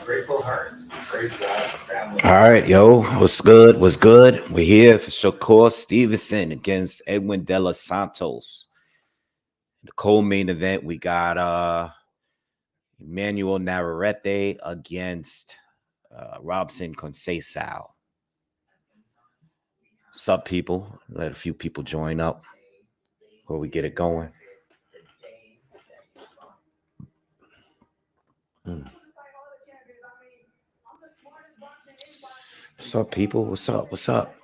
All right, yo, what's good? What's good? We're here for Shakur Stevenson against Edwin De Los Santos. The co-main event, we got Emmanuel Navarrete against Robson Conceicao. What's up, people? Let a few people join up before we get it going. What's up, people? What's up? What's up?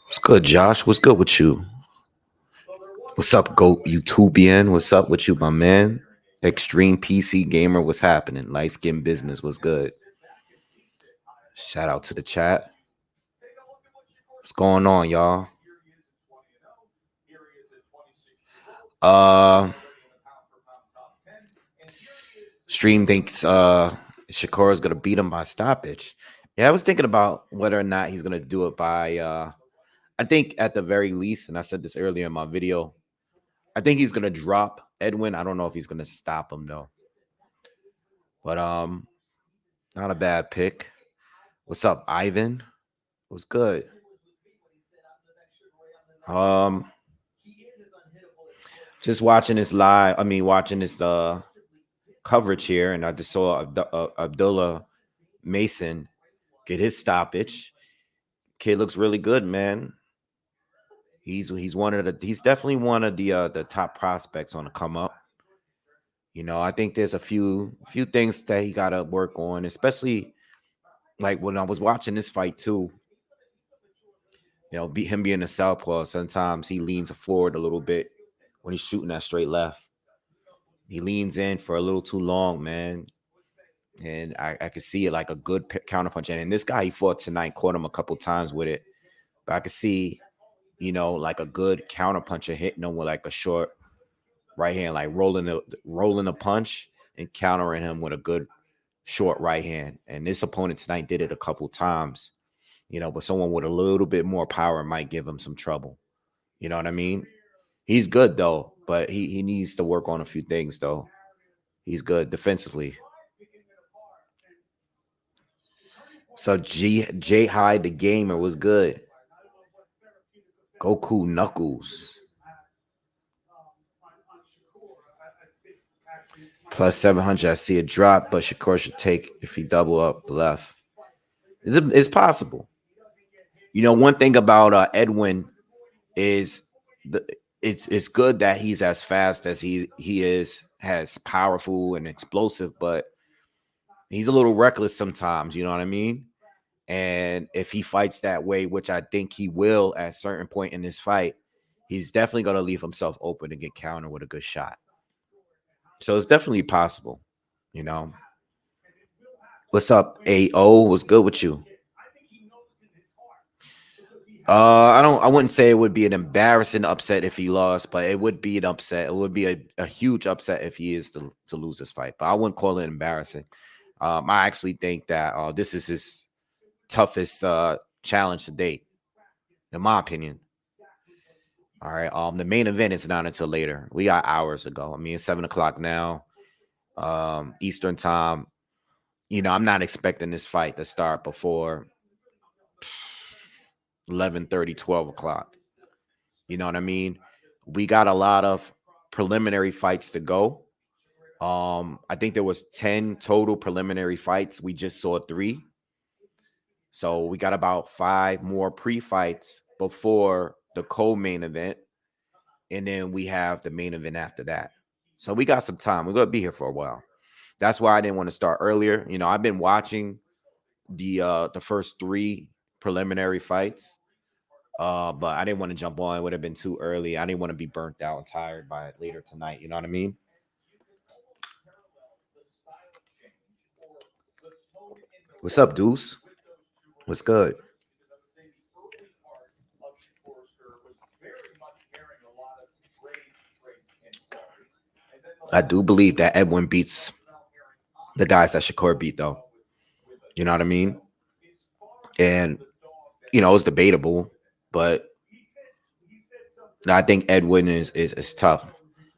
What's good, Josh? What's good with you? What's up, Goat YouTubian? What's up with you, my man? Extreme PC Gamer, what's happening? Light Skin Business, what's good? Shout out to the chat. What's going on, y'all? Stream thinks Shakur is gonna beat him by stoppage. Yeah, I was thinking about whether or not he's gonna do it by I think at the very least, and I said this earlier in my video, I think he's gonna drop Edwin. I don't know if he's gonna stop him though. But not a bad pick. What's up, Ivan? What's good? Just watching this live. I mean, watching this coverage here, and I just saw Abdullah Mason get his stoppage. Kid looks really good, man. He's definitely one of the top prospects on the come up. You know, I think there's a few things that he got to work on, especially like when I was watching this fight too. You know, him being a southpaw, sometimes he leans forward a little bit when he's shooting that straight left. He leans in for a little too long, man. And I could see it like a good counterpunch. And this guy he fought tonight caught him a couple times with it. But I could see, you know, like a good counterpuncher hitting him with like a short right hand, like rolling the punch and countering him with a good short right hand. And this opponent tonight did it a couple times, you know, but someone with a little bit more power might give him some trouble. You know what I mean? He's good though, but he needs to work on a few things though. He's good defensively. So J Hyde the gamer was good. Goku Knuckles. Plus 700. I see a drop, but Shakur should take if he double up left. It's possible. You know, one thing about Edwin is it's good that he's as fast as he has powerful and explosive, but he's a little reckless sometimes. You know what I mean? And if he fights that way, which I think he will at a certain point in this fight, he's definitely going to leave himself open to get countered with a good shot. So it's definitely possible, you know. What's up, AO? What's good with you? I wouldn't say it would be an embarrassing upset if he lost, but it would be an upset. It would be a huge upset if he is to lose this fight. But I wouldn't call it embarrassing. I actually think that this is his toughest challenge to date, in my opinion. All right. The main event is not until later. We got hours ago. I mean, it's 7 o'clock now, Eastern time. You know, I'm not expecting this fight to start before 11:30, 12 o'clock. You know what I mean? We got a lot of preliminary fights to go. I think there was 10 total preliminary fights. We just saw 3. So we got about 5 more pre-fights before the co-main event. And then we have the main event after that. So we got some time. We're going to be here for a while. That's why I didn't want to start earlier. You know, I've been watching the first 3 preliminary fights. But I didn't want to jump on. It would have been too early. I didn't want to be burnt out and tired by it later tonight. You know what I mean? What's up, Deuce? What's good? I do believe that Edwin beats the guys that Shakur beat, though. You know what I mean? And, it's debatable, but I think Edwin is tough.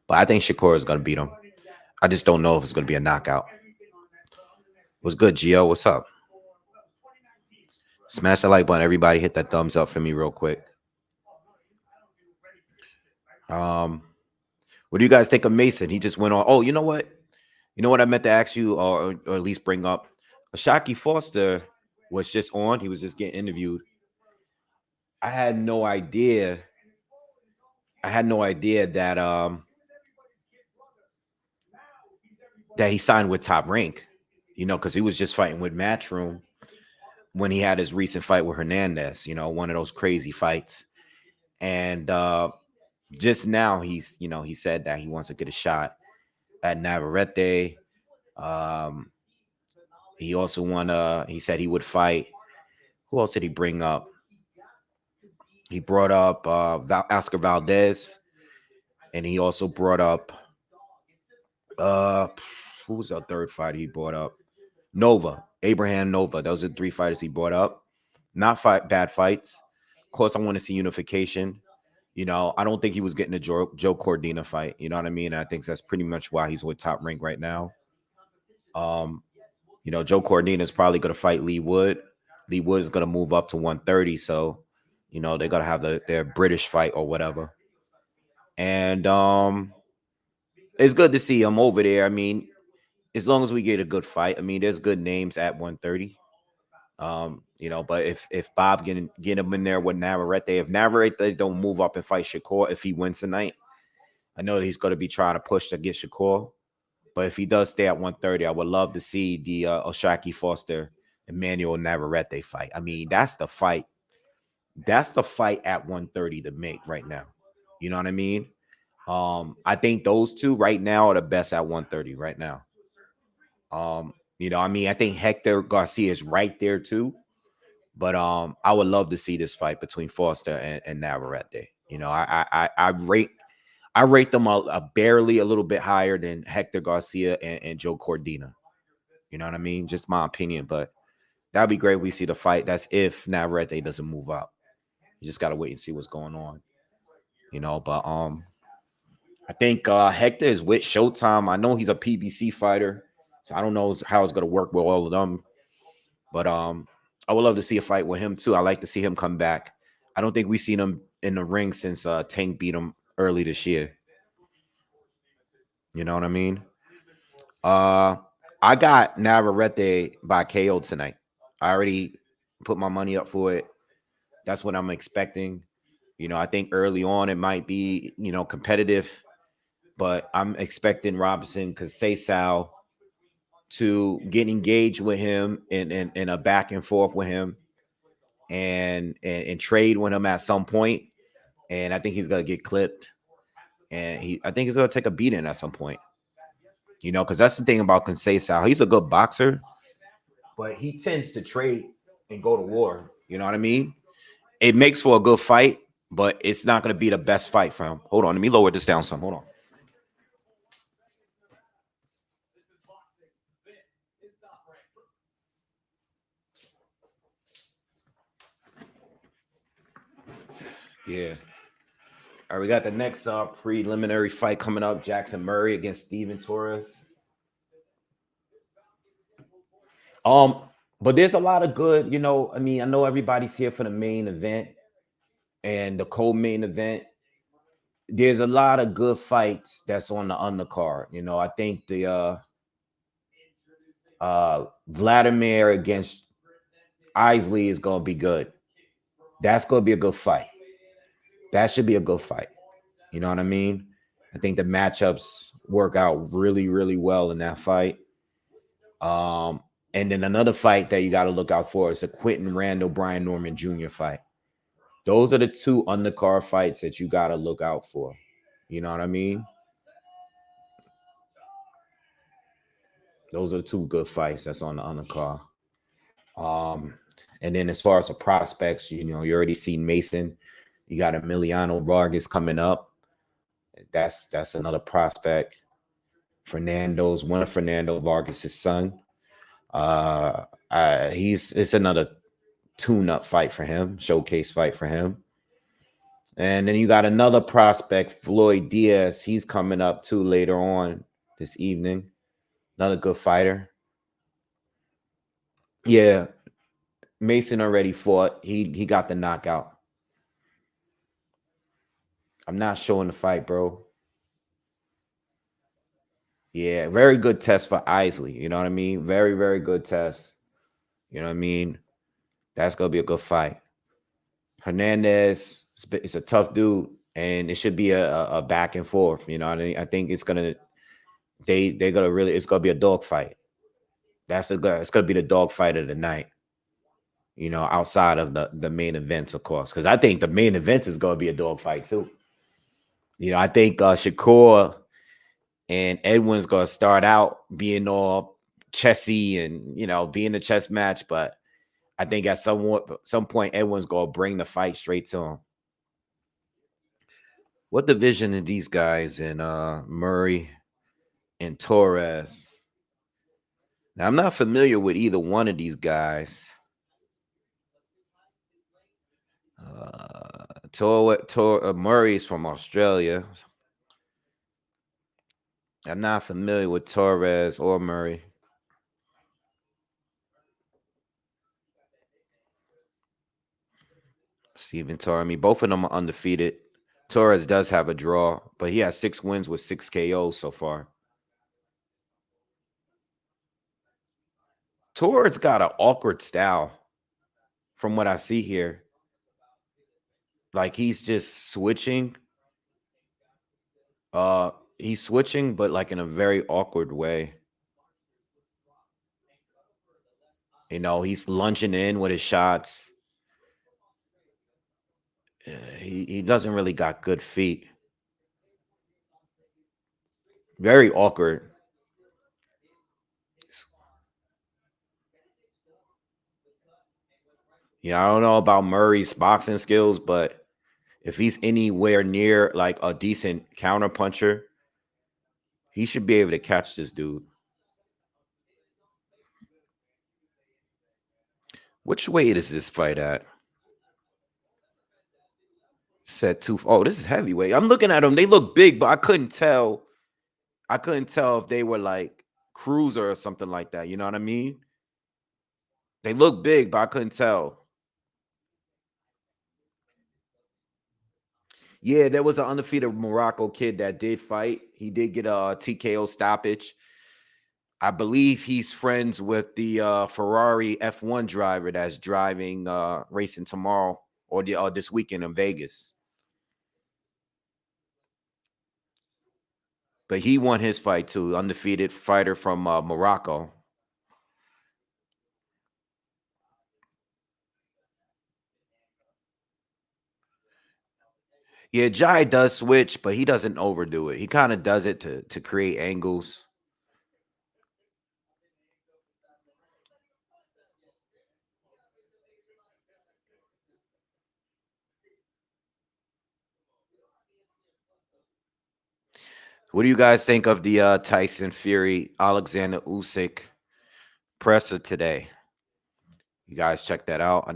But I think Shakur is gonna beat him. I just don't know if it's gonna be a knockout. What's good, Gio? What's up? Smash the like button. Everybody hit that thumbs up for me real quick. What do you guys think of Mason? He just went on. Oh, you know what? You know what I meant to ask you, or at least bring up? Shakur Foster was just on. He was just getting interviewed. I had no idea. That he signed with Top Rank. Because he was just fighting with Matchroom when he had his recent fight with Hernandez. One of those crazy fights. And just now he said that he wants to get a shot at Navarrete. He also he said he would fight. Who else did he bring up? He brought up Oscar Valdez, and he also brought up who was the third fighter he brought up? Abraham Nova. Those are 3 fighters he brought up. Not bad fights. Of course, I want to see unification. I don't think he was getting a Joe Cordina fight. You know what I mean? And I think that's pretty much why he's with Top Rank right now. Joe Cordina is probably going to fight Lee Wood. Lee Wood is going to move up to 130. So, they're going to have their British fight or whatever. And it's good to see him over there. I mean, as long as we get a good fight. I mean, there's good names at 130. But if Bob get him in there with Navarrete, if Navarrete don't move up and fight Shakur, if he wins tonight, I know that he's going to be trying to push to get Shakur. But if he does stay at 130, I would love to see the Shakur Foster Emmanuel Navarrete fight. I mean, that's the fight. That's the fight at 130 to make right now. You know what I mean? I think those two right now are the best at 130 right now. I think Hector Garcia is right there too. But I would love to see this fight between Foster and Navarrete. I rate them barely a little bit higher than Hector Garcia and Joe Cordina. You know what I mean? Just my opinion, but that'd be great if we see the fight. That's if Navarrete doesn't move up. You just gotta wait and see what's going on. But I think Hector is with Showtime. I know he's a PBC fighter, so I don't know how it's gonna work with all of them. But I would love to see a fight with him too. I like to see him come back. I don't think we've seen him in the ring since Tank beat him early this year. You know what I mean? I got Navarrete by KO tonight. I already put my money up for it. That's what I'm expecting. I think early on it might be, competitive, but I'm expecting Robinson Conceicao to get engaged with him in a back and forth with him and trade with him at some point. And I think he's gonna get clipped. And I think he's gonna take a beating at some point. Because that's the thing about Conceição. He's a good boxer, but he tends to trade and go to war. You know what I mean? It makes for a good fight, but it's not gonna be the best fight for him. Hold on, let me lower this down some. Hold on. Yeah. All right, we got the next preliminary fight coming up. Jackson Murray against Steven Torres. But there's a lot of good, I mean, I know everybody's here for the main event and the co-main event. There's a lot of good fights that's on the undercard. I think the Vladimir against Isley is gonna be good. That's gonna be a good fight. That should be a good fight. You know what I mean? I think the matchups work out really, really well in that fight. And then another fight that you got to look out for is the Quentin Randall Brian Norman Jr. fight. Those are the 2 undercard fights that you got to look out for. You know what I mean? Those are 2 good fights that's on the undercard. And then as far as the prospects, you already seen Mason. You got Emiliano Vargas coming up. That's another prospect. Fernando's one of Fernando Vargas' son. It's another tune-up fight for him, showcase fight for him. And then you got another prospect, Floyd Diaz. He's coming up too later on this evening. Another good fighter. Yeah, Mason already fought. He got the knockout. I'm not showing the fight, bro. Yeah, very good test for Isley. You know what I mean? Very, very good test. You know what I mean? That's gonna be a good fight. Hernandez, it's a tough dude, and it should be a back and forth. You know what I mean? I think it's gonna they're gonna really it's gonna be a dog fight. It's gonna be the dog fight of the night. You know, outside of the main events, of course, because I think the main events is gonna be a dog fight too. You know, I think Shakur and Edwin's gonna start out being all chessy and being a chess match, but I think at some point Edwin's gonna bring the fight straight to him. What division are these guys in? Murray and Torres. Now I'm not familiar with either one of these guys. Murray's from Australia. I'm not familiar with Torres or Murray. Steven Torres. Both of them are undefeated. Torres does have a draw, but he has 6 wins with 6 KOs so far. Torres got an awkward style from what I see here. Like he's just switching. He's switching, but like in a very awkward way. He's lunging in with his shots. He doesn't really got good feet. Very awkward. Yeah, I don't know about Murray's boxing skills, but if he's anywhere near like a decent counter puncher, he should be able to catch this dude. Which weight is this fight at? Said two. Oh, this is heavyweight. I'm looking at them. They look big, but I couldn't tell. I couldn't tell if they were like cruiser or something like that. You know what I mean? They look big, but I couldn't tell. Yeah, there was an undefeated Morocco kid that did fight. He did get a TKO stoppage. I believe he's friends with the Ferrari F1 driver that's driving racing tomorrow or this weekend in Vegas. But he won his fight too, undefeated fighter from Morocco. Yeah, Jai does switch, but he doesn't overdo it. He kind of does it to create angles. What do you guys think of the Tyson Fury Alexander Usyk presser today? You guys check that out. I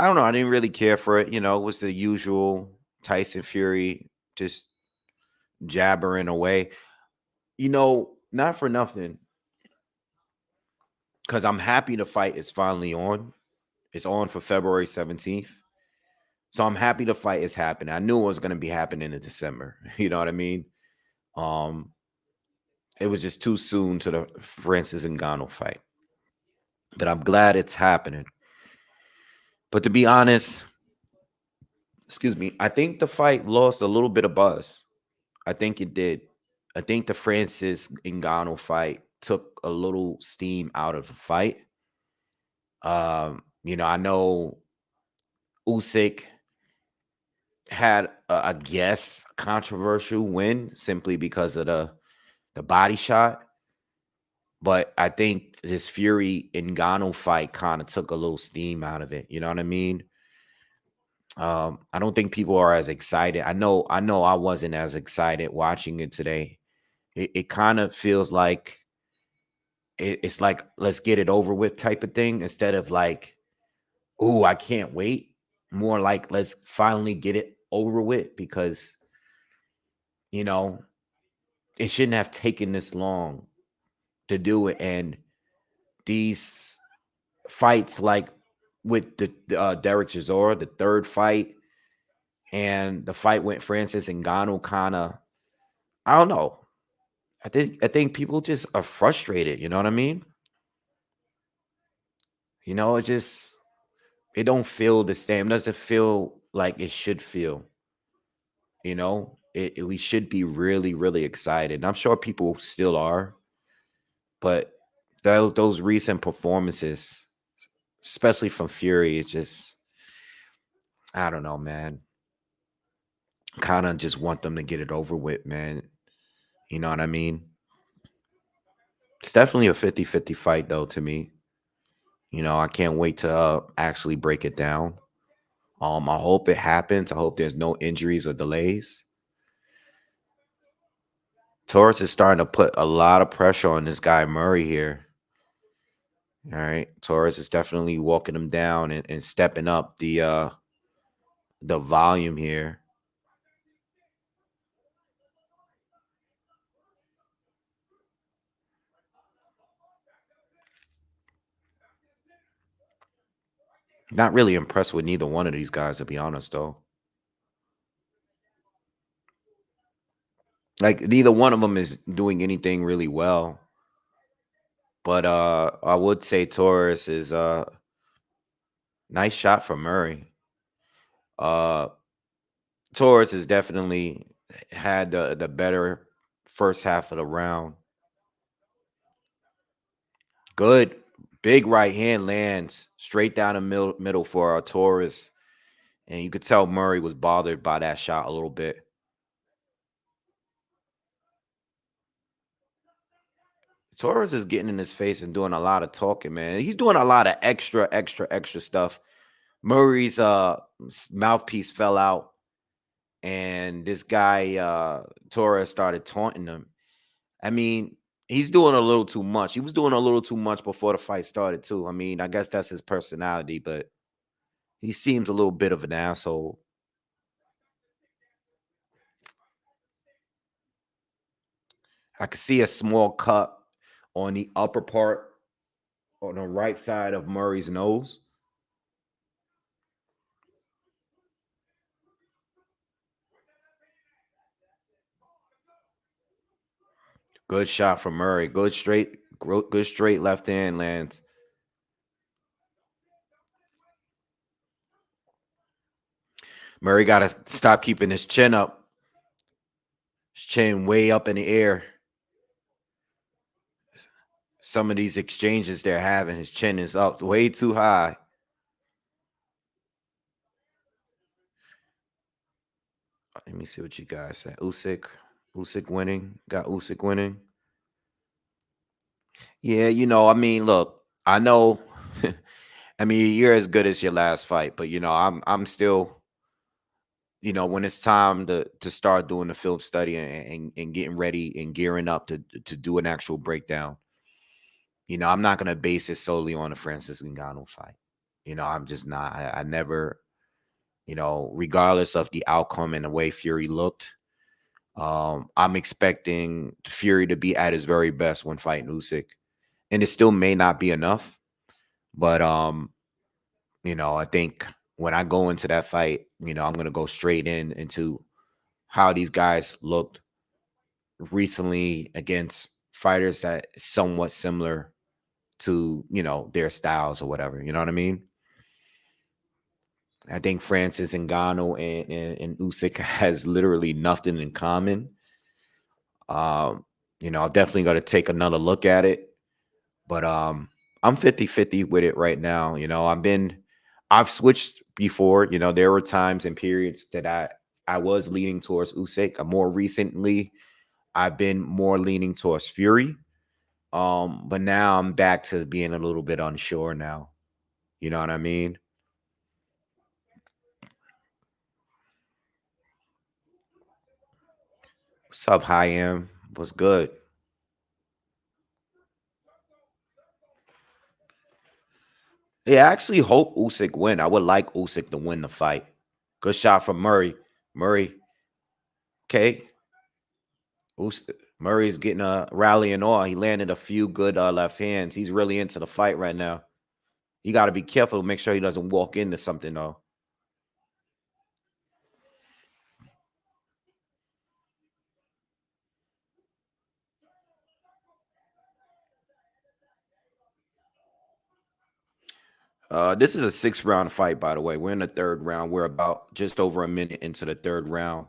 don't know. I didn't really care for it. It was the usual Tyson Fury just jabbering away. Not for nothing, because I'm happy the fight is finally on. It's on for February 17th. So I'm happy the fight is happening. I knew it was going to be happening in December. You know what I mean? It was just too soon to the Francis Ngannou fight. But I'm glad it's happening. But to be honest, excuse me, I think the fight lost a little bit of buzz. I think it did. I think the Francis Ngannou fight took a little steam out of the fight. I know Usyk had I guess controversial win simply because of the body shot. But I think this Fury Ngannou fight kind of took a little steam out of it. You know what I mean? I don't think people are as excited. I know I wasn't as excited watching it today. It kind of feels like it's like let's get it over with type of thing instead of like Oh, I can't wait. More like let's finally get it over with because you know it shouldn't have taken this long to do it. And these fights, like with the Derek Chisora, the third fight, and the fight with Francis Ngannou, kind of, I don't know. I think people just are frustrated. You know what I mean? It just it don't feel the same. It doesn't feel like it should feel. We should be really, really excited. And I'm sure people still are, but those recent performances, especially from Fury, it's just I don't know, man. Kind of just want them to get it over with, man. You know what I mean? It's definitely a 50-50 fight, though, to me. I can't wait to actually break it down. I hope it happens. I hope there's no injuries or delays. Torres is starting to put a lot of pressure on this guy Murray here. All right, Torres is definitely walking him down and stepping up the volume here. Not really impressed with neither one of these guys, to be honest, though. Like neither one of them is doing anything really well. But I would say Torres is nice shot from Murray. Uh Torres has definitely had the better first half of the round. Good big right hand lands straight down the middle for Torres. And you could tell Murray was bothered by that shot a little bit. Torres is getting in his face and doing a lot of talking, man. He's doing a lot of extra stuff. Murray's mouthpiece fell out, and this guy Torres started taunting him. I mean, he's doing a little too much. He was doing a little too much before the fight started, too. I mean, I guess that's his personality, but he seems a little bit of an asshole. I could see a small cut on the upper part on the right side of Murray's nose. Good shot from Murray. Good straight left hand lands. Murray got to stop keeping his chin up. His chin way up in the air. Some of these exchanges they're having, his chin is up way too high. Let me see what you guys say. Usyk winning. Got Usyk winning. Yeah, I mean, look, I know. I mean, you're as good as your last fight, but I'm still, when it's time to start doing the film study and getting ready and gearing up to do an actual breakdown. I'm not gonna base it solely on the Francis Ngannou fight. I'm just not. I never, regardless of the outcome and the way Fury looked, I'm expecting Fury to be at his very best when fighting Usyk, and it still may not be enough. But I think when I go into that fight, I'm gonna go straight into how these guys looked recently against fighters that somewhat similar to their styles or whatever. You know what I mean? I think Francis Ngannou and Usyk has literally nothing in common. Um, I'm definitely going to take another look at it, but I'm 50-50 with it right now. I've switched before. There were times and periods that I was leaning towards Usyk. More recently, I've been more leaning towards Fury. But now I'm back to being a little bit unsure now. You know what I mean? What's up, Hi Am? What's good? Yeah, I actually hope Usyk win. I would like Usyk to win the fight. Good shot from Murray. Murray, okay. Murray's getting a rallying on. He landed a few good left hands. He's really into the fight right now. You got to be careful to make sure he doesn't walk into something though. This is a 6-round fight, by the way. We're in the third round. We're about just over a minute into the third round.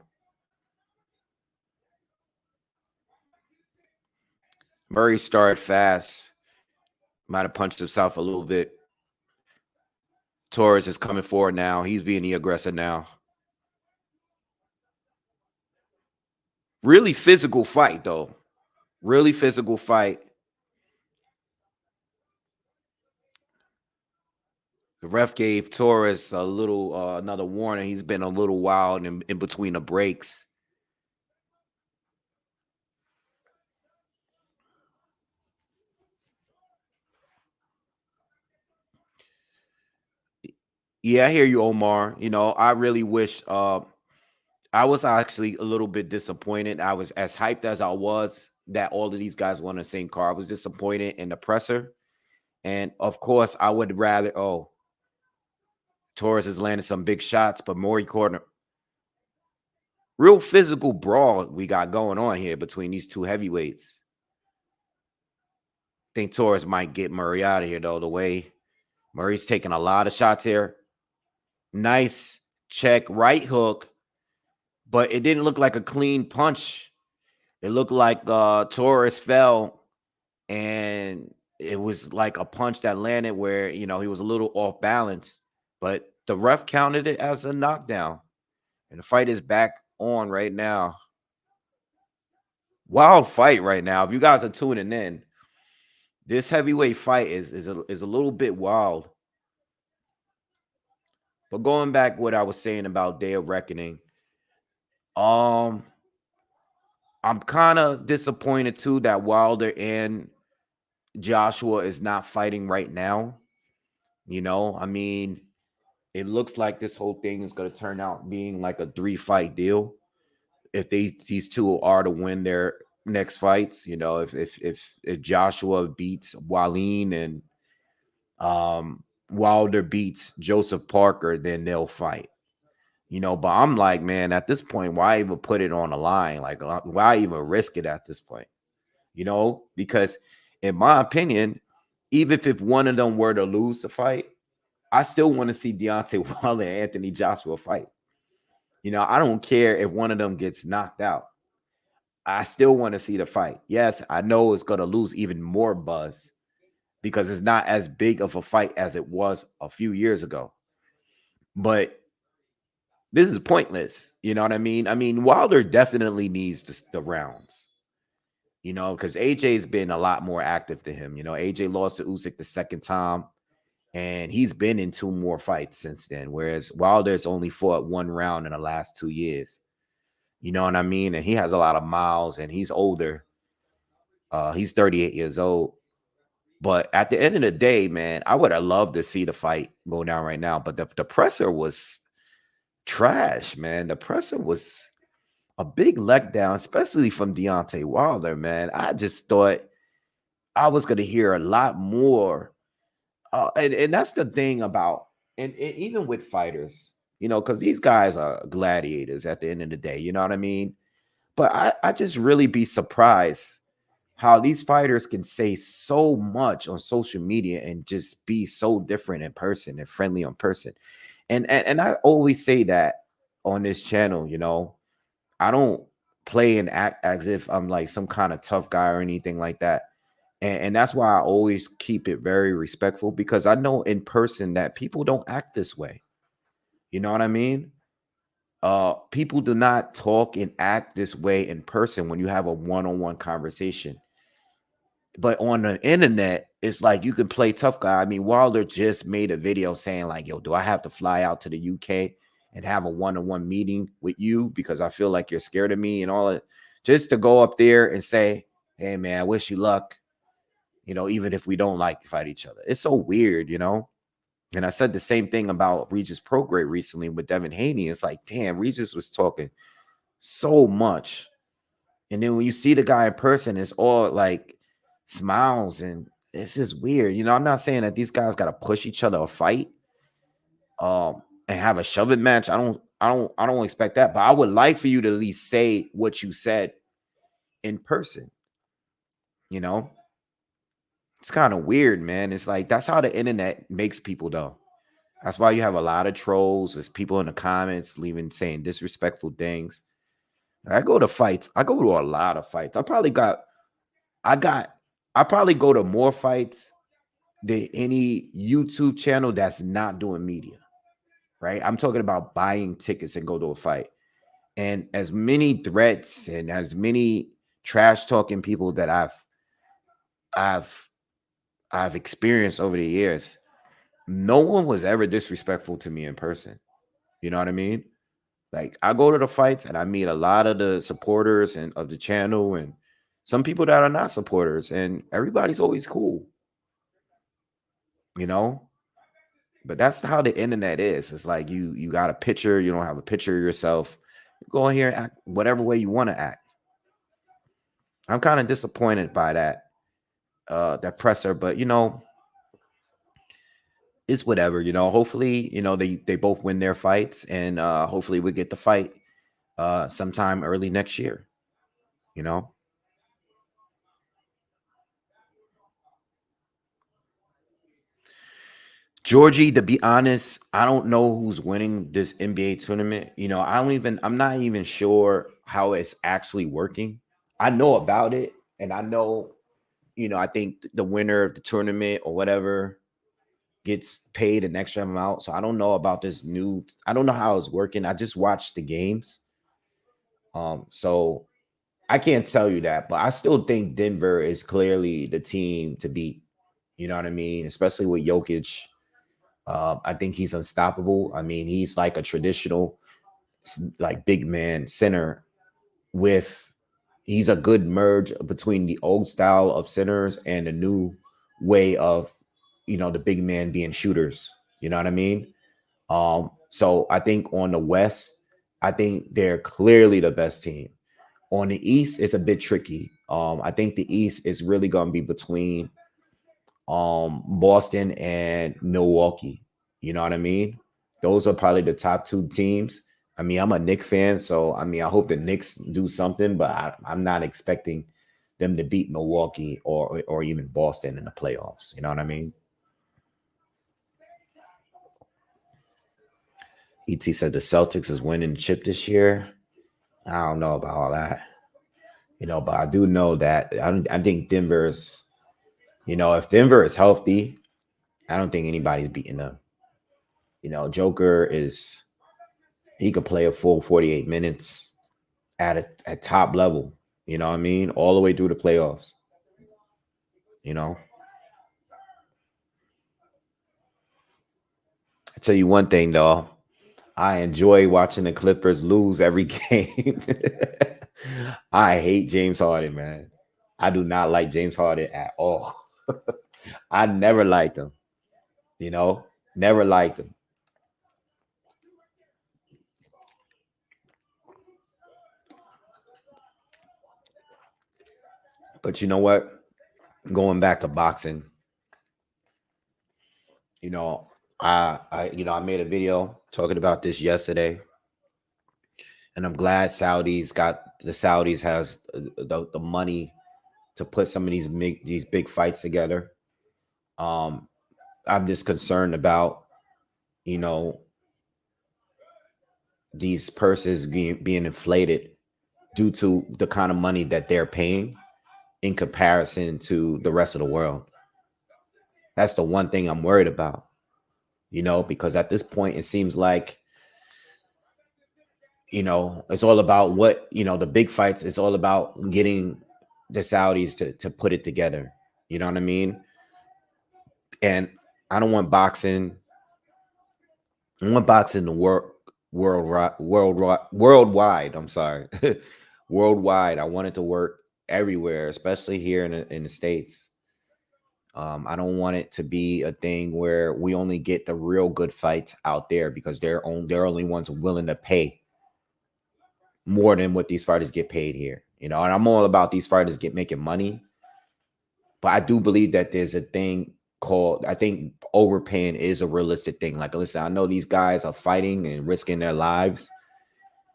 Murray started fast. Might have punched himself a little bit. Torres is coming forward now. He's being the aggressor now. Really physical fight, though. Really physical fight. The ref gave Torres a little another warning. He's been a little wild in between the breaks. Yeah, I hear you, Omar. You know, I really wish I was actually a little bit disappointed. I was as hyped as I was that all of these guys won the same car. I was disappointed in the presser. And of course, I would rather Torres has landed some big shots, but Maury Corner. Real physical brawl we got going on here between these two heavyweights. Think Torres might get Murray out of here, though, the way Murray's taking a lot of shots here. Nice check, right hook, but it didn't look like a clean punch. It looked like Torres fell, and it was like a punch that landed where, he was a little off balance, but the ref counted it as a knockdown, and the fight is back on right now. Wild fight right now. If you guys are tuning in, this heavyweight fight is a little bit wild. But going back what I was saying about Day of Reckoning, I'm kind of disappointed too that Wilder and Joshua is not fighting right now. I mean, it looks like this whole thing is going to turn out being like a 3-fight deal. If these two are to win their next fights, if Joshua beats Wallin and Wilder beats Joseph Parker, then they'll fight. But I'm like, man, at this point, why even put it on the line? Like, why even risk it at this point? Because in my opinion, even if one of them were to lose the fight, I still want to see Deontay Wilder and Anthony Joshua fight. I don't care if one of them gets knocked out. I still want to see the fight. Yes, I know it's going to lose even more buzz because it's not as big of a fight as it was a few years ago. But this is pointless. You know what I mean? I mean, Wilder definitely needs the rounds. Because AJ's been a lot more active than him. AJ lost to Usyk the second time, and he's been in 2 more fights since then, whereas Wilder's only fought 1 round in the last 2 years. You know what I mean? And he has a lot of miles, and he's older. He's 38 years old. But at the end of the day, man, I would have loved to see the fight go down right now. But the presser was trash, man. The presser was a big letdown, especially from Deontay Wilder, man. I just thought I was going to hear a lot more. And that's the thing about, and even with fighters, because these guys are gladiators at the end of the day, you know what I mean? But I just really be surprised how these fighters can say so much on social media and just be so different in person and friendly on person. And I always say that on this channel, I don't play and act as if I'm like some kind of tough guy or anything like that. And that's why I always keep it very respectful, because I know in person that people don't act this way. You know what I mean? People do not talk and act this way in person when you have a one-on-one conversation. But on the internet, it's like you can play tough guy. I mean, Wilder just made a video saying like, yo, do I have to fly out to the UK and have a one-on-one meeting with you because I feel like you're scared of me and all that, just to go up there and say, hey, man, I wish you luck. Even if we don't like fight each other. It's so weird, And I said the same thing about Regis Prograde recently with Devin Haney. It's like, damn, Regis was talking so much. And then when you see the guy in person, it's all like smiles, and it's just weird. I'm not saying that these guys got to push each other or fight, and have a shoving match. I don't expect that, but I would like for you to at least say what you said in person. It's kind of weird, man. It's like that's how the internet makes people, though. That's why you have a lot of trolls. There's people in the comments leaving saying disrespectful things. I go to fights. I go to a lot of fights. I probably go to more fights than any YouTube channel that's not doing media, right? I'm talking about buying tickets and go to a fight. And as many threats and as many trash talking people that I've experienced over the years, no one was ever disrespectful to me in person. You know what I mean? Like, I go to the fights and I meet a lot of the supporters and of the channel and some people that are not supporters, and everybody's always cool, you know? But that's how the internet is. It's like you got a picture, you don't have a picture of yourself. Go in here and act whatever way you want to act. I'm kind of disappointed by that presser, but it's whatever. Hopefully, they both win their fights, and hopefully we get the fight sometime early next year. You know. Georgie, to be honest, I don't know who's winning this NBA tournament. I'm not even sure how it's actually working. I know about it, and I know, I think the winner of the tournament or whatever gets paid an extra amount. So I don't know about I don't know how it's working. I just watched the games. So I can't tell you that, but I still think Denver is clearly the team to beat. You know what I mean? Especially with Jokic. I think he's unstoppable. I mean, he's like a traditional, like, big man center with he's a good merge between the old style of centers and the new way of, the big man being shooters. You know what I mean? So I think on the West, I think they're clearly the best team. On the East, it's a bit tricky. I think the East is really going to be between Boston and Milwaukee. You know what I mean? Those are probably the top two teams. I mean, I'm a Knicks fan, so I mean, I hope the Knicks do something, but I'm not expecting them to beat Milwaukee or even Boston in the playoffs. You know what I mean? ET said the Celtics is winning the chip this year. I don't know about all that, but I do know that I think Denver's, if Denver is healthy, I don't think anybody's beating them. Joker he could play a full 48 minutes at top level. You know what I mean? All the way through the playoffs. I tell you one thing though, I enjoy watching the Clippers lose every game. I hate James Harden, man. I do not like James Harden at all. I never liked him. Never liked him. But you know what? Going back to boxing, I made a video talking about this yesterday, and I'm glad the Saudis has the money to put some of these big fights together. I'm just concerned about, you know, these purses being inflated due to the kind of money that they're paying in comparison to the rest of the world. That's the one thing I'm worried about, because at this point it seems like, it's all about the big fights. It's all about getting the Saudis to put it together. You know what I mean? And I don't want boxing. I want boxing to work worldwide. I'm sorry, worldwide. I want it to work everywhere, especially here in the States. I don't want it to be a thing where we only get the real good fights out there because they're only ones willing to pay more than what these fighters get paid here. And I'm all about these fighters making money, but I do believe that there's a thing called, I think overpaying is a realistic thing. Like, listen, I know these guys are fighting and risking their lives,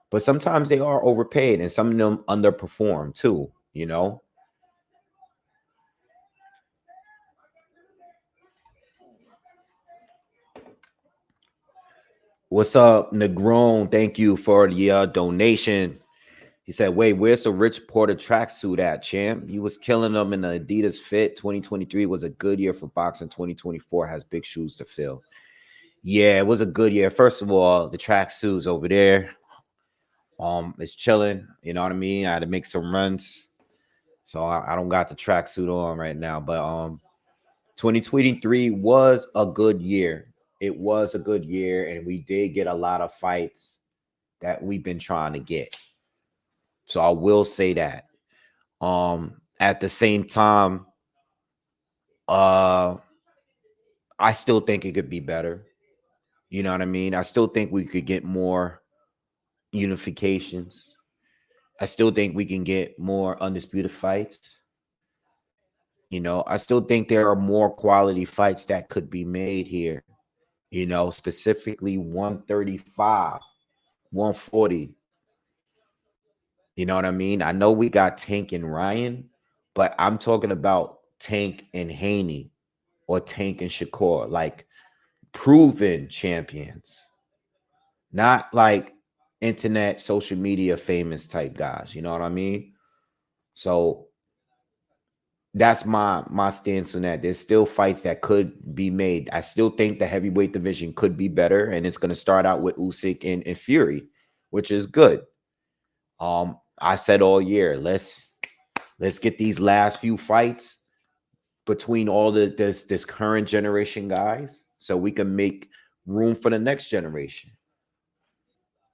but sometimes they are overpaid and some of them underperform too, What's up, Negron? Thank you for the donation. He said, wait, where's the Rich Porter tracksuit at, champ? He was killing them in the Adidas Fit. 2023 was a good year for boxing. 2024 has big shoes to fill. Yeah, it was a good year. First of all, the tracksuits over there, it's chilling. You know what I mean? I had to make some runs, so I don't got the tracksuit on right now. But 2023 was a good year. It was a good year, and we did get a lot of fights that we've been trying to get. So I will say that. At the same time, I still think it could be better. You know what I mean? I still think we could get more unifications. I still think we can get more undisputed fights. I still think there are more quality fights that could be made here. Specifically 135, 140. You know what I mean? I know we got Tank and Ryan, but I'm talking about Tank and Haney or Tank and Shakur, like proven champions, not like internet, social media famous type guys. You know what I mean? So that's my stance on that. There's still fights that could be made. I still think the heavyweight division could be better, and it's going to start out with Usyk and Fury, which is good. I said all year, let's get these last few fights between all this current generation guys, so we can make room for the next generation.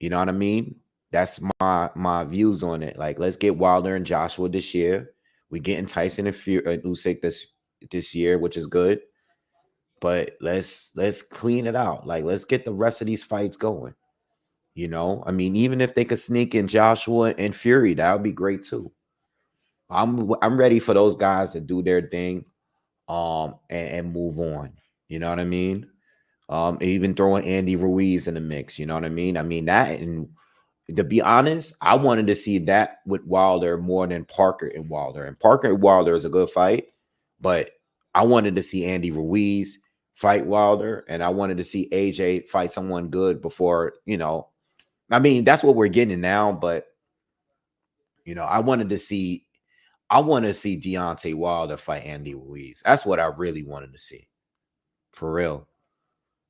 You know what I mean? That's my views on it. Like, let's get Wilder and Joshua this year. We getting Tyson and Usyk this year, which is good. But let's clean it out. Like, let's get the rest of these fights going. I mean, even if they could sneak in Joshua and Fury, that would be great too. I'm ready for those guys to do their thing, and move on. You know what I mean? Even throwing Andy Ruiz in the mix. You know what I mean? I mean that, and to be honest, I wanted to see that with Wilder more than Parker and Wilder. And Parker and Wilder is a good fight, but I wanted to see Andy Ruiz fight Wilder, and I wanted to see AJ fight someone good before, I mean, that's what we're getting now, but I want to see Deontay Wilder fight Andy Ruiz. That's what I really wanted to see. For real.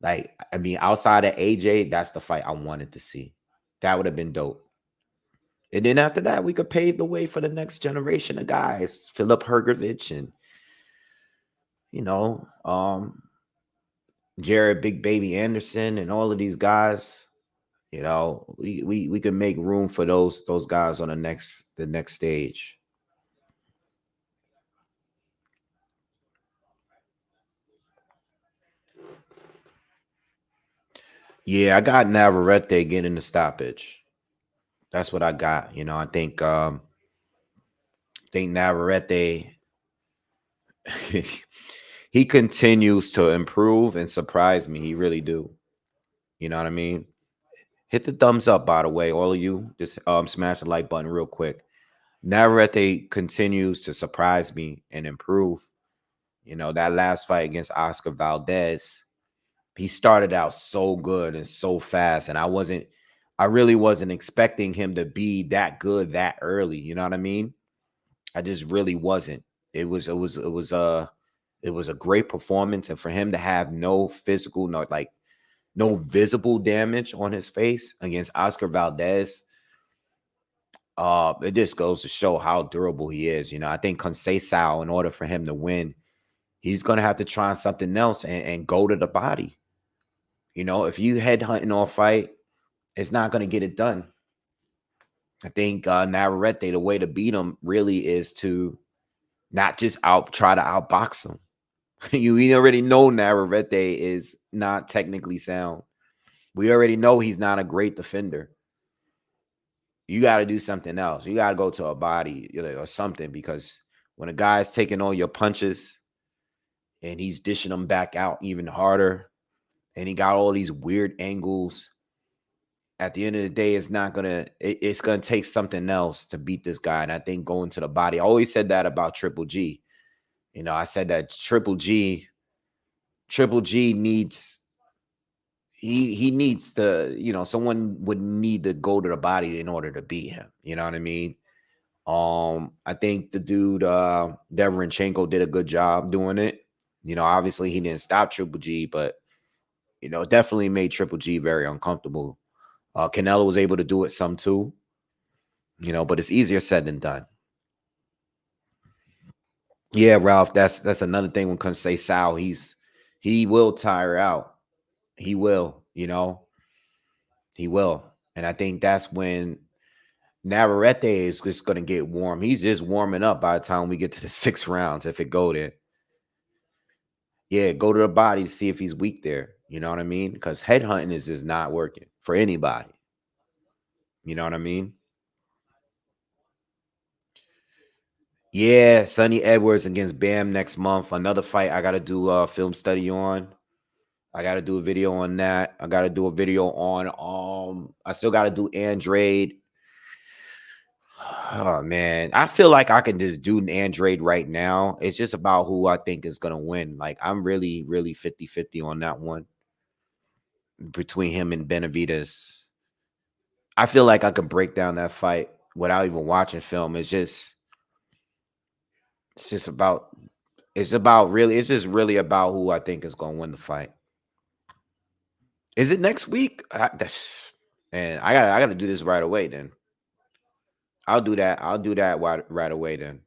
Like, I mean, outside of AJ, that's the fight I wanted to see. That would have been dope. And then after that, we could pave the way for the next generation of guys, Philip Hergovich and Jared Big Baby Anderson and all of these guys. We can make room for those guys on the next stage. Yeah, I got Navarrete getting the stoppage. That's what I got. I think Navarrete he continues to improve and surprise me. He really do. You know what I mean? Hit the thumbs up, by the way, all of you. Just smash the like button real quick. Navarrete continues to surprise me and improve. That last fight against Oscar Valdez, he started out so good and so fast, and I really wasn't expecting him to be that good that early. You know what I mean? I just really wasn't. It was a great performance, and for him to have no physical, no visible damage on his face against Oscar Valdez, it just goes to show how durable he is. I think Conceicao, in order for him to win, he's gonna have to try something else and go to the body. If you headhunting all fight, it's not gonna get it done. I think Navarrete, the way to beat him really is to not just try to outbox him, We already know Navarrete is not technically sound. We already know he's not a great defender. You got to do something else. You got to go to a body, or something, because when a guy's taking all your punches and he's dishing them back out even harder, and he got all these weird angles, at the end of the day, it's gonna take something else to beat this guy. And I think going to the body, I always said that about Triple G. I said that Triple G needs he needs to, someone would need to go to the body in order to beat him. You know what I mean? I think the dude Deverenchenko did a good job doing it. Obviously he didn't stop Triple G, but definitely made Triple G very uncomfortable. Canelo was able to do it some too, but it's easier said than done. Yeah, Ralph, that's another thing when Conceicao, he will tire out. He will, he will. And I think that's when Navarrete is just going to get warm. He's just warming up by the time we get to the 6 rounds, if it go there. Yeah, go to the body to see if he's weak there. You know what I mean? Because headhunting is just not working for anybody. You know what I mean? Yeah, Sonny Edwards against Bam next month. Another fight I got to do a film study on. I got to do a video on that. I got to do a video on I still got to do Andrade. Oh man, I feel like I can just do an Andrade right now. It's just about who I think is going to win. Like I'm really 50-50 on that one between him and Benavidez. I feel like I could break down that fight without even watching film. It's just really about who I think is going to win the fight. Is it next week? And I got to do this right away then. I'll do that. I'll do that right away then.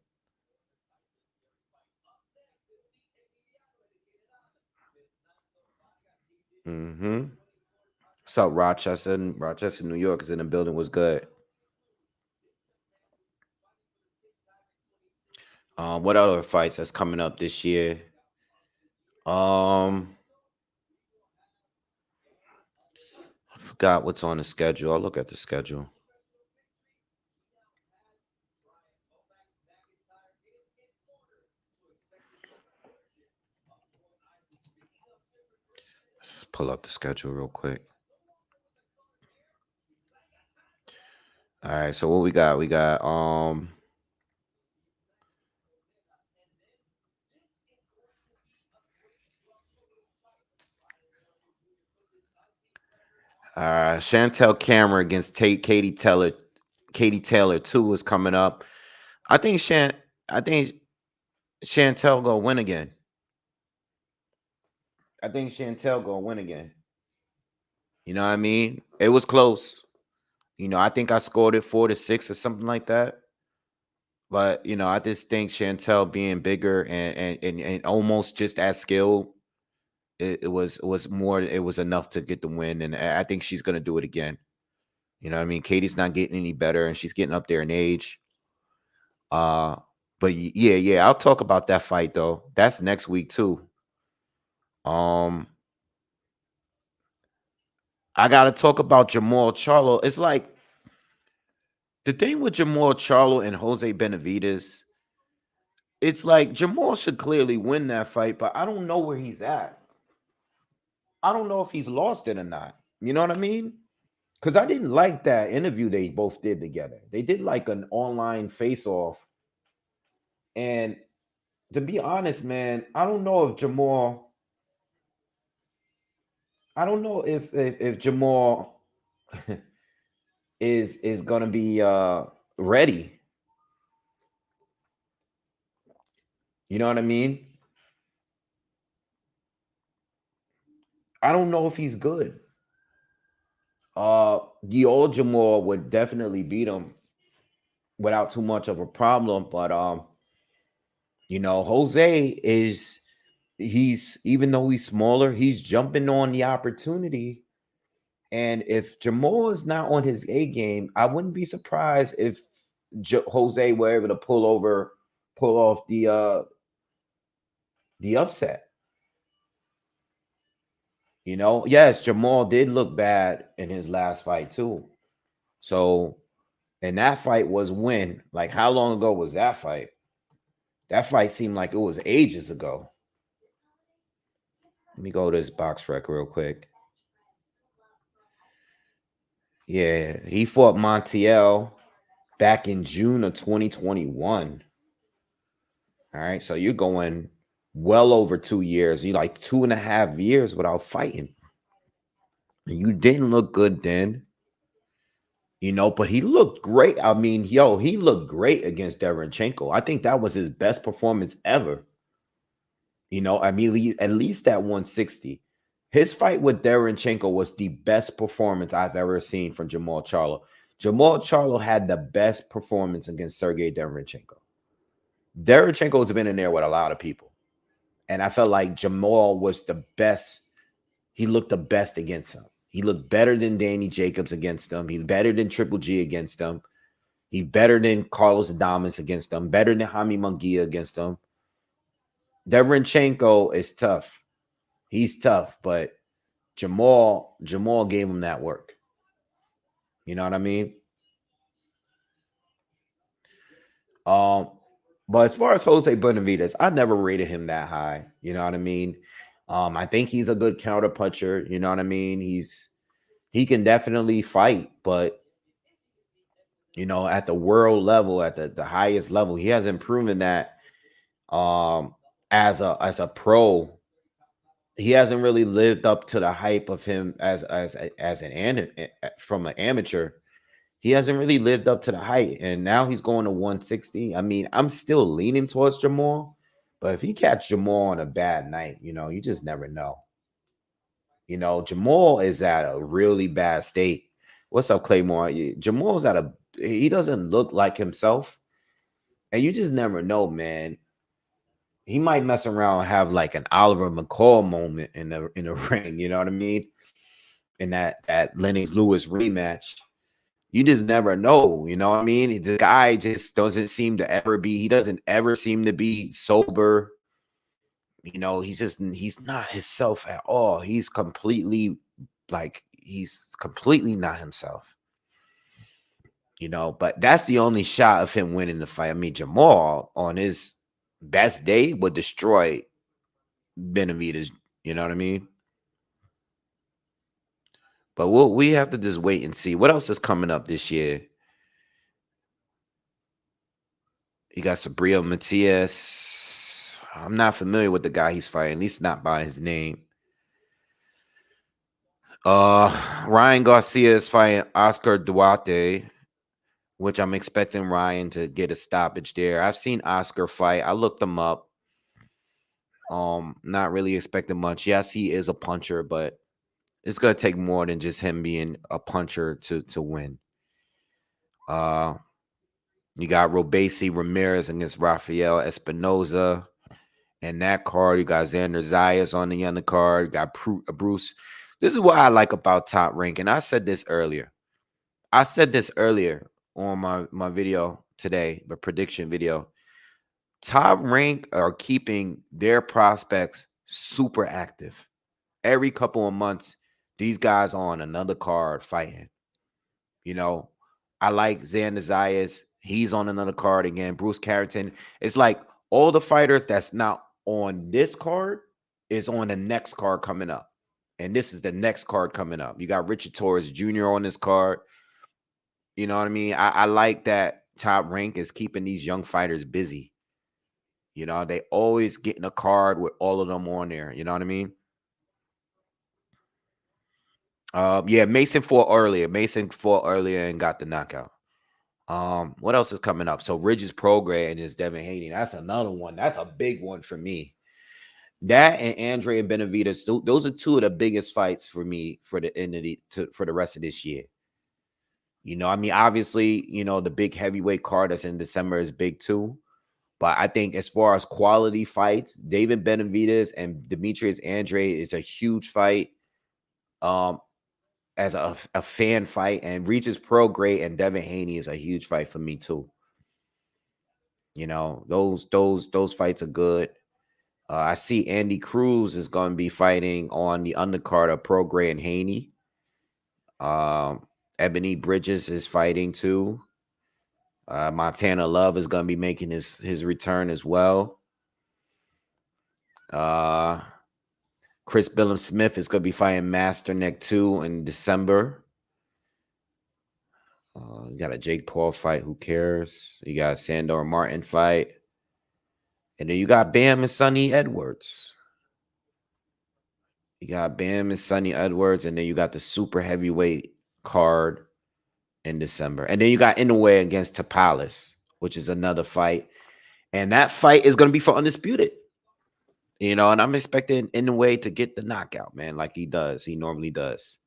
Mm-hmm. What's up, Rochester? Rochester, New York is in the building. Was good. What other fights that's coming up this year? I forgot what's on the schedule. I'll look at the schedule. Let's pull up the schedule real quick. All right, so what we got? We got Chantel Cameron against Katie Taylor. Katie Taylor 2 is coming up. I think Chantel gonna win again. I think Chantel gonna win again. You know what I mean? It was close. I think I scored it 4-6 or something like that. But I just think Chantel being bigger and almost just as skilled, it was enough to get the win. And I think she's gonna do it again. You know what I mean? Katie's not getting any better and she's getting up there in age. Uh but yeah, I'll talk about that fight though. That's next week too. Um I gotta talk about Jamal Charlo. It's like the thing with Jamal Charlo and Jose Benavidez, it's like Jamal should clearly win that fight, but I don't know where he's at. I don't know if he's lost it or not. You know what I mean? Because I didn't like that interview they both did together. They did like an online face off. And to be honest, man, I don't know if Jamal, I don't know if Jamal is gonna be ready. You know what I mean? I don't know if he's good. The old Jamal would definitely beat him without too much of a problem. But Jose he's even though he's smaller, he's jumping on the opportunity. And if Jamal is not on his A game, I wouldn't be surprised if Jose were able to pull off the upset. You know, yes, Jamal did look bad in his last fight too. So, and that fight was when, like, how long ago was that fight? That fight seemed like it was ages ago. Let me go to this box rec real quick. Yeah, he fought Montiel back in June of 2021. All right, so you're going well over 2 years. You like 2.5 years without fighting. You didn't look good then, you know, but he looked great. I mean, he looked great against Derenchenko. I think that was his best performance ever. You know, I mean, at least at 160. His fight with Derenchenko was the best performance I've ever seen from Jamal Charlo. Jamal Charlo had the best performance against Sergey Derenchenko. Derenchenko's been in there with a lot of people. And I felt like Jamal was the best. He looked the best against him. He looked better than Danny Jacobs against him. He's better than Triple G against him. He's better than Carlos Adames against him. Better than Jaime Munguia against him. Derenchenko is tough. He's tough, but Jamal gave him that work. You know what I mean? But as far as Jose Benavidez, I never rated him that high. You know what I mean? I think he's a good counter puncher. You know what I mean? He can definitely fight, but you know, at the world level, at the highest level, he hasn't proven that as a pro. He hasn't really lived up to the hype of him as from an amateur. He hasn't really lived up to the height, and now he's going to 160. I mean, I'm still leaning towards Jamal, but if he catch Jamal on a bad night, you know, you just never know. You know, Jamal is at a really bad state. What's up, Claymore? Jamal's he doesn't look like himself, and you just never know, man. He might mess around and have like an Oliver McCall moment in the ring. You know what I mean? In that Lennox Lewis rematch. You just never know, you know what I mean? The guy just doesn't seem to ever be, he doesn't ever seem to be sober. You know, he's not himself at all. He's completely not himself. You know, but that's the only shot of him winning the fight. I mean, Jamal on his best day would destroy Benavidez, you know what I mean? But we have to just wait and see what else is coming up this year. You got Sabrio Matias. I'm not familiar with the guy he's fighting, at least not by his name. Ryan Garcia is fighting Oscar Duarte, which I'm expecting Ryan to get a stoppage there. I've seen Oscar fight. I looked him up. Not really expecting much. Yes, he is a puncher, but it's gonna take more than just him being a puncher to win. You got Robesi Ramirez against Rafael Espinoza. And that card, you got Xander Zayas on the undercard. You got Bruce. This is what I like about Top Rank. And I said this earlier. On my video today, the prediction video. Top Rank are keeping their prospects super active. Every couple of months, these guys on another card fighting. You know, I like Xander Zayas. He's on another card again. Bruce Carrington. It's like all the fighters that's not on this card is on the next card coming up. And this is the next card coming up. You got Richard Torres Jr. on this card. You know what I mean? I like that Top Rank is keeping these young fighters busy. You know, they always getting a card with all of them on there. You know what I mean? Yeah, Mason fought earlier and got the knockout. What else is coming up? So Ridges Prograis and his Devin Haney. That's another one. That's a big one for me. That and Andre and Benavidez, those are two of the biggest fights for me for the end of for the rest of this year. You know, I mean, obviously, you know, the big heavyweight card that's in December is big too. But I think as far as quality fights, David Benavidez and Demetrius Andre is a huge fight. As a fan fight, and Regis Prograis and Devin Haney is a huge fight for me too. You know, those fights are good. I see Andy Cruz is going to be fighting on the undercard of Prograis and Haney. Ebony Bridges is fighting too. Montana Love is going to be making his return as well. Chris Billum Smith is going to be fighting Masterneck 2 in December. You got a Jake Paul fight. Who cares? You got a Sandor Martin fight. And then you got Bam and Sonny Edwards. You got Bam and Sonny Edwards. And then you got the super heavyweight card in December. And then you got Inoue against Tapalis, which is another fight. And that fight is going to be for Undisputed. You know, and I'm expecting Inoue to get the knockout, man, like he does. He normally does.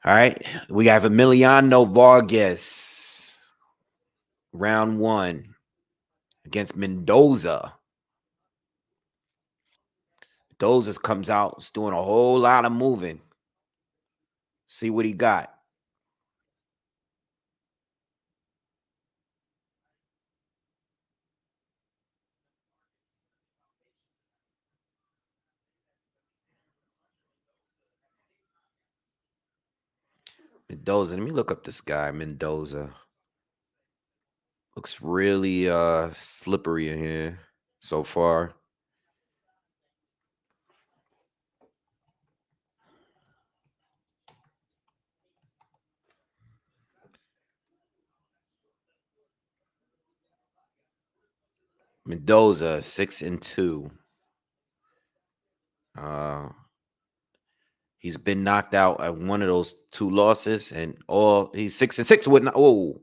All right. We have Emiliano Vargas, round 1 against Mendoza. Mendoza comes out, is doing a whole lot of moving. See what he got. Mendoza. Let me look up this guy, Mendoza. Looks really slippery in here so far. Mendoza 6-2. He's been knocked out at one of those 2 losses, and he's 6-6 with oh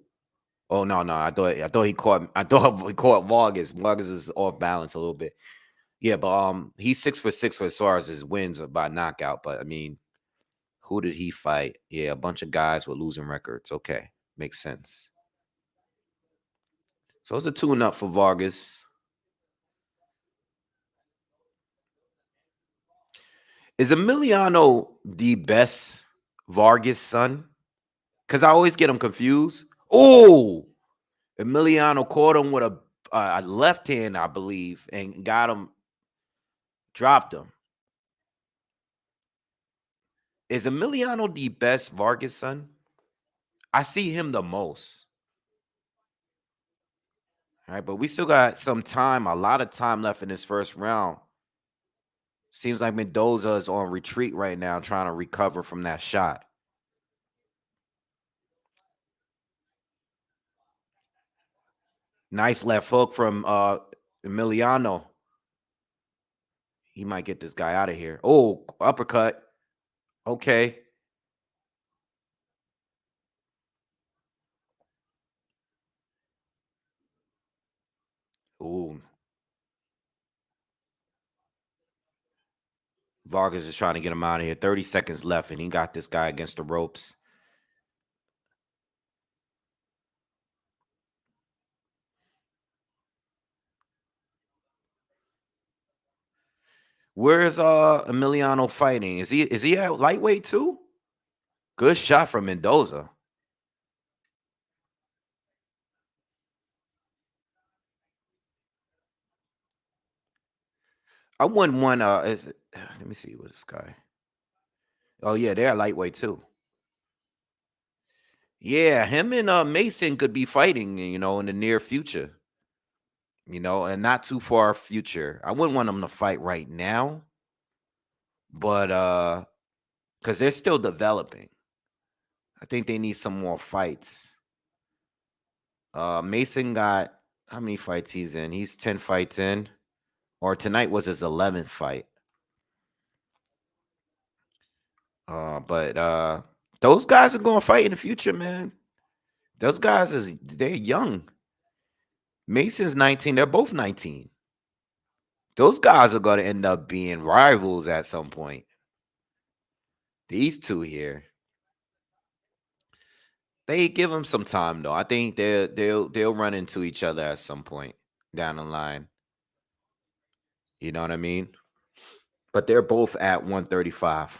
no. I thought he caught Vargas. Vargas is off balance a little bit. Yeah, but he's 6-6 as far as his wins by knockout. But I mean, who did he fight? Yeah, a bunch of guys with losing records. Okay, makes sense. So it's a 2-up for Vargas. Is Emiliano the best Vargas son? Because I always get him confused. Oh, Emiliano caught him with a left hand, I believe, and got him, dropped him. Is Emiliano the best Vargas son? I see him the most. All right, but we still got some time, a lot of time left in this first round. Seems like Mendoza is on retreat right now, trying to recover from that shot. Nice left hook from Emiliano. He might get this guy out of here. Oh, uppercut. Okay. Ooh. Vargas is trying to get him out of here. 30 seconds left, and he got this guy against the ropes. Where's Emiliano fighting? Is he at lightweight too? Good shot from Mendoza. I wouldn't want let me see what this guy. Oh yeah, they're lightweight too. Yeah, him and Mason could be fighting, you know, in the near future. You know, and not too far future. I wouldn't want them to fight right now, but because they're still developing. I think they need some more fights. Mason got how many fights he's in? He's 10 fights in, or tonight was his 11th fight. But those guys are going to fight in the future, man. Those guys they're young. Mason's 19. They're both 19. Those guys are going to end up being rivals at some point. These two here. They give them some time though. I think they'll run into each other at some point down the line. You know what I mean? But they're both at 135.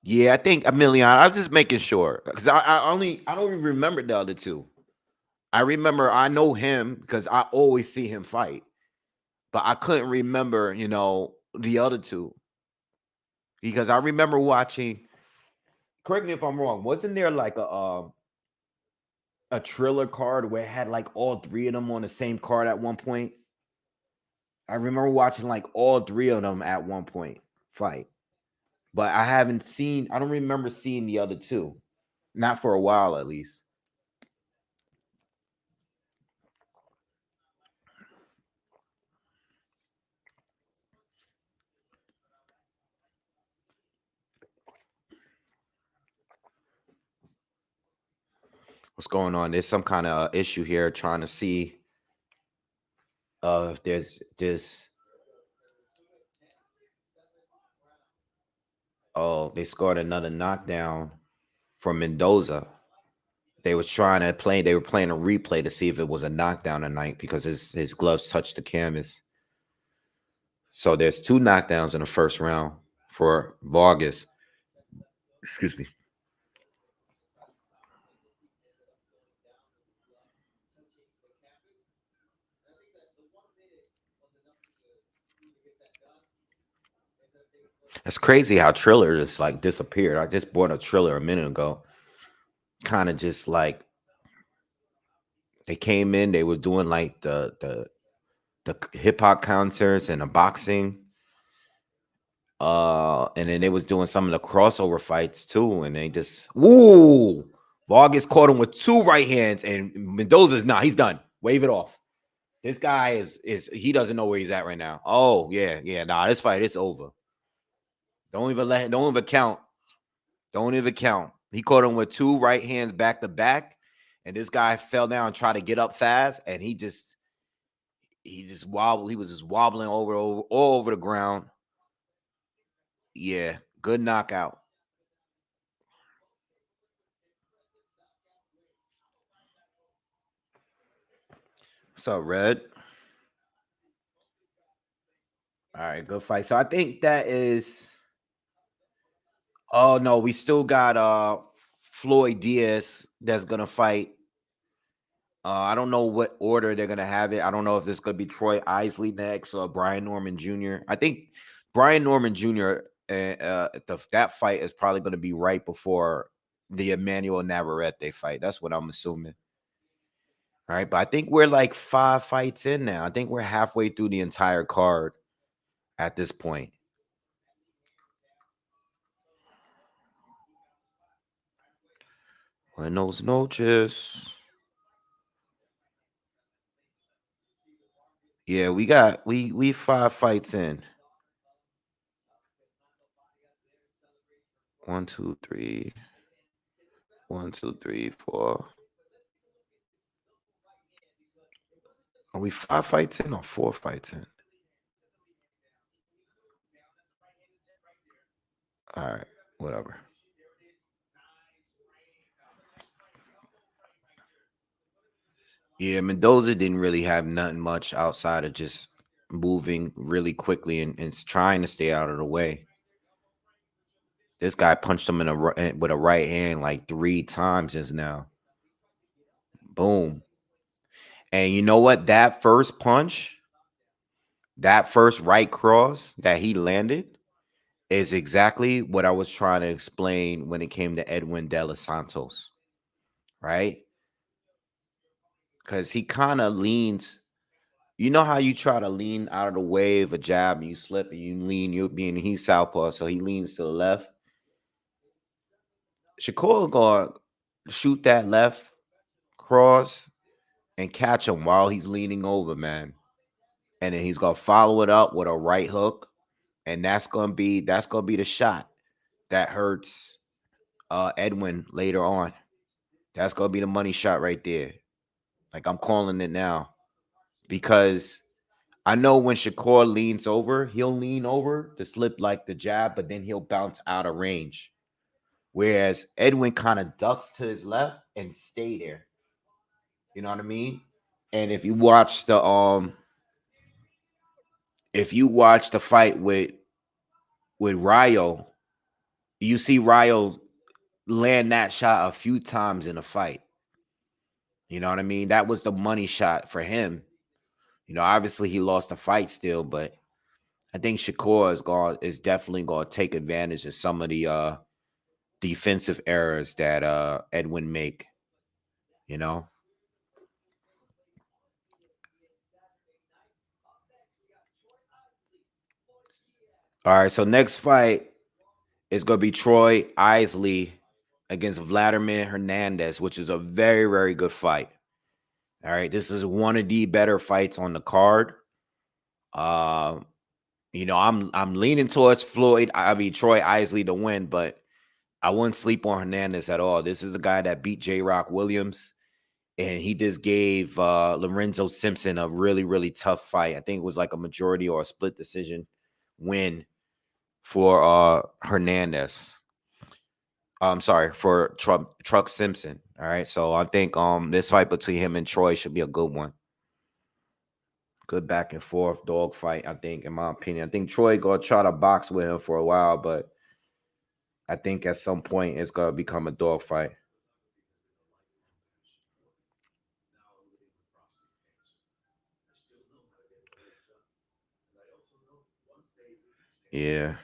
Yeah, I think a million. I was just making sure because I don't even remember the other two. I remember I know him because I always see him fight, but I couldn't remember, the other two because I remember watching. Correct me if I'm wrong. Wasn't there like a Triller card where it had like all three of them on the same card at one point? I remember watching like all three of them at one point fight, but I don't remember seeing the other two, not for a while at least. What's going on? There's some kind of issue here trying to see if there's this. Oh, they scored another knockdown for Mendoza. They was trying to play. They were playing a replay to see if it was a knockdown tonight because his gloves touched the canvas. So there's two knockdowns in the first round for Vargas. Excuse me. It's crazy how Triller just like disappeared. I just bought a Triller a minute ago. Kind of just like they came in, they were doing like the hip hop concerts and the boxing. And then they was doing some of the crossover fights too, and they just woo. Vargas caught him with two right hands, and Mendoza's not. He's done. Wave it off. This guy is he doesn't know where he's at right now. Oh yeah. Nah, this fight it's over. Don't even count. Don't even count. He caught him with two right hands back to back, and this guy fell down and tried to get up fast, and he just wobbled. He was just wobbling all over the ground. Yeah, good knockout. What's up, Red? All right, good fight. So I think that is. Oh no, we still got Floyd Diaz that's gonna fight. I don't know what order they're gonna have it. I don't know if this gonna be Troy Isley next or Brian Norman Jr. I think Brian Norman Jr. That fight is probably gonna be right before the Emmanuel Navarrete fight. That's what I'm assuming. All right, but I think we're like 5 fights in now. I think we're halfway through the entire card at this point. Buenos noches. Yeah, we 5 fights in. 1, 2, 3. 1, 2, 3, 4. Are we 5 fights in or 4 fights in? All right, whatever. Yeah, Mendoza didn't really have nothing much outside of just moving really quickly and trying to stay out of the way. This guy punched him with a right hand like 3 times just now. Boom. And you know what? That first punch, that first right cross that he landed is exactly what I was trying to explain when it came to Edwin De Los Santos, right? Because he kind of leans. You know how you try to lean out of the way of a jab and you slip and you lean, he's southpaw, so he leans to the left. Shakur gonna shoot that left cross and catch him while he's leaning over, man. And then he's gonna follow it up with a right hook, and that's gonna be the shot that hurts Edwin later on. That's gonna be the money shot right there. Like I'm calling it now because I know when Shakur leans over, he'll lean over to slip like the jab, but then he'll bounce out of range. Whereas Edwin kind of ducks to his left and stay there. You know what I mean? And if you watch the fight with Ryo, you see Ryo land that shot a few times in the fight. You know what I mean? That was the money shot for him. You know, obviously he lost the fight still, but I think Shakur is definitely going to take advantage of some of the defensive errors that Edwin make. You know. All right, so next fight is going to be Troy Isley against Vladimir Hernandez, which is a very, very good fight. All right, this is one of the better fights on the card. Uh, you know, I'm leaning towards Troy Isley to win, but I wouldn't sleep on Hernandez at all. This is the guy that beat J. Rock Williams, and he just gave Lorenzo Simpson a really, really tough fight. I think it was like a majority or a split decision win for Hernandez. I'm sorry, for Truck Simpson. All right. So I think this fight between him and Troy should be a good one. Good back and forth dog fight, I think, in my opinion. I think Troy gonna try to box with him for a while, but I think at some point it's gonna become a dog fight. Yeah.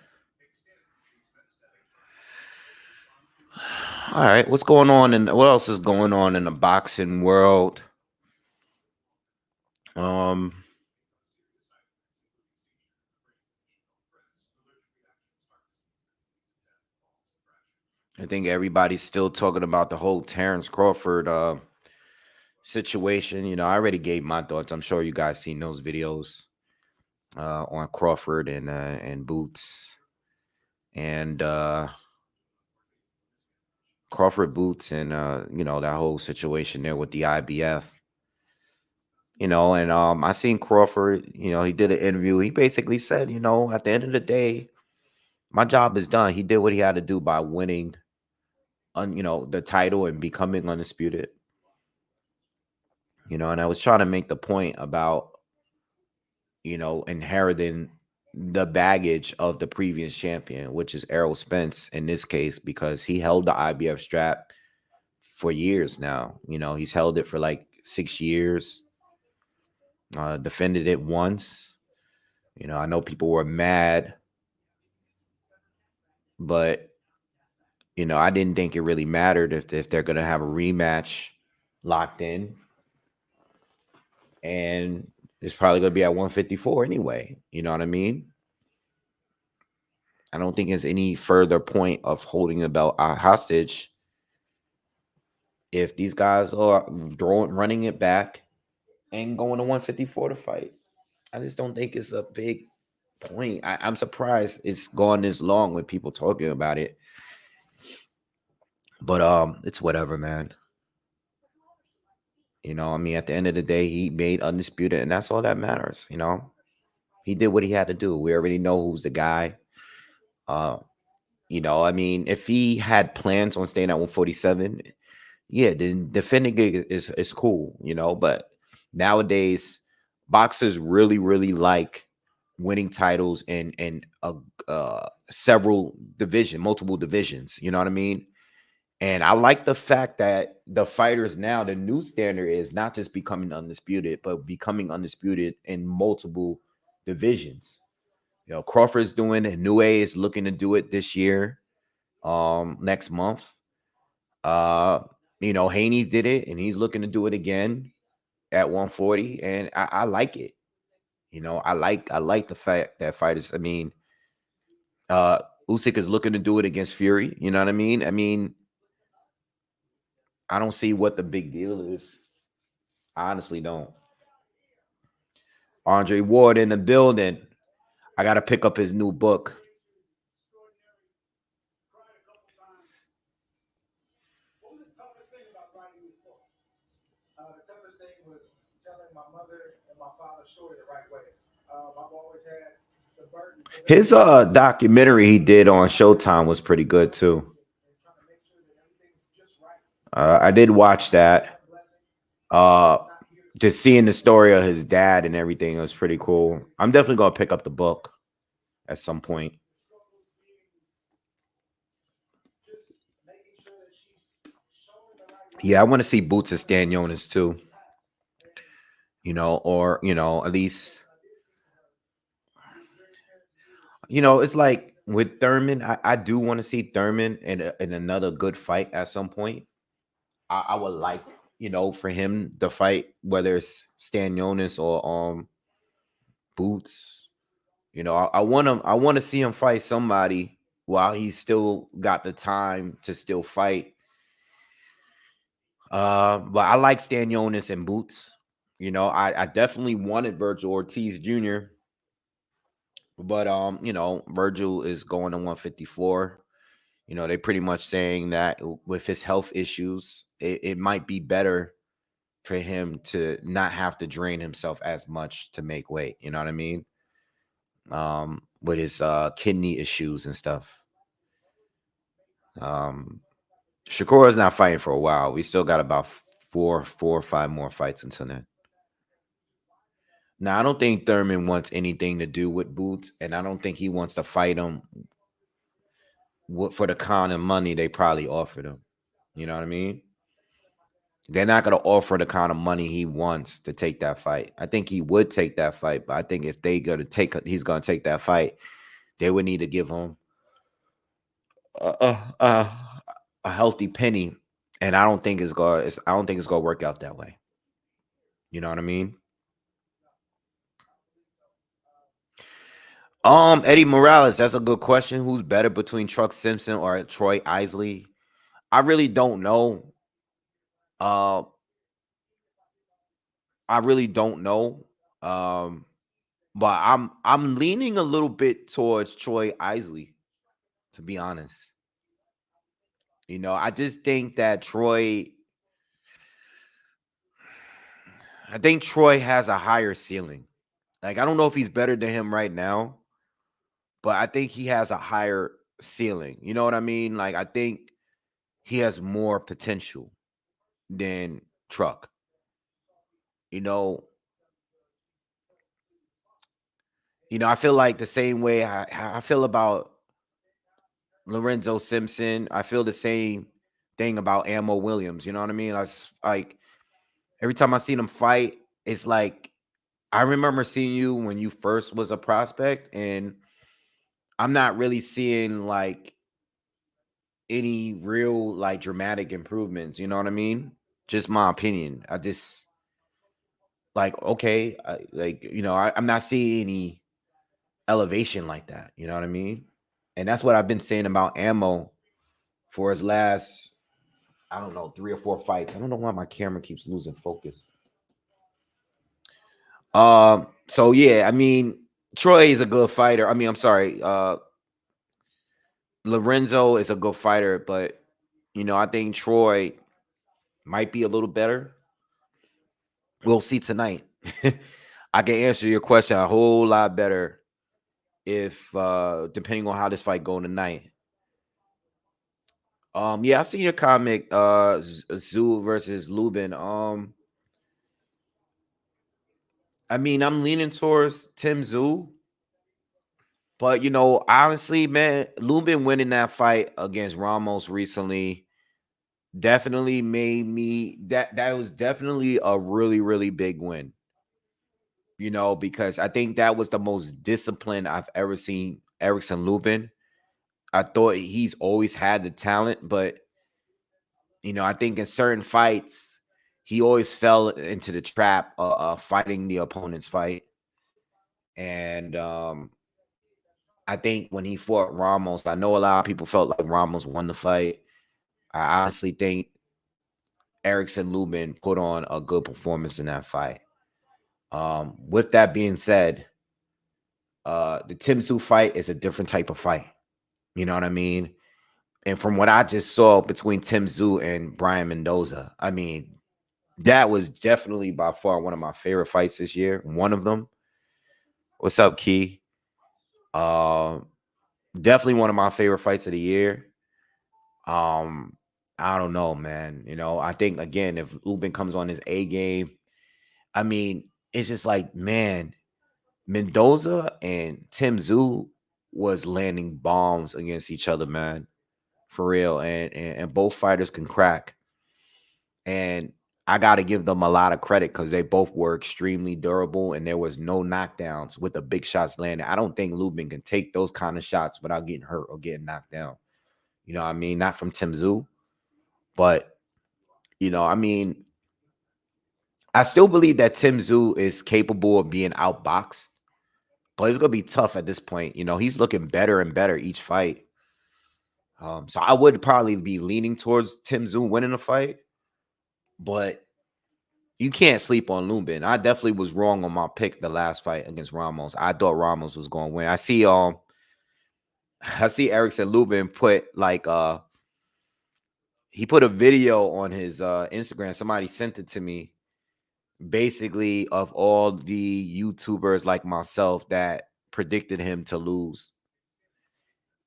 All right. What's going on what else is going on in the boxing world? Um I think everybody's still talking about the whole Terrence Crawford situation. You know, I already gave my thoughts. I'm sure you guys seen those videos on Crawford and Boots and Crawford Boots and you know, that whole situation there with the IBF. You know, and I seen Crawford, you know, he did an interview. He basically said, you know, at the end of the day, my job is done. He did what he had to do by winning you know, the title and becoming undisputed. You know, and I was trying to make the point about, you know, inheriting the baggage of the previous champion, which is Errol Spence in this case, because he held the IBF strap for years now. You know, he's held it for like 6 years, defended it once. You know, I know people were mad, but, you know, I didn't think it really mattered if they're going to have a rematch locked in. And it's probably going to be at 154 anyway. You know what I mean? I don't think there's any further point of holding the belt hostage if these guys are running it back and going to 154 to fight. I just don't think it's a big point. I'm surprised it's gone this long with people talking about it. But it's whatever, man. You know, I mean, at the end of the day, he made undisputed, and that's all that matters. You know, he did what he had to do. We already know who's the guy. Uh, you know, I mean, if he had plans on staying at 147, yeah, then defending it is cool, you know. But nowadays, boxers really, really like winning titles in multiple divisions. You know what I mean? And I like the fact that the fighters now, the new standard is not just becoming undisputed, but becoming undisputed in multiple divisions. You know, Crawford's doing it. Nue is looking to do it this year, next month. Uh, you know, Haney did it, and he's looking to do it again at 140, and I like it. You know, I like the fact that fighters. I mean, Usyk is looking to do it against Fury. You know what I mean? I mean, I don't see what the big deal is. I honestly don't. Andre Ward in the building. I got to pick up his new book. His documentary he did on Showtime was pretty good too. I did watch that. Uh, just seeing the story of his dad and everything was pretty cool. I'm definitely gonna pick up the book at some point. Yeah, I want to see Boots and Stanionis too. Or at least it's like with Thurman. I do want to see Thurman in another good fight at some point. I would like for him to fight, whether it's Stanionis or Boots. I want him. I want to see him fight somebody while he's still got the time to still fight. But I like Stanionis and Boots. I definitely wanted Virgil Ortiz Jr., but Virgil is going to 154. They pretty much saying that with his health issues, it might be better for him to not have to drain himself as much to make weight. You know what I mean? With his kidney issues and stuff. Shakur is not fighting for a while. We still got about four or five more fights until then. Now, I don't think Thurman wants anything to do with Boots, and I don't think he wants to fight him for the kind of money they probably offered him. You know what I mean? They're not going to offer the kind of money he wants to take that fight. I think he would take that fight, but I think if they go to he's going to take that fight, they would need to give him a healthy penny, and I don't think it's going. I don't think it's going to work out that way. You know what I mean? Eddie Morales, that's a good question. Who's better between Truck Simpson or Troy Isley? I really don't know. Uh, I really don't know. But I'm leaning a little bit towards Troy Isley, to be honest. I just think that I think Troy has a higher ceiling. Like, I don't know if he's better than him right now, but I think he has a higher ceiling. You know what I mean? Like, I think he has more potential than Truck. You know, I feel like the same way I feel about Lorenzo Simpson. I feel the same thing about Ammo Williams. You know what I mean? Like every time I see them fight, it's like I remember seeing you when you first was a prospect, and I'm not really seeing like any real like dramatic improvements. You know what I mean? Just my opinion. I just like okay, I'm not seeing any elevation like that. You know what I mean? And that's what I've been saying about Ammo for his last, I don't know, 3 or 4 fights. I don't know why my camera keeps losing focus. So yeah, I mean, Troy is a good fighter. I mean, I'm sorry, Lorenzo is a good fighter, but I think Troy might be a little better. We'll see tonight. I can answer your question a whole lot better if depending on how this fight go tonight. Yeah, I see your comic, Zoo versus Lubin. I mean, I'm leaning towards Tim Zoo, but honestly, man, Lubin winning that fight against Ramos recently definitely made me that was definitely a really, really big win. Because I think that was the most disciplined I've ever seen Erickson Lubin. I thought he's always had the talent, but I think in certain fights, he always fell into the trap of fighting the opponent's fight. And I think when he fought Ramos, I know a lot of people felt like Ramos won the fight. I honestly think Erickson Lubin put on a good performance in that fight. With that being said, the Tim Tszyu fight is a different type of fight. You know what I mean? And from what I just saw between Tim Tszyu and Brian Mendoza, I mean, that was definitely by far one of my favorite fights this year. One of them. What's up, Key? Uh, Definitely one of my favorite fights of the year. Um, I don't know, man. I think again, if Lubin comes on his A game, I mean, it's just like, man, Mendoza and Tim Tszyu was landing bombs against each other, man. For real. And both fighters can crack. And I got to give them a lot of credit because they both were extremely durable and there was no knockdowns with the big shots landing. I don't think Lubin can take those kind of shots without getting hurt or getting knocked down. You know what I mean? Not from Tim Tszyu, but, you know, I mean, I still believe that Tim Tszyu is capable of being outboxed, but it's going to be tough at this point. You know, he's looking better and better each fight. So I would probably be leaning towards Tim Tszyu winning the fight, but you can't sleep on Lubin. I definitely was wrong on my pick the last fight against Ramos. I thought Ramos was going to win. I see Erickson Lubin put like he put a video on his Instagram. Somebody sent it to me, basically, of all the YouTubers like myself that predicted him to lose.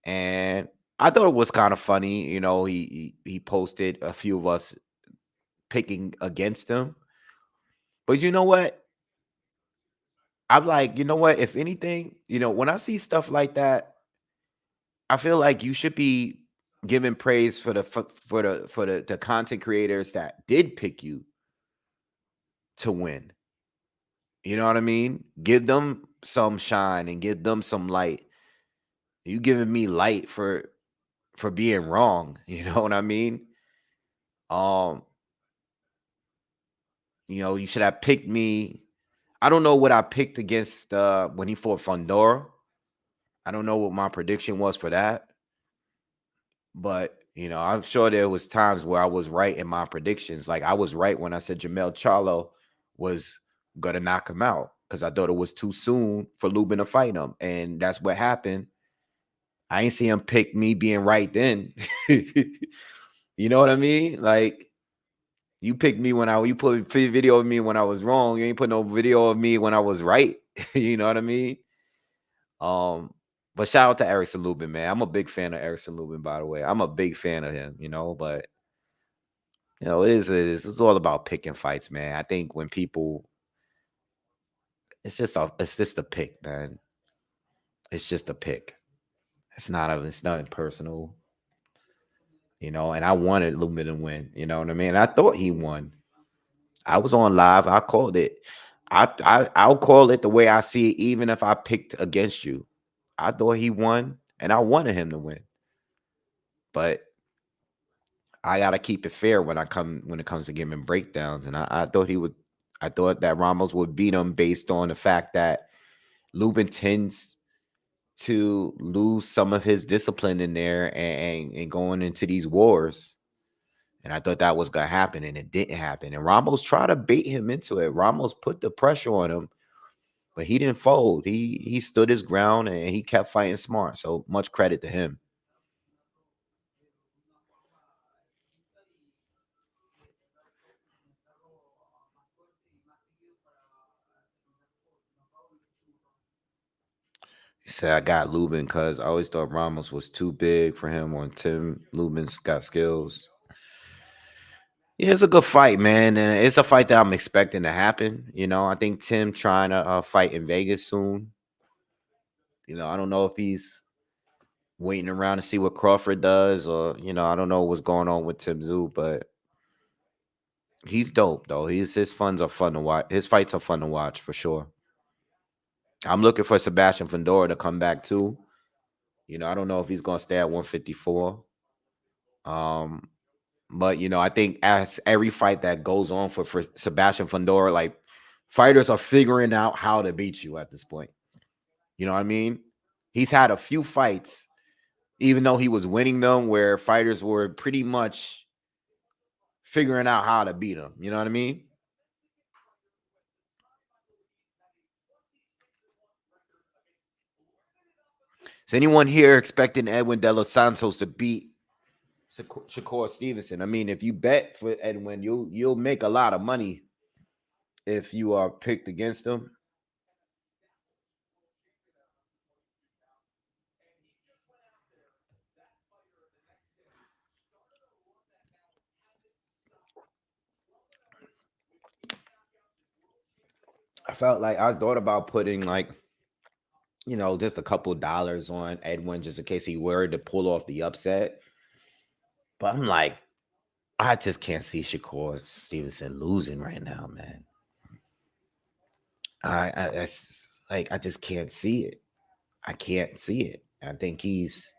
And I thought it was kind of funny. You know, he posted a few of us picking against him. But you know what? I'm like, you know what? If anything, you know, when I see stuff like that, I feel like you should be giving praise for the content creators that did pick you to win. You know what I mean? Give them some shine and give them some light. You giving me light for being wrong. You know what I mean? Um, you know, you should have picked me. I don't know what I picked against when he fought Fundora. I don't know what my prediction was for that. But, you know, I'm sure there was times where I was right in my predictions. Like I was right when I said Jamel Charlo was gonna knock him out because I thought it was too soon for Lubin to fight him. And that's what happened. I ain't see him pick me being right then. You know what I mean? Like you picked me when you put a video of me when I was wrong. You ain't put no video of me when I was right. You know what I mean? Um, but shout out to Erickson Lubin, man. I'm a big fan of Erickson Lubin, by the way. I'm a big fan of him, you know, but you know, it's all about picking fights, man. I think when people it's just a pick, man. It's just a pick. It's nothing personal, you know, and I wanted Lubin to win, you know what I mean? I thought he won. I was on live. I called it. I'll call it the way I see it, even if I picked against you. I thought he won, and I wanted him to win. But I gotta keep it fair when it comes to giving breakdowns. And I thought he would. I thought that Ramos would beat him based on the fact that Lubin tends to lose some of his discipline in there and going into these wars. And I thought that was gonna happen, and it didn't happen. And Ramos tried to bait him into it. Ramos put the pressure on him, but he didn't fold. He stood his ground and he kept fighting smart. So much credit to him. He said I got Lubin because I always thought Ramos was too big for him on Tim. Lubin's got skills. Yeah, it's a good fight, man. And it's a fight that I'm expecting to happen. You know, I think Tim trying to fight in Vegas soon. You know, I don't know if he's waiting around to see what Crawford does, or you know, I don't know what's going on with Tim Tszyu, but he's dope though. His funds are fun to watch. His fights are fun to watch for sure. I'm looking for Sebastian Fundora to come back too. You know, I don't know if he's gonna stay at 154. Um, but you know, I think as every fight that goes on for Sebastian Fundora, like fighters are figuring out how to beat you at this point. You know what I mean? He's had a few fights, even though he was winning them, where fighters were pretty much figuring out how to beat him. You know what I mean? Is anyone here expecting Edwin De Los Santos to beat Shakur Stevenson? I mean, if you bet for Edwin, you'll make a lot of money if you are picked against him. I felt like I thought about putting like, you know, just a couple dollars on Edwin just in case he were to pull off the upset. But I'm like, I just can't see Shakur Stevenson losing right now, man. I just can't see it. I can't see it. I think he's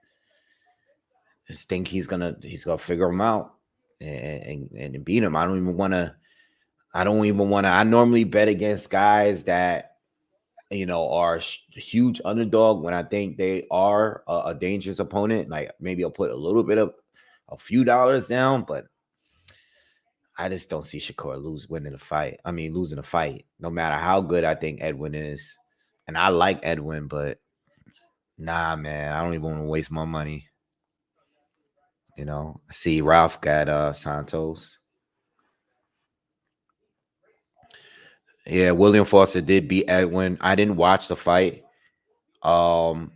gonna figure him out and beat him. I don't even want to. I normally bet against guys that are huge underdog when I think they are a dangerous opponent. Like maybe I'll put a few dollars down, but I just don't see Shakur losing a fight, no matter how good I think Edwin is. And I like Edwin, but nah, man, I don't even want to waste my money. I see Ralph got Santos. Yeah, William Foster did beat Edwin. I didn't watch the fight. Um,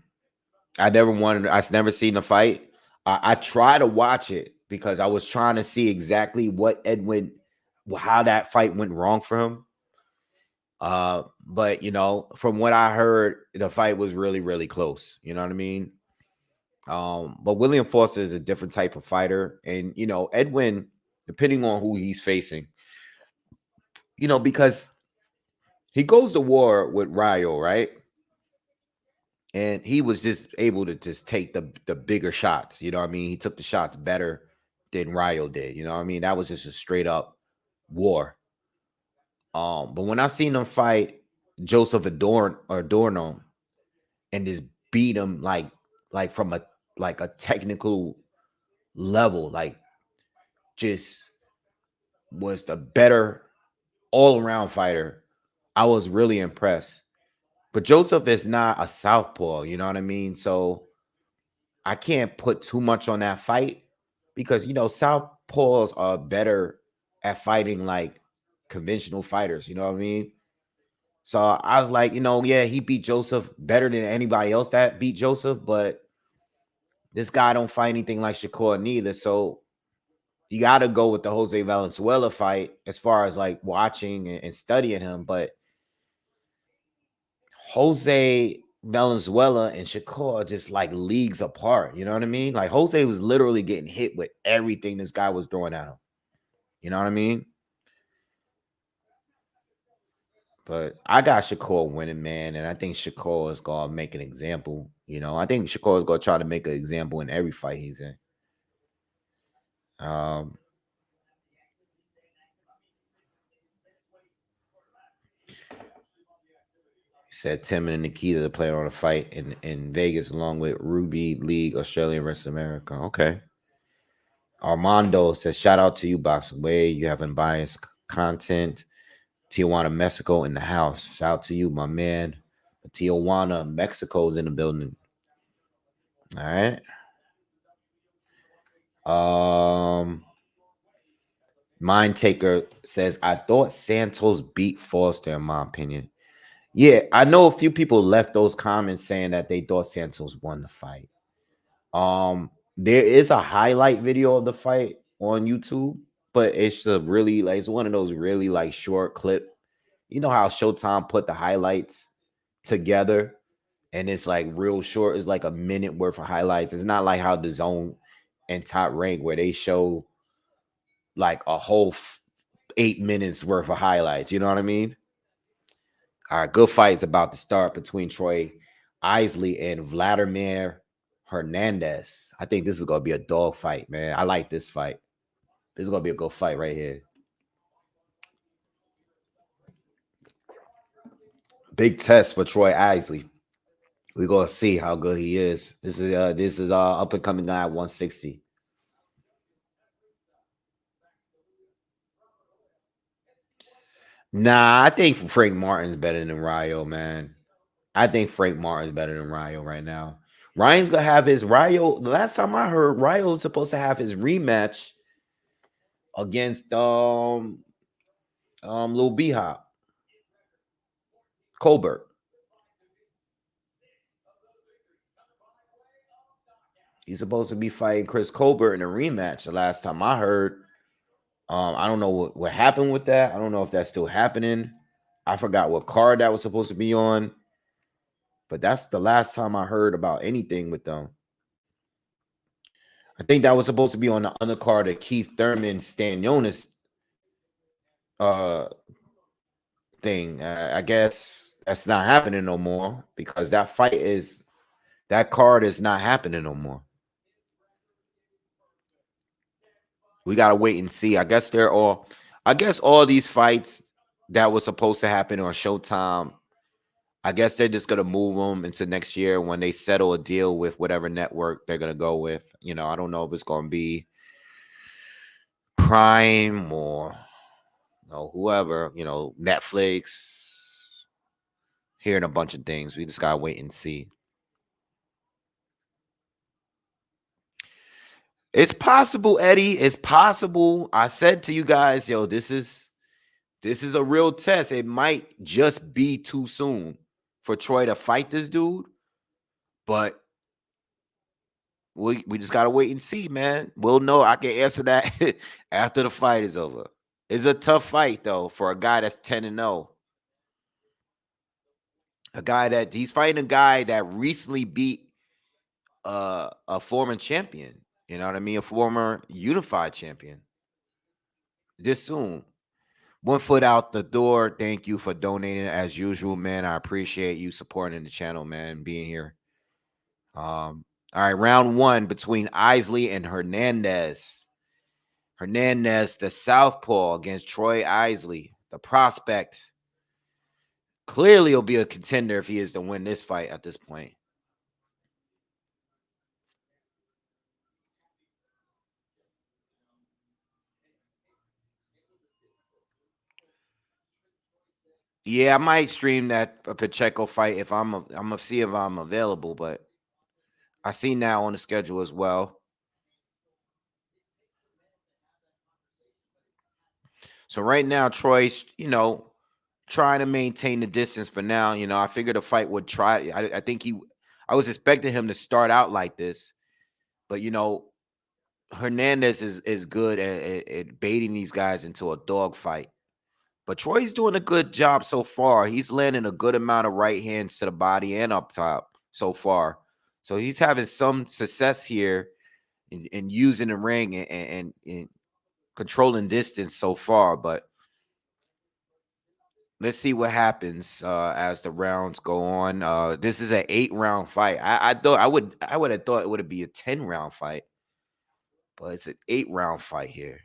I've never seen the fight. I try to watch it because I was trying to see exactly how that fight went wrong for him. But from what I heard, the fight was really, really close. You know what I mean? But William Foster is a different type of fighter, and Edwin, depending on who he's facing, because he goes to war with Rayo, right? And he was just able to just take the bigger shots. You know what I mean? He took the shots better than Rayo did. You know what I mean? That was just a straight up war. But when I seen him fight Joseph Adorno and just beat him like from a technical level, like just was the better all around fighter. I was really impressed. But Joseph is not a southpaw, you know what I mean? So I can't put too much on that fight because southpaws are better at fighting like conventional fighters, you know what I mean? So I was like, yeah, he beat Joseph better than anybody else that beat Joseph, but this guy don't fight anything like Shakur neither. So you got to go with the Jose Valenzuela fight as far as like watching and studying him. But Jose Valenzuela and Shakur are just like leagues apart. You know what I mean? Like Jose was literally getting hit with everything this guy was throwing at him. You know what I mean? But I got Shakur winning, man, and I think Shakur is gonna make an example. I think Shakur is gonna try to make an example in every fight he's in. Um, said Tim and Nikita to play on a fight in Vegas along with Ruby League, Australia, and rest of America. Okay. Armando says, shout out to you, Boxingwave. You have unbiased content. Tijuana, Mexico in the house. Shout out to you, my man. Tijuana, Mexico's in the building. All right. Mind Taker says, I thought Santos beat Foster, in my opinion. Yeah, I know a few people left those comments saying that they thought Santos won the fight. There is a highlight video of the fight on YouTube, but it's it's one of those really like short clip. You know how Showtime put the highlights together and it's like real short. It's like a minute worth of highlights. It's not like how the Zone and Top Rank where they show like a whole 8 minutes worth of highlights. You know what I mean? All right, good fight is about to start between Troy Isley and Vladimir Hernandez. I think this is gonna be a dog fight, man. I like this fight. This is gonna be a good fight right here. Big test for Troy Isley. We're gonna see how good he is. This is up and coming guy at 160. Nah, I think Frank Martin's better than Rayo, man. I think Frank Martin's better than Rayo right now. Ryan's gonna have his Rayo. The last time I heard, Rayo is supposed to have his rematch against Lil B Hop Colbert. He's supposed to be fighting Chris Colbert in a rematch. The last time I heard, I don't know what happened with that. I don't know if that's still happening. I forgot what card that was supposed to be on, but that's the last time I heard about anything with them. I think that was supposed to be on the undercard of Keith Thurman Stanionis thing. I guess that's not happening no more because that card is not happening no more. We gotta wait and see. I guess all these fights that was supposed to happen on Showtime, I guess they're just gonna move them into next year when they settle a deal with whatever network they're gonna go with. I don't know if it's gonna be Prime or whoever, Netflix. Hearing a bunch of things. We just gotta wait and see. It's possible, Eddie. It's possible. I said to you guys, yo, this is a real test. It might just be too soon for Troy to fight this dude, but we just gotta wait and see, man. We'll know. I can answer that after the fight is over. It's a tough fight though for a guy that's 10-0. A guy that he's fighting a guy that recently beat a former champion. You know what I mean? A former unified champion. This soon. 1 foot out the door. Thank you for donating as usual, man. I appreciate you supporting the channel, man, being here. All right, round 1 between Isley and Hernandez. Hernandez, the southpaw, against Troy Isley, the prospect. Clearly, he'll be a contender if he is to win this fight at this point. Yeah, I might stream that Pacheco fight if I'm gonna see if I'm available, but I see now on the schedule as well. So right now, Troy's, trying to maintain the distance for now. I figured the fight would try. I think I was expecting him to start out like this, but Hernandez is good at baiting these guys into a dog fight. But Troy's doing a good job so far. He's landing a good amount of right hands to the body and up top so far. So he's having some success here in using the ring and controlling distance so far. But let's see what happens as the rounds go on. This is an 8-round fight. I thought I would have thought it would be a 10-round fight, but it's an 8-round fight here.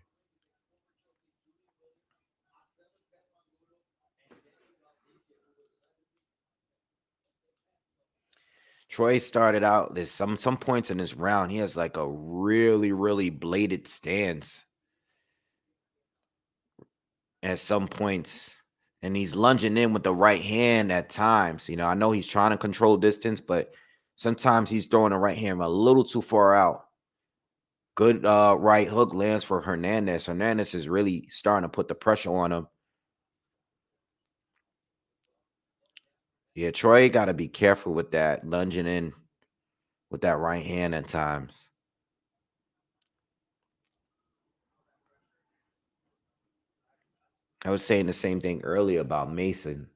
Troy started out. There's some points in this round. He has like a really, really bladed stance at some points. And he's lunging in with the right hand at times. I know he's trying to control distance, but sometimes he's throwing the right hand a little too far out. Good right hook lands for Hernandez. Hernandez is really starting to put the pressure on him. Yeah, Troy got to be careful with that, lunging in with that right hand at times. I was saying the same thing earlier about Mason.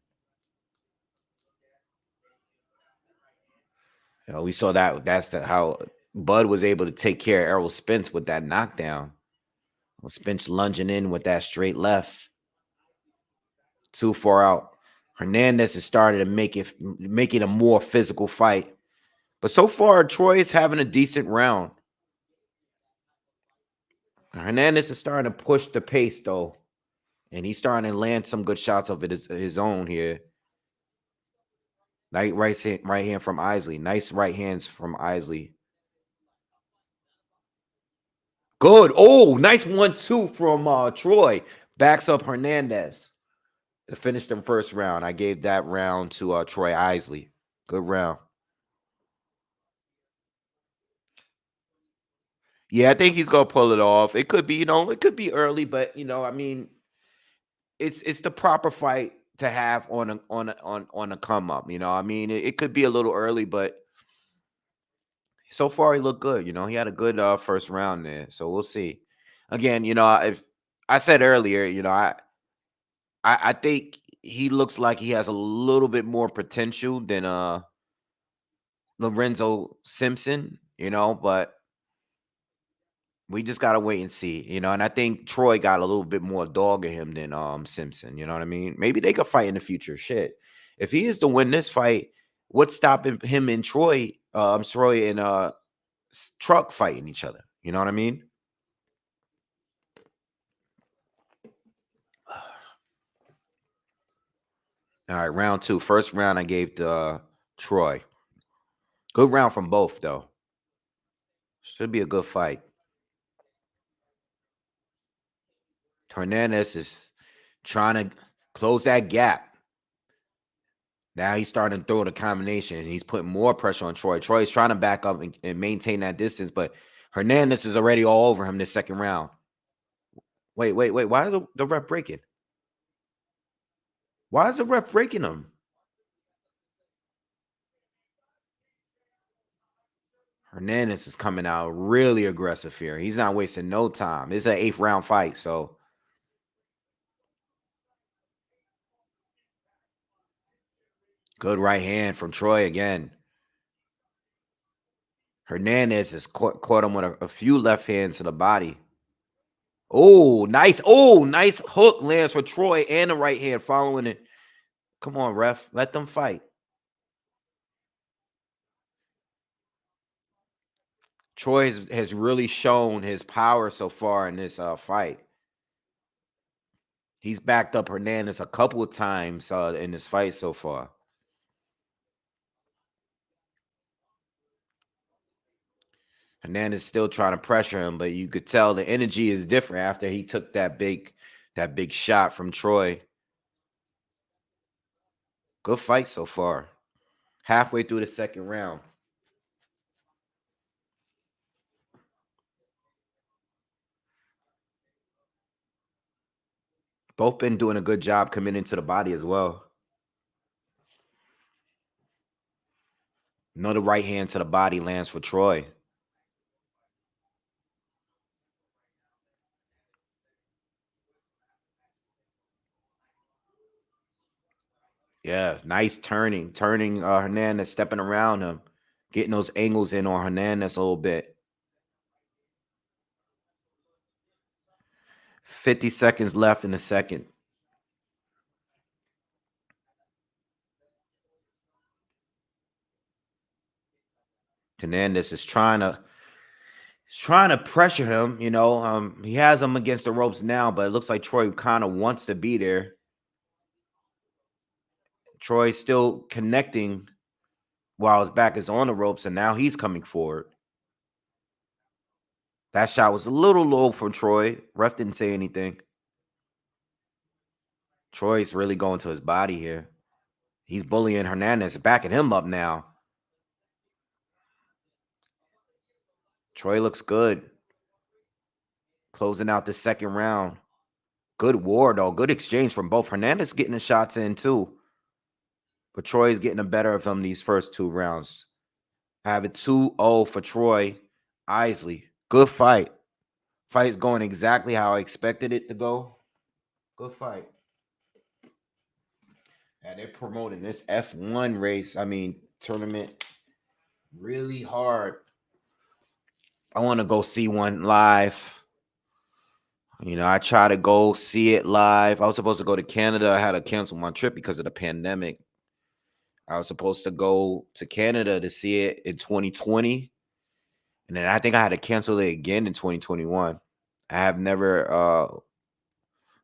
We saw that. That's how Bud was able to take care of Errol Spence with that knockdown. Spence lunging in with that straight left. Too far out. Hernandez has started to make it a more physical fight. But so far, Troy is having a decent round. Hernandez is starting to push the pace, though. And he's starting to land some good shots of his own here. Nice right hand from Isley. Nice right hands from Isley. Good. Oh, nice 1-2 from Troy. Backs up Hernandez to finish the first round. I gave that round to Troy Isley. Good round. Yeah, I think he's gonna pull it off. It could be, it could be early, but I mean, it's the proper fight to have on a come up. I mean, it could be a little early, but so far he looked good. He had a good first round there, so we'll see. Again, if I said earlier, I think he looks like he has a little bit more potential than Lorenzo Simpson, but We just gotta wait and see, and I think Troy got a little bit more dog in him than Simpson. You know what I mean? Maybe they could fight in the future. Shit, if he is to win this fight, what's stopping him and Troy? Troy and Truck fighting each other. You know what I mean? All right, round two. First round I gave to Troy. Good round from both though. Should be a good fight. Hernandez is trying to close that gap. Now he's starting to throw the combination. And he's putting more pressure on Troy. Troy's trying to back up and maintain that distance, but Hernandez is already all over him this second round. Wait. Why is the ref breaking? Why is the ref breaking him? Hernandez is coming out really aggressive here. He's not wasting no time. It's an 8th round fight, so good right hand from Troy again. Hernandez has caught him with a few left hands to the body. Oh, nice. Oh, nice hook lands for Troy and the right hand following it. Come on, ref. Let them fight. Troy has really shown his power so far in this fight. He's backed up Hernandez a couple of times in this fight so far. Hernandez still trying to pressure him, but you could tell the energy is different after he took that big shot from Troy. Good fight so far. Halfway through the second round. Both been doing a good job committing to the body as well. Another right hand to the body lands for Troy. Yeah, nice turning. Hernandez, stepping around him, getting those angles in on Hernandez a little bit. 50 seconds left in the second. Hernandez is trying to pressure him. He has him against the ropes now, but it looks like Troy kind of wants to be there. Troy's still connecting while his back is on the ropes, and now he's coming forward. That shot was a little low from Troy. Ref didn't say anything. Troy's really going to his body here. He's bullying Hernandez, backing him up now. Troy looks good. Closing out the second round. Good war, though. Good exchange from both. Hernandez getting the shots in, too. But Troy's getting the better of him these first 2 rounds. I have it 2-0 for Troy. Isley. Good fight. Fight's going exactly how I expected it to go. Good fight. And they're promoting this F1 race, tournament really hard. I want to go see one live. I try to go see it live. I was supposed to go to Canada. I had to cancel my trip because of the pandemic. I was supposed to go to Canada to see it in 2020. And then I think I had to cancel it again in 2021. I have never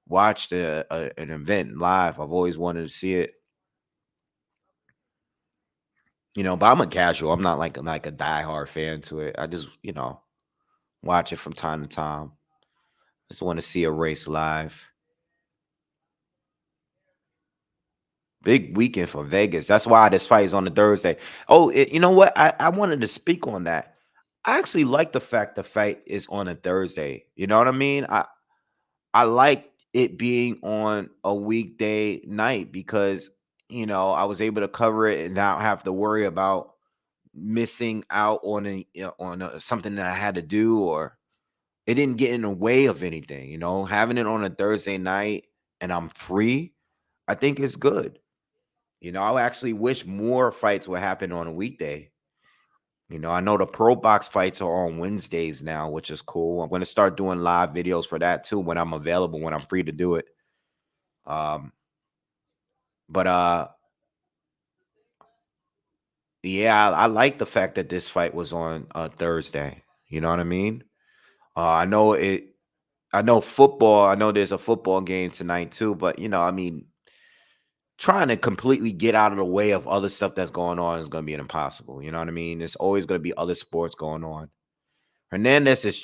watched an event live. I've always wanted to see it. But I'm a casual. I'm not like a diehard fan to it. I just, watch it from time to time. Just want to see a race live. Big weekend for Vegas. That's why this fight is on the Thursday. Oh, you know what? I wanted to speak on that. I actually like the fact the fight is on a Thursday. You know what I mean? I like it being on a weekday night because I was able to cover it and not have to worry about missing out on something that I had to do, or it didn't get in the way of anything. Having it on a Thursday night and I'm free, I think it's good. I actually wish more fights would happen on a weekday. You know, I know the pro box fights are on Wednesdays now, which is cool. I'm going to start doing live videos for that too when I'm available, when I'm free to do it. Um, but yeah, I like the fact that this fight was on Thursday. You know what I mean? I know it. I know football. I know there's a football game tonight too. But you know, I mean, trying to completely get out of the way of other stuff that's going on is going to be impossible. You know what I mean? There's always going to be other sports going on. Hernandez is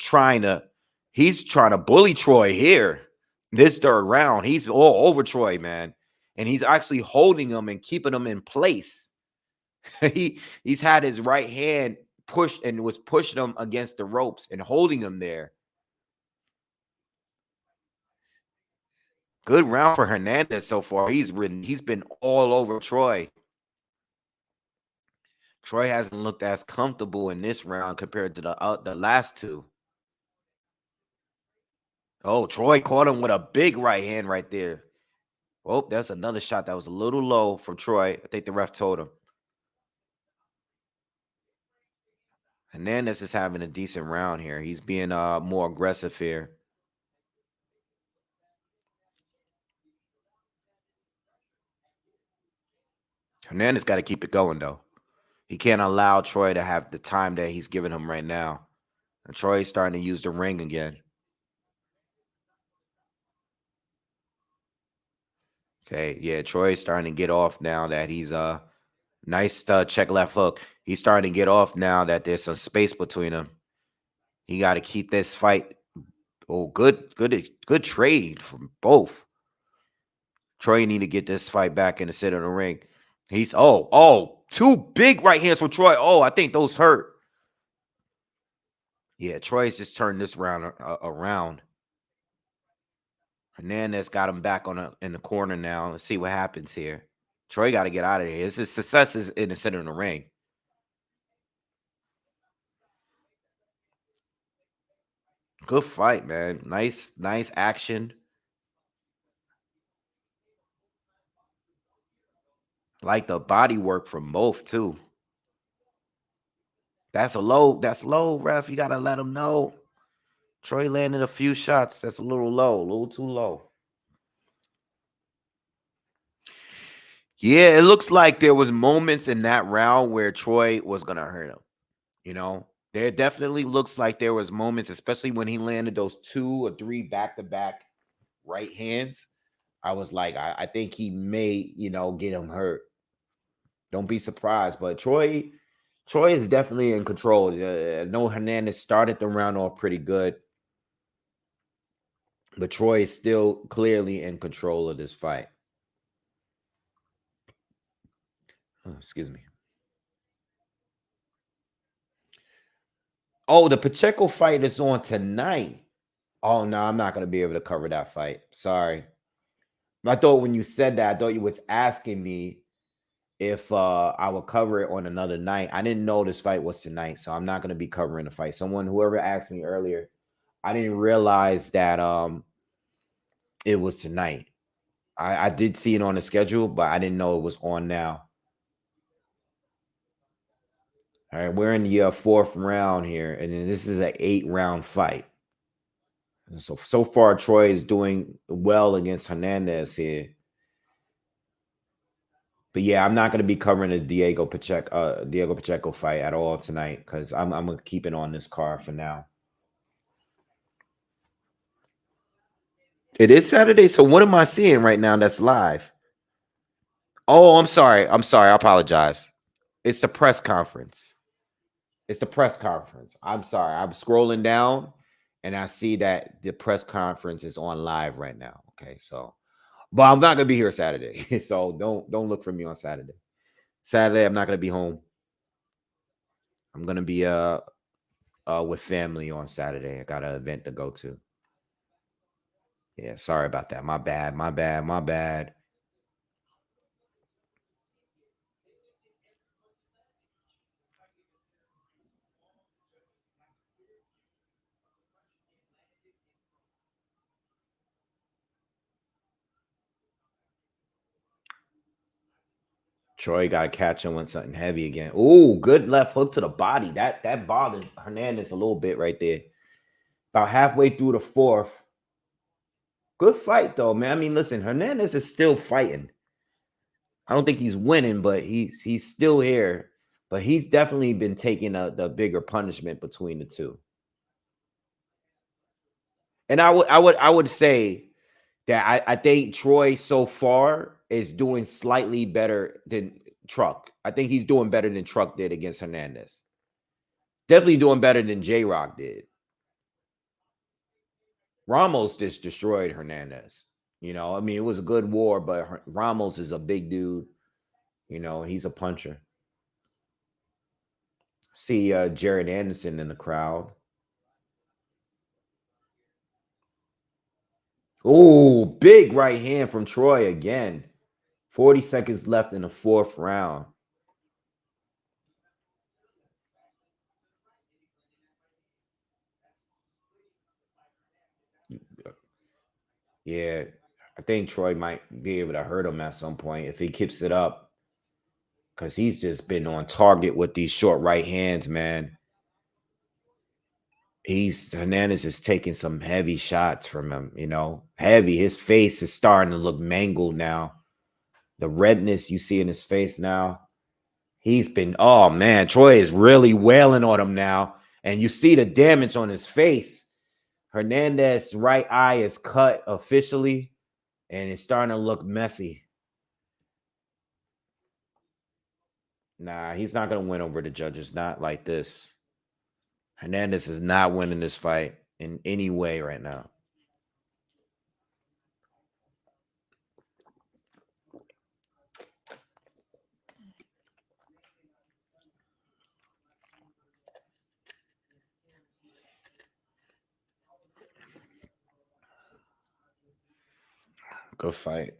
he's trying to bully Troy here. This third round, he's all over Troy, man. And he's actually holding him and keeping him in place. He's had his right hand pushed and was pushing him against the ropes and holding him there. Good round for Hernandez so far. He's been all over Troy. Troy hasn't looked as comfortable in this round compared to the last two. Oh, Troy caught him with a big right hand right there. Oh, that's another shot that was a little low from Troy. I think the ref told him. Hernandez is having a decent round here. He's being more aggressive here. Hernandez got to keep it going, though. He can't allow Troy to have the time that he's giving him right now. And Troy's starting to use the ring again. Okay, yeah, Troy's starting to get off now that he's nice check left hook. He's starting to get off now that there's some space between them. He got to keep this fight. Oh, good trade from both. Troy need to get this fight back in the center of the ring. He's two big right hands from Troy. Oh, I think those hurt. Yeah, Troy's just turned this round around. Hernandez got him back in the corner now. Let's see what happens here. Troy got to get out of here. His success is in the center of the ring. Good fight, man. Nice action. Like the body work from both too. That's low, ref. You gotta let him know. Troy landed a few shots. That's a little too low. Yeah, it looks like there was moments in that round where Troy was gonna hurt him. You know, there definitely looks like there was moments, especially when he landed those 2 or 3 back-to-back right hands. I was like, I think he may, get him hurt. Don't be surprised. But Troy is definitely in control. I know Hernandez started the round off pretty good, but Troy is still clearly in control of this fight. Oh, excuse me. Oh, the Pacheco fight is on tonight. Oh no, I'm not gonna be able to cover that fight. Sorry. I thought when you said that, I thought you was asking me if I would cover it on another night. I didn't know this fight was tonight, so I'm not gonna be covering the fight. Whoever asked me earlier, I didn't realize that it was tonight. I did see it on the schedule, but I didn't know it was on now. All right, we're in the 4th round here, and then this is an 8-round fight. And so far, Troy is doing well against Hernandez here. But yeah, I'm not going to be covering the Diego Pacheco fight at all tonight because I'm going to keep it on this card for now. It is Saturday, so what am I seeing right now that's live? Oh, I'm sorry. I apologize. It's the press conference. It's the press conference. I'm sorry. I'm scrolling down and I see that the press conference is on live right now. Okay, so but I'm not gonna be here Saturday. So don't look for me on Saturday. Saturday, I'm not gonna be home. I'm gonna be with family on Saturday. I got an event to go to. Yeah, sorry about that. My bad. Troy got to catch him with something heavy again. Ooh, good left hook to the body. That bothered Hernandez a little bit right there. About halfway through the fourth. Good fight though, man. I mean, listen, Hernandez is still fighting. I don't think he's winning, but he's still here. But he's definitely been taking the bigger punishment between the two. And I would say that I think Troy so far is doing slightly better than Truck. I think he's doing better than Truck did against Hernandez. Definitely doing better than J-Rock did. Ramos just destroyed Hernandez. You know, I mean, it was a good war, but Ramos is a big dude. You know, he's a puncher. See Jared Anderson in the crowd. Oh, big right hand from Troy again. 40 seconds left in the fourth round. Yeah, I think Troy might be able to hurt him at some point if he keeps it up. Because he's just been on target with these short right hands, man. Hernandez is taking some heavy shots from him, you know. Heavy. His face is starting to look mangled now. The redness you see in his face now. He's been, oh man, Troy is really wailing on him now. And you see the damage on his face. Hernandez's right eye is cut officially, and it's starting to look messy. Nah, he's not going to win over the judges. Not like this. Hernandez is not winning this fight in any way right now. Good fight.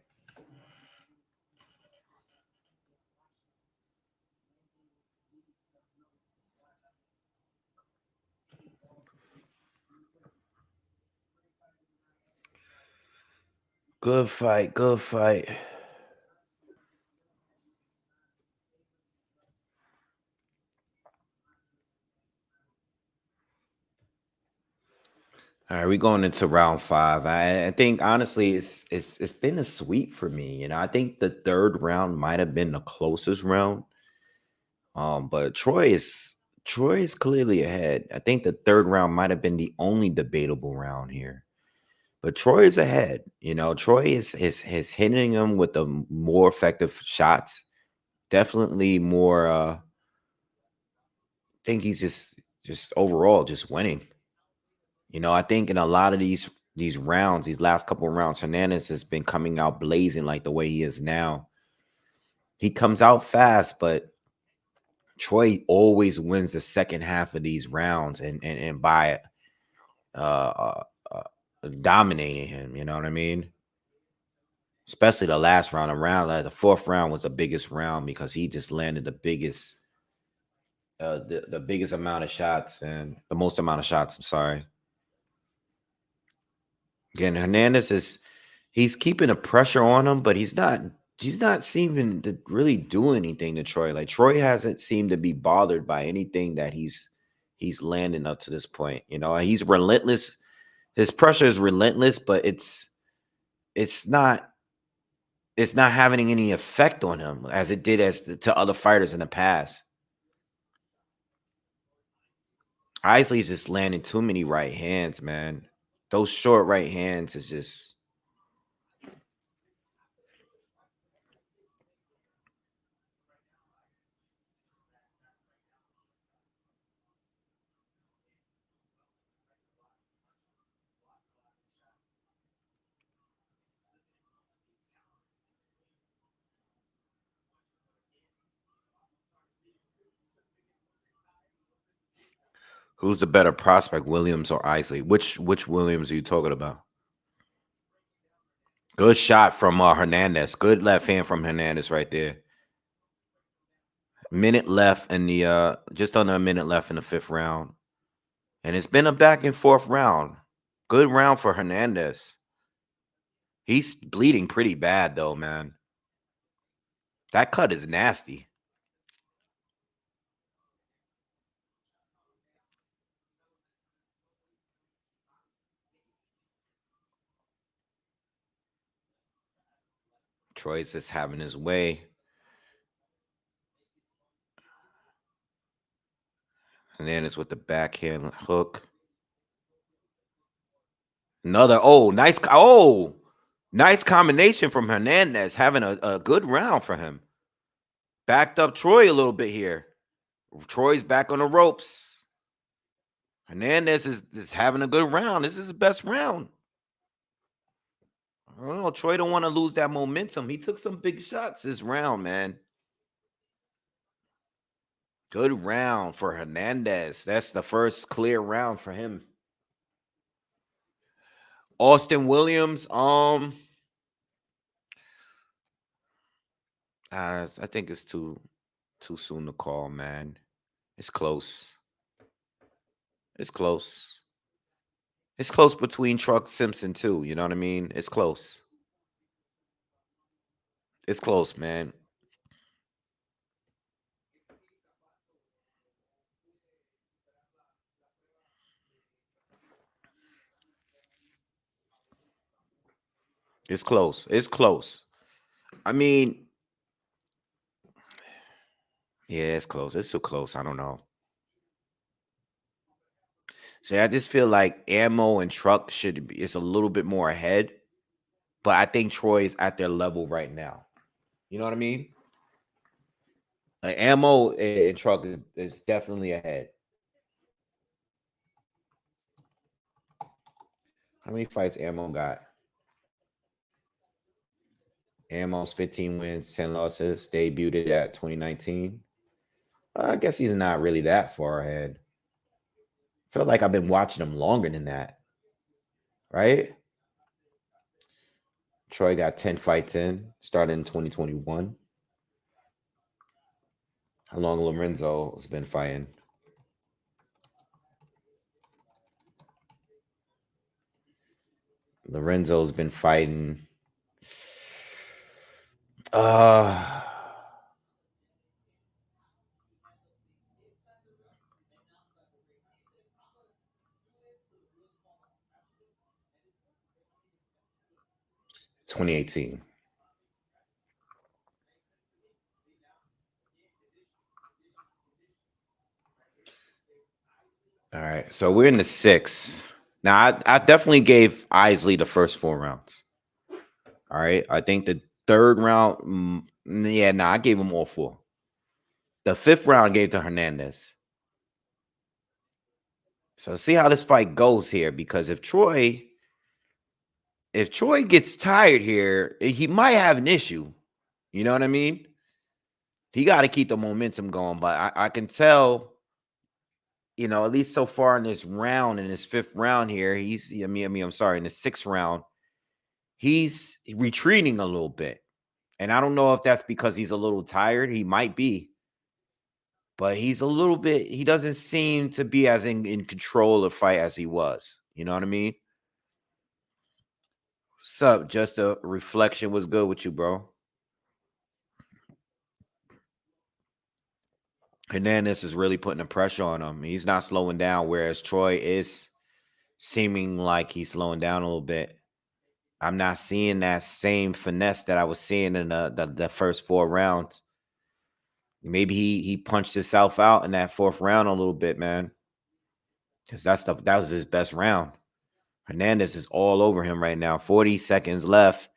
Good fight. Good fight. All right, we're going into round 5. I think honestly, it's been a sweep for me. You know, I think the third round might have been the closest round. But Troy is clearly ahead. I think the third round might have been the only debatable round here. But Troy is ahead. You know, Troy is hitting him with the more effective shots. Definitely more. I think he's just overall just winning. You know, I think in a lot of these rounds, these last couple of rounds, Hernandez has been coming out blazing like the way he is now. He comes out fast, but Troy always wins the second half of these rounds and by uh, uh, dominating him. You know what I mean? Especially the last round. The fourth round was the biggest round because he just landed the biggest, the biggest amount of shots and the most amount of shots. I'm sorry. Again, Hernandez he's keeping the pressure on him, but he's not seeming to really do anything to Troy. Like Troy hasn't seemed to be bothered by anything that he's landing up to this point. You know, he's relentless. His pressure is relentless, but it's not having any effect on him as it did to other fighters in the past. Isley's just landing too many right hands, man. Those short right hands is just. Who's the better prospect, Williams or Isley? Which Williams are you talking about? Good shot from Hernandez. Good left hand from Hernandez right there. Minute left in the just under a minute left in the fifth round. And it's been a back and forth round. Good round for Hernandez. He's bleeding pretty bad though, man. That cut is nasty. Troy's just having his way. And then it's with the backhand hook. Another, nice combination from Hernandez, having a good round for him. Backed up Troy a little bit here. Troy's back on the ropes. Hernandez is having a good round. This is his best round. I don't know. Troy don't want to lose that momentum. He took some big shots this round, man. Good round for Hernandez. That's the first clear round for him. Austin Williams, I think it's too soon to call, man. It's close. It's close. It's close between Truck Simpson too. You know what I mean? It's close. It's close, man. It's close. It's close. I mean, yeah, it's close. It's so close. I don't know. See, I just feel like Ammo and Truck should be, it's a little bit more ahead, but I think Troy's at their level right now. You know what I mean? Ammo and Truck is definitely ahead. How many fights Ammo got? Ammo's 15 wins, 10 losses. Debuted at 2019. I guess he's not really that far ahead. I feel like I've been watching him longer than that. Right? Troy got 10 fights in, started in 2021. How long Lorenzo's been fighting? Lorenzo's been fighting 2018. All right. So we're in the 6th. Now, I definitely gave Isley the first 4 rounds. All right. I think the 3rd round, I gave him all 4. The 5th round I gave to Hernandez. So see how this fight goes here, because if Troy gets tired here, he might have an issue. You know what I mean? He got to keep the momentum going, but I can tell, you know, at least so far in this round, in this 5th round here, I'm sorry, in the 6th round, he's retreating a little bit. And I don't know if that's because he's a little tired. He might be. But he's a little bit, he doesn't seem to be as in control of the fight as he was. You know what I mean? What's up? Just a reflection. Was good with you, bro? Hernandez is really putting the pressure on him. He's not slowing down, whereas Troy is seeming like he's slowing down a little bit. I'm not seeing that same finesse that I was seeing in the first 4 rounds. Maybe he punched himself out in that 4th round a little bit, man. Because that was his best round. Hernandez is all over him right now. 40 seconds left.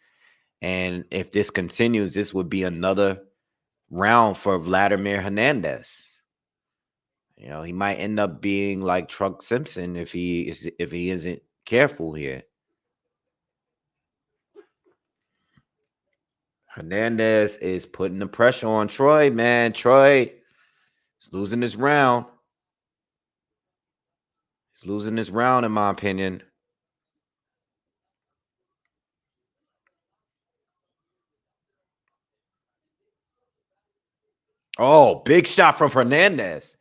And if this continues, this would be another round for Vladimir Hernandez. You know, he might end up being like Truck Simpson if he isn't careful here. Hernandez is putting the pressure on Troy, man. Troy is losing this round. He's losing this round, in my opinion. Oh, big shot from Hernandez.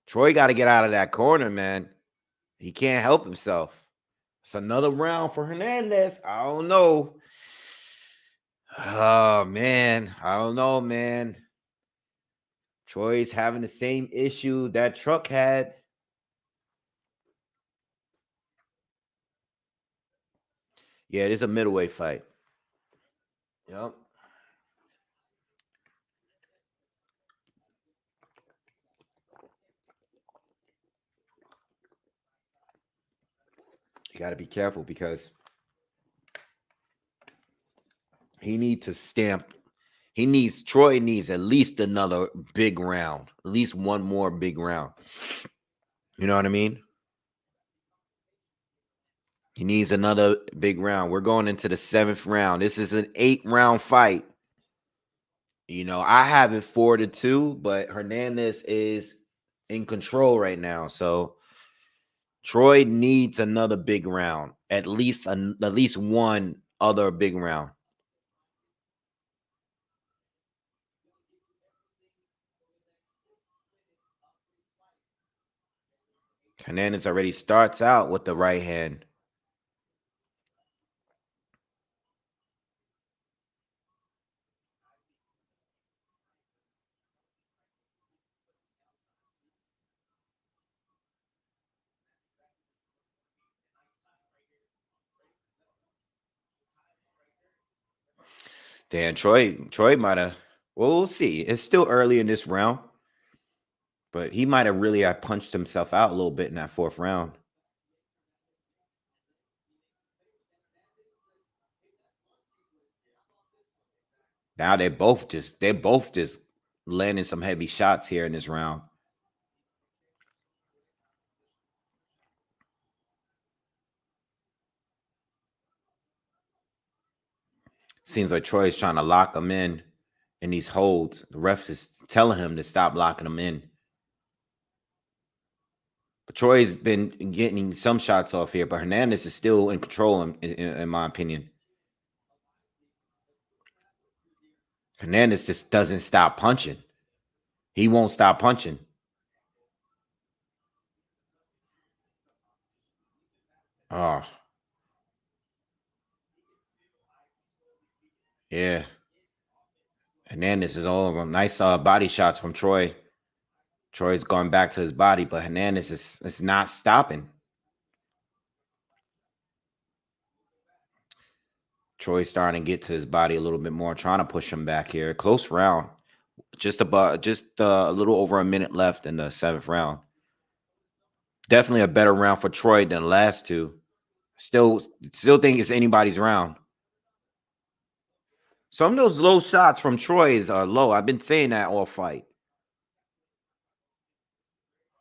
Troy got to get out of that corner, man. He can't help himself. It's another round for Hernandez. I don't know. Oh man, I don't know, man. Troy's having the same issue that Truck had. Yeah, it is a middleweight fight. Yep. You got to be careful because he needs to stamp. Troy needs at least another big round, at least one more big round. You know what I mean? He needs another big round. We're going into the 7th round. This is an 8-round fight. You know, I have it 4-2, but Hernandez is in control right now. So Troy needs another big round, at least one other big round. Hernandez already starts out with the right hand. Damn, Troy might have. Well, we'll see. It's still early in this round, but he might have really punched himself out a little bit in that 4th round. Now they're both just landing some heavy shots here in this round. Seems like Troy's trying to lock him in these holds. The ref is telling him to stop locking him in. But Troy's been getting some shots off here, but Hernandez is still in control, in my opinion. Hernandez just doesn't stop punching. He won't stop punching. Oh, yeah. Hernandez is all of them. Nice body shots from Troy. Troy's going back to his body, but Hernandez is not stopping. Troy's starting to get to his body a little bit more, trying to push him back here. Close round. Just a little over a minute left in the 7th round. Definitely a better round for Troy than the last two. Still think it's anybody's round. Some of those low shots from Troy's are low. I've been saying that all fight.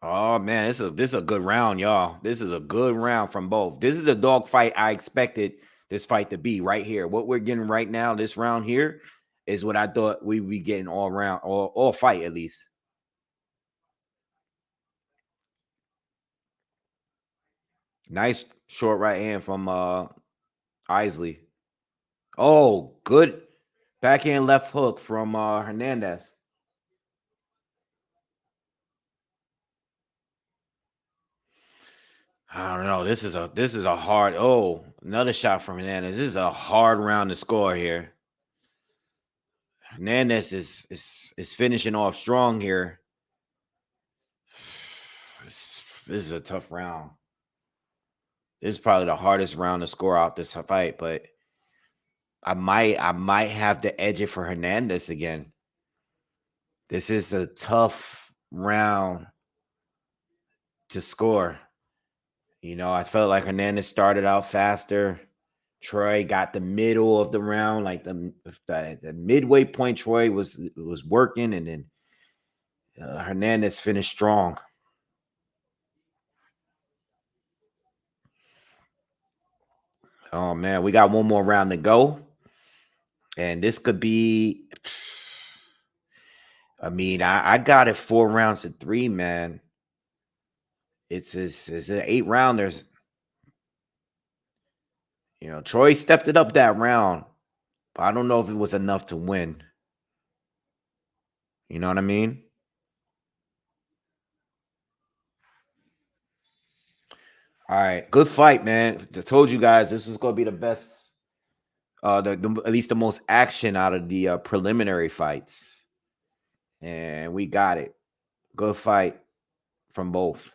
Oh man, this is a good round, y'all. This is a good round from both. This is the dog fight I expected this fight to be right here. What we're getting right now, this round here, is what I thought we'd be getting all round, all fight at least. Nice short right hand from Isley. Oh, good backhand left hook from Hernandez. I don't know. This is a hard. Oh, another shot from Hernandez. This is a hard round to score here. Hernandez is finishing off strong here. This is a tough round. This is probably the hardest round to score out this fight, but I might have to edge it for Hernandez again. This is a tough round to score. You know, I felt like Hernandez started out faster. Troy got the middle of the round, like the midway point. Troy was working, and then Hernandez finished strong. Oh man, we got one more round to go, and this could be. I mean, I got it 4 rounds to 3, man. It's an 8 rounders. You know, Troy stepped it up that round, but I don't know if it was enough to win. You know what I mean? All right, good fight, man. I told you guys this was gonna be the best At least the most action out of the preliminary fights, and we got it. Good fight from both.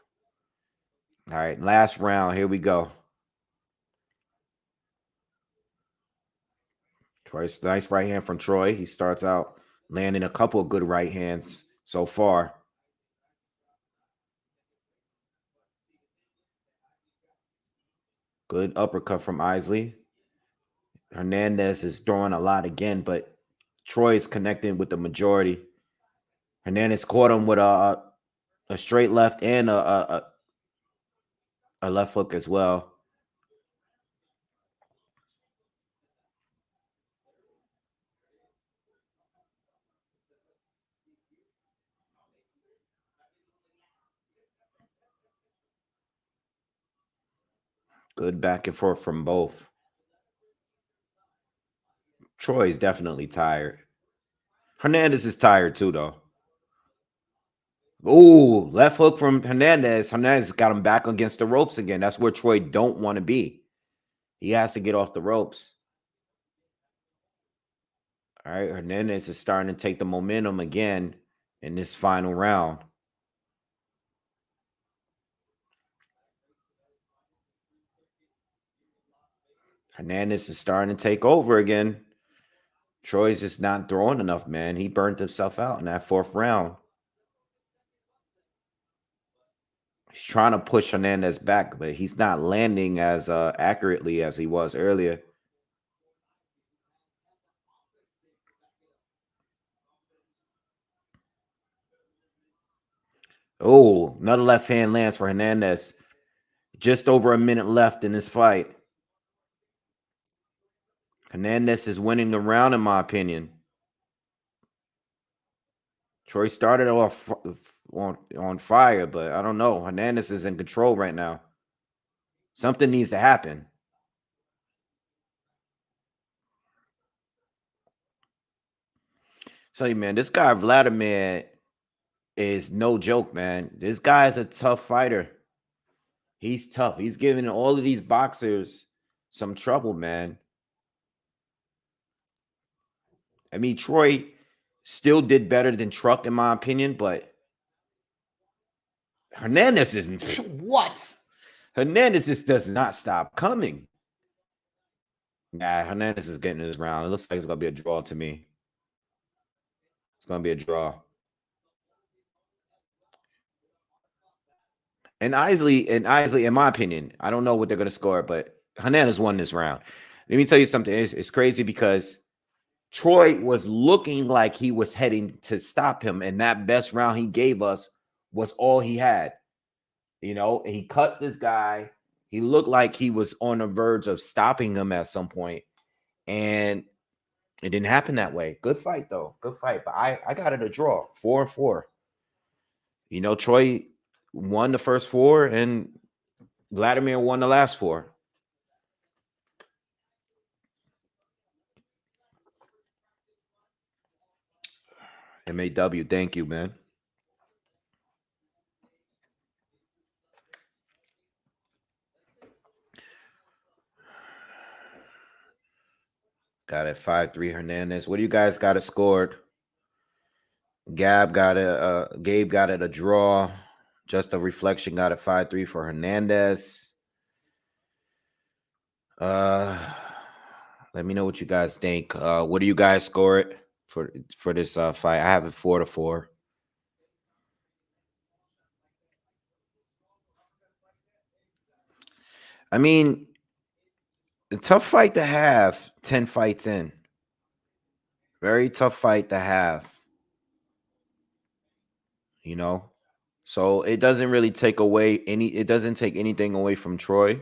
All right, last round. Here we go. Troy's nice right hand from Troy. He starts out landing a couple of good right hands so far. Good uppercut from Isley. Hernandez is throwing a lot again, but Troy is connecting with the majority. Hernandez caught him with a straight left and a left hook as well. Good back and forth from both. Troy is definitely tired. Hernandez is tired too, though. Ooh, left hook from Hernandez. Hernandez got him back against the ropes again. That's where Troy don't want to be. He has to get off the ropes. All right, Hernandez is starting to take the momentum again in this final round. Hernandez is starting to take over again. Troy's just not throwing enough, man. He burnt himself out in that fourth round. He's trying to push Hernandez back, but he's not landing as accurately as he was earlier. Oh, another left hand lands for Hernandez. Just over a minute left in this fight. Hernandez is winning the round, in my opinion. Troy started off on fire, but I don't know. Hernandez is in control right now. Something needs to happen. Tell you, man, this guy Vladimir is no joke, man. This guy is a tough fighter. He's tough. He's giving all of these boxers some trouble, man. I mean, Troy still did better than Truck, in my opinion, but Hernandez isn't. What? Hernandez just does not stop coming. Nah, Hernandez is getting this round. It looks like it's going to be a draw to me. It's going to be a draw. And Isley, in my opinion, I don't know what they're going to score, but Hernandez won this round. Let me tell you something. It's crazy because Troy was looking like he was heading to stop him, and that best round he gave us was all he had. You know, he cut this guy. He looked like he was on the verge of stopping him at some point, and it didn't happen that way. Good fight, though. Good fight. But I got it a draw, 4-4. You know, Troy won the first four, and Vladimir won the last four. MAW, thank you, man. Got it 5-3 Hernandez. What do you guys got it scored? Gabe got it a draw. Just a reflection got it 5-3 for Hernandez. Let me know what you guys think. What do you guys score it for this fight? I have it 4-4. I mean, a tough fight to have 10 fights in. Very tough fight to have. You know? So it doesn't really take away it doesn't take anything away from Troy.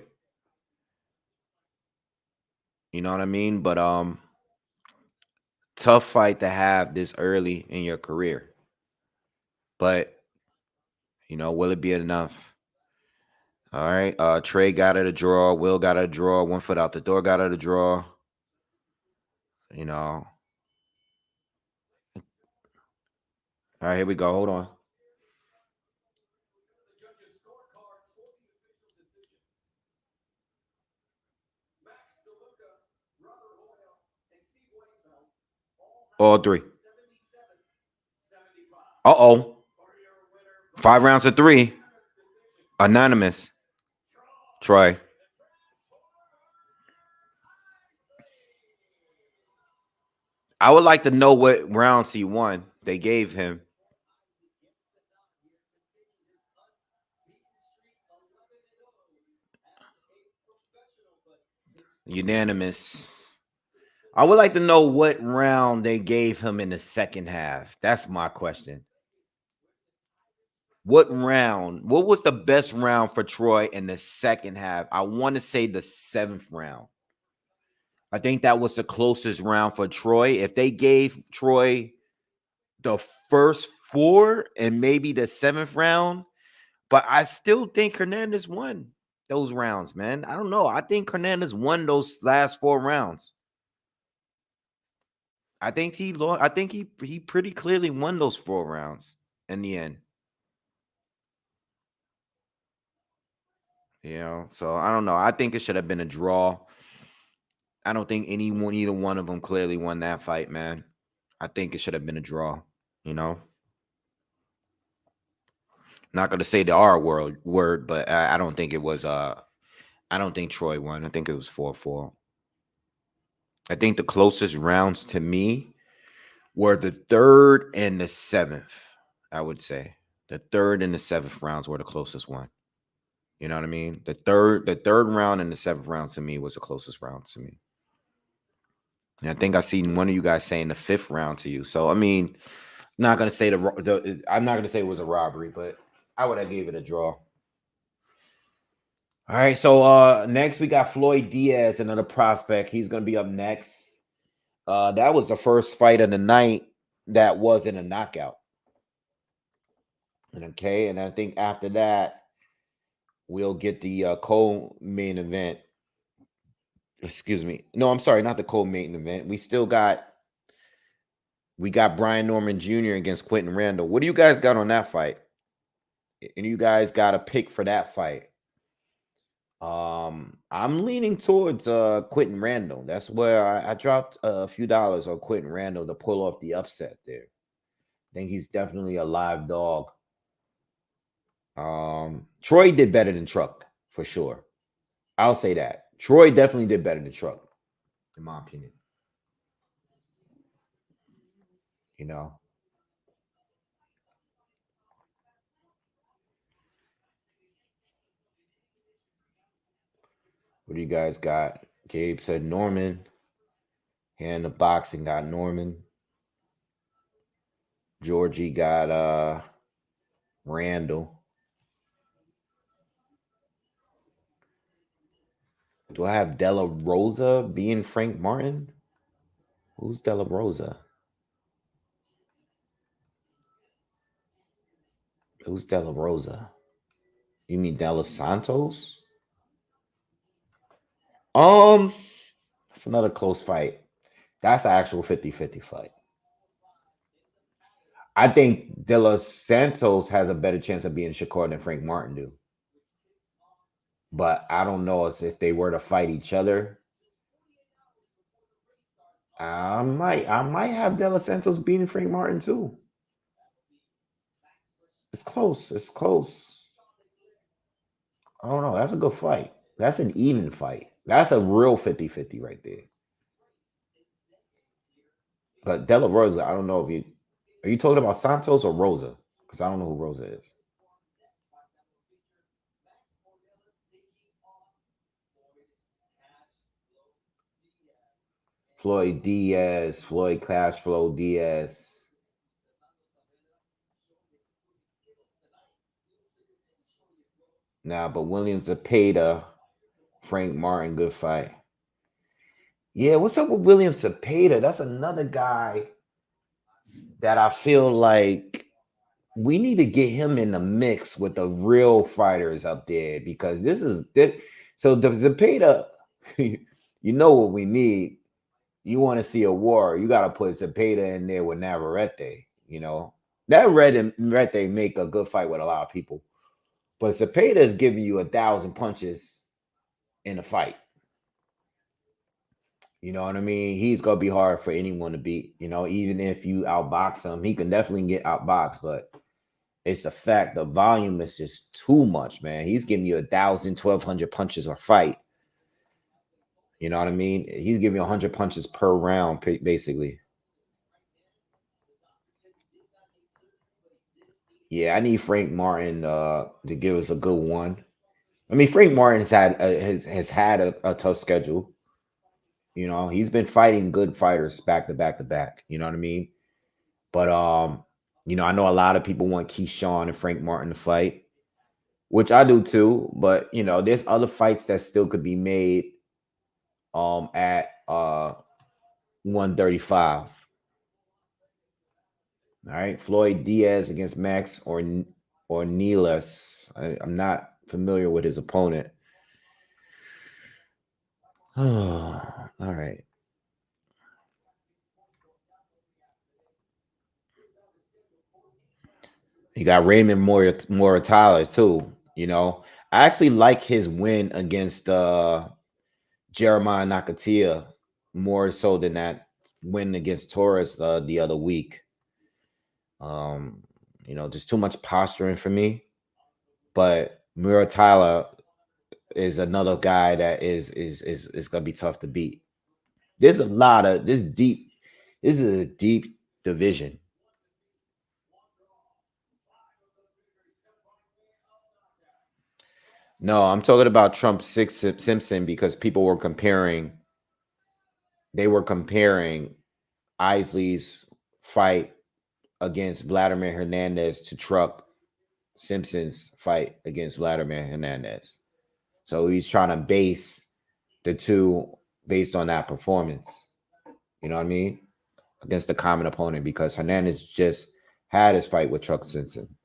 You know what I mean? But tough fight to have this early in your career. But you know, will it be enough? All right. Trey got it a draw. Will got it a draw. 1 foot out the door got it a draw. You know. All right, here we go. Hold on. All three. Uh-oh. 5 rounds to 3. Anonymous. Troy. I would like to know what rounds he won. They gave him. Unanimous. I would like to know what round they gave him in the second half. That's my question. What round? What was the best round for Troy in the second half? I want to say the 7th round. I think that was the closest round for Troy. If they gave Troy the first 4 and maybe the 7th round, but I still think Hernandez won those rounds, man. I don't know. I think Hernandez won those last 4 rounds. I think he lost. I think he pretty clearly won those 4 rounds in the end. You know, so I don't know. I think it should have been a draw. I don't think either one of them clearly won that fight, man. I think it should have been a draw. You know, not going to say the R word, but I don't think it was. I don't think Troy won. I think it was 4-4. I think the closest rounds to me were the 3rd and the 7th. I would say the 3rd and the 7th rounds were the closest one. You know what I mean? The third round and the 7th round to me was the closest round to me. And I think I seen one of you guys saying the 5th round to you. So I mean, not gonna say I'm not gonna say it was a robbery, but I would have gave it a draw. All right, so next we got Floyd Diaz, another prospect. He's gonna be up next. That was the first fight of the night that wasn't a knockout. And okay, and I think after that we'll get the co-main event. Excuse me. No, I'm sorry, not the co-main event. We got Brian Norman Jr. against Quentin Randall. What do you guys got on that fight? And you guys got a pick for that fight? I'm leaning towards Quentin Randall. That's where I dropped a few dollars on Quentin Randall to pull off the upset there. I think he's definitely a live dog. Troy did better than Truck for sure. I'll say that. Troy definitely did better than Truck, in my opinion. You know. What do you guys got? Gabe said Norman. And the boxing got Norman. Georgie got Randall. Do I have Della Rosa being Frank Martin? Who's Della Rosa? Who's Della Rosa? You mean Della Santos? That's another close fight. That's an actual 50-50 fight. I think De Los Santos has a better chance of being Shakur than Frank Martin do. But I don't know if they were to fight each other. I might have De Los Santos beating Frank Martin too. It's close. It's close. I don't know. That's a good fight. That's an even fight. That's a real 50-50 right there. But De La Rosa, I don't know if you are you talking about Santos or Rosa? Because I don't know who Rosa is. Floyd Diaz, Floyd Cashflow Diaz. Nah, but William Zepeda, Frank Martin, good fight. Yeah, what's up with William Zepeda? That's another guy that I feel like we need to get him in the mix with the real fighters up there because this is so the Zepeda. You know what we need. You want to see a war, you got to put Zepeda in there with Navarrete. You know, Navarrete make a good fight with a lot of people, but Zepeda is giving you 1,000 punches in a fight. You know what I mean? He's gonna be hard for anyone to beat. You know, even if you outbox him, he can definitely get outboxed. But it's the fact the volume is just too much, man. He's giving you 1,000, 1,200 punches a fight. You know what I mean? He's giving you 100 punches per round, basically. Yeah, I need Frank Martin to give us a good one. I mean, Frank Martin has had a tough schedule. You know, he's been fighting good fighters back to back to back. You know what I mean? But you know, I know a lot of people want Keyshawn and Frank Martin to fight, which I do too. But you know, there's other fights that still could be made at 135. All right, Floyd Diaz against Max or Neelas. I'm not familiar with his opponent. All right. You got Raymond Moratala too. You know, I actually like his win against Jeremiah Nakatia more so than that win against Torres the other week. Um, you know, just too much posturing for me. But Muratala is another guy that is gonna be tough to beat. There's a lot of this deep. This is a deep division. No, I'm talking about Trump Six Simpson because people were comparing. They were comparing Isley's fight against Vladimir Hernandez to Truck Simpson's fight against Vladimir Hernandez. So he's trying to base the two based on that performance. You know what I mean? Against the common opponent because Hernandez just had his fight with Truck Simpson.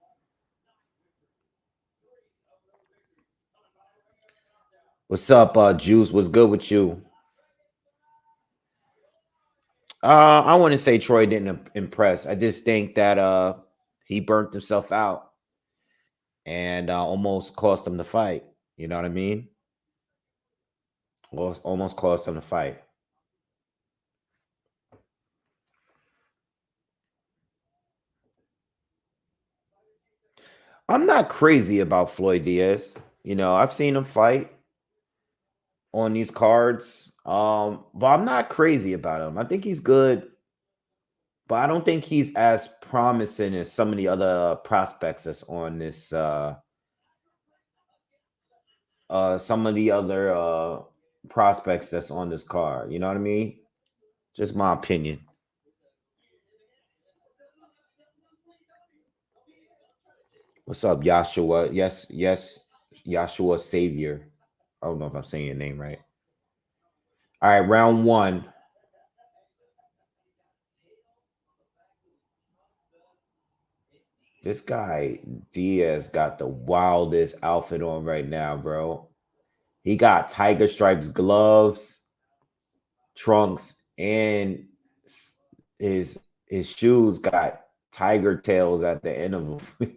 What's up, Juice? What's good with you? I want to say Troy didn't impress. I just think that he burnt himself out and almost cost him the fight. You know what I mean? Almost cost him the fight. I'm not crazy about Floyd Diaz. You know, I've seen him fight on these cards. But I'm not crazy about him. I think he's good, but I don't think he's as promising as some of the other prospects that's on this some of the other prospects that's on this card. You know what I mean? Just my opinion. What's up, Yashua? Yes, yes, Yashua Savior. I don't know if I'm saying your name right. All right, round one. This guy Diaz got the wildest outfit on right now, bro. He got tiger stripes gloves, trunks, and his shoes got tiger tails at the end of them.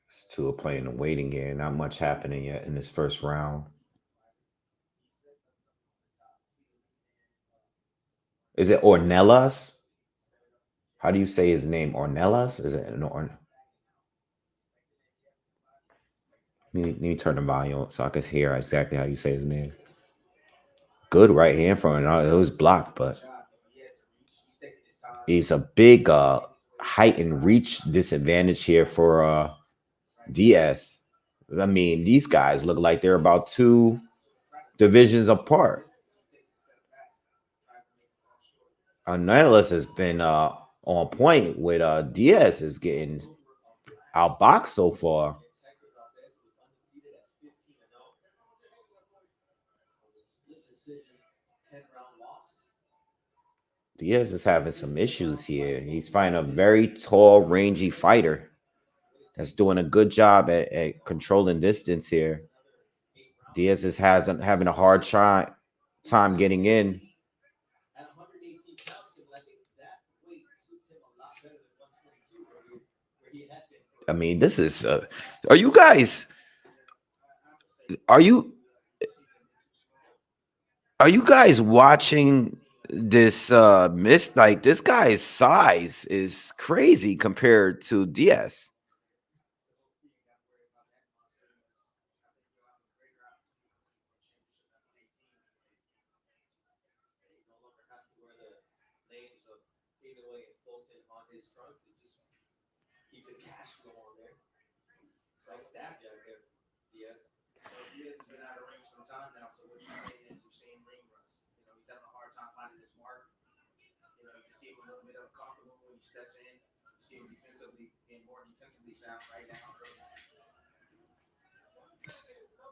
It's two are playing the waiting game. Not much happening yet in this first round. Is it Ornellas? How do you say his name? Ornellas? Is it an let me turn the volume up so I could hear exactly how you say his name. Good right hand from it. It was blocked, but he's a big height and reach disadvantage here for Diaz. I mean, these guys look like they're about two divisions apart. Ornellas has been on point with Diaz is getting outboxed so far. Diaz is having some issues here. He's fighting a very tall, rangy fighter that's doing a good job at controlling distance here. Diaz is having a hard time getting in. I mean, this is. Are you guys? Are you? Are you guys watching this? Miss like this guy's size is crazy compared to Diaz.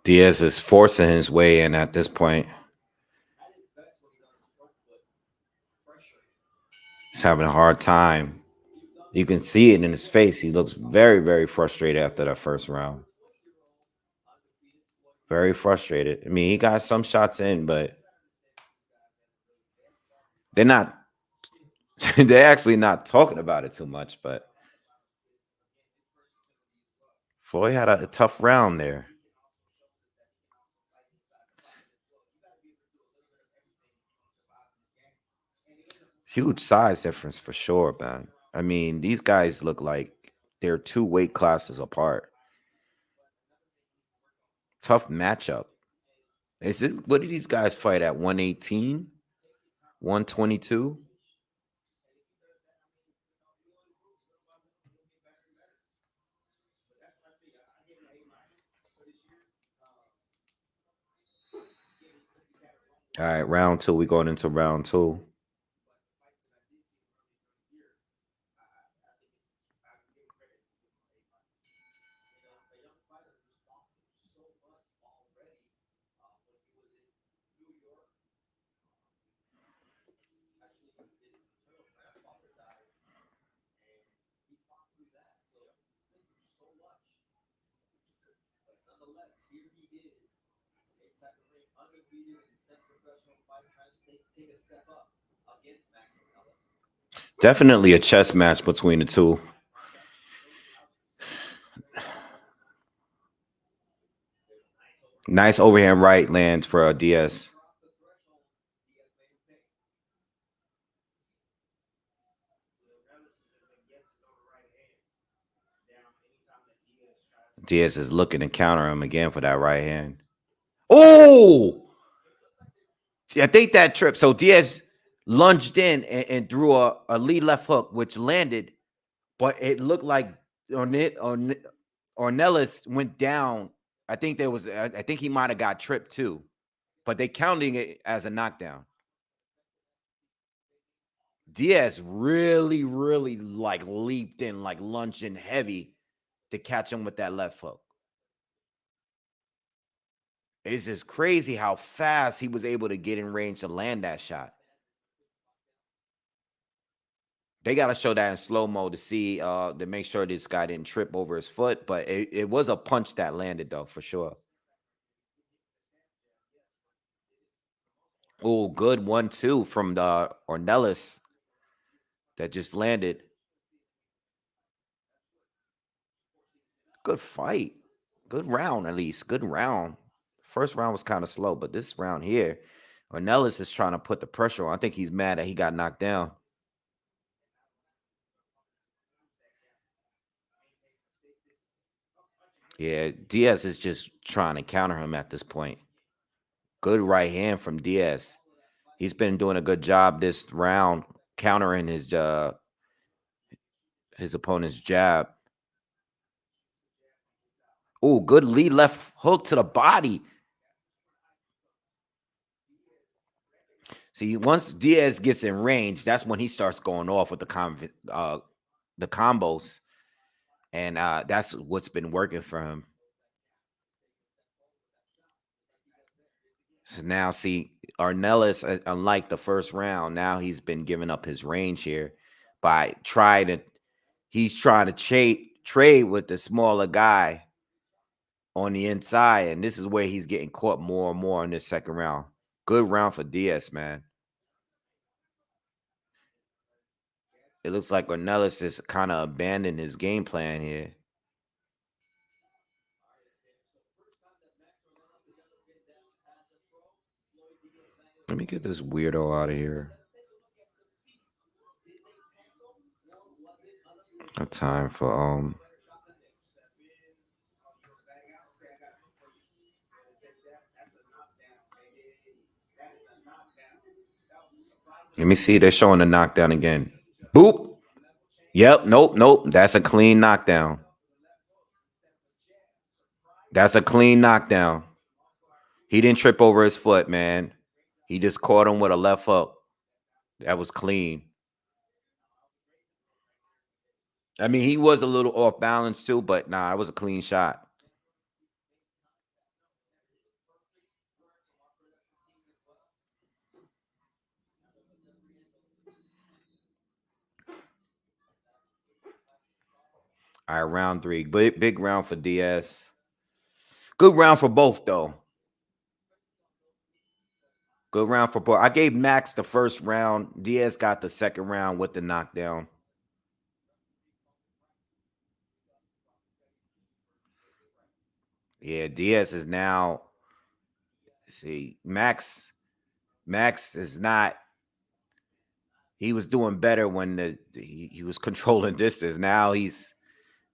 Diaz is forcing his way in at this point. He's having a hard time. You can see it in his face. He looks very, very frustrated after that first round. Very frustrated. I mean, he got some shots in, but they're not. They're actually not talking about it too much. But Floyd had a tough round there. Huge size difference for sure, man. I mean, these guys look like they're two weight classes apart. Tough matchup. Is this what did these guys fight at 118? 122? All right, round two. We going into round two. Definitely a chess match between the two. Nice overhand right lands for Diaz. Diaz is looking to counter him again for that right hand. Oh, I think that trip. So Diaz lunged in and threw a lead left hook, which landed, but it looked like Ornellas went down. I think there was. I think he might have got tripped too, but they counting it as a knockdown. Diaz really, really like leaped in, like lunged in heavy to catch him with that left hook. It's just crazy how fast he was able to get in range to land that shot. They got to show that in slow mo to see, to make sure this guy didn't trip over his foot. But it was a punch that landed, though, for sure. Oh, good 1-2 from the Ornellas that just landed. Good fight. Good round, at least. Good round. First round was kind of slow, but this round here, Ornellas is trying to put the pressure on. I think he's mad that he got knocked down. Yeah, Diaz is just trying to counter him at this point. Good right hand from Diaz. He's been doing a good job this round countering his opponent's jab. Oh, good lead left hook to the body. See, once Diaz gets in range, that's when he starts going off with the combos, and that's what's been working for him. So now, see, Ornellas, unlike the first round, now he's been giving up his range here by he's trying to trade with the smaller guy on the inside, and this is where he's getting caught more and more in this second round. Good round for Diaz, man. It looks like Ornellas is kind of abandoned his game plan here. Let me get this weirdo out of here. No time for Let me see. They're showing the knockdown again. Boop. Yep. Nope. That's a clean knockdown. That's a clean knockdown. He didn't trip over his foot, man. He just caught him with a left hook. That was clean. I mean, he was a little off balance too, but nah, it was a clean shot. All right, round 3. Big round for Diaz. Good round for both, though. Good round for both. I gave Max the first round. Diaz got the second round with the knockdown. Yeah, Diaz is now. See, Max is not. He was doing better when he was controlling distance. Now he's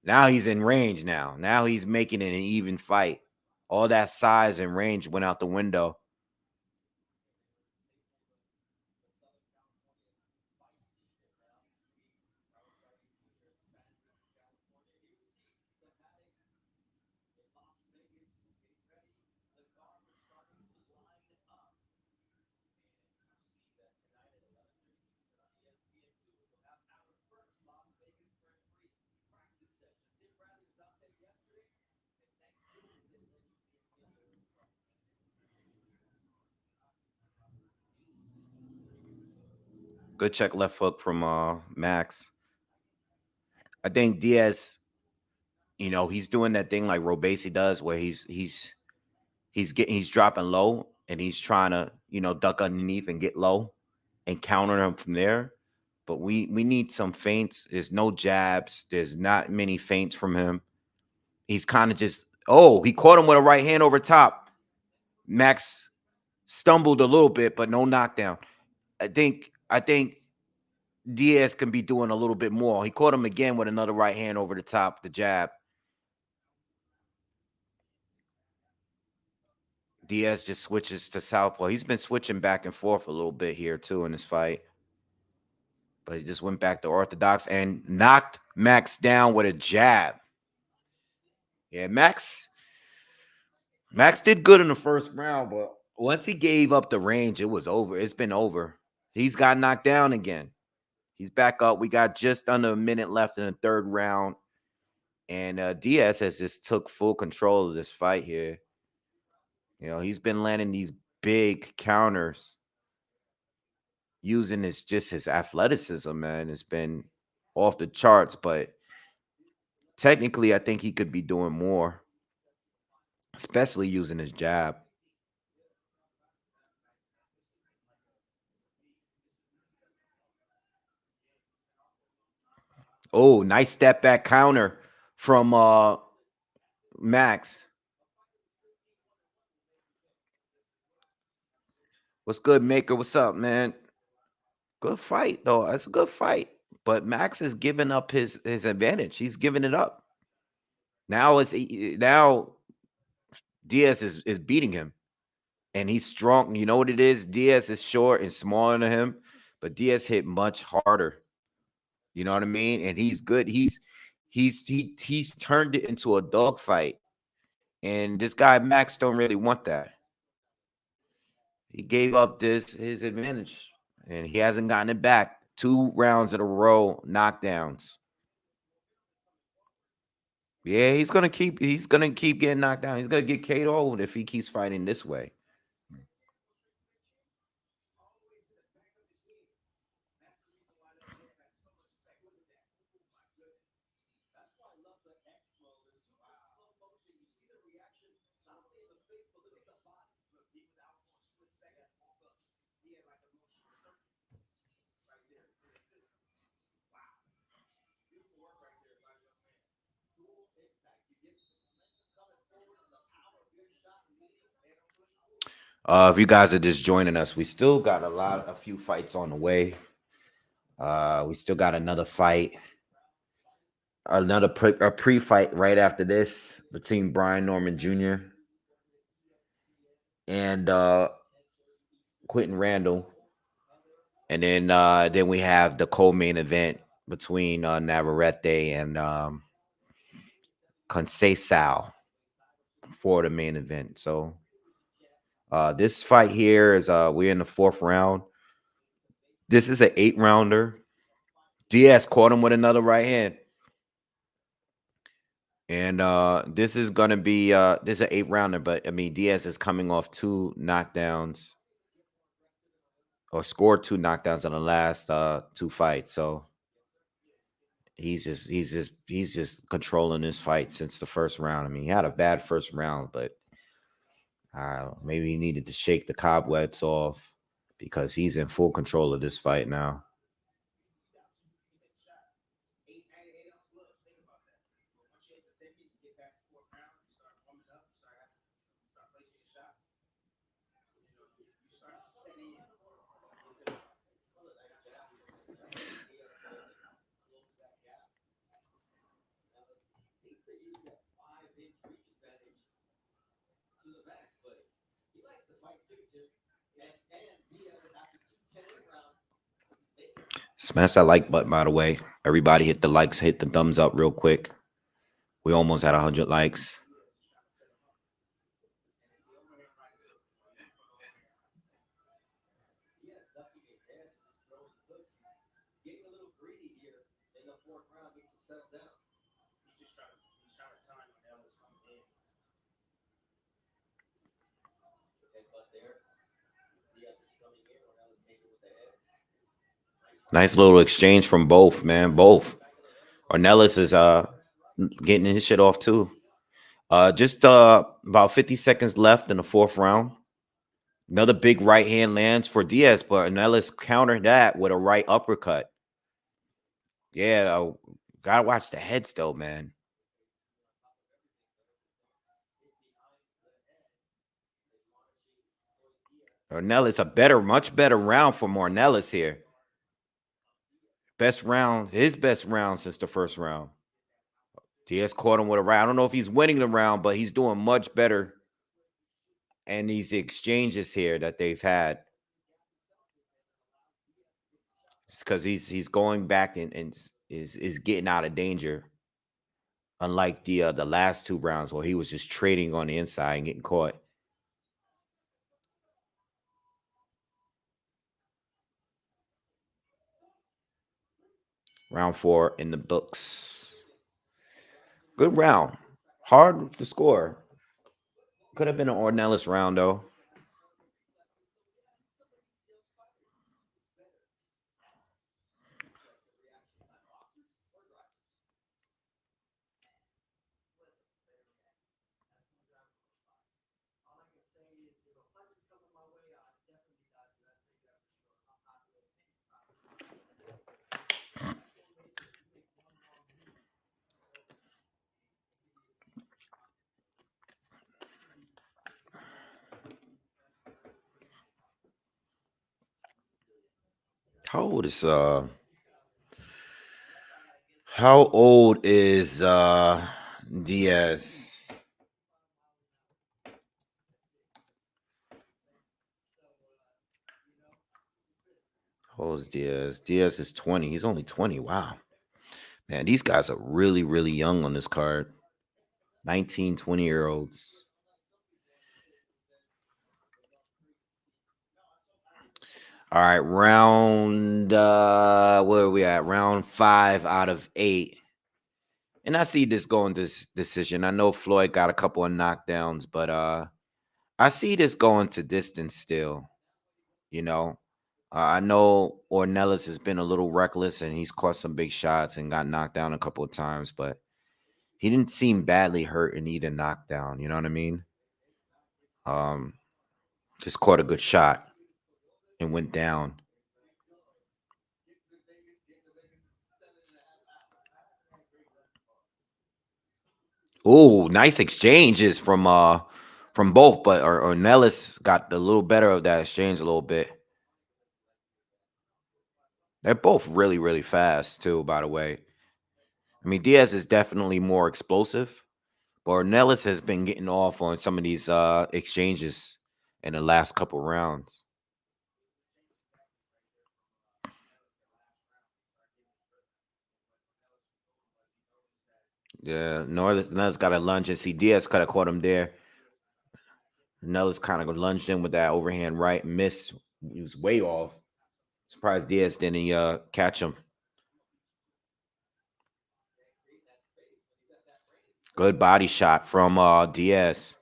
in range now. Now he's making it an even fight. All that size and range went out the window. Good check left hook from Max. I think Diaz, he's doing that thing like Robesi does where he's dropping low and he's trying to, duck underneath and get low and counter him from there. But we need some feints. There's no jabs. There's not many feints from him. He's kind of just he caught him with a right hand over top. Max stumbled a little bit, but no knockdown. I think Diaz can be doing a little bit more. He caught him again with another right hand over the top, the jab. Diaz just switches to southpaw. He's been switching back and forth a little bit here too in this fight. But he just went back to orthodox and knocked Max down with a jab. Yeah, Max did good in the first round, but once he gave up the range, it was over. It's been over. He's got knocked down again. He's back up. We got just under a minute left in the third round. And Diaz has just took full control of this fight here. He's been landing these big counters using his athleticism, man. It's been off the charts, but technically, I think he could be doing more, especially using his jab. Oh, nice step back counter from Max. What's good, Maker? What's up, man? Good fight, though. That's a good fight. But Max is giving up his advantage. He's giving it up. Now Diaz is beating him. And he's strong. You know what it is? Diaz is short and smaller than him, but Diaz hit much harder. You know what I mean? And he's good. He's turned it into a dogfight. And this guy Max don't really want that. He gave up his advantage, and he hasn't gotten it back. 2 rounds in a row, knockdowns. Yeah, he's gonna keep getting knocked down. He's gonna get KO'd if he keeps fighting this way. If you guys are just joining us, we still got a few fights on the way. We still got another fight, a pre-fight right after this between Brian Norman Jr. and Quentin Randall, and then we have the co-main event between Navarrete and Conceicao for the main event. So this fight here is we're in the fourth round. This is an 8-rounder. Diaz caught him with another right hand. And this is gonna be this is an 8-rounder, but I mean Diaz is coming off 2 knockdowns or scored 2 knockdowns in the last 2 fights. So he's just controlling this fight since the first round. I mean, he had a bad first round, but maybe he needed to shake the cobwebs off because he's in full control of this fight now. Smash that like button, by the way. Everybody hit the likes, hit the thumbs up real quick. We almost had 100 likes. Nice little exchange from both, man. Both. Ornellas is getting his shit off too. Just about 50 seconds left in the fourth round. Another big right hand lands for Diaz, but Ornellas countered that with a right uppercut. Yeah, gotta watch the heads though, man. Ornellas much better round for Ornellas here. His best round since the first round. Diaz caught him with a right. I don't know if he's winning the round, but he's doing much better. And these exchanges here that they've had, because he's going back and is getting out of danger. Unlike the last 2 rounds where he was just trading on the inside and getting caught. Round 4 in the books. Good round. Hard to score. Could have been an Ornellas round though. How old is Diaz? How old is Diaz? Diaz is 20. He's only 20. Wow. Man, these guys are really, really young on this card. 19, 20-year-olds. All right, round where are we at? Round 5 out of 8. And I see this going this decision. I know Floyd got a couple of knockdowns, but I see this going to distance still. You know, I know Ornellas has been a little reckless and he's caught some big shots and got knocked down a couple of times, but He didn't seem badly hurt in either knockdown. You know what I mean? Um, just caught a good shot and went down. Oh, nice exchanges from both, but Ornellas got the little better of that exchange a little bit. They're both really, really fast too, by the way. I mean, Diaz is definitely more explosive, but Ornelas has been getting off on some of these exchanges in the last couple rounds. Yeah, Ornelas got a lunge, and see Diaz could have caught him there. Ornelas kind of lunged in with that overhand right, missed. He was way off. Surprised Diaz didn't catch him. Good body shot from Diaz.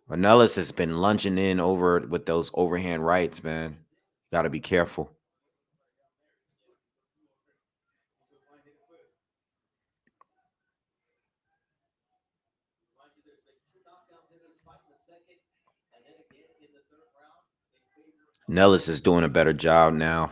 Ornelas has been lunging in over with those overhand rights, man. Got to be careful. Nellis is doing a better job now.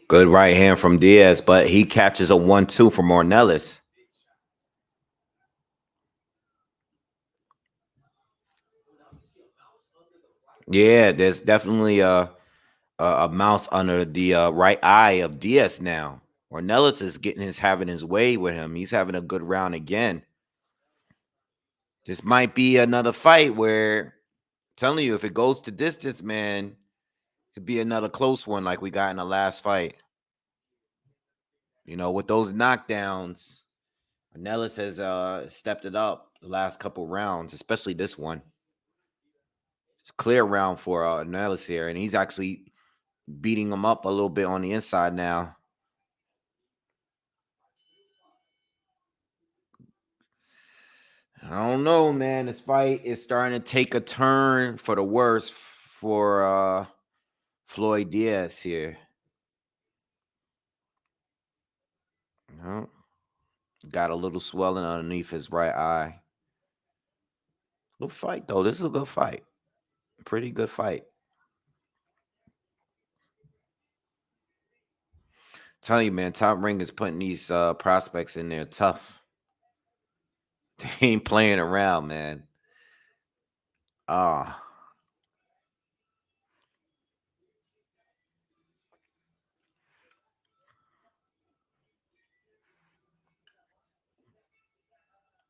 Good right hand from Diaz, but he catches a 1-2 from Ornellas. Yeah, there's definitely a mouse under the right eye of Diaz now. Ornellas is having his way with him. He's having a good round again. This might be another fight where, I'm telling you, if it goes to distance, man, it'd be another close one like we got in the last fight. You know, with those knockdowns, Ornellas has stepped it up the last couple rounds, especially this one. It's a clear round for Ornellas here, and he's actually beating him up a little bit on the inside now. I don't know, man. This fight is starting to take a turn for the worse for Floyd Diaz here. You got a little swelling underneath his right eye. Good fight, though. This is a good fight. Pretty good fight. Telling you, man, Top Ring is putting these prospects in there tough. They ain't playing around, man. Ah.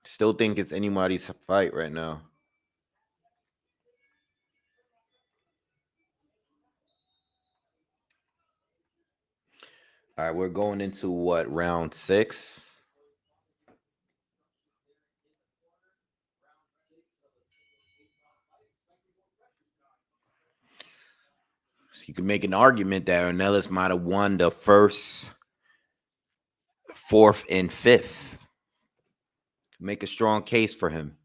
Still think it's anybody's fight right now. All right, we're going into what, round 6? So you can make an argument that Ornelas might have won the first, 4th, and 5th. Make a strong case for him.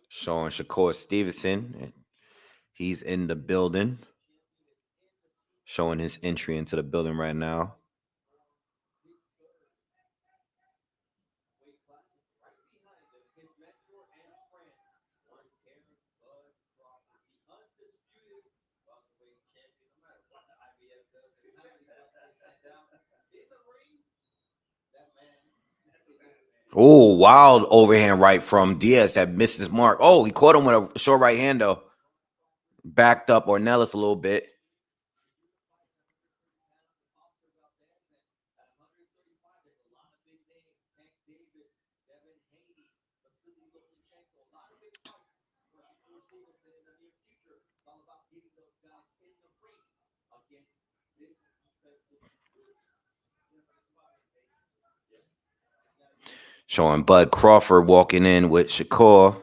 Showing Shakur Stevenson. He's in the building. Showing his entry into the building right now. Oh, wild overhand right from Diaz that missed his mark. Oh, he caught him with a short right hand, though. Backed up Ornellas a little bit. Showing Bud Crawford walking in with Shakur.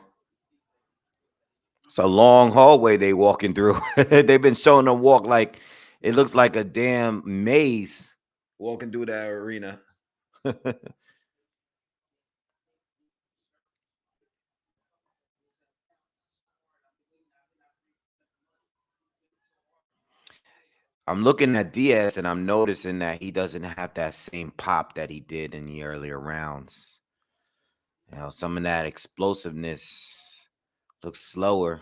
It's a long hallway they walking through. They've been showing them walk like it looks like a damn maze walking through that arena. I'm looking at Diaz and I'm noticing that he doesn't have that same pop that he did in the earlier rounds. Some of that explosiveness looks slower.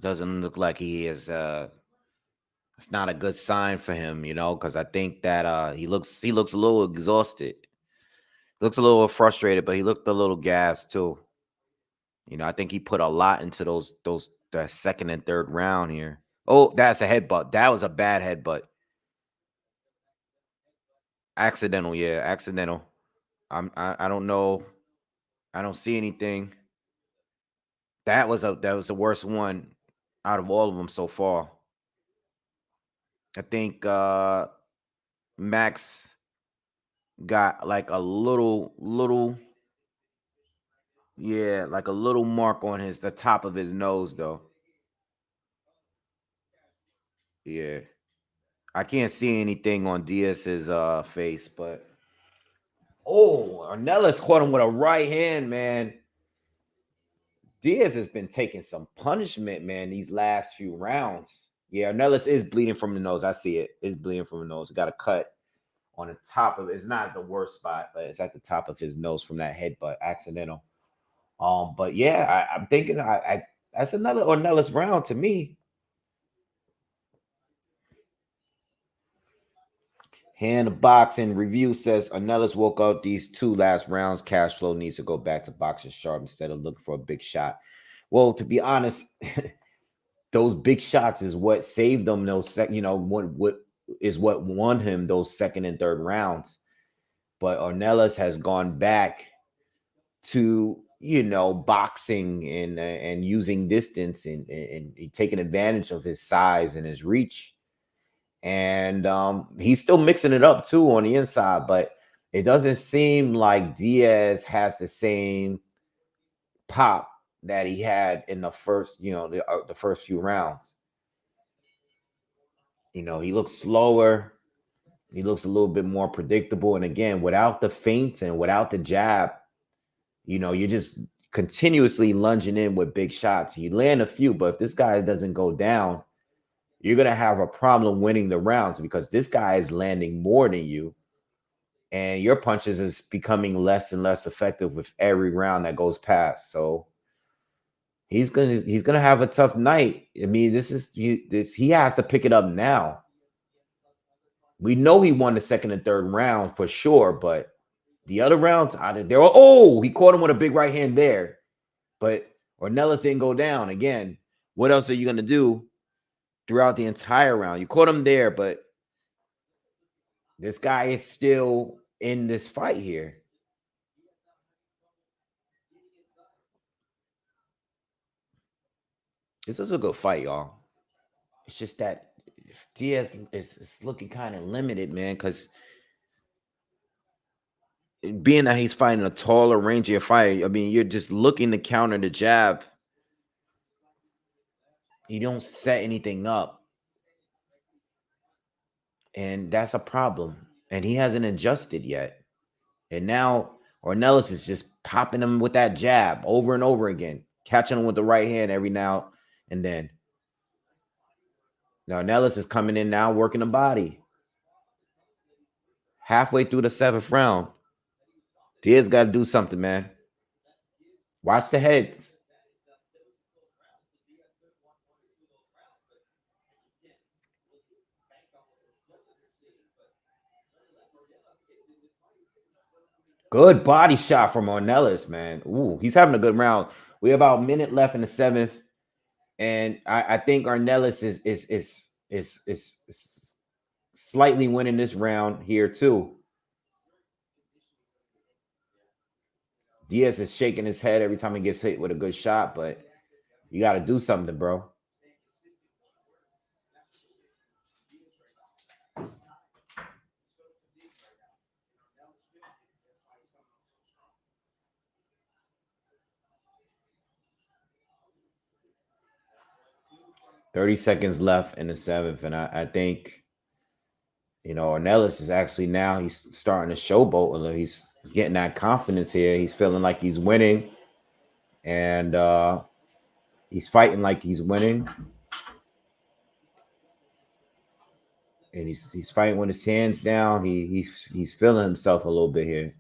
Doesn't look like he is it's not a good sign for him, because I think that he looks a little exhausted. Looks a little frustrated, but he looked a little gassed too. I think he put a lot into those that second and third round here. Oh, that's a headbutt. That was a bad headbutt. Accidental, yeah, accidental. I don't know. I don't see anything. That was the worst one out of all of them so far. I think Max got like a little, yeah, like a little mark on the top of his nose though. Yeah. I can't see anything on Diaz's face, but Ornellas caught him with a right hand, man. Diaz has been taking some punishment, man, these last few rounds. Yeah, Ornellas is bleeding from the nose. I see it. It's bleeding from the nose. It got a cut on the top of it. It's not the worst spot, but it's at the top of his nose from that headbutt, accidental. But yeah, I'm thinking I that's another Ornellas round to me. Hand Boxing Review says Ornellas woke up these two last rounds. Cash flow needs to go back to boxing sharp instead of looking for a big shot. Well, to be honest, those big shots is what saved them those what is what won him those second and third rounds. But Ornellas has gone back to boxing and using distance and taking advantage of his size and his reach. And he's still mixing it up too on the inside, but it doesn't seem like Diaz has the same pop that he had in the first, the first few rounds. He looks slower. He looks a little bit more predictable. And again, without the feints and without the jab, you're just continuously lunging in with big shots. You land a few, but if this guy doesn't go down, you're going to have a problem winning the rounds because this guy is landing more than you. And your punches is becoming less and less effective with every round that goes past. So he's gonna have a tough night. I mean, he has to pick it up now. We know he won the second and third round for sure, but the other rounds out of there, he caught him with a big right hand there. But Ornellas didn't go down. Again, what else are you gonna do throughout the entire round? You caught him there, but this guy is still in this fight here. This is a good fight, y'all. It's just that Diaz is looking kind of limited, man, because being that he's fighting a taller, rangier fighter, I mean, you're just looking to counter the jab. You don't set anything up. And that's a problem. And he hasn't adjusted yet. And now Ornellas is just popping him with that jab over and over again, catching him with the right hand every now and then. Now Ornellas is coming in now, working the body. Halfway through the seventh round. Diaz got to do something, man. Watch the heads. Good body shot from Ornellas, man. Ooh, he's having a good round. We have about a minute left in the seventh, and I think Ornellas is slightly winning this round here too. Diaz is shaking his head every time he gets hit with a good shot, but you got to do something, bro. 30 seconds left in the seventh, and I think Ornellas is actually now he's starting to showboat. He's getting that confidence here. He's feeling like he's winning, and he's fighting like he's winning, and he's fighting with his hands down. He's feeling himself a little bit here.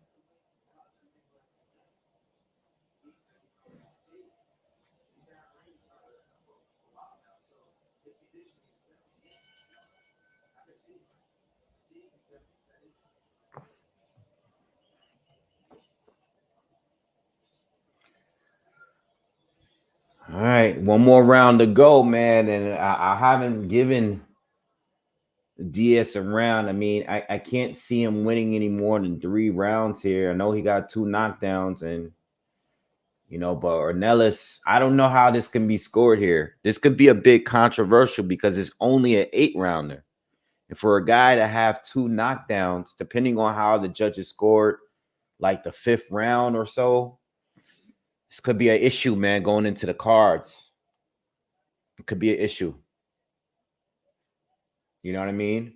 All right, one more round to go, man, and I haven't given Diaz a round. I mean, I can't see him winning any more than 3 rounds here. I know he got 2 knockdowns, and but Ornellas, I don't know how this can be scored here. This could be a bit controversial because it's only an 8 rounder. And for a guy to have 2 knockdowns, depending on how the judges scored, like the 5th round or so, this could be an issue, man, going into the cards. It could be an issue. You know what I mean?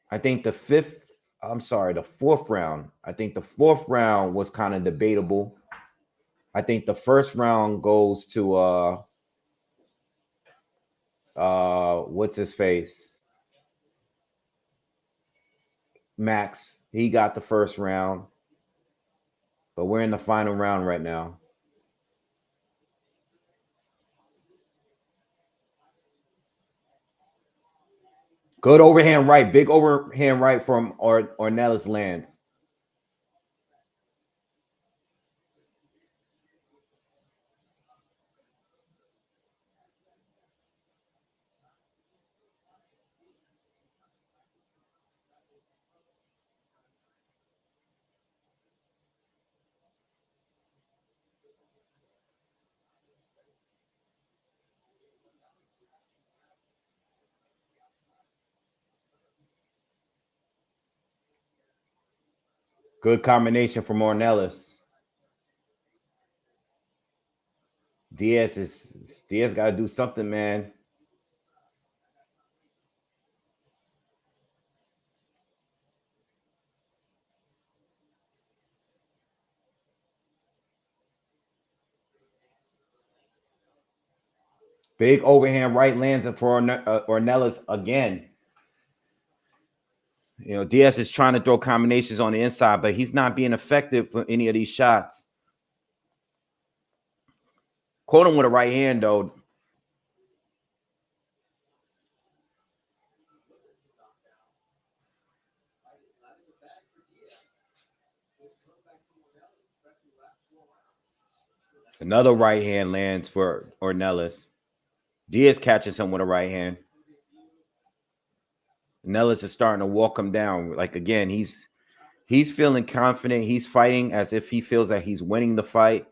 I think the 4th round. I think the 4th round was kind of debatable. I think the first round goes to what's his face? Max. He got the first round. But we're in the final round right now. Good overhand right. Big overhand right from Ornellas lands. Good combination from Ornellas. Diaz got to do something, man. Big overhand right lands for Ornellas again. Diaz is trying to throw combinations on the inside, but he's not being effective for any of these shots. Caught him with a right hand, though. Another right hand lands for Ornellas. Diaz catches him with a right hand. Ornellas is starting to walk him down. Like, again, he's feeling confident. He's fighting as if he feels that he's winning the fight.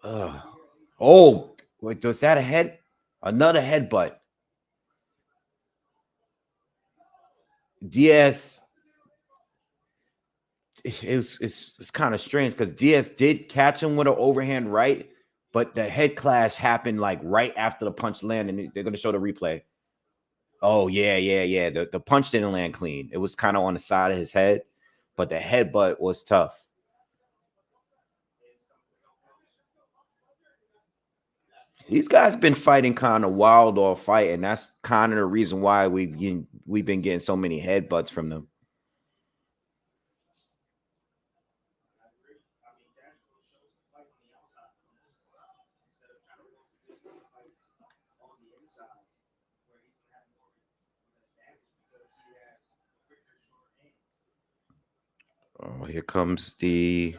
Oh, wait, was that a head? Another headbutt. Diaz, it's kind of strange because Diaz did catch him with an overhand right, but the head clash happened like right after the punch landed. And they're going to show the replay. Oh, yeah. The punch didn't land clean. It was kind of on the side of his head, but the headbutt was tough. These guys been fighting kind of wild off fight, and that's kind of the reason why we've been getting so many headbutts from them. Oh, here comes the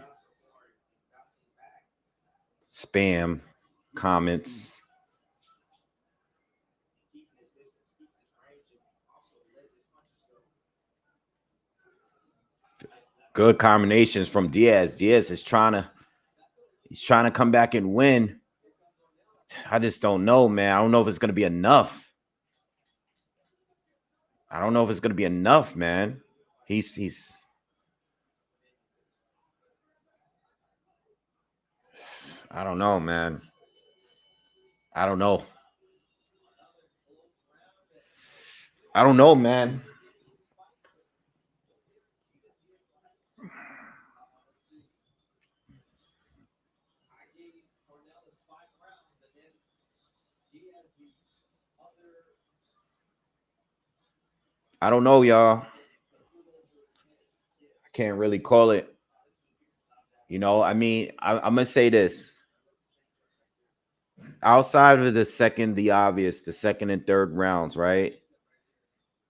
spam comments. Good combinations from Diaz. Diaz is trying to come back and win. I just don't know, man. I don't know if it's going to be enough. I don't know if it's going to be enough, man. He's I don't know, man. I don't know. I don't know, man. I don't know, y'all. I can't really call it. You know, I mean, I'm gonna say this. Outside of the second, the obvious, the second and third rounds, right?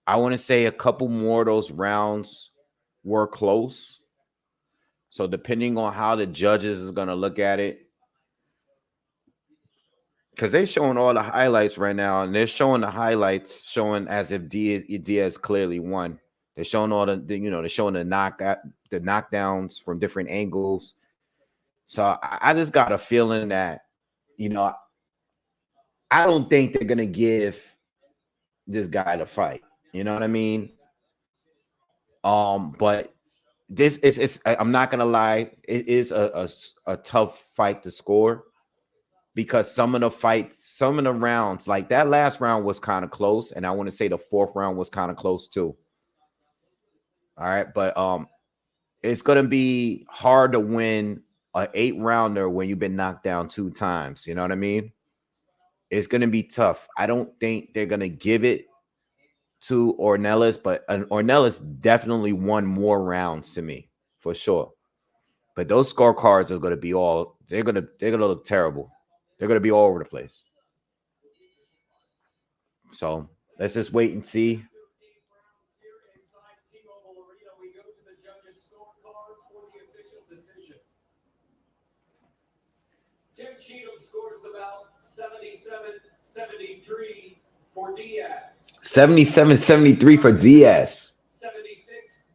I want to say a couple more of those rounds were close. So depending on how the judges is gonna look at it, because they're showing all the highlights right now, and they're showing the highlights showing as if Diaz clearly won. They're showing all they're showing the the knockdowns from different angles. So I just got a feeling that, you know, I don't think they're gonna give this guy the fight. You know what I mean? But this is I'm not gonna lie, it is a tough fight to score because some of the rounds, like that last round was kind of close, and I want to say the fourth round was kind of close too. All right, but it's gonna be hard to win an 8 rounder when you've been knocked down 2 times. You know what I mean? It's gonna be tough. I don't think they're gonna give it to Ornellas, but Ornellas definitely won more rounds to me for sure. But those scorecards are going to be they're gonna look terrible. They're going to be all over the place. So let's just wait and see. Tim Cheatham scores the bout 77-73 for Diaz. 77-73 for Diaz. 76-74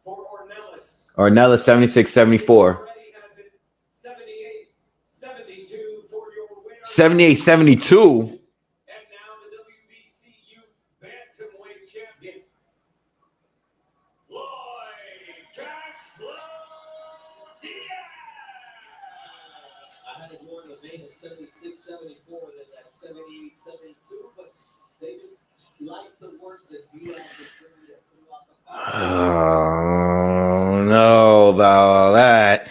for Ornellas. Ornellas 76-74. 78-72 for your winner. 78-72. And now the WBCU bantamweight champion, Floyd Diaz. I had it more in the vein of 76-74 than that 78-72, but they just like the work that Diaz is bringing throughout the fight. Oh, no about all that.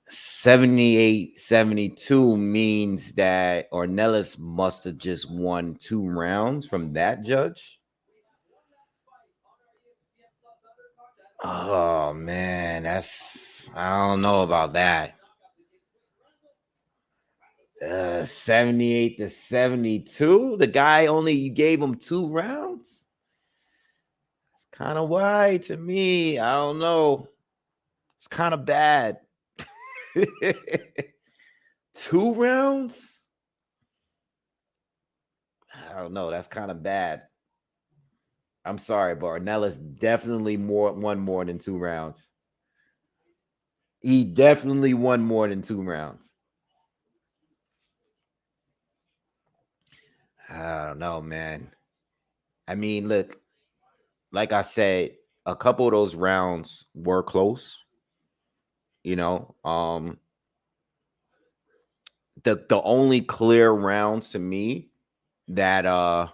78-72 means that Ornellas must have just won 2 rounds from that judge. Oh man, I don't know about that. 78-72. The guy you gave him 2 rounds. It's kind of wide to me. I don't know. It's kind of bad. 2 rounds? I don't know. That's kind of bad. I'm sorry, but Ornellas definitely won more than 2 rounds. He definitely won more than 2 rounds. I don't know, man. I mean, look, like I said, a couple of those rounds were close. You know, the only clear rounds to me that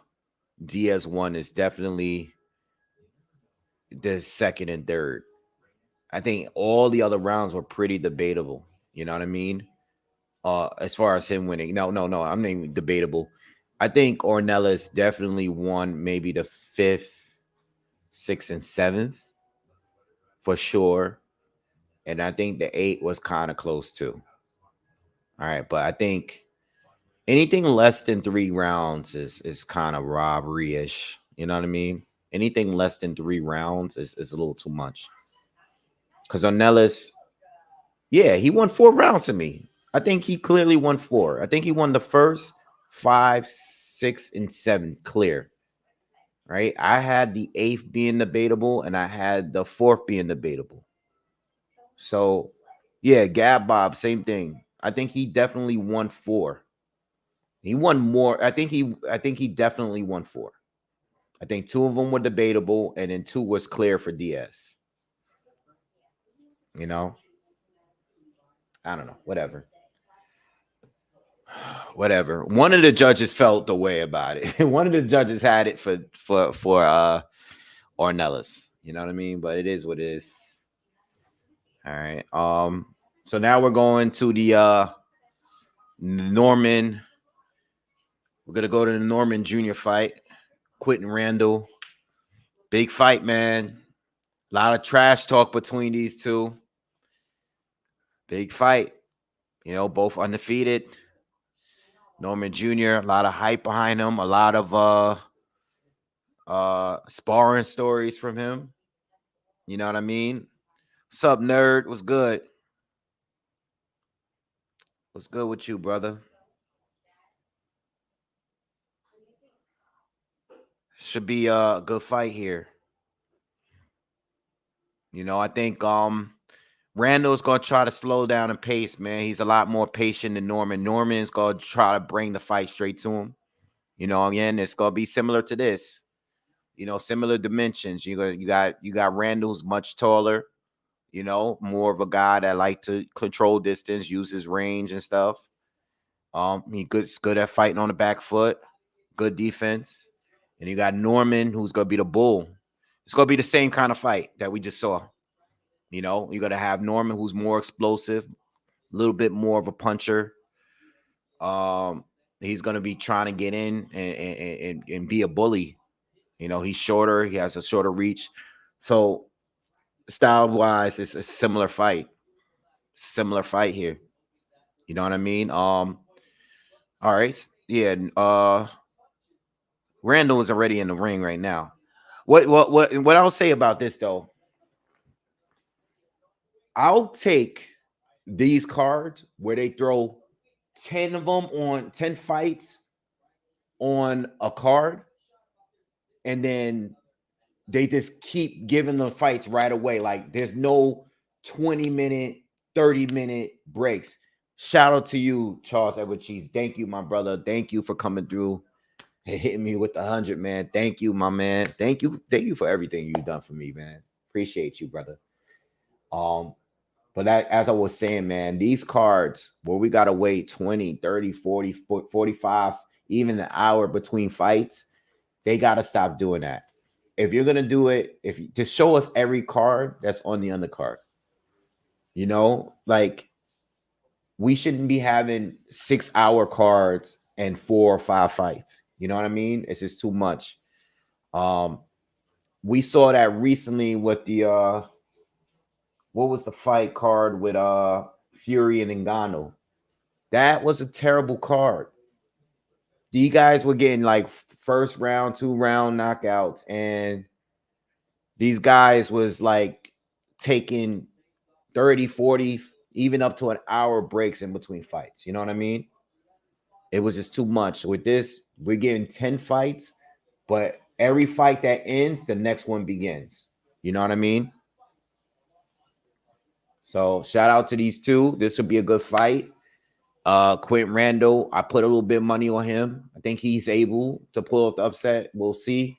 Diaz won is definitely the second and third. I think all the other rounds were pretty debatable. You know what I mean? As far as him winning, no, I'm not debatable. I think Ornellas definitely won maybe the fifth, sixth, and seventh for sure, and I think the 8 was kind of close too. All right, but I think anything less than 3 rounds is kind of robbery-ish. You know what I mean? Anything less than 3 rounds is a little too much. Because Ornellas, yeah, he won 4 rounds to me. I think he clearly won 4. I think he won the first 5, 6, and 7 clear. Right? I had the 8th being debatable, and I had the 4th being debatable. So, yeah, Gab Bob, same thing. I think he definitely won 4. He won more. I think he definitely won 4. I think 2 of them were debatable, and then 2 was clear for Diaz. You know, I don't know, whatever. whatever. One of the judges felt the way about it. One of the judges had it for Ornellas. You know what I mean? But it is what it is. All right. So now we're going to the Norman. We're gonna go to the Norman Jr. fight. Quentin Randall. Big fight, man. A lot of trash talk between these two. Big fight. You know, both undefeated. Norman Jr., a lot of hype behind him, a lot of sparring stories from him. You know what I mean? What's up, nerd? What's good? What's good with you, brother? Should be a good fight here. You know, I think Randall's gonna try to slow down and pace, man. He's a lot more patient than Norman. Norman's gonna try to bring the fight straight to him. You know, again, it's gonna be similar to this. You know, similar dimensions. You got Randall's much taller. You know, more of a guy that like to control distance, use his range and stuff. He good at fighting on the back foot, good defense. And you got Norman, who's gonna be the bull. It's gonna be the same kind of fight that we just saw. You know, you're gonna have Norman, who's more explosive, a little bit more of a puncher. He's gonna be trying to get in and be a bully. You know, he's shorter, he has a shorter reach. So style wise, it's a similar fight. Similar fight here. You know what I mean? All right. Yeah, Randall is already in the ring right now. What I'll say about this though, I'll take these cards where they throw 10 of them on 10 fights on a card, and then they just keep giving the fights right away. Like there's no 20-minute, 30-minute breaks. Shout out to you, Charles Edward Cheese. Thank you, my brother. Thank you for coming through and hitting me with the 100, man. Thank you, my man. Thank you for everything you've done for me, man. Appreciate you, brother. But that, as I was saying, man, these cards where we got to wait 20, 30, 40, 45, even an hour between fights, they got to stop doing that. If you're going to do it, to show us every card that's on the undercard, you know, like we shouldn't be having 6-hour cards and 4 or 5 fights. You know what I mean? It's just too much. We saw that recently with the what was the fight card with Fury and Ngannou? That was a terrible card. You guys were getting like first round, 2-round knockouts, and these guys was like taking 30, 40, even up to an hour breaks in between fights. You know what I mean? It was just too much. With this, we're getting 10 fights, but every fight that ends, the next one begins. You know what I mean? So shout out to these two. This will be a good fight. Quentin Randall, I put a little bit of money on him. I think he's able to pull up the upset. We'll see.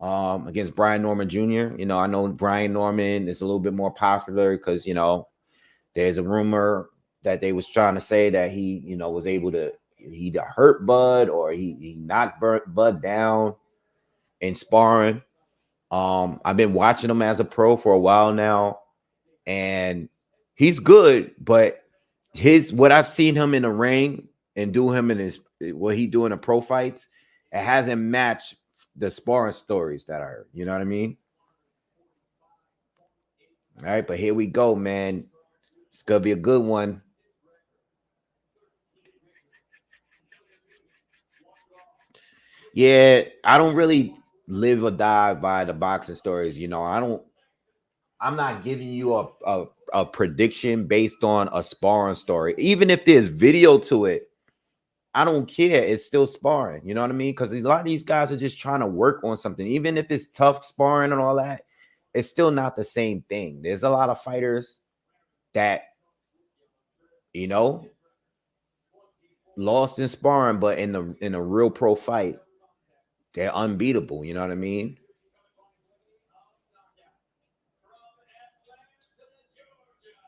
Against Brian Norman Jr. You know, I know Brian Norman is a little bit more popular because, you know, there's a rumor that they was trying to say that he, you know, was able to he hurt Bud or he knocked Bud down in sparring. I've been watching him as a pro for a while now, and he's good, but what I've seen him in the ring and do him in his what he do in the pro fights, it hasn't matched the sparring stories that I heard. You know what I mean? All right, but here we go, man. It's gonna be a good one. Yeah, I don't really live or die by the boxing stories. You know, I'm not giving you a prediction based on a sparring story. Even if there's video to it, I don't care. It's still sparring. You know what I mean? Because a lot of these guys are just trying to work on something. Even if it's tough sparring and all that, it's still not the same thing. There's a lot of fighters that, you know, lost in sparring, but in a real pro fight, they're unbeatable. You know what I mean?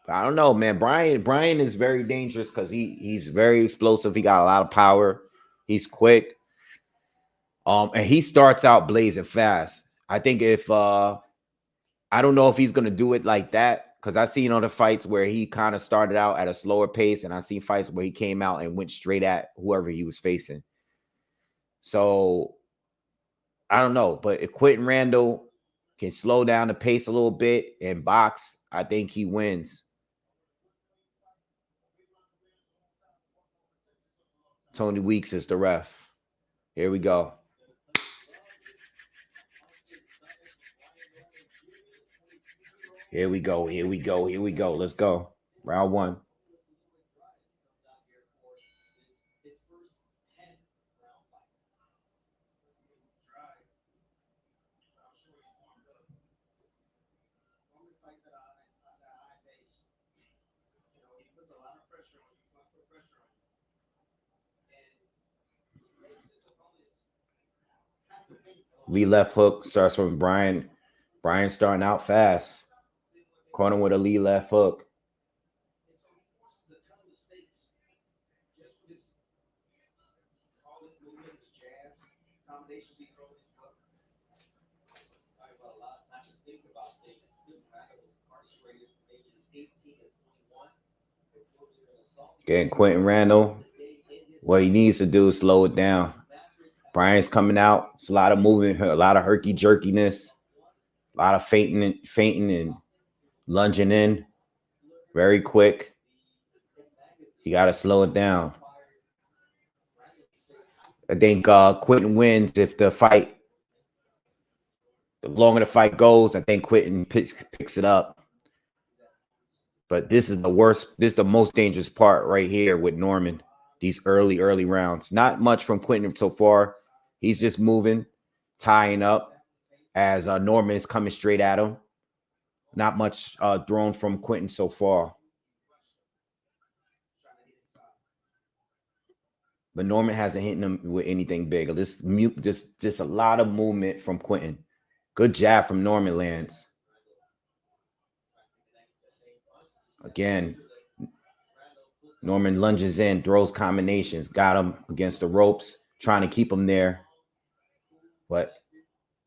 I don't know, man. Brian is very dangerous because he's very explosive. He got a lot of power. He's quick. And he starts out blazing fast. I think if I don't know if he's gonna do it like that because I've seen other fights where he kind of started out at a slower pace, and I seen fights where he came out and went straight at whoever he was facing. So I don't know, but if Quentin Randall can slow down the pace a little bit and box, I think he wins. Tony Weeks is the ref. Here we go. Here we go. Here we go. Here we go. Let's go. Round one. Lee left hook starts from Brian. Brian starting out fast. Corner with a Lee left hook. Getting Quentin Randall. What he needs to do is slow it down. Brian's coming out. It's a lot of movement, a lot of herky jerkiness, a lot of fainting and lunging in. Very quick. You got to slow it down. I think Quentin wins if the longer the fight goes. I think Quentin picks it up. But this is the worst. This is the most dangerous part right here with Norman. These early rounds. Not much from Quentin so far. He's just moving, tying up as Norman is coming straight at him. Not much thrown from Quentin so far. But Norman hasn't hit him with anything big. Just a lot of movement from Quentin. Good jab from Norman lands. Again, Norman lunges in, throws combinations, got him against the ropes, trying to keep him there. But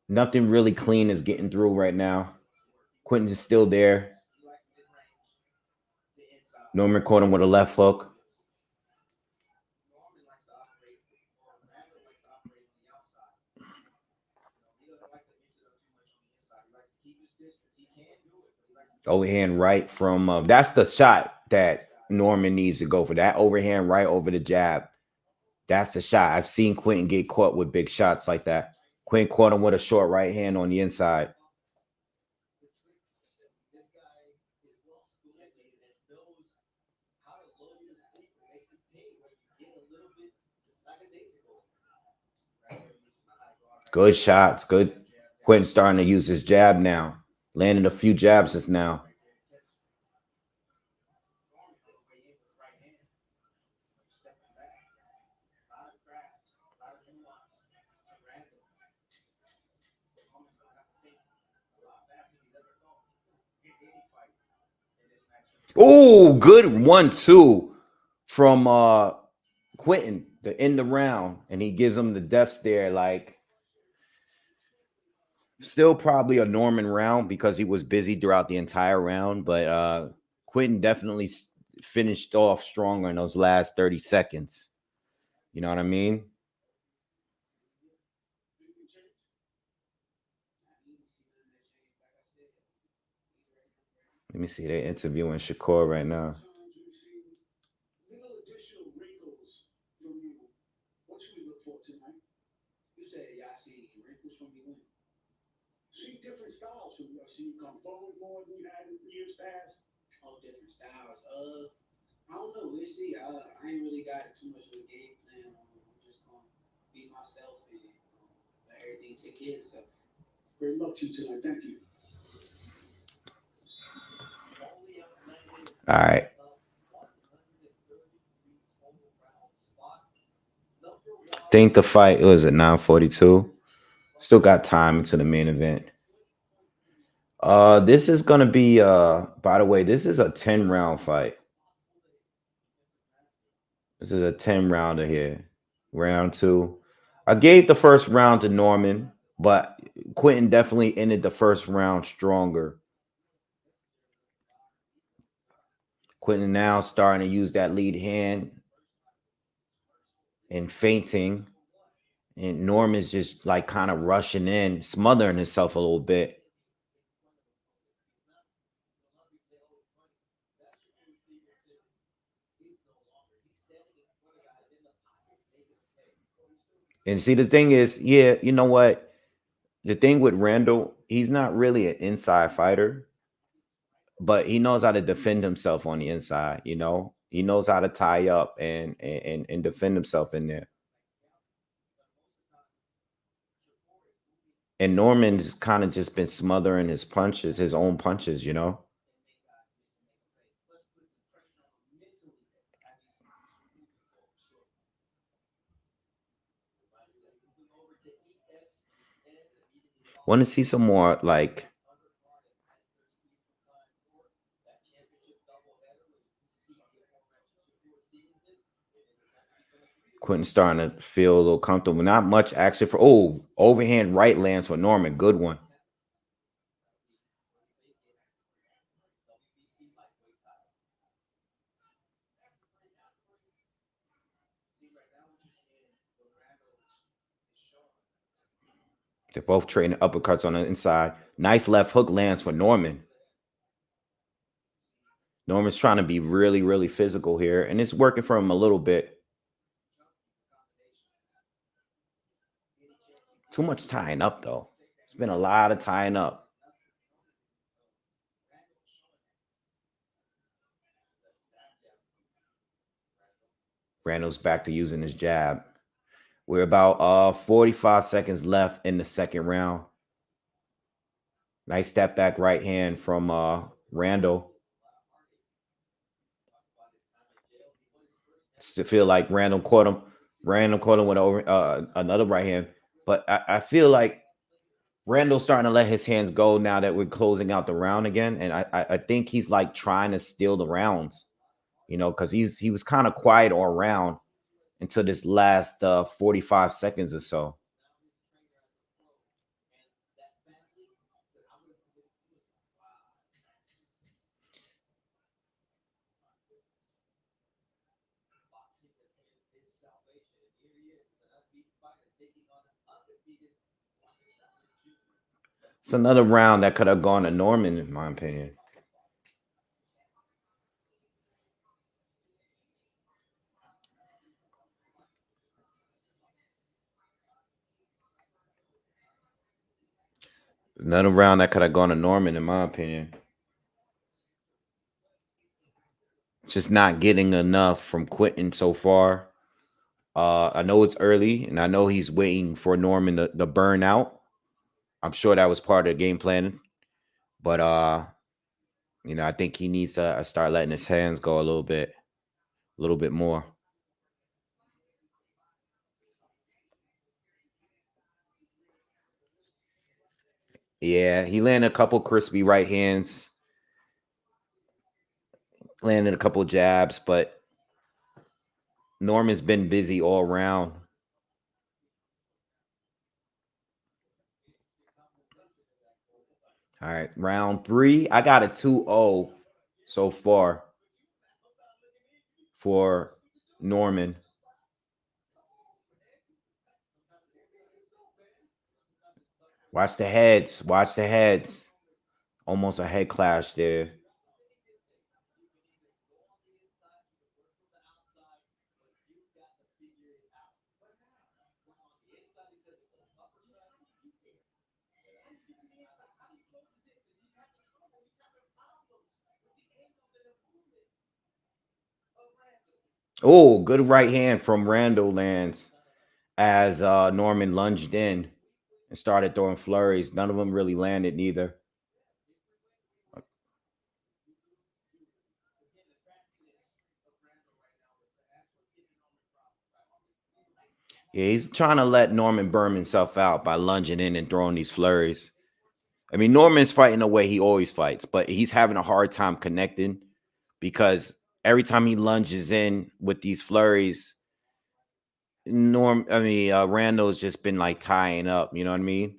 nothing really clean is getting through right now. Quentin is still there. Norman caught him with a left hook. Overhand right from that's the shot that Norman needs to go for. That overhand right over the jab. That's the shot. I've seen Quentin get caught with big shots like that. Quentin caught him with a short right hand on the inside. Good shots. Good. Quentin starting to use his jab now. Landed a few jabs just now. Oh, good 1-2 from Quentin to end the round. And he gives him the death stare. Like, still probably a Norman round because he was busy throughout the entire round. But Quentin definitely finished off stronger in those last 30 seconds. You know what I mean? Let me see. They're interviewing Shakur right now. See different styles from you. I see you come forward more than you had in years past. Oh, different styles. I don't know. We'll see. I ain't really got too much of a game plan. I'm just gonna be myself and let everything take care of itself. Great luck to you tonight. Thank you. All right. Think the fight was at 9:42. Still got time into the main event. This is gonna be by the way, this is a 10 round fight. This is a 10 rounder here. Round two. I gave the first round to Norman, but Quentin definitely ended the first round stronger. Quentin now starting to use that lead hand and feinting. And Norman's just like kind of rushing in, smothering himself a little bit. And see, the thing is, yeah, you know what? The thing with Randall, he's not really an inside fighter, but he knows how to defend himself on the inside. He knows how to tie up and defend himself in there. And Norman's kind of just been smothering his punches, his own punches. Want to see some more like Quentin starting to feel a little comfortable. Not much action for overhand right lands for Norman. Good one. They're both trading uppercuts on the inside. Nice left hook lands for Norman. Norman's trying to be really, really physical here, and it's working for him a little bit. Too much tying up, though. It's been a lot of tying up. Randall's back to using his jab. We're about 45 seconds left in the second round. Nice step back right hand from Randall. Still feel like Randall caught him. Randall caught him with another right hand. But I feel like Randall's starting to let his hands go now that we're closing out the round again. And I think he's like trying to steal the rounds, because he was kind of quiet all round until this last 45 seconds or so. It's another round that could have gone to Norman, in my opinion. Another round that could have gone to Norman, in my opinion. Just not getting enough from Quentin so far. I know it's early, and I know he's waiting for Norman to burn out. I'm sure that was part of the game plan, but I think he needs to start letting his hands go a little bit more. Yeah, he landed a couple crispy right hands, landed a couple jabs, but Norman's been busy all round. All right, round three. I got a 2-0 so far for Norman. Watch the heads. Watch the heads. Almost a head clash there. Oh, good right hand from Randall lands as Norman lunged in and started throwing flurries. None of them really landed neither. Yeah, he's trying to let Norman burn himself out by lunging in and throwing these flurries. I mean, Norman's fighting the way he always fights, but he's having a hard time connecting because every time he lunges in with these flurries, Randall's just been like tying up. You know what I mean?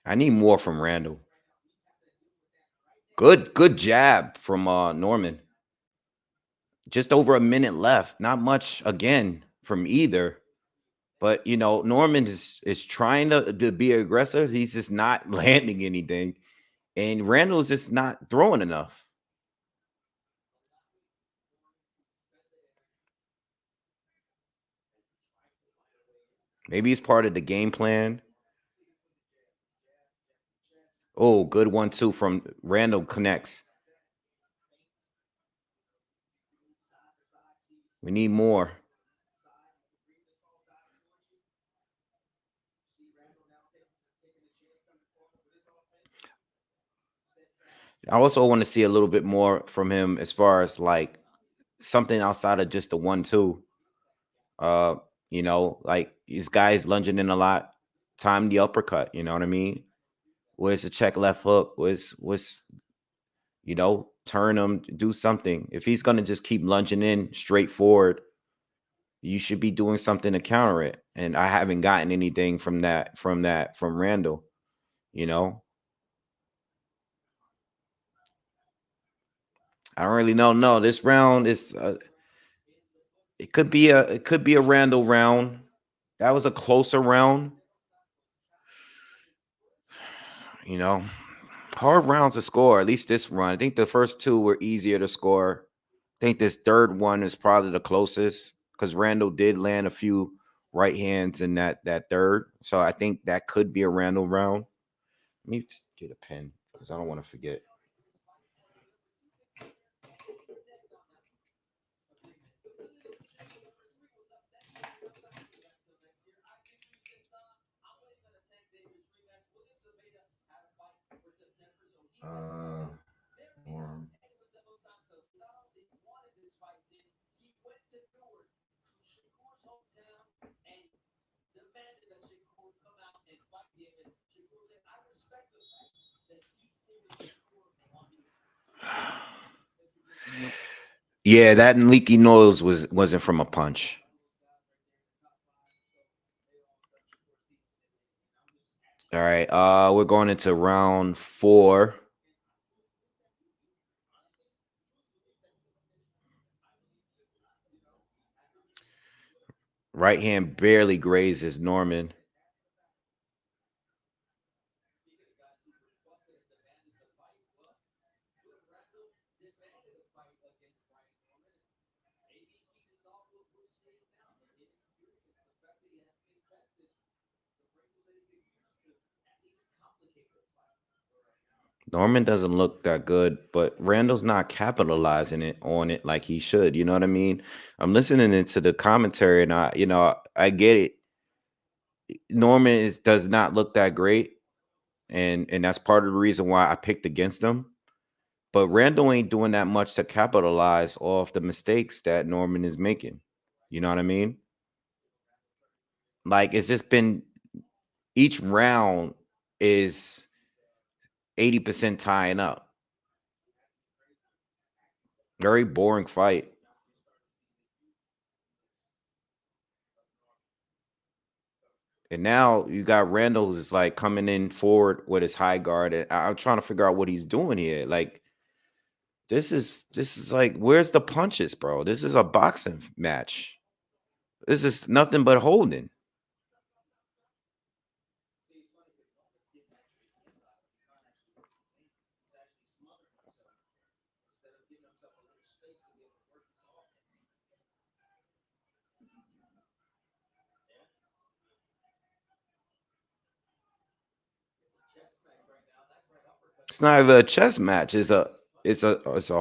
I need more from Randall. Good jab from Norman. Just over a minute left. Not much again from either. But Norman is trying to be aggressive. He's just not landing anything. And Randall's just not throwing enough. Maybe it's part of the game plan. Oh, good 1-2 from Randall connects. We need more. I also want to see a little bit more from him as far as like something outside of just the 1-2. Uh, like these guys lunging in a lot. Time the uppercut. You know what I mean? Where's the check left hook? What's turn him, do something. If he's gonna just keep lunging in straight forward, you should be doing something to counter it. And I haven't gotten anything from Randall. You know, I don't really know. No, this round is. It could be a Randall round. That was a closer round. You know, hard rounds to score. At least this run. I think the first two were easier to score. I think this third one is probably the closest because Randall did land a few right hands in that third. So I think that could be a Randall round. Let me get a pen because I don't want to forget. Uh, or- yeah, that leaky nose wasn't from a punch. All right. We're going into round 4. Right hand barely grazes Norman. Norman doesn't look that good, but Randall's not capitalizing it on it like he should. You know what I mean? I'm listening into the commentary, and I get it. Norman does not look that great, and that's part of the reason why I picked against him. But Randall ain't doing that much to capitalize off the mistakes that Norman is making. You know what I mean? Like it's just been each round is 80% tying up. Very boring fight. And now you got Randall who's like coming in forward with his high guard. And I'm trying to figure out what he's doing here. Like this is like where's the punches, bro? This is a boxing match. This is nothing but holding. It's not even a chess match. It's a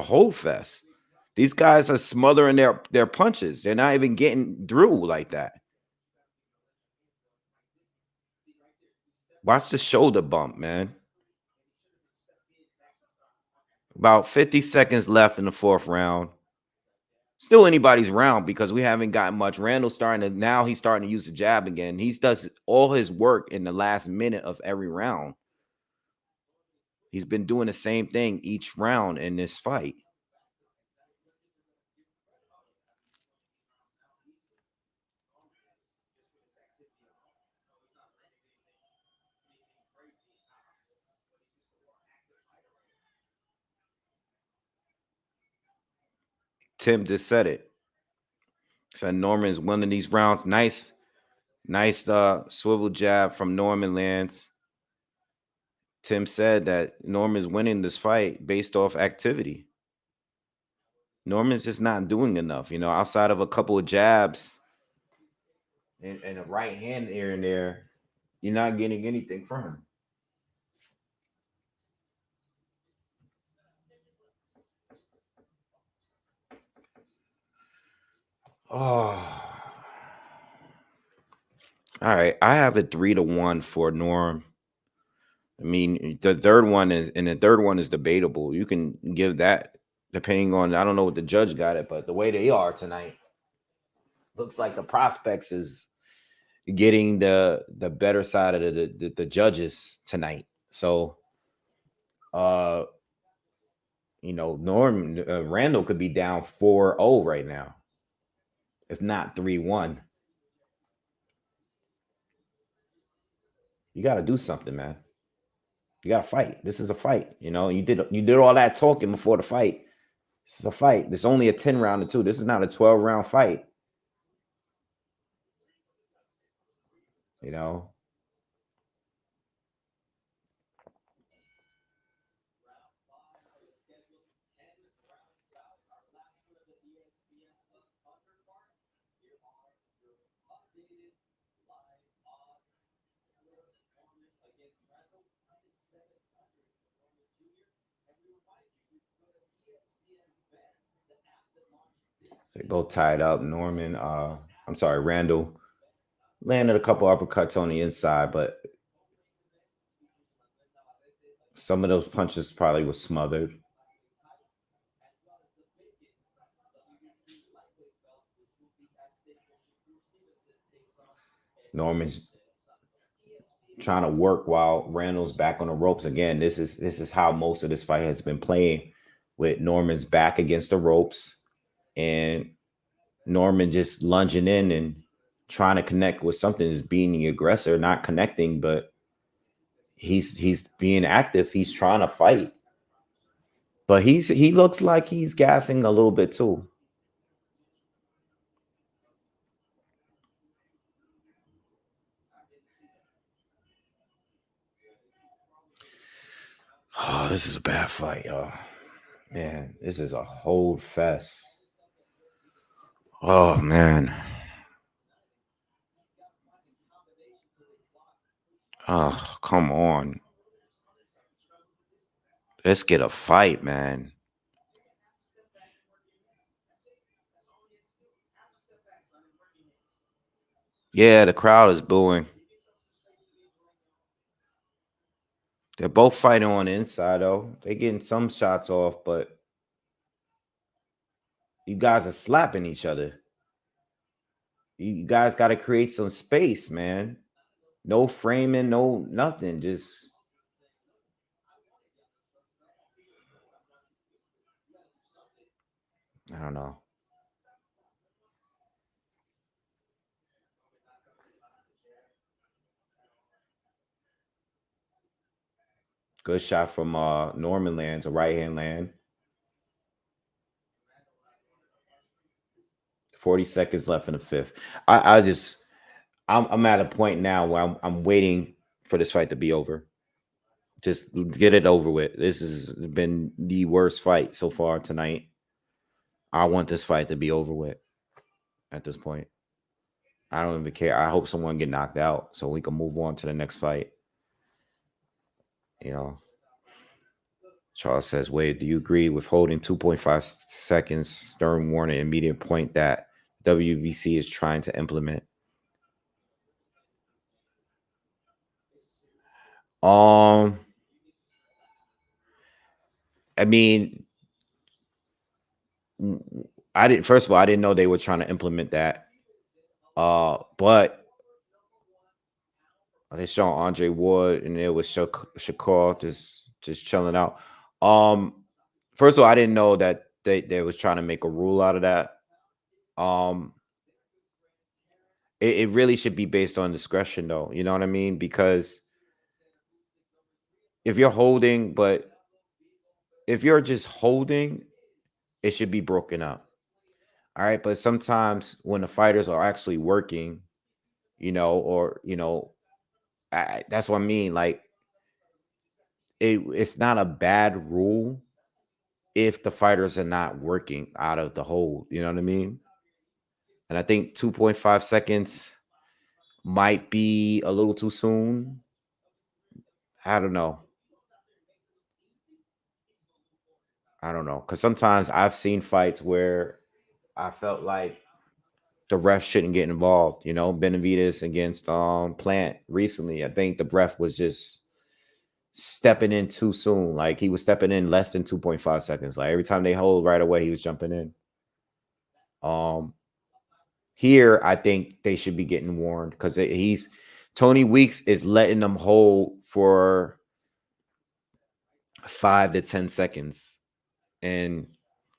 whole fest. These guys are smothering their punches. They're not even getting through like that. Watch the shoulder bump, man. About 50 seconds left in the fourth round. Still anybody's round because we haven't gotten much. Randall's he's starting to use the jab again. He does all his work in the last minute of every round. He's been doing the same thing each round in this fight. Tim just said it. Said Norman's winning these rounds. Nice swivel jab from Norman lands. Tim said that Norman's winning this fight based off activity. Norman's just not doing enough, outside of a couple of jabs and a right hand here and there. You're not getting anything from him. Oh. All right. I have it 3-1 for Norm. I mean, the third one is debatable. You can give that depending on, I don't know what the judge got it, but the way they are tonight, looks like the prospects is getting the better side of the judges tonight. So, Randall could be down 4-0 right now, if not 3-1. You got to do something, man. You got to fight. This is a fight. You did all that talking before the fight. This is a fight. It's only a 10 round too. This is not a 12 round fight. They both tied up. Randall landed a couple uppercuts on the inside, but some of those punches probably was smothered. Norman's trying to work while Randall's back on the ropes. Again, this is how most of this fight has been playing, with Norman's back against the ropes and Norman just lunging in and trying to connect with something, is being the aggressor, not connecting, but he's being active. He's trying to fight, but he looks like he's gassing a little bit too. Oh, this is a bad fight, y'all. Man, this is a whole fest. Oh, man. Oh, come on. Let's get a fight, man. Yeah, the crowd is booing. They're both fighting on the inside, though. They're getting some shots off, but you guys are slapping each other. You guys got to create some space, man. No framing, no nothing. Just I don't know. Good shot from Norman lands, a right hand land. 40 seconds left in the fifth. I'm at a point now where I'm waiting for this fight to be over. Just get it over with. This has been the worst fight so far tonight. I want this fight to be over with at this point. I don't even care. I hope someone get knocked out so we can move on to the next fight. Charles says, Wade, do you agree with holding 2.5 seconds stern warning immediate point that WBC is trying to implement? I mean, I didn't. First of all, I didn't know they were trying to implement that. But they showing Andre Ward, and it was Shakur just chilling out. First of all, I didn't know that they was trying to make a rule out of that. It really should be based on discretion, though. You know what I mean? Because if you're holding, but if you're just holding, it should be broken up. All right. But sometimes when the fighters are actually working, or that's what I mean. Like it's not a bad rule if the fighters are not working out of the hold. You know what I mean? And I think 2.5 seconds might be a little too soon. I don't know. Because sometimes I've seen fights where I felt like the ref shouldn't get involved. Benavides against Plant recently. I think the ref was just stepping in too soon. Like he was stepping in less than 2.5 seconds. Like every time they hold right away, he was jumping in. Here, I think they should be getting warned because Tony Weeks is letting them hold for 5 to 10 seconds. And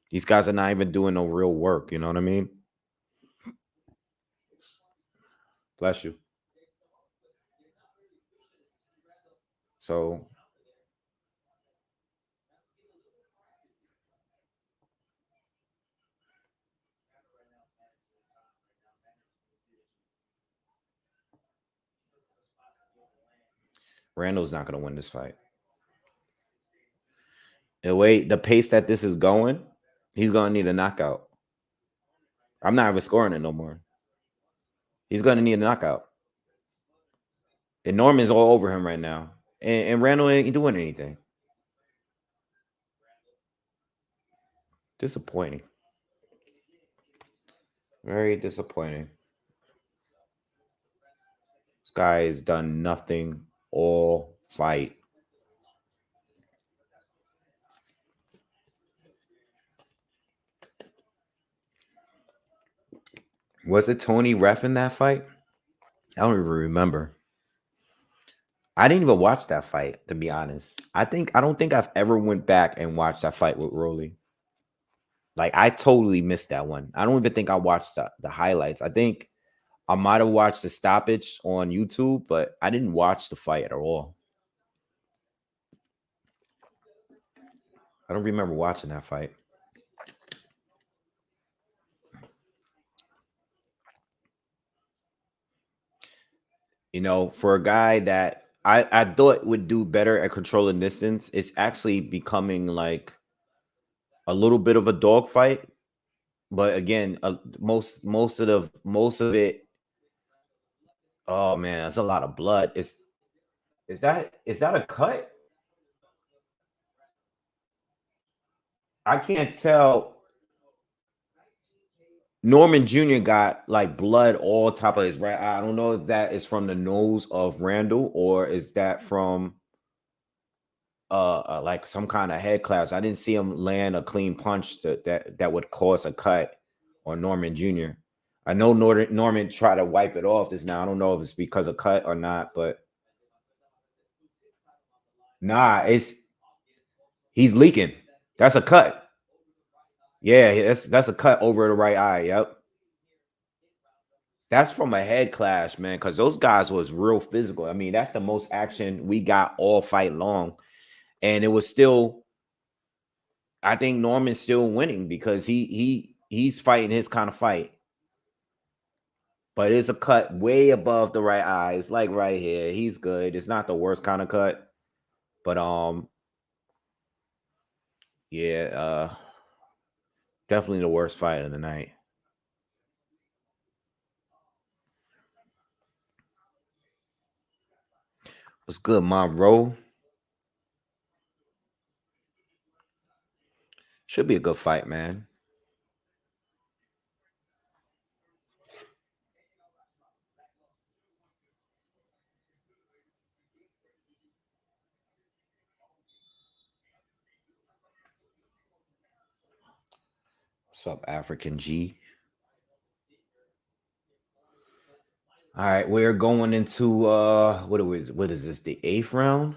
these guys are not even doing no real work. You know what I mean? Bless you. So Randall's not going to win this fight. The pace that this is going, he's going to need a knockout. I'm not even scoring it no more. He's going to need a knockout. And Norman's all over him right now. And Randall ain't doing anything. Disappointing. Very disappointing. This guy has done nothing all fight. Was it Tony ref in that fight? I don't even remember. I didn't even watch that fight, to be honest. I don't think I've ever went back and watched that fight with Rolly. Like I totally missed that one. I don't even think I watched the highlights. I think I might have watched the stoppage on YouTube, but I didn't watch the fight at all. I don't remember watching that fight. For a guy that I thought would do better at controlling distance, it's actually becoming like a little bit of a dogfight. But again, most of it. Oh man, that's a lot of blood. Is that a cut? I can't tell. Norman Jr. got like blood all top of his right eye. I don't know if that is from the nose of Randall or is that from like some kind of head clash. I didn't see him land a clean punch that would cause a cut on Norman Jr. I know Norman tried to wipe it off this now. I don't know if it's because of cut or not, but nah, he's leaking. That's a cut. Yeah, that's a cut over the right eye. Yep. That's from a head clash, man, because those guys was real physical. I mean, that's the most action we got all fight long. And it was still, I think Norman's still winning because he's fighting his kind of fight. But it's a cut way above the right eye. It's like right here. He's good. It's not the worst kind of cut. But yeah, definitely the worst fight of the night. What's good, Monroe? Should be a good fight, man. What's up, African G? All right, we're going into what is this? The 8th round?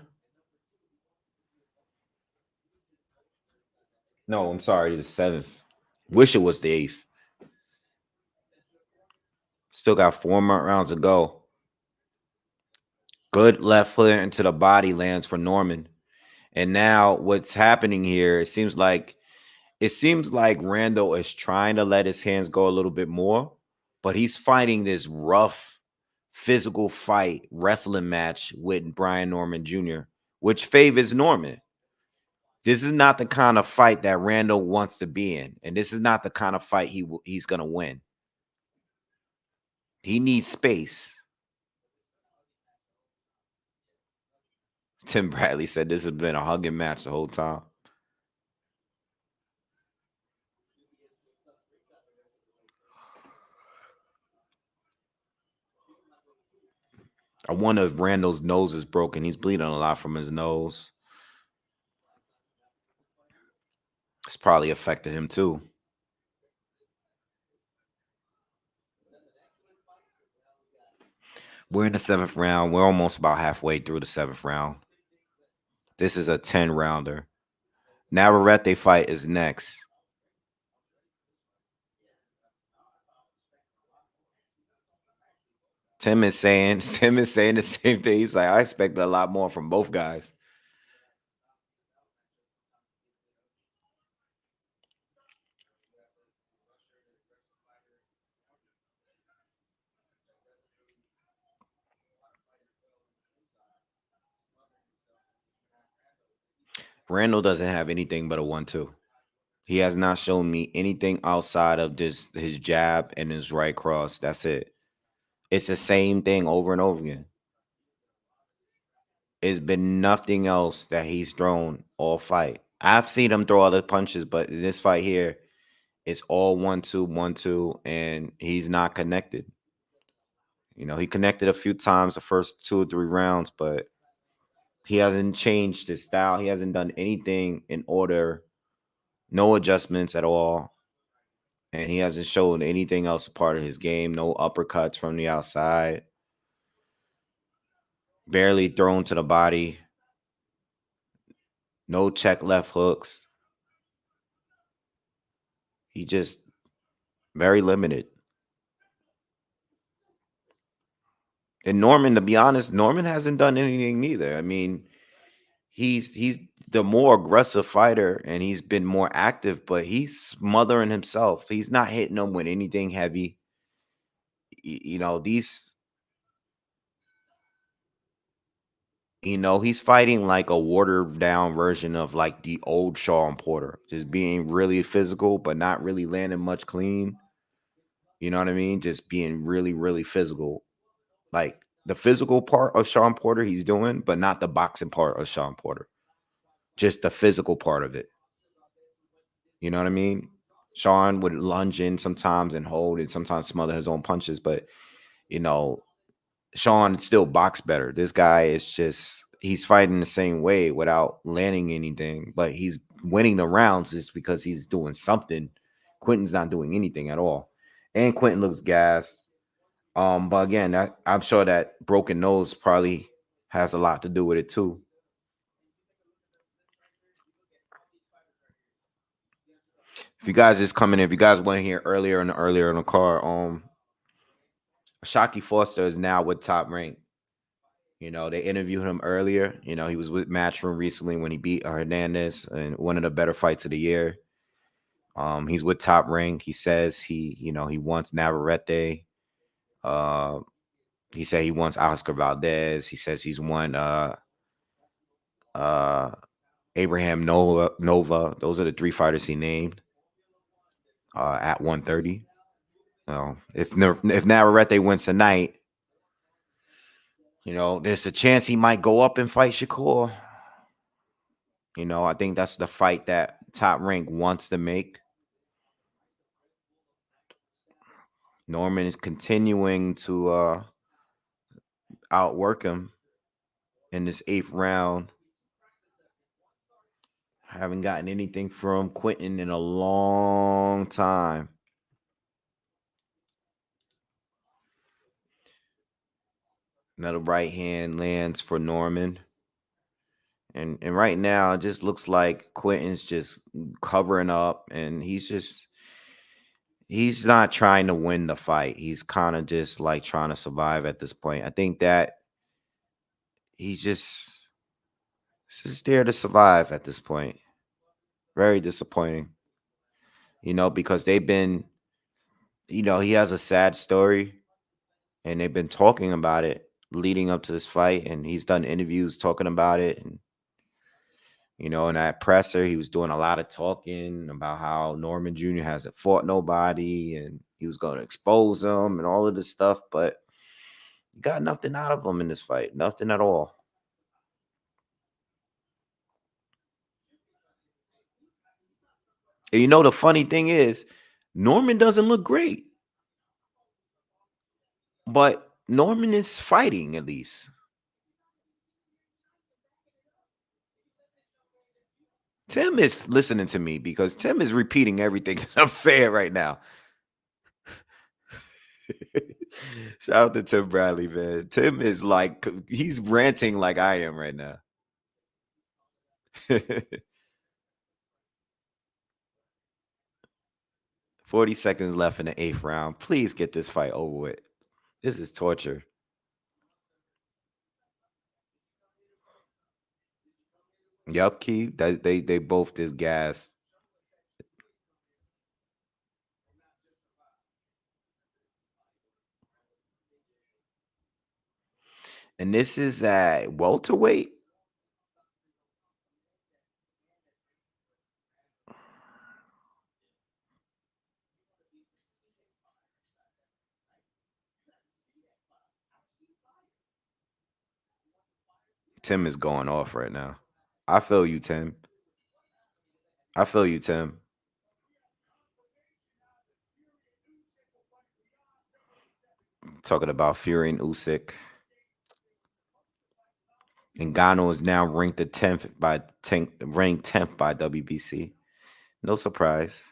No, I'm sorry, the 7th. Wish it was the 8th. Still got 4 more rounds to go. Good left foot into the body lands for Norman. And now what's happening here, it seems like Randall is trying to let his hands go a little bit more, but he's fighting this rough physical fight wrestling match with Brian Norman Jr., which favors Norman. This is not the kind of fight that Randall wants to be in, and this is not the kind of fight he's going to win. He needs space. Tim Bradley said this has been a hugging match the whole time. I wonder if Randall's nose is broken. He's bleeding a lot from his nose. It's probably affected him too. We're in the 7th round. We're almost about halfway through the 7th round. This is a 10-rounder. Navarrete fight is next. Tim is saying the same thing. He's like, I expected a lot more from both guys. Randall doesn't have anything but a 1-2. He has not shown me anything outside of his jab and his right cross. That's it. It's the same thing over and over again. It's been nothing else that he's thrown all fight. I've seen him throw other punches, but in this fight here, it's all 1-2, 1-2, and he's not connected. You know, he connected a few times the first 2 or 3 rounds, but he hasn't changed his style. He hasn't done anything in order, no adjustments at all. And he hasn't shown anything else a part of his game. No uppercuts from the outside. Barely thrown to the body. No check left hooks. He just very limited. And Norman, to be honest, Norman hasn't done anything neither. I mean, he's the more aggressive fighter and he's been more active, but he's smothering himself. He's not hitting them with anything heavy. You know, he's fighting like a watered down version of like the old Shawn Porter, just being really physical, but not really landing much clean. You know what I mean? Just being really, really physical. Like the physical part of Shawn Porter he's doing, but not the boxing part of Shawn Porter. Just the physical part of it. You know what I mean? Shawn would lunge in sometimes and hold and sometimes smother his own punches, but you know, Shawn still box better. This guy is just he's fighting the same way without landing anything, but he's winning the rounds just because he's doing something. Quentin's not doing anything at all. And Quentin looks gassed. But again, I'm sure that broken nose probably has a lot to do with it too. If you guys just coming in, if you guys weren't here earlier in the car, Shockey Foster is now with Top Rank. You know, they interviewed him earlier. You know, he was with Matchroom recently when he beat Hernandez in one of the better fights of the year. He's with Top Rank. He says he wants Navarrete. Uh, he said he wants Oscar Valdez. He says he's won uh, Abraham Nova. Those are the 3 fighters he named at 130. If Navarrete wins tonight, you know, there's a chance he might go up and fight Shakur. You know, I think that's the fight that Top Rank wants to make. Norman is continuing to outwork him in this 8th round. Haven't gotten anything from Quentin in a long time. Another right hand lands for Norman. And right now it just looks like Quentin's just covering up, and he's not trying to win the fight. He's kind of just like trying to survive at this point. I think that he's just there to survive at this point. Very disappointing. Because they've been, he has a sad story, and they've been talking about it leading up to this fight, and he's done interviews talking about it. And in that presser, he was doing a lot of talking about how Norman Jr. hasn't fought nobody, and he was going to expose him and all of this stuff, but you got nothing out of him in this fight. Nothing at all. And the funny thing is, Norman doesn't look great, but Norman is fighting at least. Tim is listening to me because Tim is repeating everything that I'm saying right now. Shout out to Tim Bradley, man. Tim is like, he's ranting like I am right now. 40 seconds left in the 8th round. Please get this fight over with. This is torture. Yup, Key. They both just gassed. And this is at welterweight. Tim is going off right now. I feel you, Tim. I feel you, Tim. Talking about Fury and Usyk. Ngannou is now ranked 10th by WBC. No surprise.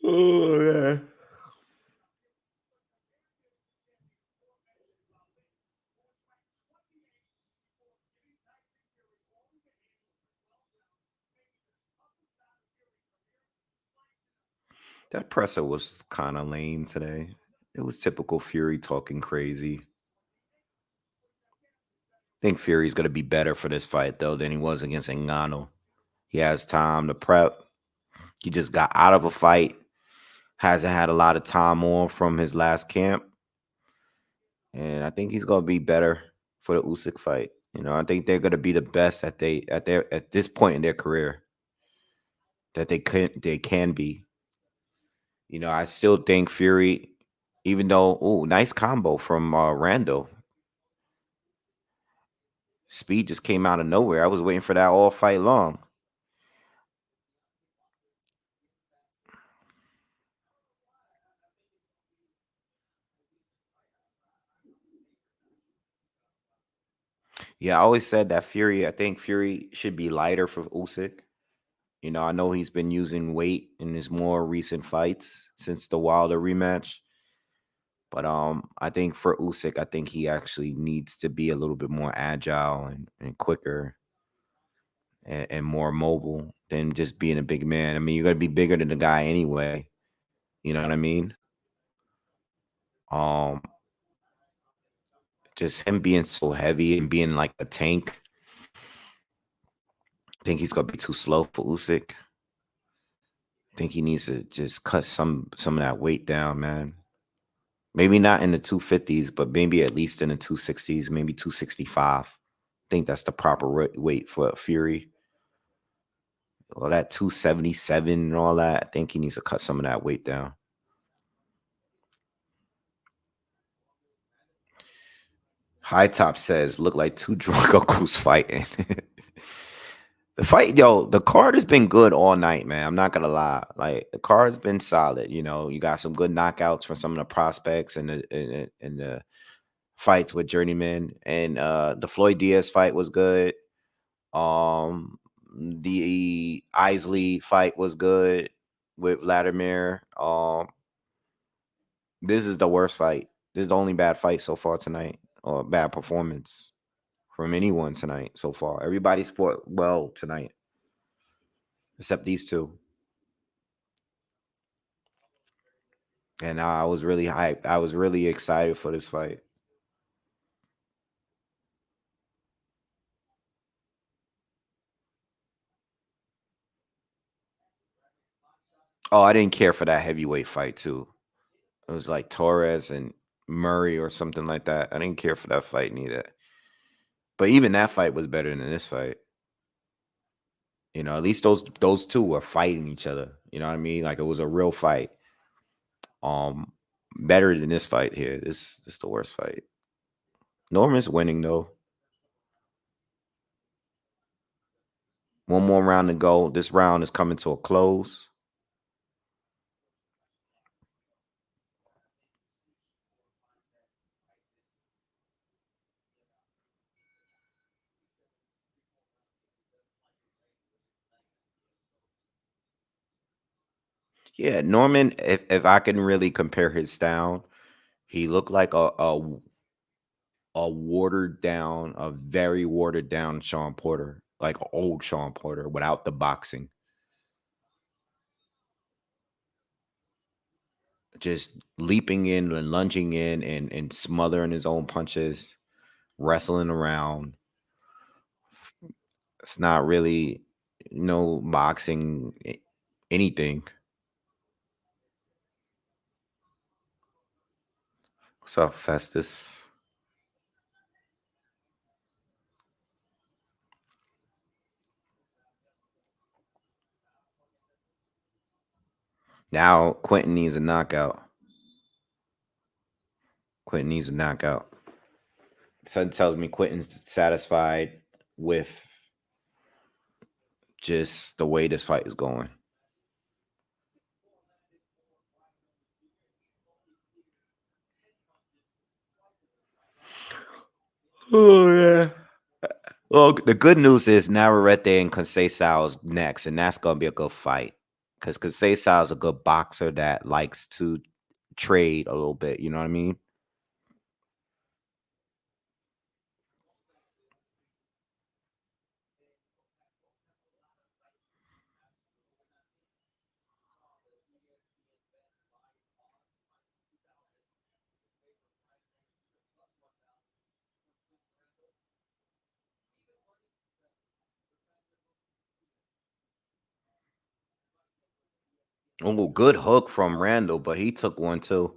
Oh yeah. That presser was kind of lame today. It was typical Fury talking crazy. I think Fury's going to be better for this fight, though, than he was against Ngannou. He has time to prep. He just got out of a fight. Hasn't had a lot of time on from his last camp. And I think he's going to be better for the Usyk fight. I think they're going to be the best at this point in their career that they can be. I still think Fury, even though, nice combo from Randall. Speed just came out of nowhere. I was waiting for that all fight long. Yeah, I always said that I think Fury should be lighter for Usyk. I know he's been using weight in his more recent fights since the Wilder rematch. But I think for Usyk, I think he actually needs to be a little bit more agile and quicker and more mobile than just being a big man. I mean, you're gonna be bigger than the guy anyway. You know what I mean? Um, just him being so heavy and being like a tank. I think he's gonna be too slow for Usyk. I think he needs to just cut some of that weight down, man. Maybe not in the 250s, but maybe at least in the 260s, maybe 265. I think that's the proper weight for Fury. All that 277 and all that, I think he needs to cut some of that weight down. High Top says, look like two drunk uncles fighting. The fight, yo, the card has been good all night, man. I'm not gonna lie. Like the card's been solid. You know, you got some good knockouts for some of the prospects and the fights with journeyman. And the Floyd Diaz fight was good. The Isley fight was good with Vladimir. This is the worst fight. This is the only bad fight so far tonight, or bad performance from anyone tonight so far. Everybody's fought well tonight, except these two. And I was really hyped. I was really excited for this fight. Oh, I didn't care for that heavyweight fight too. It was like Torres and Murray or something like that. I didn't care for that fight neither. But even that fight was better than this fight. You know, at least those two were fighting each other. You know what I mean? Like it was a real fight. Um, Better than this fight here. This is the worst fight. Norman's winning though. One more round to go. This round is coming to a close. Yeah, Norman, if I can really compare his style, he looked like a watered down, a very watered down Sean Porter, like old Sean Porter without the boxing. Just leaping in and lunging in and smothering his own punches, wrestling around. It's not really no boxing anything. What's up, Festus? Now Quentin needs a knockout. Quentin needs a knockout. Son tells me Quentin's satisfied with just the way this fight is going. Oh yeah. Well, the good news is Navarrete and Conceicao is next, and that's gonna be a good fight. Because Conceicao is a good boxer that likes to trade a little bit. You know what I mean? Oh, good hook from Randall, but he took one too.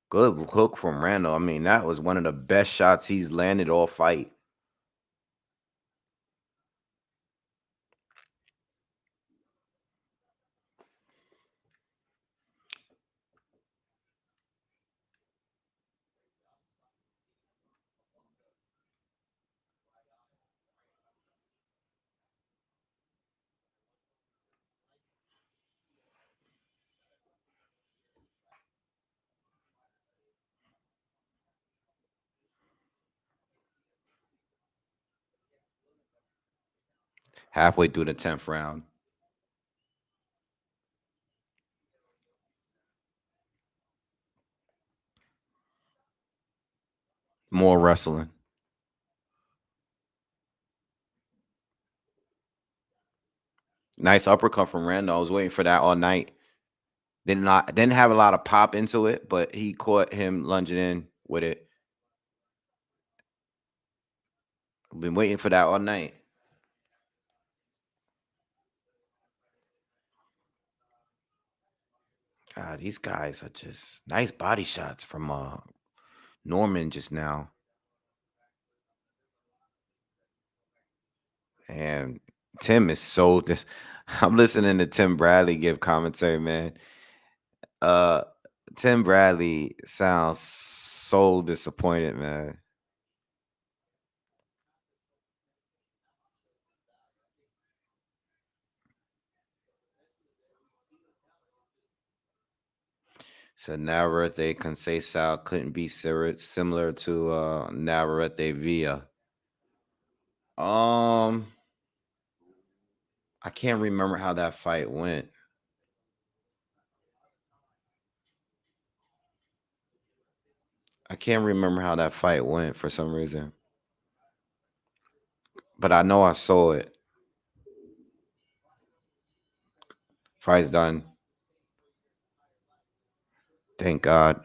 Good hook from Randall. I mean, that was one of the best shots he's landed all fight. Halfway through the 10th round. More wrestling. Nice uppercut from Randall. I was waiting for that all night. Didn't have a lot of pop into it, but he caught him lunging in with it. Been waiting for that all night. God, these guys are just nice body shots from Norman just now. And Tim is so dis I'm listening to Tim Bradley give commentary, man. Uh Tim Bradley sounds so disappointed, man. So Navarrete Conceicao couldn't be similar to Navarrete Villa. I can't remember how that fight went. I can't remember how that fight went for some reason. But I know I saw it. Fight's done. Thank God.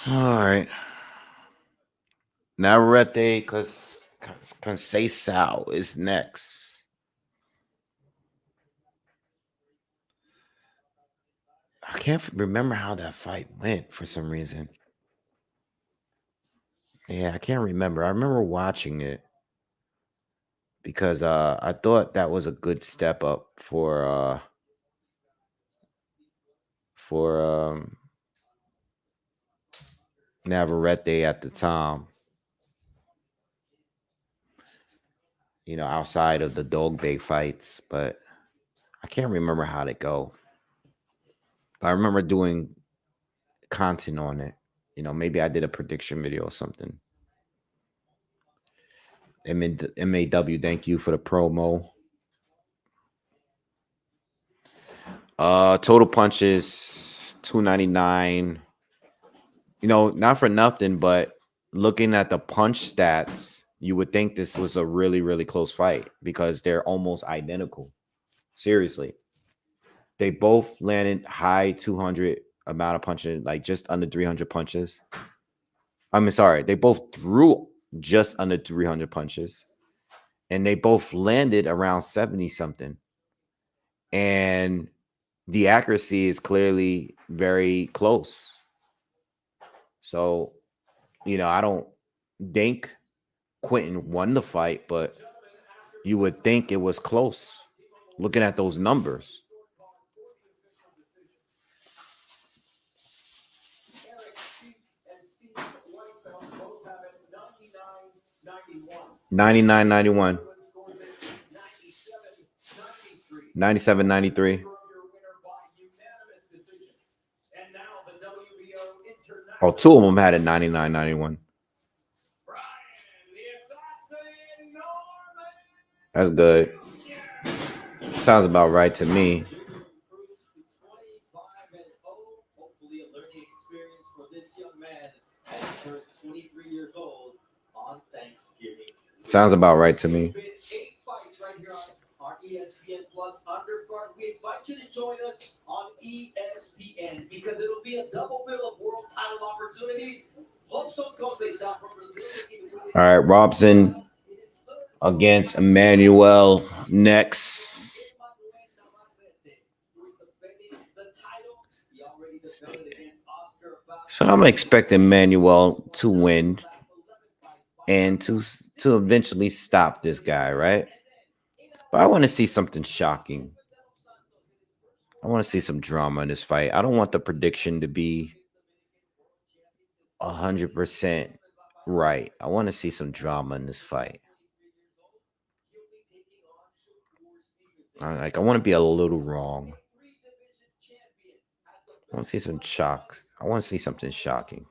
All right. Navarrete Conceicao is next. I can't remember how that fight went for some reason. Yeah, I can't remember. I remember watching it because I thought that was a good step up for Navarrete at the time. You know, outside of the dog bait fights, but I can't remember how to go. But I remember doing content on it. You know, maybe I did a prediction video or something. MAW, thank you for the promo. Total punches 299. You know, not for nothing, but looking at the punch stats, you would think this was a really, really close fight because they're almost identical. Seriously. They both landed high 200 amount of punches, like just under 300 punches. I mean, sorry, they both threw just under 300 punches, and they both landed around 70 something. And the accuracy is clearly very close. So, you know, I don't think Quentin won the fight, but you would think it was close looking at those numbers. And Steve Weisfeld both have it 99-91. 99-91. Scores it 97-93. 97-93. Your winner by unanimous decision. And now the WBO International. Oh, two of them had it 99-91. Brian, the assassin Norman. That's good. Sounds about right to me. Hopefully a learning experience for this young man as he turns 23 years old on Thanksgiving. Sounds about right to me. 8 fights right here on ESPN Plus Undercard. We invite you to join us on ESPN because it'll be a double bill of world title opportunities. Conceição from Brazil. All right, Robson against Emmanuel next. So I'm expecting Emmanuel to win and to eventually stop this guy, right? But I want to see something shocking. I want to see some drama in this fight. I don't want the prediction to be 100% right. I want to see some drama in this fight. I want to be a little wrong. I want to see some shock. I want to see something shocking.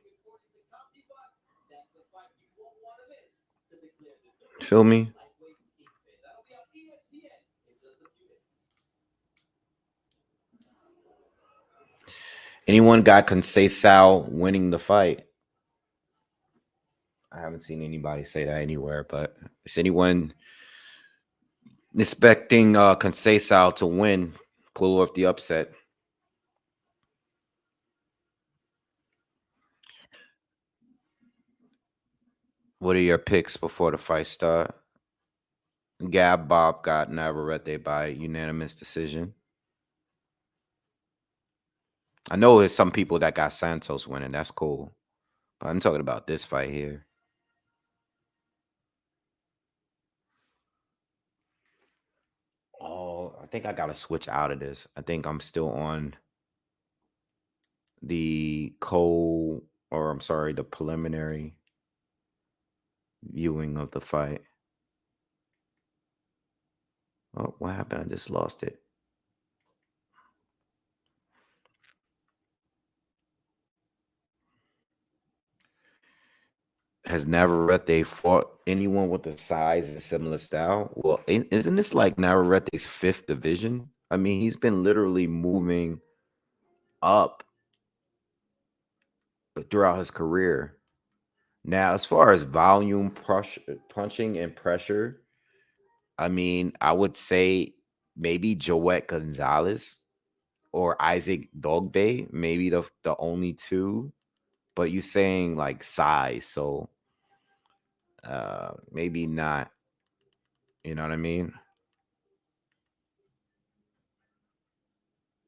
Feel me? Anyone got Conceição winning the fight? I haven't seen anybody say that anywhere, but is anyone expecting Conceição to win, pull off the upset? What are your picks before the fight start? Gab Bob got Navarrete by unanimous decision. I know there's some people that got Santos winning. That's cool. But I'm talking about this fight here. Oh, I think I gotta switch out of this. I think I'm still on the the preliminary viewing of the fight. Oh, what happened? I just lost it. Has Navarrete fought anyone with a size and similar style? Well, isn't this like Navarrete's fifth division? I mean, he's been literally moving up throughout his career. Now, as far as volume punching and pressure, I mean, I would say maybe Joet Gonzalez or Isaac Dogbe, maybe the only two. But you saying like size, so maybe not. You know what I mean?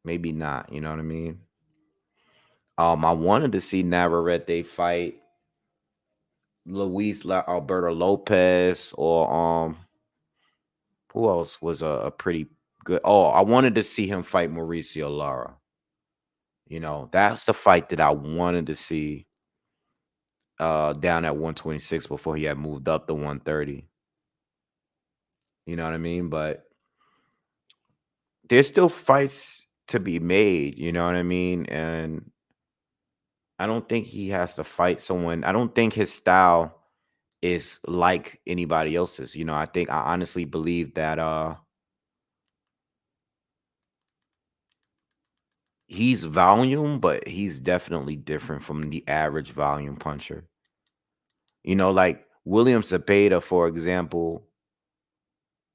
Maybe not. You know what I mean? I wanted to see Navarrete fight Alberto Lopez or who else was a pretty good. Oh, I wanted to see him fight Mauricio Lara. You know, that's the fight that I wanted to see down at 126 before he had moved up to 130. You know what I mean? But there's still fights to be made, you know what I mean? And I don't think he has to fight someone. I don't think his style is like anybody else's. You know, I honestly believe that he's volume, but he's definitely different from the average volume puncher. You know, like William Zepeda, for example,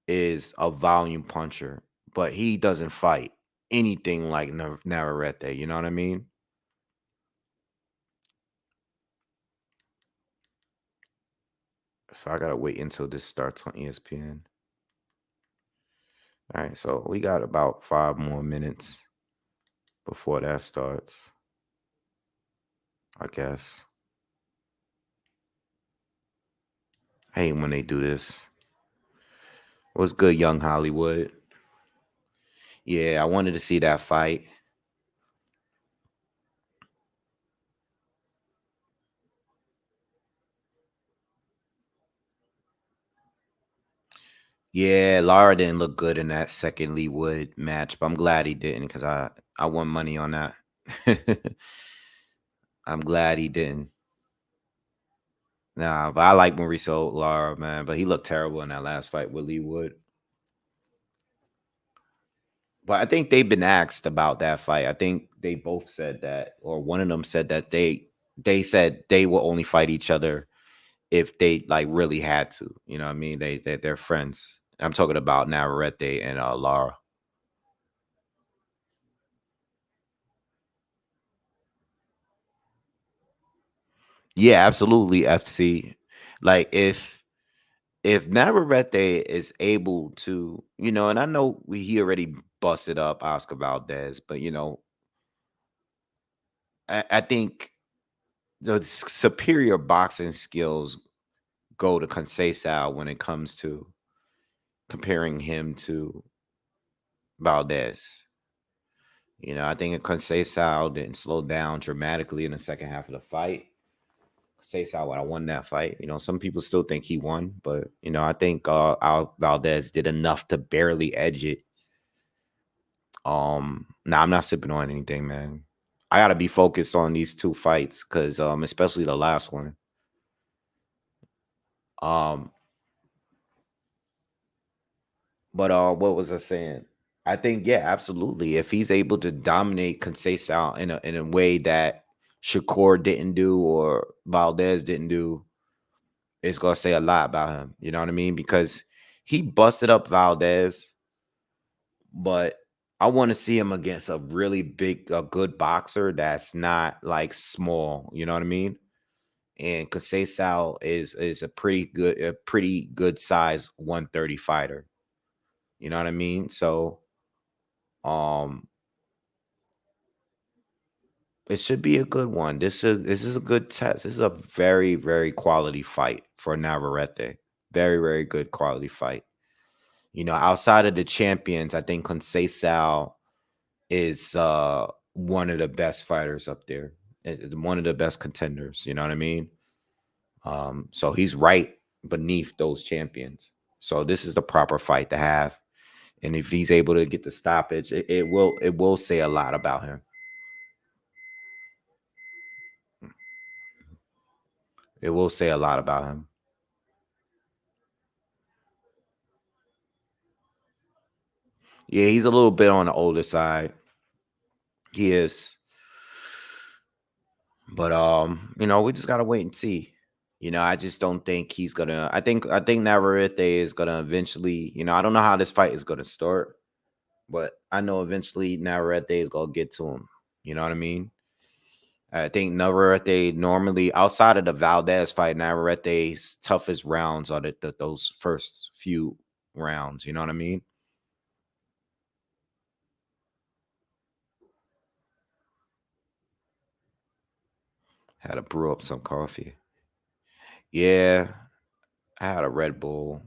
is a volume puncher, but he doesn't fight anything like Navarrete. You know what I mean? So I gotta wait until this starts on ESPN. All right, so we got about 5 more minutes before that starts, I guess. I hate when they do this. What's good, Young Hollywood? Yeah, I wanted to see that fight. Yeah, Lara didn't look good in that second Lee Wood match, but I'm glad he didn't because I won money on that. I'm glad he didn't. Nah, but I like Mauricio Lara, man, but he looked terrible in that last fight with Lee Wood. But I think they've been asked about that fight. I think they both said that, or one of them said that they said they will only fight each other if they like really had to. You know what I mean? They're friends. I'm talking about Navarrete and Lara. Yeah, absolutely. FC. Like if Navarrete is able to, you know, and I know he already busted up Oscar Valdez, but you know, I think the superior boxing skills go to Conceicao when it comes to comparing him to Valdez. You know, I think Conceicao didn't slow down dramatically in the second half of the fight. Conceicao would have won that fight. You know, some people still think he won, but you know, I think Al Valdez did enough to barely edge it. Nah, I'm not sipping on anything, man. I gotta be focused on these two fights because especially the last one. Um, but what was I saying? I think, yeah, absolutely. If he's able to dominate Conceição in a way that Shakur didn't do or Valdez didn't do, it's gonna say a lot about him. You know what I mean? Because he busted up Valdez, but I want to see him against a really big, a good boxer that's not like small. You know what I mean? And Conceição is a pretty good size 130 fighter. You know what I mean? So um it should be a good one. This is a good test. This is a very quality fight for Navarrete. Very good quality fight. outside of the champions, I think Conceicao is one of the best fighters up there, one of the best contenders. You know what I mean? So he's right beneath those champions. So this is the proper fight to have. And if he's able to get the stoppage, it will say a lot about him. It will say a lot about him. Yeah, he's a little bit on the older side. He is. But we just gotta wait and see. I just don't think he's gonna. I think Navarrete is gonna eventually. I don't know how this fight is gonna start, but I know eventually Navarrete is gonna get to him. You know what I mean? I think Navarrete normally, outside of the Valdez fight, Navarrete's toughest rounds are those first few rounds. You know what I mean? Had to brew up some coffee. Yeah, I had a Red Bull.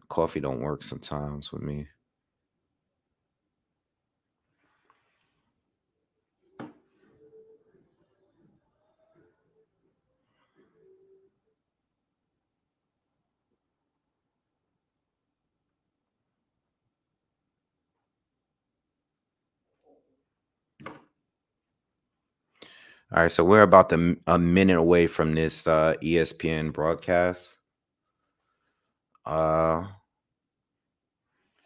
Coffee don't work sometimes with me. All right, so we're about a minute away from this ESPN broadcast. Then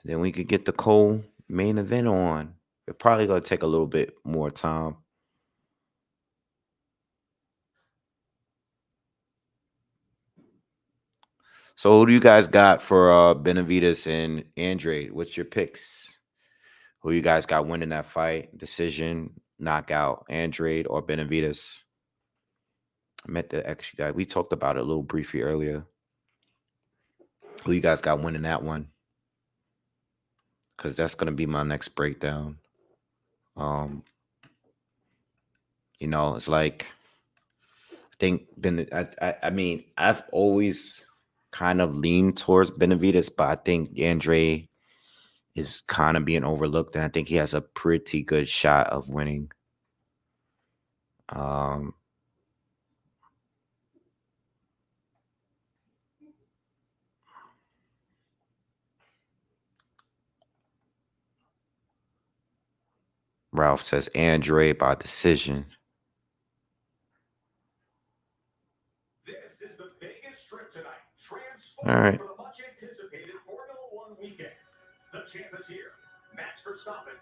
we could get the main event on. It's probably gonna take a little bit more time. So who do you guys got for Benavides and Andre? What's your picks? Who you guys got winning that fight? Decision, knockout, Andre or Benavides? I met the extra guy. We talked about it a little briefly earlier. Who you guys got winning that one? Because that's gonna be my next breakdown. It's like I think I mean I've always kind of leaned towards Benavides, but I think Andre is kind of being overlooked, and I think he has a pretty good shot of winning. Ralph says Andre by decision. This is the Vegas Strip tonight. All right. For the much anticipated Formula One weekend. The champ is here. Match for stopping.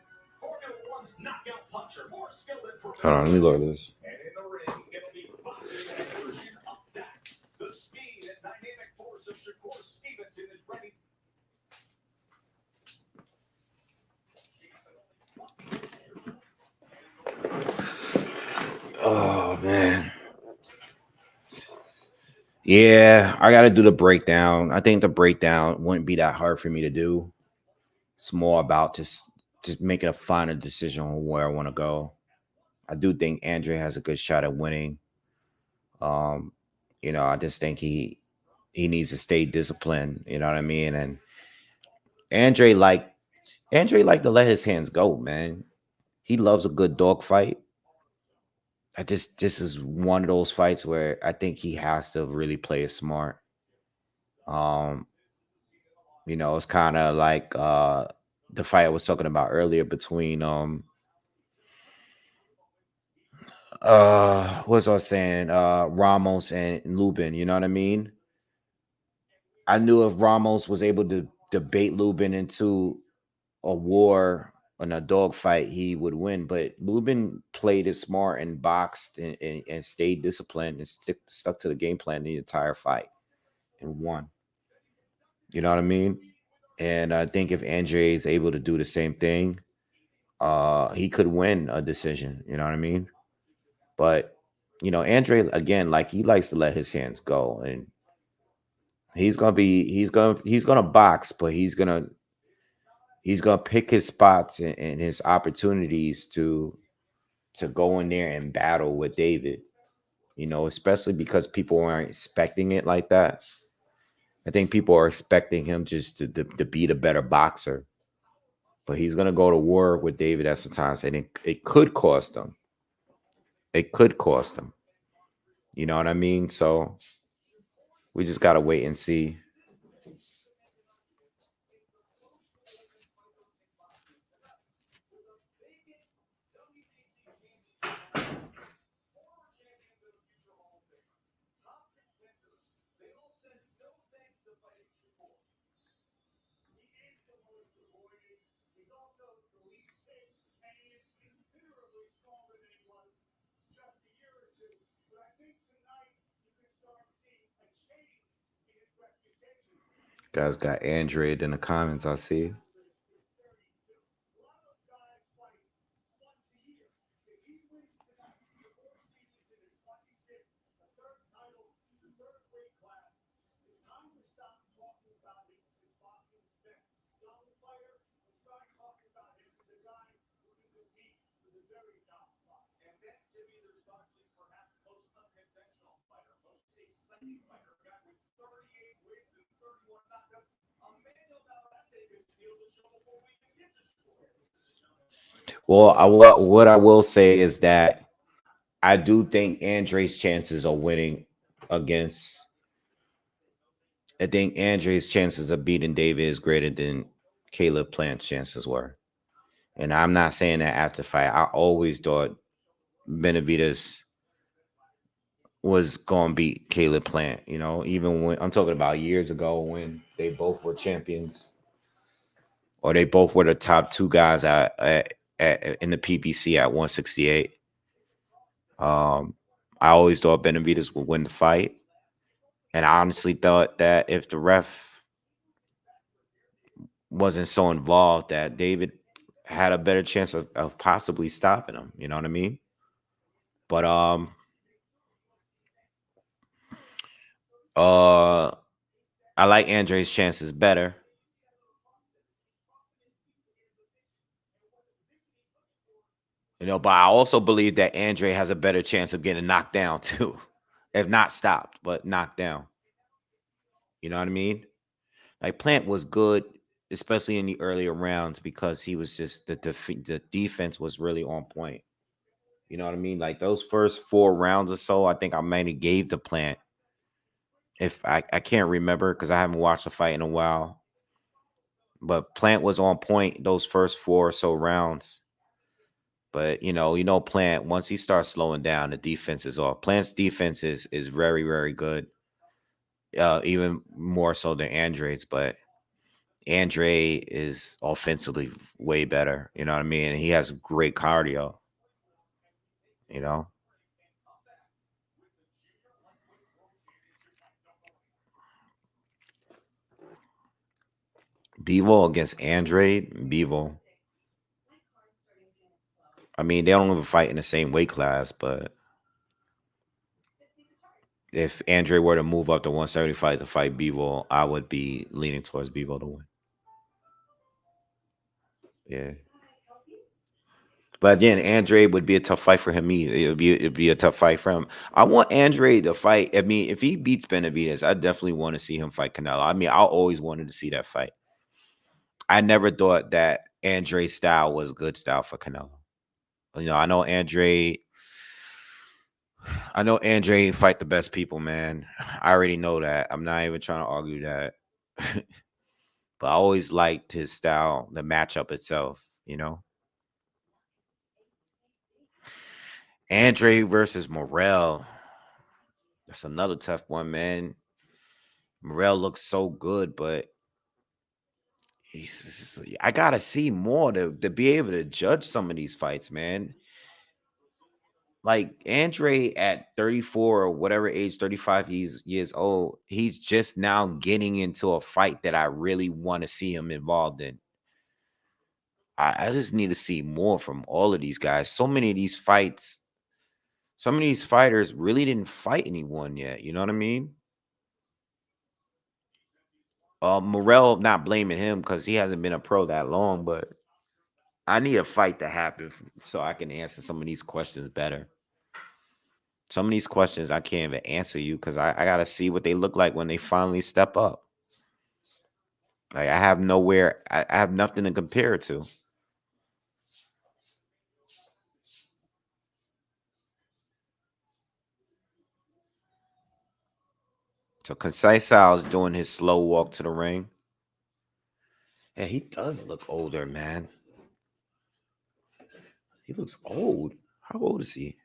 Formula One's knockout puncher, more skilled than Hold on, let me load this. And in the ring, it'll be boxing version of that. The speed and dynamic force of Shakur Stevenson is ready. Oh man. Yeah, I got to do the breakdown. I think the breakdown wouldn't be that hard for me to do. It's more about just making a final decision on where I want to go. I do think Andre has a good shot at winning. I just think he needs to stay disciplined. You know what I mean? And Andre like to let his hands go, man. He loves a good dog fight. This is one of those fights where I think he has to really play it smart. It's kind of like the fight I was talking about earlier between what was I saying? Ramos and Lubin, you know what I mean? I knew if Ramos was able to debate Lubin into a war and a dog fight, he would win. But Lubin played it smart and boxed and stayed disciplined and stuck to the game plan the entire fight and won. You know what I mean? And I think if Andre is able to do the same thing, he could win a decision. You know what I mean? But Andre again, like he likes to let his hands go, and he's gonna box, but he's gonna pick his spots and his opportunities to go in there and battle with David. Especially because people aren't expecting it like that. I think people are expecting him just to be the better boxer. But he's going to go to war with David Estefan, and it could cost him. It could cost him. You know what I mean? So we just got to wait and see. Guys got Android in the comments, I see. Well, what I will say is that I do think Andre's chances of winning against. I think Andre's chances of beating David is greater than Caleb Plant's chances were. And I'm not saying that after fight. I always thought Benavidez was going to beat Caleb Plant, you know, even when I'm talking about years ago when they both were champions or they both were the top two guys in the PBC at 168. I always thought Benavidez would win the fight. And I honestly thought that if the ref wasn't so involved, that David had a better chance of possibly stopping him. You know what I mean? But I like Andre's chances better. You know, but I also believe that Andre has a better chance of getting knocked down too, if not stopped, but knocked down. You know what I mean? Like Plant was good, especially in the earlier rounds, because he was just the defense was really on point. You know what I mean? Like those first 4 rounds or so, I think I mainly gave the Plant. If I can't remember because I haven't watched a fight in a while, but Plant was on point those first 4 or so rounds. But you know, Plant once he starts slowing down, the defense is off. Plant's defense is very, very good. Even more so than Andre's, but Andre is offensively way better. You know what I mean? And he has great cardio. You know, Bevo against Andre, Bevo. I mean, they don't even fight in the same weight class, but if Andre were to move up to 175 to fight Bevo, I would be leaning towards Bevo to win. Yeah. But again, Andre would be a tough fight for him. It'd be a tough fight for him. I want Andre to fight. I mean, if he beats Benavidez, I definitely want to see him fight Canelo. I mean, I always wanted to see that fight. I never thought that Andre's style was good style for Canelo. You know, I know Andre fight the best people, man. I already know that. I'm not even trying to argue that. But I always liked his style, the matchup itself, you know. Andre versus Morrell. That's another tough one, man. Morrell looks so good, but I gotta see more to be able to judge some of these fights, man. Like Andre at 34 or whatever age, 35 years old, he's just now getting into a fight that I really want to see him involved in. I just need to see more from all of these guys. So many of these fights, some of these fighters really didn't fight anyone yet. You know what I mean? Morrell, not blaming him because he hasn't been a pro that long, but I need a fight to happen so I can answer some of these questions better. Some of these questions I can't even answer you because I got to see what they look like when they finally step up. Like I have nowhere. I have nothing to compare it to. So Conceicao is doing his slow walk to the ring. Yeah, he does look older, man. He looks old. How old is he?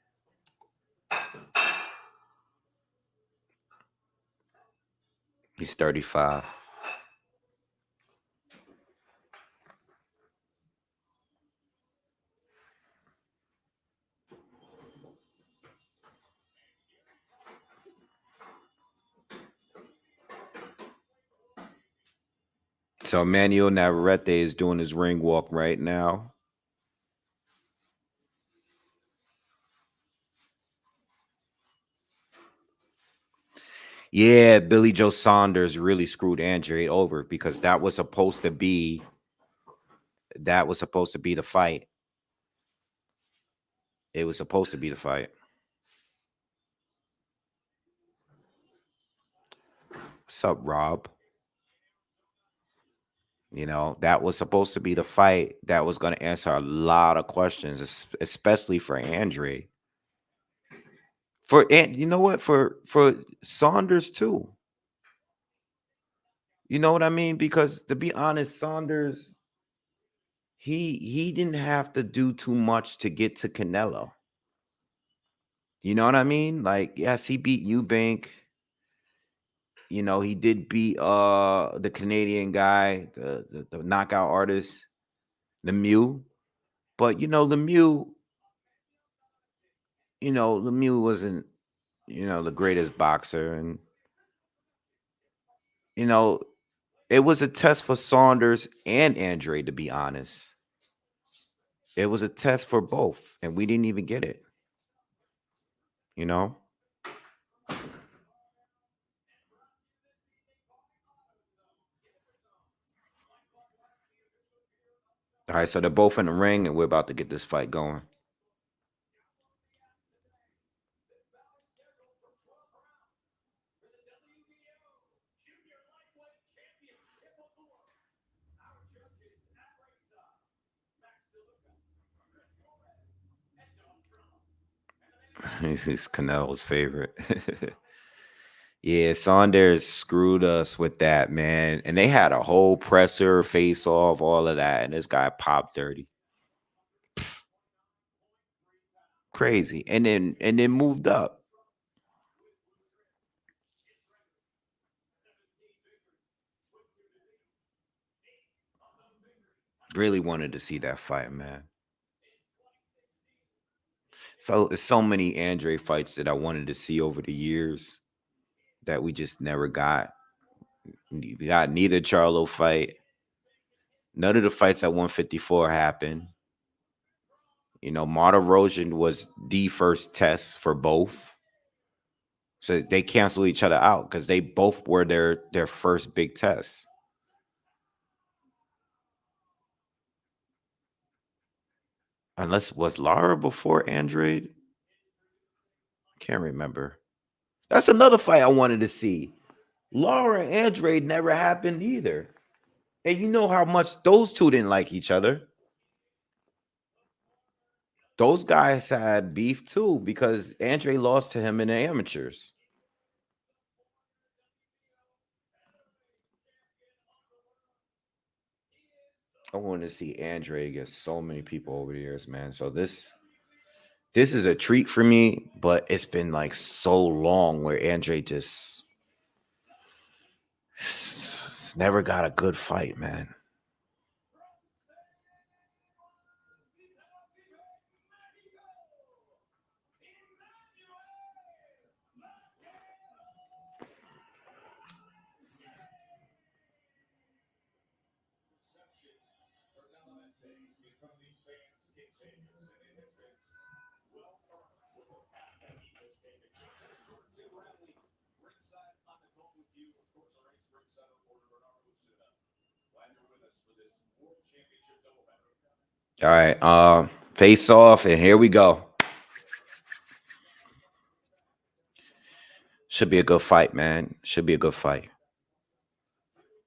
He's 35. So Emmanuel Navarrete is doing his ring walk right now. Yeah, Billy Joe Saunders really screwed Andre over because that was supposed to be the fight. It was supposed to be the fight. What's up, Rob? You know, that was supposed to be the fight that was going to answer a lot of questions, especially for Andre. And you know what? For Saunders too. You know what I mean? Because to be honest, Saunders he didn't have to do too much to get to Canelo. You know what I mean? Like, yes, he beat Eubank. You know, he did beat the Canadian guy, the knockout artist, Lemieux. But Lemieux wasn't, the greatest boxer. And, you know, it was a test for Saunders and Andre, to be honest. It was a test for both, and we didn't even get it. You know? All right, so they're both in the ring, and we're about to get this fight going. He's Canelo's favorite. Yeah, Saunders screwed us with that, man. And they had a whole presser, face off, all of that. And this guy popped 30. Crazy. And then moved up. Really wanted to see that fight, man. So there's so many Andre fights that I wanted to see over the years that we just never got. We got neither Charlo fight. None of the fights at 154 happened. You know, Marta Rojan was the first test for both. So they cancel each other out because they both were their first big test. Unless was Lara before Andre? Can't remember. That's another fight I wanted to see. Lara and Andre never happened either. And you know how much those two didn't like each other. Those guys had beef too because Andre lost to him in the amateurs. I wanted to see Andre against so many people over the years, man. So this is a treat for me, but it's been like so long where Andre just never got a good fight, man. All right, face off, and here we go. Should be a good fight, man. Should be a good fight.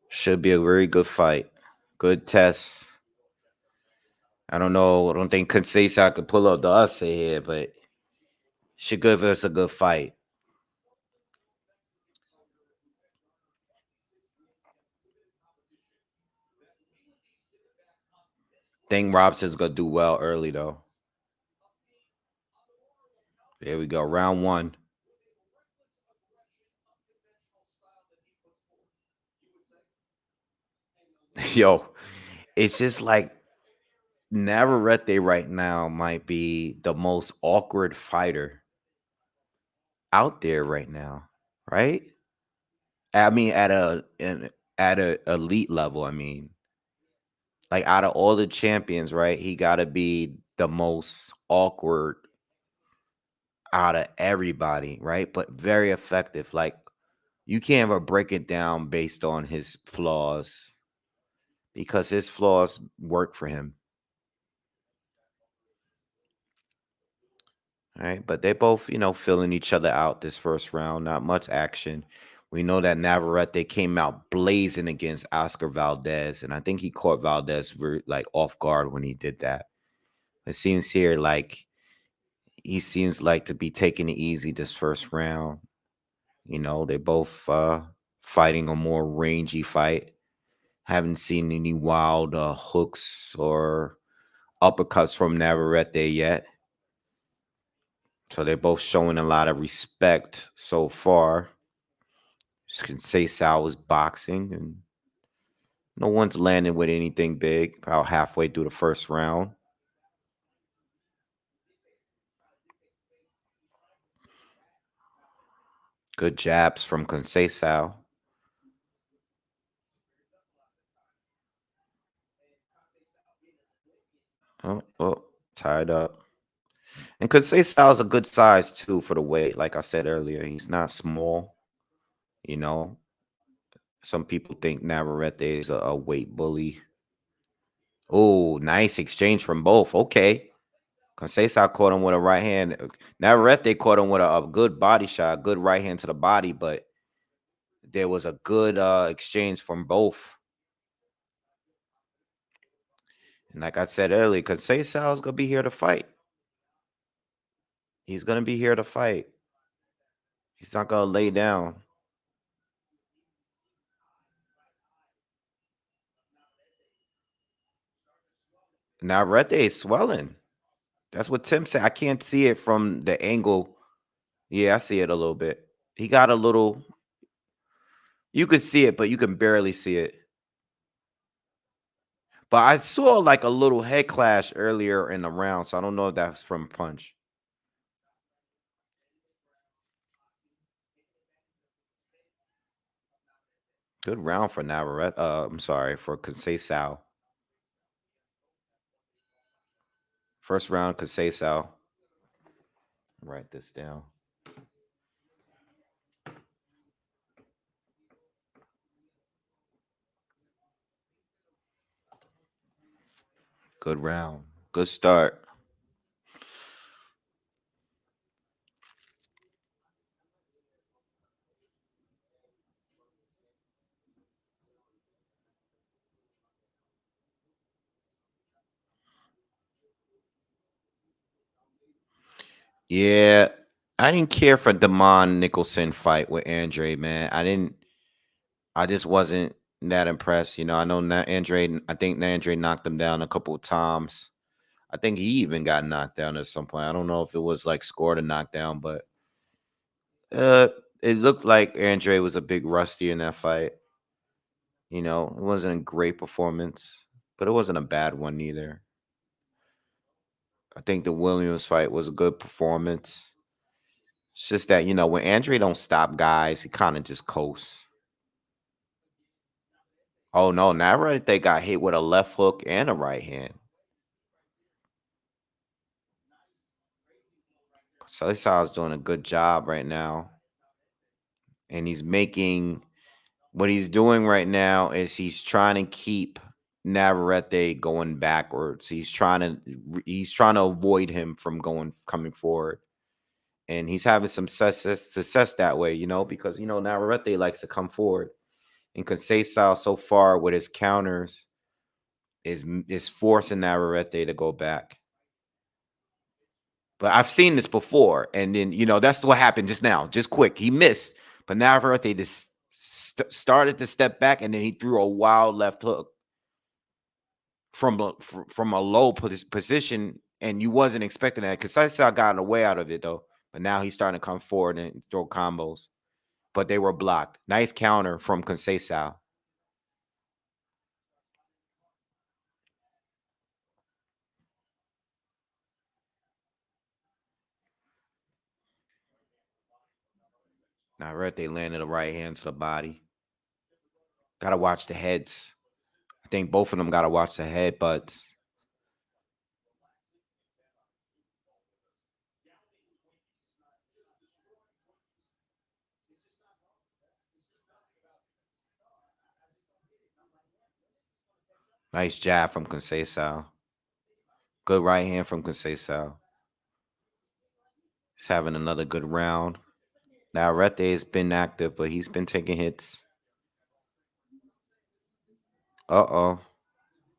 Should be a very good fight. Good test. I don't know. I don't think Conceição could pull up the Usyk here, but should give us a good fight. Think Robson's gonna do well early though. There we go. Round 1. Yo, it's just like Navarrete right now might be the most awkward fighter out there right now, right? I mean, at a elite level. I mean, like out of all the champions, right? He got to be the most awkward out of everybody, right? But very effective. Like you can't ever break it down based on his flaws because his flaws work for him. All right, but they both, filling each other out this first round. Not much action. We know that Navarrete came out blazing against Oscar Valdez, and I think he caught Valdez like off guard when he did that. It seems here like he seems like to be taking it easy this first round. They both fighting a more rangy fight. Haven't seen any wild hooks or uppercuts from Navarrete yet. So they're both showing a lot of respect so far. Conceicao is boxing, and no one's landing with anything big. About halfway through the first round. Good jabs from Conceição. Oh, tied up. And Conceição is a good size too for the weight. Like I said earlier, he's not small. You know, some people think Navarrete is a weight bully. Oh, nice exchange from both. Okay. Conceição caught him with a right hand. Navarrete caught him with a good body shot, good right hand to the body, but there was a good exchange from both. And like I said earlier, Conceição is going to be here to fight. He's going to be here to fight. He's not going to lay down. Navarrete is swelling. That's what Tim said. I can't see it from the angle. Yeah, I see it a little bit. He got a little. You could see it, but you can barely see it. But I saw like a little head clash earlier in the round, so I don't know if that's from punch. Good round for Navarrete. I'm sorry, for Conceição. First round, Conceição. Write this down. Good round. Good start. Yeah, I didn't care for Damon Nicholson fight with Andre, man. I just wasn't that impressed. I know Andre. I think Andre knocked him down a couple of times. I think he even got knocked down at some point. I don't know if it was like scored a knockdown, but it looked like Andre was a big rusty in that fight. It wasn't a great performance, but it wasn't a bad one either. I think the Williams fight was a good performance. It's just that, when Andre don't stop guys, he kind of just coasts. Oh no, Navarrete they got hit with a left hook and a right hand. Salazar's doing a good job right now. And he's making what he's doing right now is he's trying to keep Navarrete going backwards. He's trying to avoid him from coming forward. And he's having some success that way, because Navarrete likes to come forward. And Conceicao so far with his counters is forcing Navarrete to go back. But I've seen this before. And then, that's what happened just now. Just quick. He missed. But Navarrete just started to step back, and then he threw a wild left hook from a low position, and you wasn't expecting that. Conceicao got away out of it, though. But now he's starting to come forward and throw combos. But they were blocked. Nice counter from Conceicao. Navarrete landed a right hand to the body. Got to watch the heads. I think both of them got to watch the headbutts. Nice jab from Conceicao. Good right hand from Conceicao. He's having another good round. Navarrete has been active, but he's been taking hits. Uh-oh.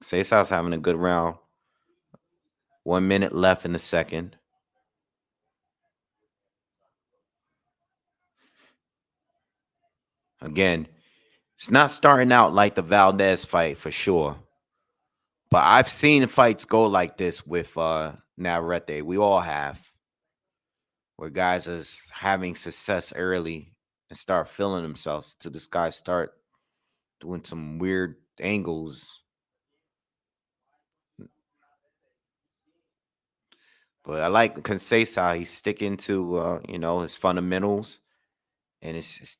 Conceicao's having a good round. 1 minute left in the second. Again, it's not starting out like the Valdez fight for sure. But I've seen fights go like this with Navarrete. We all have. Where guys is having success early and start feeling themselves till this guy start doing some weird angles. But I like Conceição. He's sticking to his fundamentals, and it's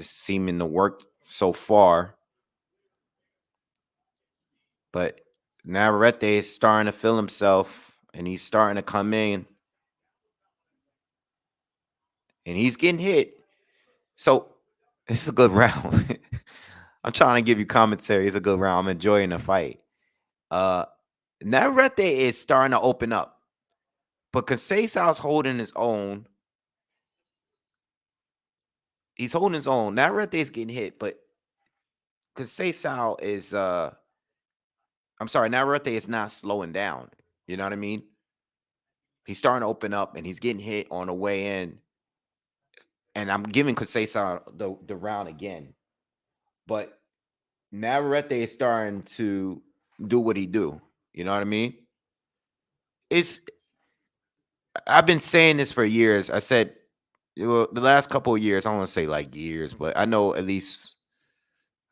seeming to work so far. But Navarrete is starting to feel himself, and he's starting to come in, and he's getting hit. So it's a good round. I'm trying to give you commentary. It's a good round. I'm enjoying the fight. Navarrete is starting to open up, but Conceição's holding his own. He's holding his own. Navarrete is getting hit, but Conceição is Navarrete is not slowing down. You know what I mean? He's starting to open up, and he's getting hit on the way in. And I'm giving Conceição the round again. But Navarrete is starting to do what he do. You know what I mean? I've been saying this for years. I said, the last couple of years, I don't want to say like years, but I know at least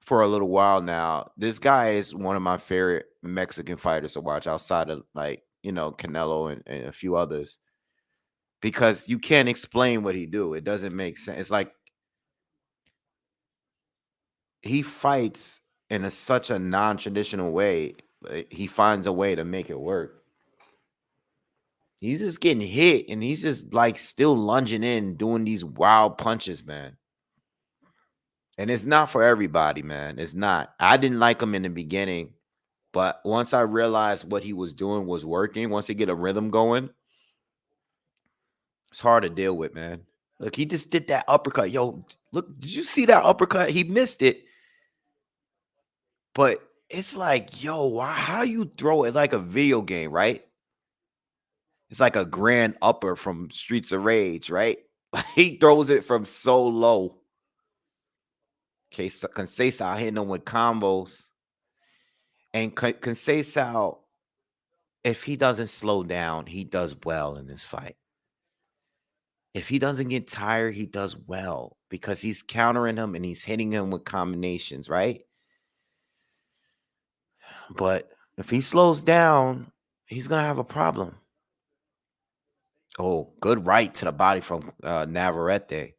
for a little while now, this guy is one of my favorite Mexican fighters to watch outside of Canelo and a few others, because you can't explain what he do. It doesn't make sense. It's like he fights in such a non-traditional way. He finds a way to make it work. He's just getting hit, and he's just like still lunging in, doing these wild punches, man. And it's not for everybody, man. It's not. I didn't like him in the beginning, but once I realized what he was doing was working, once he get a rhythm going, it's hard to deal with, man. Look, he just did that uppercut. Yo, look, did you see that uppercut? He missed it. But it's like, yo, how you throw it like a video game, right? It's like a grand upper from Streets of Rage, right? He throws it from so low. Okay, so Conceição hitting him with combos. And Conceição, if he doesn't slow down, he does well in this fight. If he doesn't get tired, he does well because he's countering him and he's hitting him with combinations, right? But if he slows down, he's going to have a problem. Oh, good right to the body from Navarrete.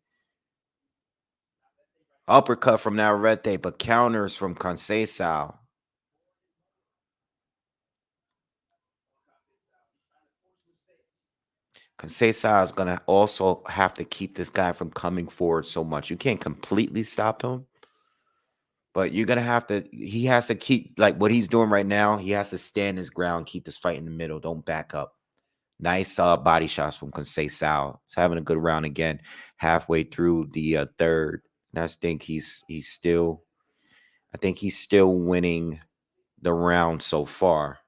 Uppercut from Navarrete, but counters from Conceição. Conceição is going to also have to keep this guy from coming forward so much. You can't completely stop him, but you're going to have to, he has to keep, like what he's doing right now, he has to stand his ground, keep this fight in the middle. Don't back up. Nice body shots from Conceição. He's having a good round again, halfway through the third. And I think he's still I think he's still winning the round so far.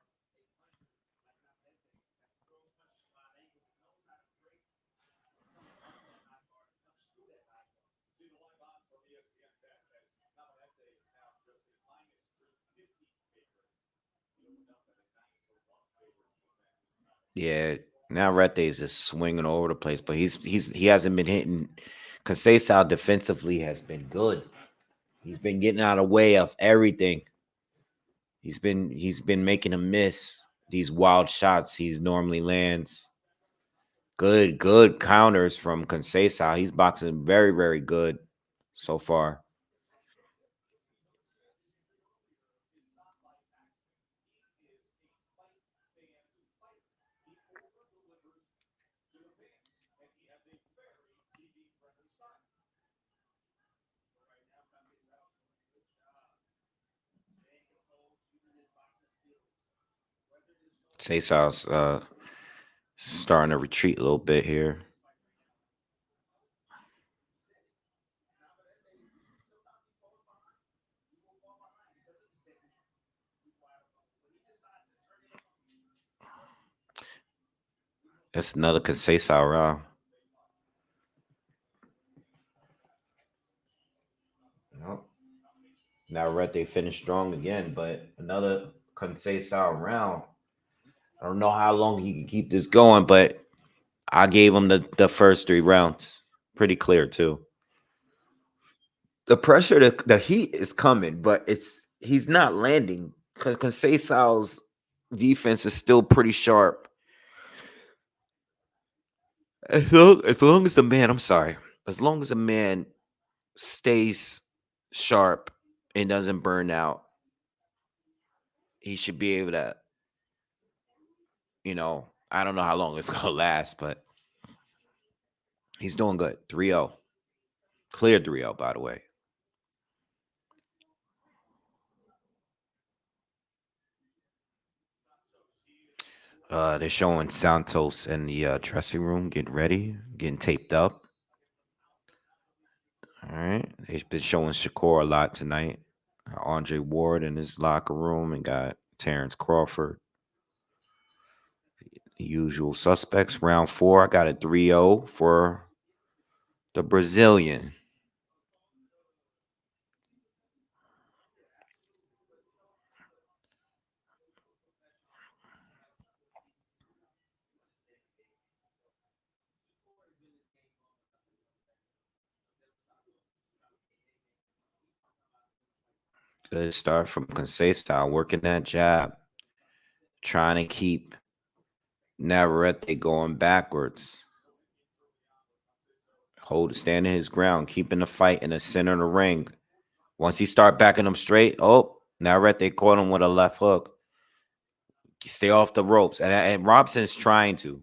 Yeah, Navarrete is just swinging all over the place, but he hasn't been hitting. Conceição defensively has been good. He's been getting out of the way of everything. He's been making him miss these wild shots he normally lands. Good counters from Conceição. He's boxing very, very good so far. Conceição's starting to retreat a little bit here. That's another Conceição round. Nope. Navarrete finished strong again, but another Conceição round. I don't know how long he can keep this going, but I gave him the first 3 rounds. Pretty clear too. The pressure, the heat is coming, but he's not landing because Conceição's defense is still pretty sharp. As long as the man, as long as a man stays sharp and doesn't burn out, he should be able to, I don't know how long it's gonna last, but he's doing good. 3-0. Clear 3-0, by the way. They're showing Santos in the dressing room, getting ready, getting taped up. All right. They've been showing Shakur a lot tonight. Andre Ward in his locker room and got Terrence Crawford. The usual suspects. Round 4, I got a 3-0 for the Brazilian. Good start from Conceição, working that jab, trying to keep Navarrete going backwards. Standing his ground, keeping the fight in the center of the ring. Once he start backing him straight, Navarrete caught him with a left hook. Stay off the ropes, and Robson's trying to.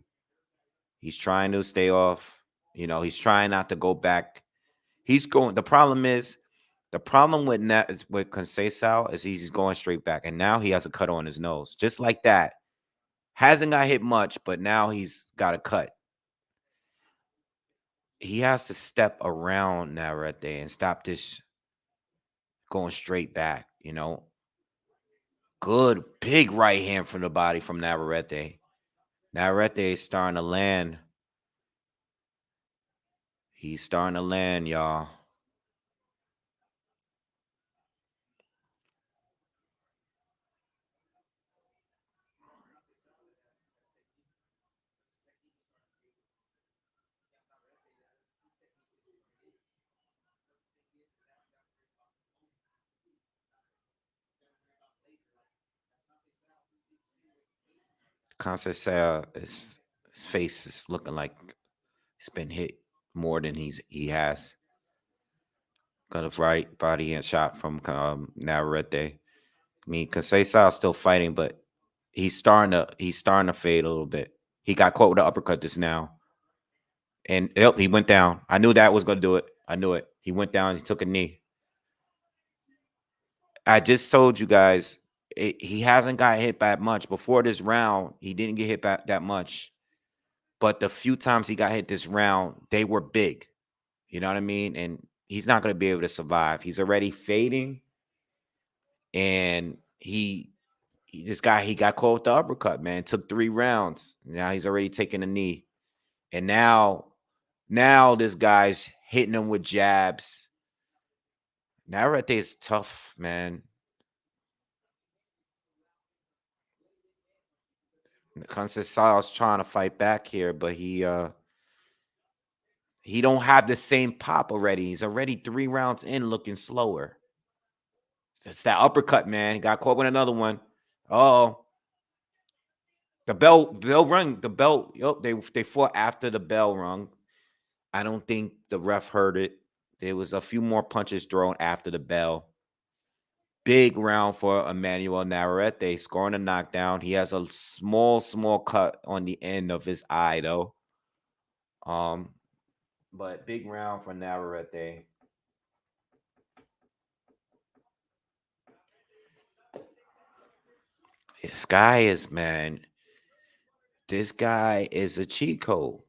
He's trying to stay off. He's trying not to go back. He's going. The problem with Conceição is he's going straight back, and now he has a cut on his nose, just like that. Hasn't got hit much, but now he's got a cut. He has to step around Navarrete and stop this going straight back. Good big right hand from the body from Navarrete. Navarrete is starting to land. He's starting to land, y'all. Conceição, his face is looking like he's been hit more than he has. Got a right body and shot from Navarrete. I mean, Conceição still fighting, but he's starting to fade a little bit. He got caught with the uppercut just now, and he went down. I knew that was going to do it. I knew it. He went down. He took a knee. I just told you guys he hasn't got hit that much. Before this round, he didn't get hit back that much. But the few times he got hit this round, they were big. You know what I mean? And he's not going to be able to survive. He's already fading. And this guy, he got caught with the uppercut, man. Took 3 rounds. Now he's already taking a knee. And now this guy's hitting him with jabs. Navarrete is tough, man. Conceicao's trying to fight back here, but he don't have the same pop already. He's already 3 rounds in, looking slower. It's that uppercut, man. He got caught with another one. Oh, the bell rung. The bell. Yep, they fought after the bell rung. I don't think the ref heard it. There was a few more punches thrown after the bell. Big round for Emmanuel Navarrete, scoring a knockdown. He has a small cut on the end of his eye, though. But big round for Navarrete. This guy is, man. This guy is a cheat code.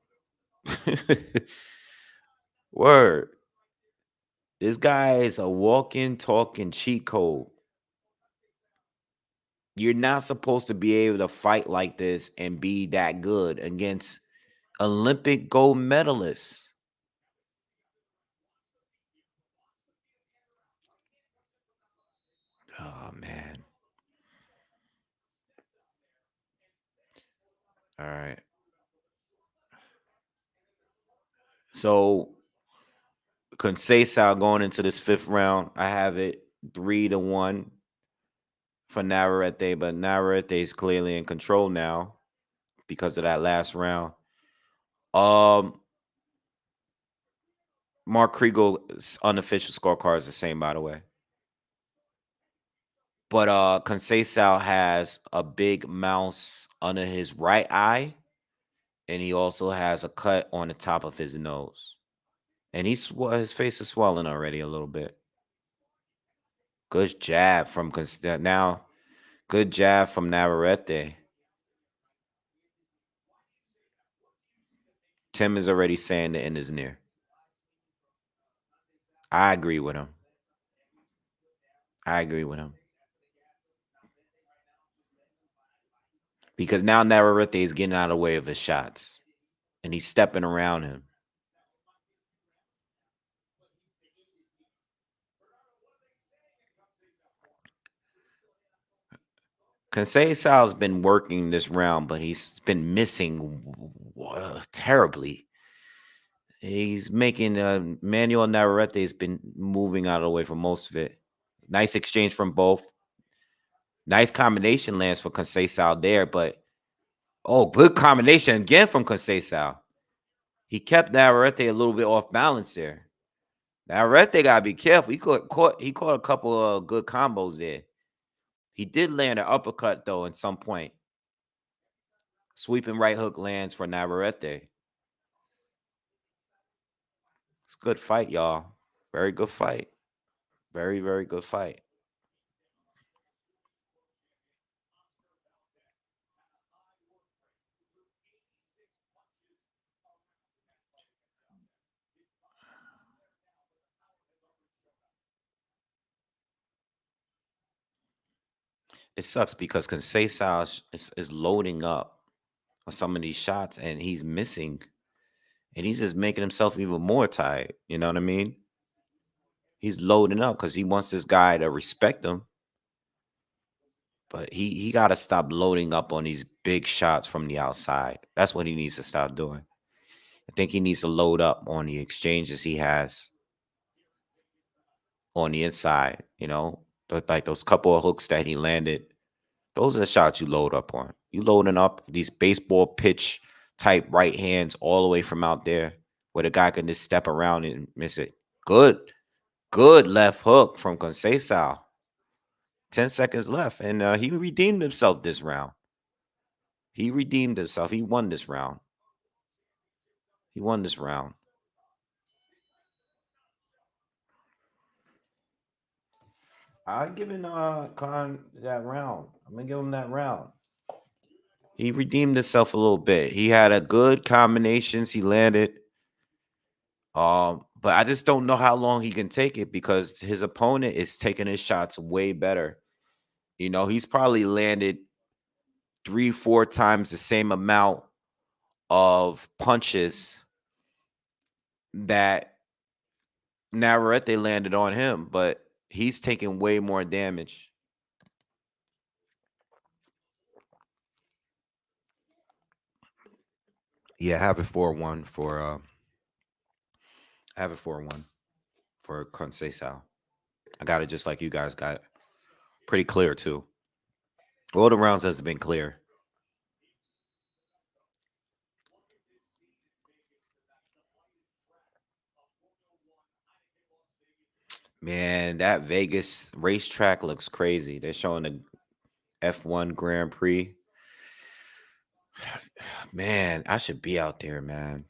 Word. This guy is a walking, talking cheat code. You're not supposed to be able to fight like this and be that good against Olympic gold medalists. Oh, man. All right. So, Conceicao going into this 5th round, I have it 3-1 for Navarrete, but Navarrete is clearly in control now because of that last round. Mark Kriegel's unofficial scorecard is the same, by the way. But Conceição has a big mouse under his right eye, and he also has a cut on the top of his nose. And his face is swelling already a little bit. Good jab from now. Good jab from Navarrete. Tim is already saying the end is near. I agree with him. Because now Navarrete is getting out of the way of his shots. And he's stepping around him. Conceicao's been working this round, but he's been missing terribly. He's making Manuel Navarrete has been moving out of the way for most of it. Nice exchange from both. Nice combination lands for Conceição there, but good combination again from Conceição. He kept Navarrete a little bit off balance there. Navarrete gotta be careful. He caught a couple of good combos there. He did land an uppercut though at some point. Sweeping right hook lands for Navarrete. It's a good fight, y'all. Very good fight. Very, very good fight. It sucks because Conceição is loading up on some of these shots and he's missing. And he's just making himself even more tired. You know what I mean? He's loading up because he wants this guy to respect him. But he got to stop loading up on these big shots from the outside. That's what he needs to stop doing. I think he needs to load up on the exchanges he has on the inside, like those couple of hooks that he landed. Those are the shots you load up on. You loading up these baseball pitch type right hands all the way from out there where the guy can just step around and miss it. Good left hook from Conceição. 10 seconds left, and he redeemed himself this round. He redeemed himself. He won this round. I'm giving Khan that round. I'm gonna give him that round. He redeemed himself a little bit. He had a good combinations. He landed. But I just don't know how long he can take it because his opponent is taking his shots way better. You know, he's probably landed 3-4 times the same amount of punches that Navarrete landed on him, but he's taking way more damage. Yeah, have it 4-1 for have it 4-1 for Conceição. I got it just like you guys got it. Pretty clear too. All the rounds has been clear. Man, that Vegas racetrack looks crazy. They're showing the F1 Grand Prix. Man, I should be out there, man.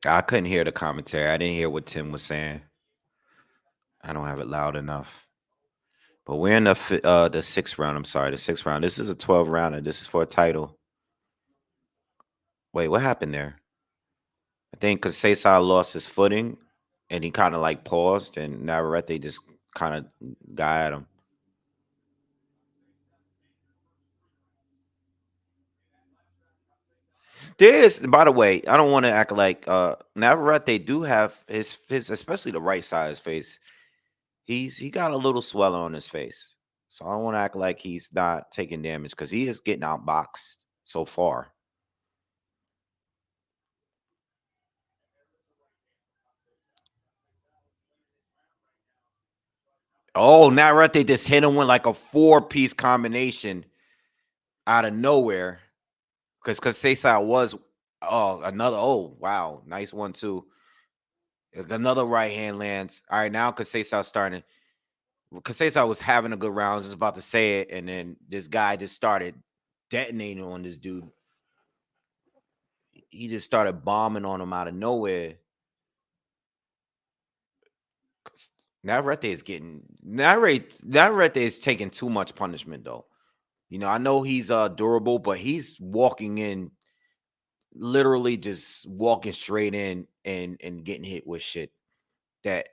I couldn't hear the commentary. I didn't hear what Tim was saying. I don't have it loud enough. But we're in the 6th round. I'm sorry, the 6th round. This is a 12 rounder. This is for a title. Wait, what happened there? I think Conceição lost his footing, and he kind of like paused, and Navarrete just kind of got at him. There's, by the way, I don't want to act like Navarrete do have his especially the right side of his face. He got a little swelling on his face, so I don't want to act like he's not taking damage because he is getting outboxed so far. Oh, Navarrete just hit him with like a 4-piece combination out of nowhere because Conceição was another wow, nice one too. Another right hand lands. All right, now Conceição starting. Conceição was having a good round. I was just about to say it, and then this guy just started detonating on this dude. He just started bombing on him out of nowhere. Navarrete is taking too much punishment though. You know, I know he's durable, but he's walking in, literally just walking straight in and getting hit with shit that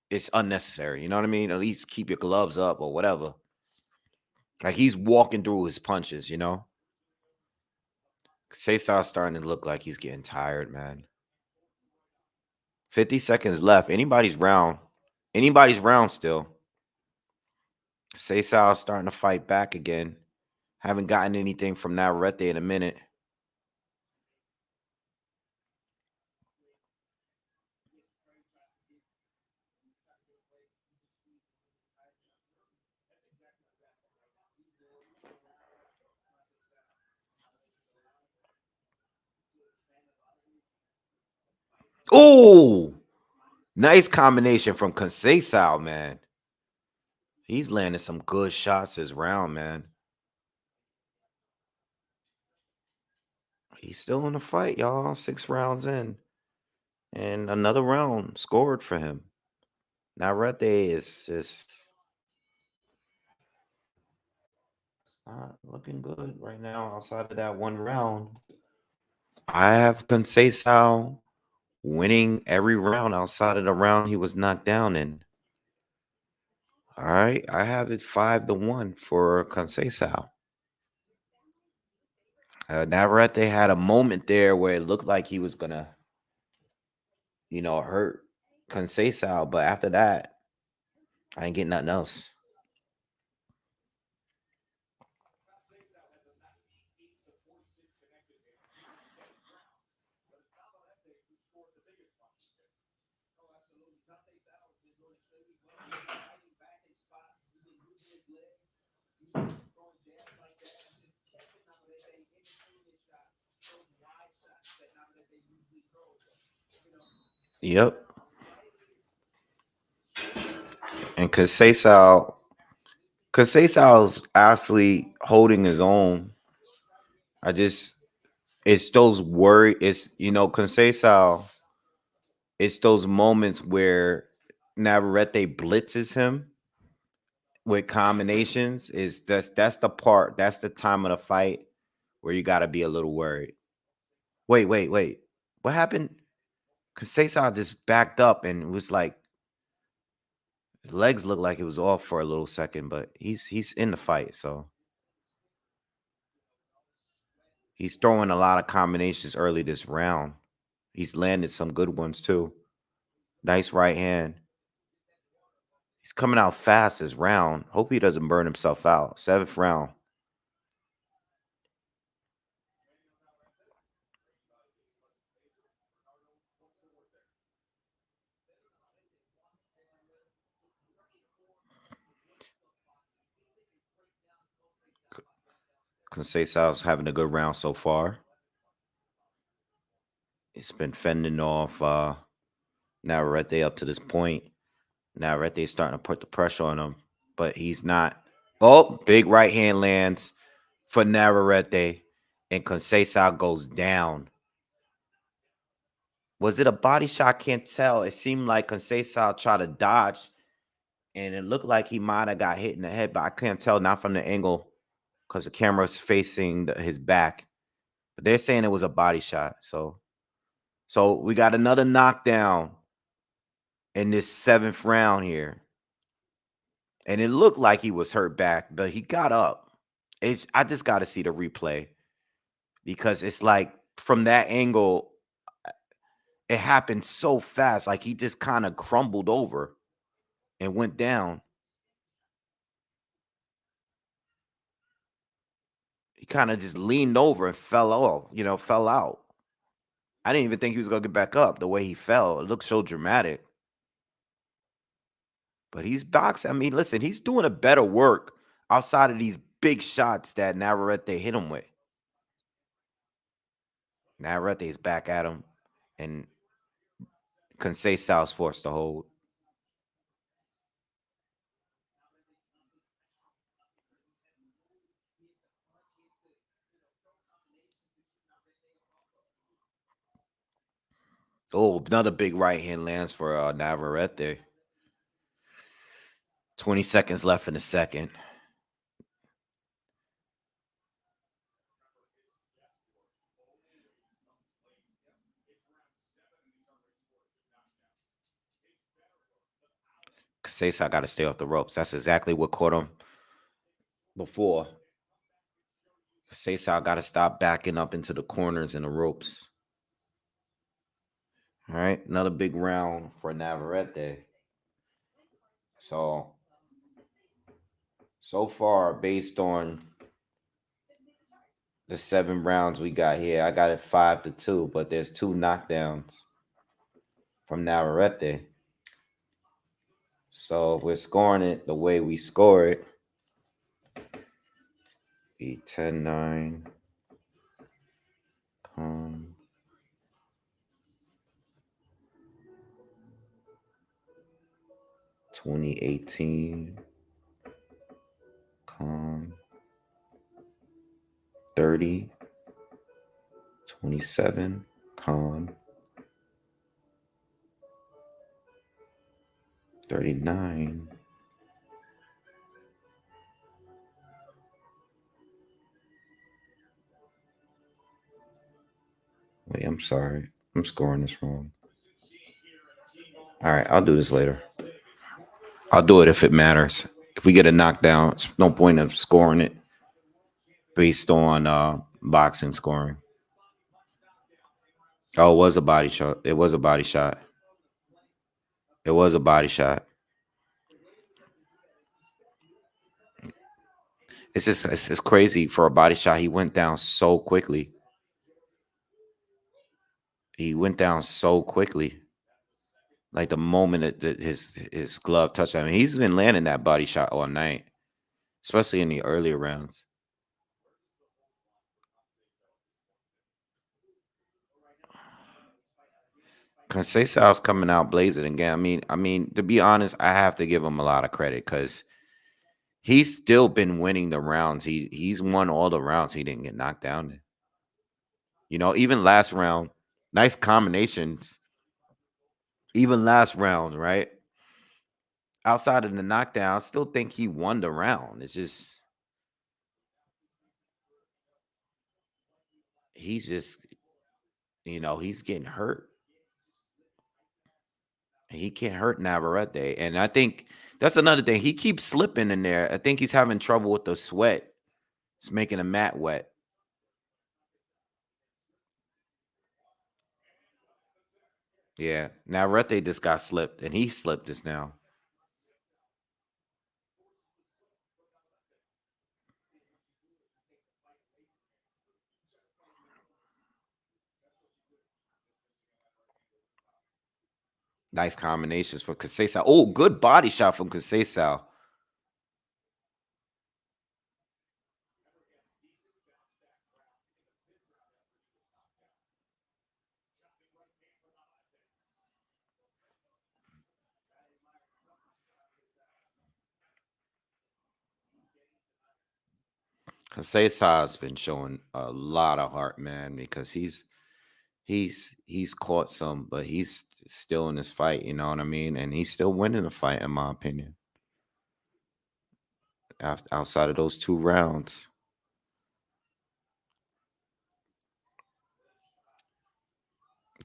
it's unnecessary. You know what I mean? At least keep your gloves up or whatever. Like he's walking through his punches, you know. Cesar's starting to look like he's getting tired, man. 50 seconds left. Anybody's round still. Cesar's starting to fight back again. Haven't gotten anything from Navarrete in a minute. Oh, nice combination from Conceicao, man. He's landing some good shots this round, man. He's still in the fight, y'all. 6 rounds in. And another round scored for him. Navarrete is just not looking good right now outside of that one round. I have Conceicao winning every round outside of the round he was knocked down in. All right, I have it 5-1 for Conceicao. Navarrete had a moment there where it looked like he was gonna, hurt Conceicao, but after that, I ain't getting nothing else. Yep. And Conceição's actually holding his own. It's those Conceição, it's those moments where Navarrete blitzes him with combinations is that's the part, that's the time of the fight where you got to be a little worried. Wait. What happened? Conceição just backed up and was like, his legs looked like it was off for a little second, but he's in the fight, so he's throwing a lot of combinations early this round. He's landed some good ones too. Nice right hand. He's coming out fast this round. Hope he doesn't burn himself out. 7th round. Conceição's having a good round so far. It's been fending off Navarrete up to this point. Navarrete's starting to put the pressure on him, but he's not. Oh, big right hand lands for Navarrete, and Conceição goes down. Was it a body shot? I can't tell. It seemed like Conceição tried to dodge, and it looked like he might have got hit in the head, but I can't tell, not from the angle, because the camera's facing his back. But they're saying it was a body shot. So we got another knockdown in this 7th round here. And it looked like he was hurt back, but he got up. I just got to see the replay, because it's like from that angle, it happened so fast. Like he just kind of crumbled over and went down. He kind of just leaned over and fell off, fell out. I didn't even think he was going to get back up the way he fell. It looked so dramatic. But he's boxing. I mean, listen, he's doing a better work outside of these big shots that Navarrete hit him with. Navarrete is back at him, and Conceição's forced to hold. Oh, another big right hand lands for Navarrete. 20 seconds left in the second. Conceição got to stay off the ropes. That's exactly what caught him before. Conceição got to stop backing up into the corners and the ropes. All right, another big round for Navarrete. So far, based on the 7 rounds we got here, I got it 5-2, but there's 2 knockdowns from Navarrete. So if we're scoring it the way we score it, be 10-9. 2018. 30. 27. 39. Wait, I'm sorry. I'm scoring this wrong. All right, I'll do this later. I'll do it if it matters. If we get a knockdown, it's no point of scoring it based on boxing scoring. Oh, it was a body shot. It was a body shot. It was a body shot. It's crazy for a body shot. He went down so quickly. Like the moment that his glove touched him. I mean, he's been landing that body shot all night, especially in the earlier rounds. Conceição's coming out blazing again. I mean, to be honest, I have to give him a lot of credit because he's still been winning the rounds. He's won all the rounds. He didn't get knocked down in. Even last round, nice combinations. Even last round, right? outside of the knockdown, I still think he won the round. It's just he's just, he's getting hurt. He can't hurt Navarrete. And I think that's another thing. He keeps slipping in there. I think he's having trouble with the sweat. It's making the mat wet. Yeah. Navarrete just got slipped, and he slipped this now. Nice combinations for Conceicao. Oh, good body shot from Conceicao. Conceicao has been showing a lot of heart, man, because he's caught some, but he's still in this fight. You know what I mean? And he's still winning the fight, in my opinion. Outside of those 2 rounds.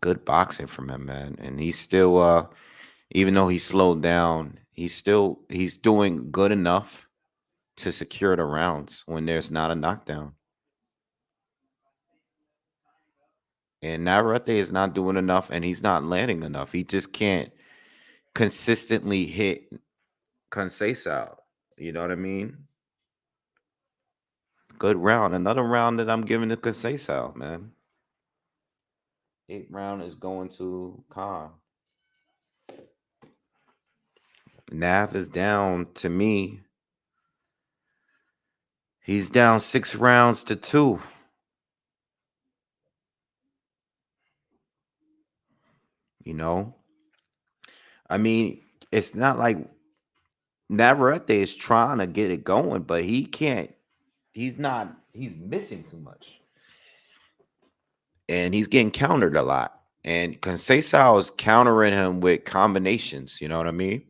Good boxing from him, man. And he's still even though he slowed down, he's doing good enough to secure the rounds when there's not a knockdown. And Navarrete is not doing enough, and he's not landing enough. He just can't consistently hit Conceição. You know what I mean? Good round. Another round that I'm giving to Conceição, man. 8th round is going to Khan. Nav is down to me. He's down 6 rounds to 2. I mean, it's not like Navarrete is trying to get it going, but he can't. He's missing too much. And he's getting countered a lot. And Conceição is countering him with combinations. You know what I mean?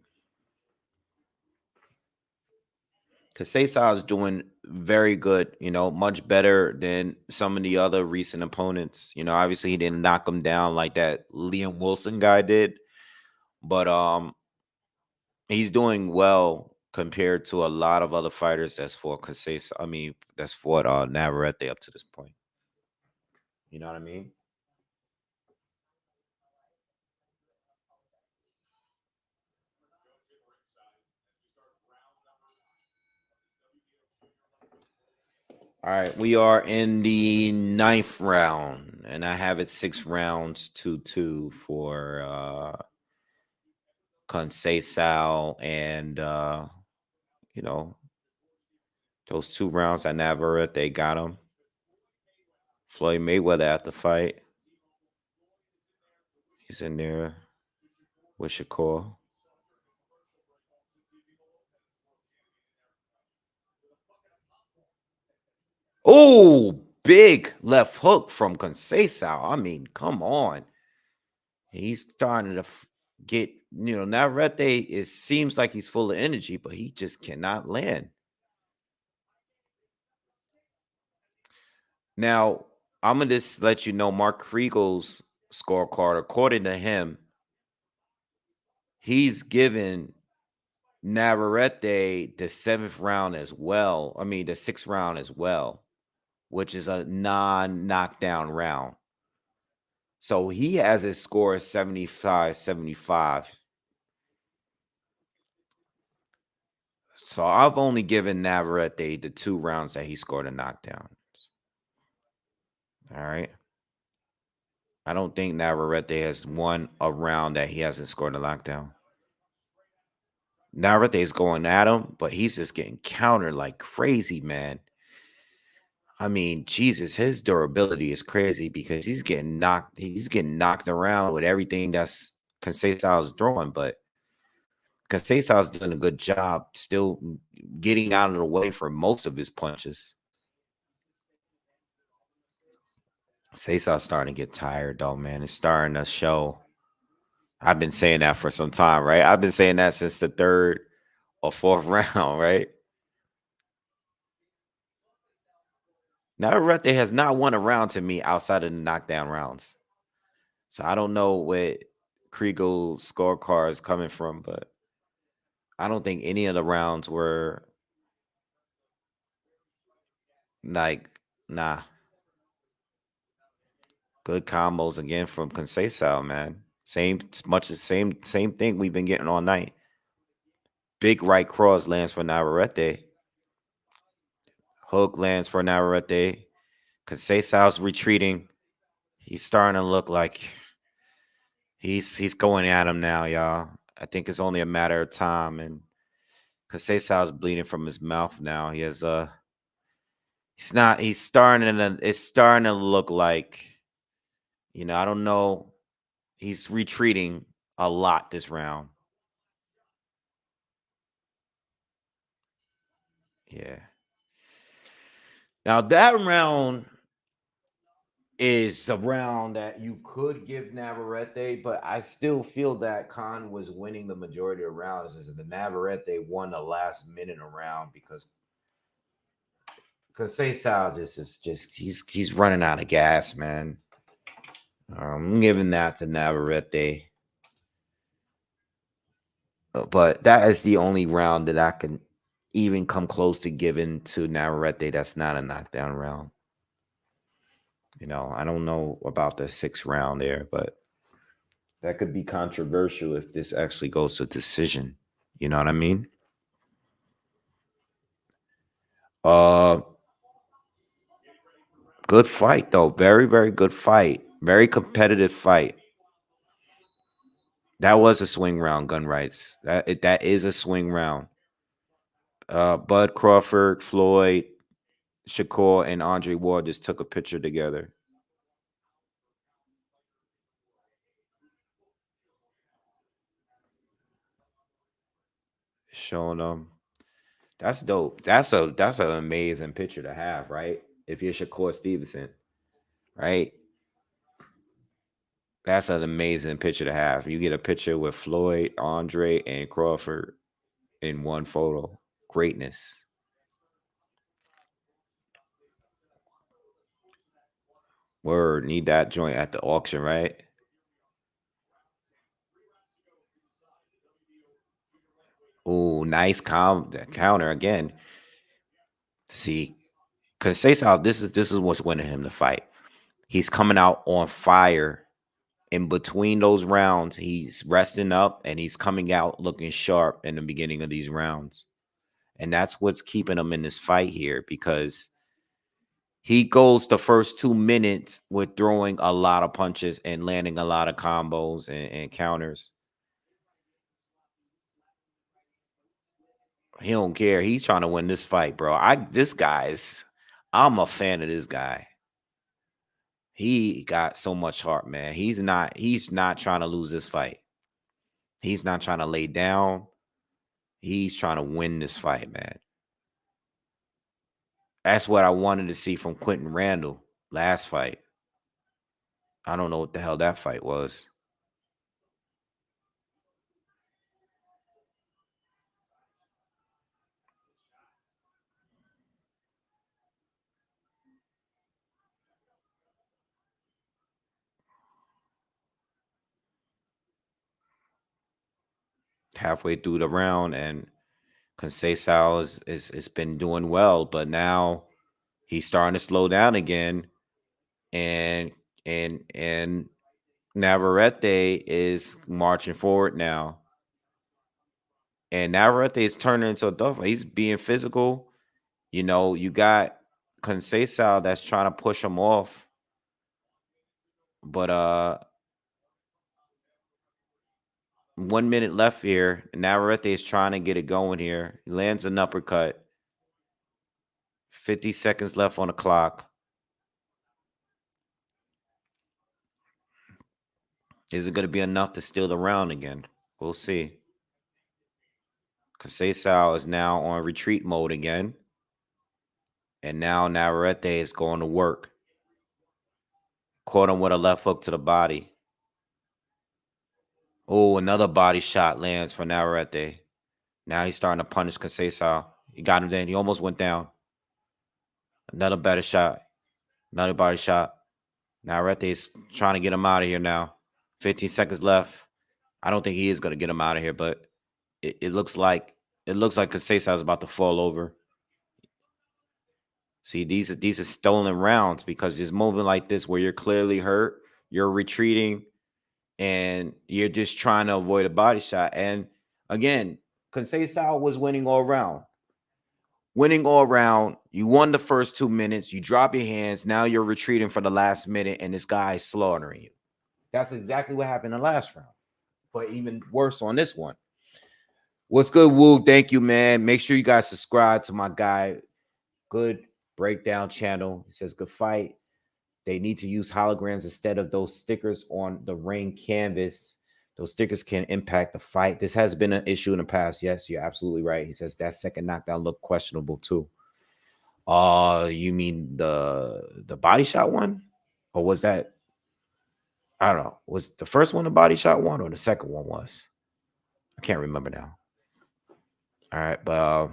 Conceição is doing very good, much better than some of the other recent opponents. Obviously he didn't knock him down like that Liam Wilson guy did. But he's doing well compared to a lot of other fighters that's fought Conceição. I mean, that's fought Navarrete up to this point. You know what I mean? All right, we are in the 9th round, and I have it 6 rounds to 2 for Conceição, and those 2 rounds at Navarrete, they got him. Floyd Mayweather at the fight. He's in there with Shakur. Oh, big left hook from Conceição. I mean, come on. He's starting to get, Navarrete, it seems like he's full of energy, but he just cannot land. Now, I'm going to just let you know Mark Kriegel's scorecard. According to him, he's given Navarrete the 7th round as well. I mean, the 6th round as well, which is a non-knockdown round. So he has his score 75-75. So I've only given Navarrete the 2 rounds that he scored a knockdown. All right. I don't think Navarrete has won a round that he hasn't scored a knockdown. Navarrete is going at him, but he's just getting countered like crazy, man. I mean, Jesus, his durability is crazy because he's getting knocked around with everything that's Conceição's throwing, but Conceição's doing a good job still getting out of the way for most of his punches. Conceição's starting to get tired, though, man. It's starting to show. I've been saying that for some time, right? I've been saying that since the 3rd or 4th round, right? Navarrete has not won a round to me outside of the knockdown rounds. So I don't know where Kriegel's scorecard is coming from, but I don't think any of the rounds were like, nah. Good combos again from Conceição, man. Same thing we've been getting all night. Big right cross lands for Navarrete. Hook lands for Navarrete. Conceição's retreating. He's starting to look like he's going at him now, y'all. I think it's only a matter of time. And Conceição's bleeding from his mouth now. He has he's starting to it's starting to look like, I don't know. He's retreating a lot this round. Yeah. Now that round is a round that you could give Navarrete, but I still feel that Khan was winning the majority of rounds. Is the Navarrete won the last minute of round because Conceição just he's running out of gas, man. I'm giving that to Navarrete, but that is the only round that I can even come close to giving to Navarrete. That's not a knockdown round. I don't know about the 6th round there, but that could be controversial if this actually goes to decision. You know what I mean? Uh Good fight though. Very, very good fight. Very competitive fight. That was a swing round, gun rights. That is a swing round. Bud Crawford, Floyd, Shakur, and Andre Ward just took a picture together. Showing them. That's dope. That's an amazing picture to have, right? If you're Shakur Stevenson, right? That's an amazing picture to have. You get a picture with Floyd, Andre, and Crawford in one photo. Greatness. Word, need that joint at the auction, right? Oh, nice counter again. See, Conceição, this is what's winning him the fight. He's coming out on fire. In between those rounds, he's resting up and he's coming out looking sharp in the beginning of these rounds. And that's what's keeping him in this fight here because he goes the first 2 minutes with throwing a lot of punches and landing a lot of combos and counters. He don't care. He's trying to win this fight, bro. I'm a fan of this guy. He got so much heart, man. He's not trying to lose this fight. He's not trying to lay down. He's trying to win this fight, man. That's what I wanted to see from Quentin Randall last fight. I don't know what the hell that fight was. Halfway through the round, and Conceição is been doing well, but now he's starting to slow down again, and and Navarrete is marching forward now, and Navarrete is turning into a dog. He's being physical. You got Conceição that's trying to push him off, but 1 minute left here. Navarrete is trying to get it going here. He lands an uppercut. 50 seconds left on the clock. Is it going to be enough to steal the round again? We'll see. Conceicao is now on retreat mode again. And now Navarrete is going to work. Caught him with a left hook to the body. Oh, another body shot lands for Navarrete. Now he's starting to punish Conceição. He got him then. He almost went down. Another better shot. Another body shot. Navarrete is trying to get him out of here now. 15 seconds left. I don't think he is going to get him out of here, but it looks like Conceição is about to fall over. See, these are stolen rounds because it's moving like this where you're clearly hurt, you're retreating, and you're just trying to avoid a body shot. And again, Conceição was winning all round. Winning all round. You won the first 2 minutes. You drop your hands. Now you're retreating for the last minute, and this guy is slaughtering you. That's exactly what happened in the last round. But even worse on this one. What's good, Woo? Thank you, man. Make sure you guys subscribe to my guy. Good breakdown channel. It says good fight. They need to use holograms instead of those stickers on the ring canvas. Those stickers can impact the fight. This has been an issue in the past. Yes, you're absolutely right. He says that second knockdown looked questionable too. You mean the body shot one? Or was that, I don't know, was the first one the body shot one or the second one was? I can't remember now. All right, but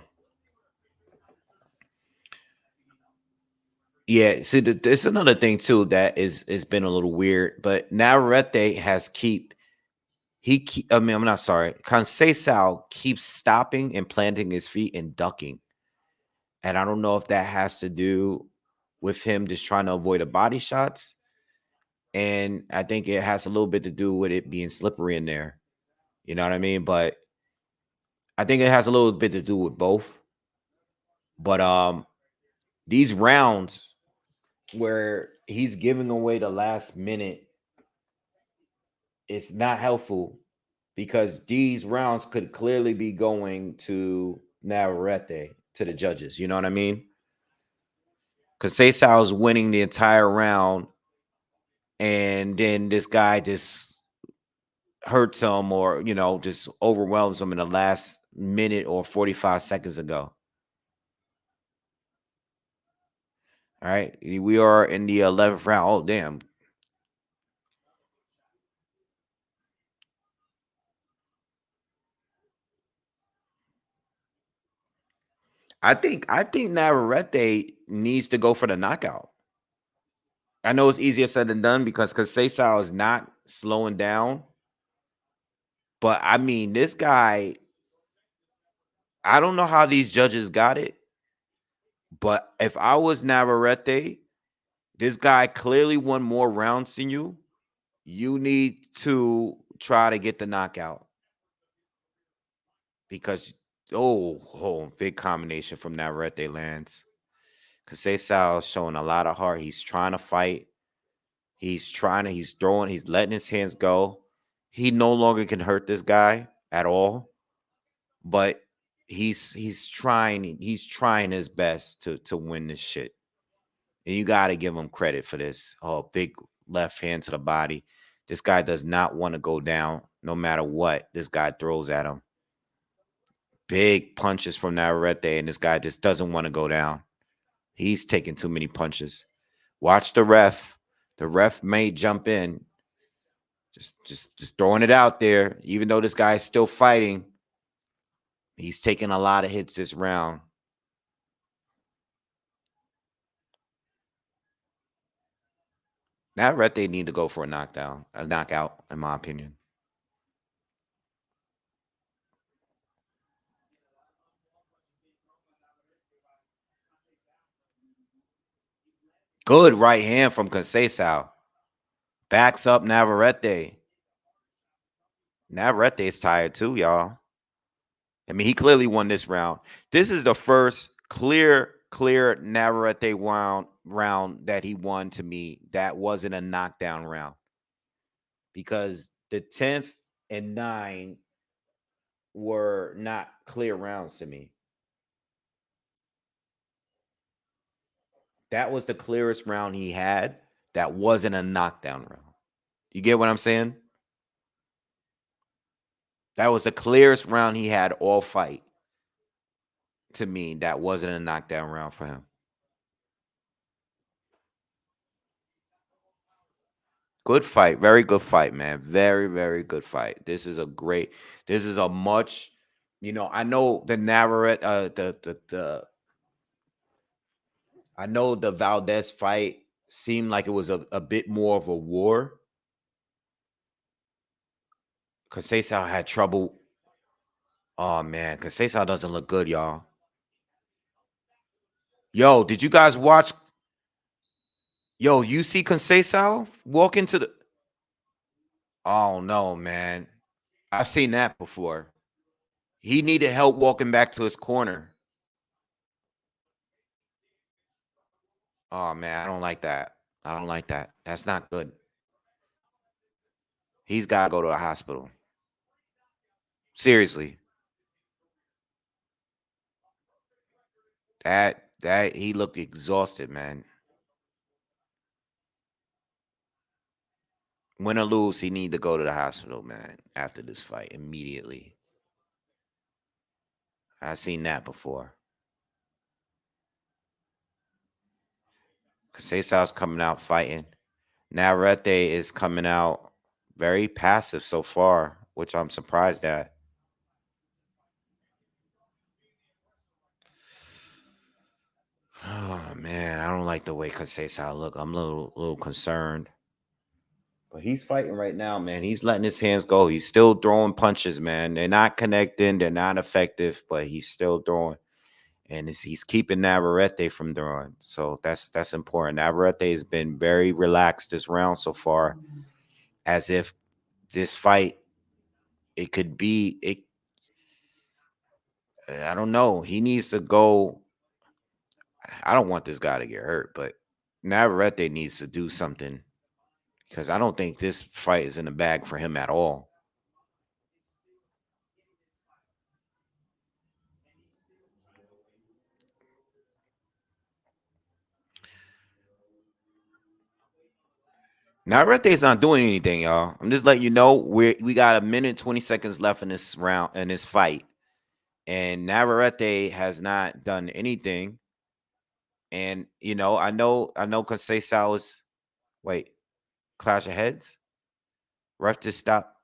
yeah, see, it's another thing too that is been a little weird. But Navarrete has I'm not sorry. Conceicao keeps stopping and planting his feet and ducking, and I don't know if that has to do with him just trying to avoid the body shots, and I think it has a little bit to do with it being slippery in there. You know what I mean? But I think it has a little bit to do with both. But these rounds where he's giving away the last minute, it's not helpful because these rounds could clearly be going to Navarrete, to the judges. You know what I mean? Conceição is winning the entire round, and then this guy just hurts him or, just overwhelms him in the last minute or 45 seconds ago. All right. We are in the 11th round. Oh, damn. I think Navarrete needs to go for the knockout. I know it's easier said than done because Conceição is not slowing down. But I mean, this guy, I don't know how these judges got it. But if I was Navarrete, this guy clearly won more rounds than you. You need to try to get the knockout. Because, big combination from Navarrete lands. Conceição is showing a lot of heart. He's trying to fight. He's throwing, he's letting his hands go. He no longer can hurt this guy at all. But he's trying his best to win this shit. And you got to give him credit for this. Oh, big left hand to the body. This guy does not want to go down no matter what this guy throws at him. Big punches from Navarrete, and this guy just doesn't want to go down. He's taking too many punches. Watch the ref. The ref may jump in. Just throwing it out there. Even though this guy is still fighting, he's taking a lot of hits this round. Navarrete need to go for a knockout, in my opinion. Good right hand from Conceição. Backs up Navarrete. Navarrete is tired too, y'all. I mean, he clearly won this round. This is the first clear Navarrete round that he won to me that wasn't a knockdown round. Because the 10th and 9 were not clear rounds to me. That was the clearest round he had that wasn't a knockdown round. You get what I'm saying? That was the clearest round he had all fight. To me, that wasn't a knockdown round for him. Good fight. Very good fight, man. Very, very good fight. This is a much, I know the Navarrete, I know the Valdez fight seemed like it was a bit more of a war. Conceição had trouble. Oh man, Conceição doesn't look good, y'all. Yo, did you guys watch? Yo, you see Conceição walk into the? Oh no, man. I've seen that before. He needed help walking back to his corner. Oh man, I don't like that. I don't like that. That's not good. He's got to go to a hospital. Seriously. That he looked exhausted, man. Win or lose, he need to go to the hospital, man, after this fight immediately. I've seen that before. Conceição's coming out fighting. Navarrete is coming out very passive so far, which I'm surprised at. Oh man, I don't like the way Conceição look. I'm a little concerned. But he's fighting right now, man. He's letting his hands go. He's still throwing punches, man. They're not connecting. They're not effective, but he's still throwing. And he's keeping Navarrete from throwing. So that's important. Navarrete has been very relaxed this round so far, as if this fight, it could be it. I don't know. He needs to go. I don't want this guy to get hurt, but Navarrete needs to do something, because I don't think this fight is in the bag for him at all. Navarrete's not doing anything, y'all. I'm just letting you know we got a minute 20 seconds left in this round, in this fight, and Navarrete has not done anything. And I know Conceição is clash of heads. Ref just stop.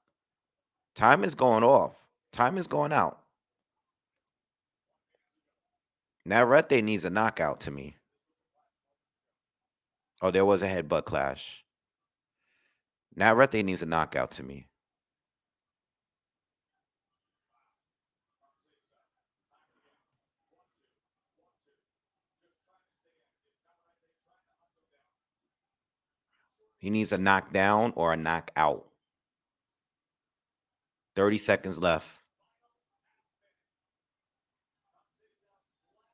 Time is going off. Time is going out. Navarrete needs a knockout to me. Oh, there was a headbutt clash. Navarrete needs a knockout to me. He needs a knockdown or a knockout. 30 seconds left.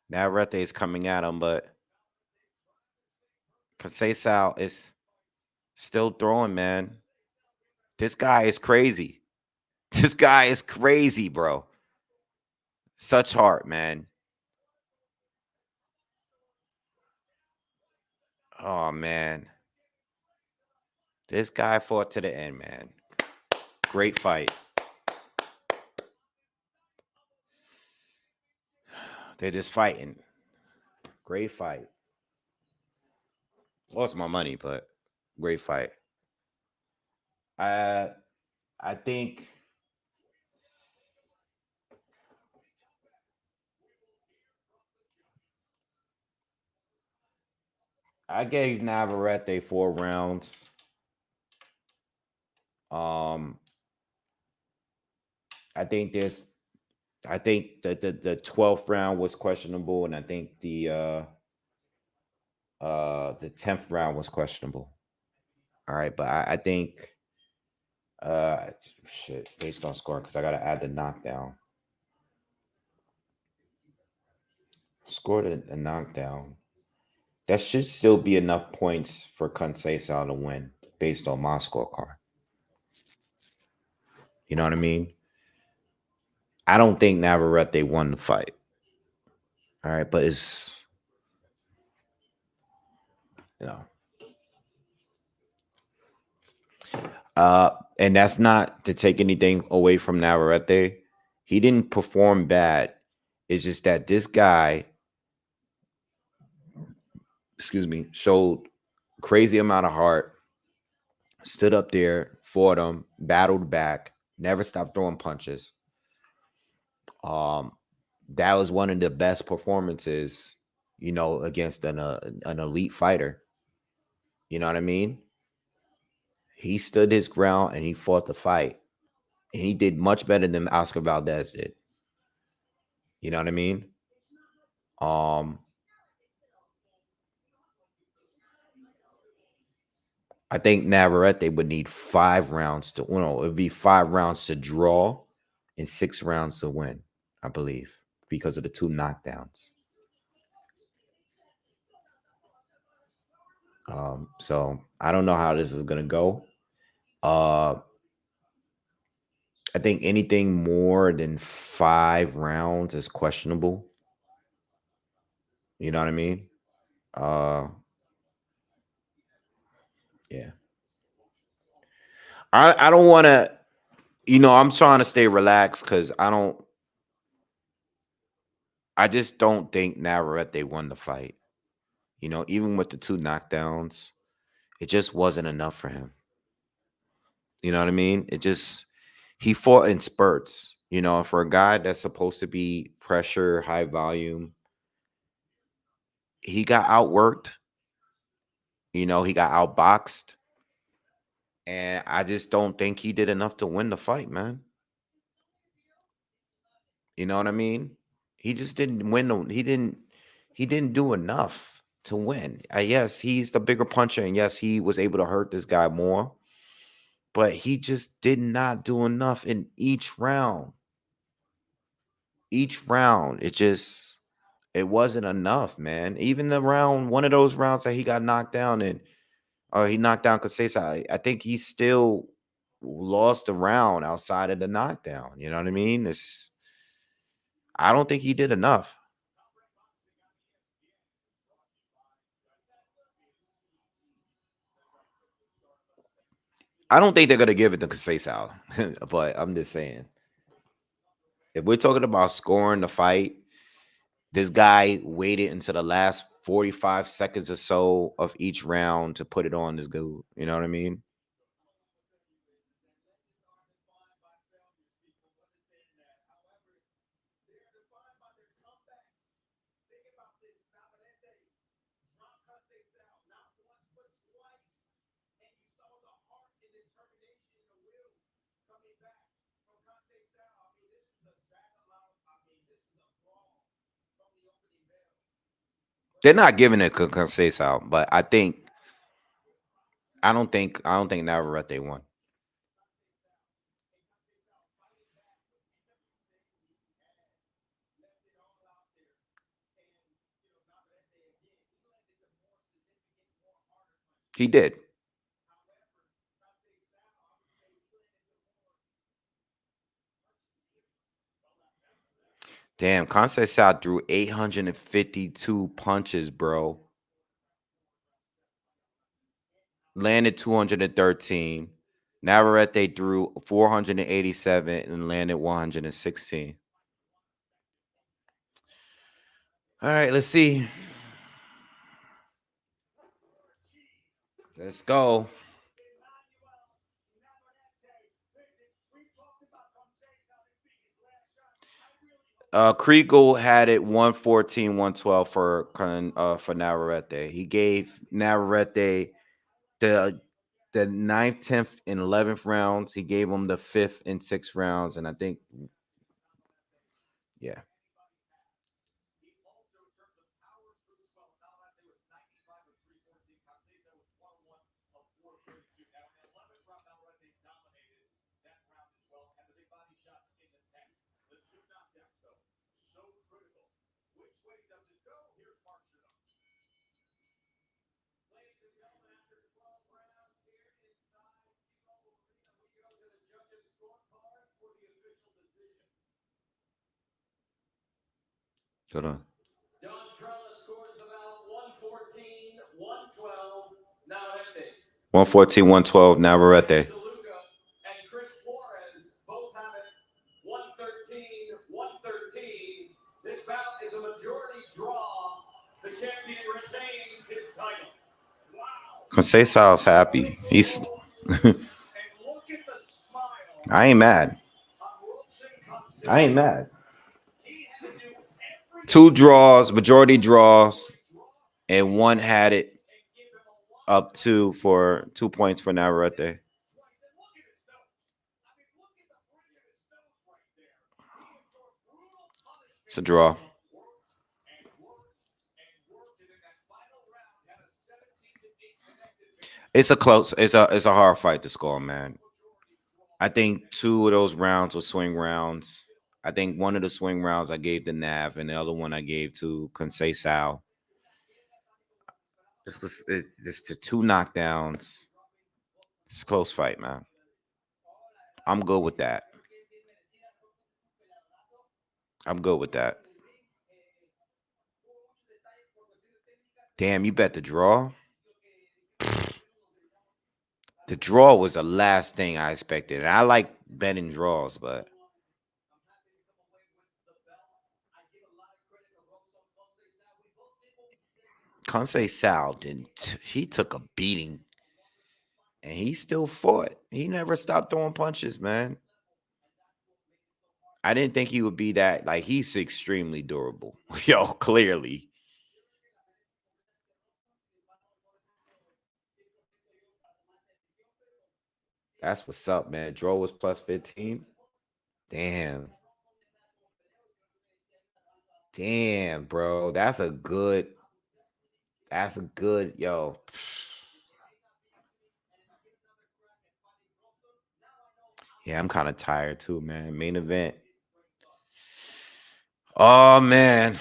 Navarrete is coming at him, but Conceição is still throwing, man. This guy is crazy. This guy is crazy, bro. Such heart, man. Oh, man. This guy fought to the end, man. Great fight. They're just fighting. Great fight. Lost my money, but great fight. I think I gave Navarrete 4 rounds. I think that the 12th round was questionable, and I think the 10th round was questionable. All right, but I think based on score, because I gotta add the knockdown. Scored a knockdown. That should still be enough points for Conceição to win based on my scorecard. You know what I mean? I don't think Navarrete won the fight. All right, but it's and that's not to take anything away from Navarrete. He didn't perform bad. It's just that this guy, showed crazy amount of heart, stood up there, fought him, battled back, never stopped throwing punches. That was one of the best performances, you know, against an elite fighter. You know what I mean? He stood his ground and he fought the fight. And he did much better than Oscar Valdez did. You know what I mean? I think Navarrete would need 5 rounds to, it would be 5 rounds to draw and 6 rounds to win, I believe, because of the 2 knockdowns. So I don't know how this is gonna go. I think anything more than 5 rounds is questionable. You know what I mean? Yeah. I don't want to, I'm trying to stay relaxed because I just don't think Navarrete won the fight. Even with the 2 knockdowns, it just wasn't enough for him. You know what I mean? He fought in spurts, for a guy that's supposed to be pressure, high volume. He got outworked, he got outboxed. And I just don't think he did enough to win the fight, man. You know what I mean? He just didn't win. He didn't do enough to win. Yes, he's the bigger puncher, and yes, he was able to hurt this guy more. But he just did not do enough in each round. It wasn't enough, man. Even one of those rounds that he got knocked down in, or he knocked down Conceição, I think he still lost the round outside of the knockdown. You know what I mean? I don't think he did enough. I don't think they're gonna give it to Conceição, but I'm just saying, if we're talking about scoring the fight, this guy waited until the last 45 seconds or so of each round to put it on this dude. You know what I mean? They're not giving it to Conceição, but I don't think Navarrete won. He did. Damn, Conceição threw 852 punches, bro. Landed 213. Navarrete threw 487 and landed 116. All right, let's see. Let's go. Kriegel had it 114, 112 for Navarrete. He gave Navarrete the 9th, 10th, and 11th rounds. He gave him the 5th and 6th rounds, and I think, yeah. Hold on. 114, 112, Navarrete. This bout is a majority draw. The champion retains his title. Wow. Conceição's happy. look at the smile I ain't mad. on Robson Conceição. I ain't mad. He had to do everything 2 draws, majority draws, and one had it and give him a lot up 2 for 2 points for Navarrete. twice. And look at his nose. I mean, look at the bridge of his nose right there. He absorbed brutal punishment. It's a draw. Worked and worked and worked, and in that final round had a 17-8 connected victory. It's a close. It's a hard fight to score, man. I think 2 of those rounds were swing rounds. I think one of the swing rounds I gave to Nav, and the other one I gave to Conceicao. It's the 2 knockdowns. It's a close fight, man. I'm good with that. I'm good with that. Damn, you bet the draw? The draw was the last thing I expected. And I like betting draws, but Conceicao didn't. He took a beating, and he still fought. He never stopped throwing punches, man. I didn't think he would be that. Like, he's extremely durable. Yo, clearly. That's what's up, man. Draw was plus 15. Damn. Damn, bro. That's a good, yo. Yeah, I'm kind of tired too, man. Main event. Oh, man.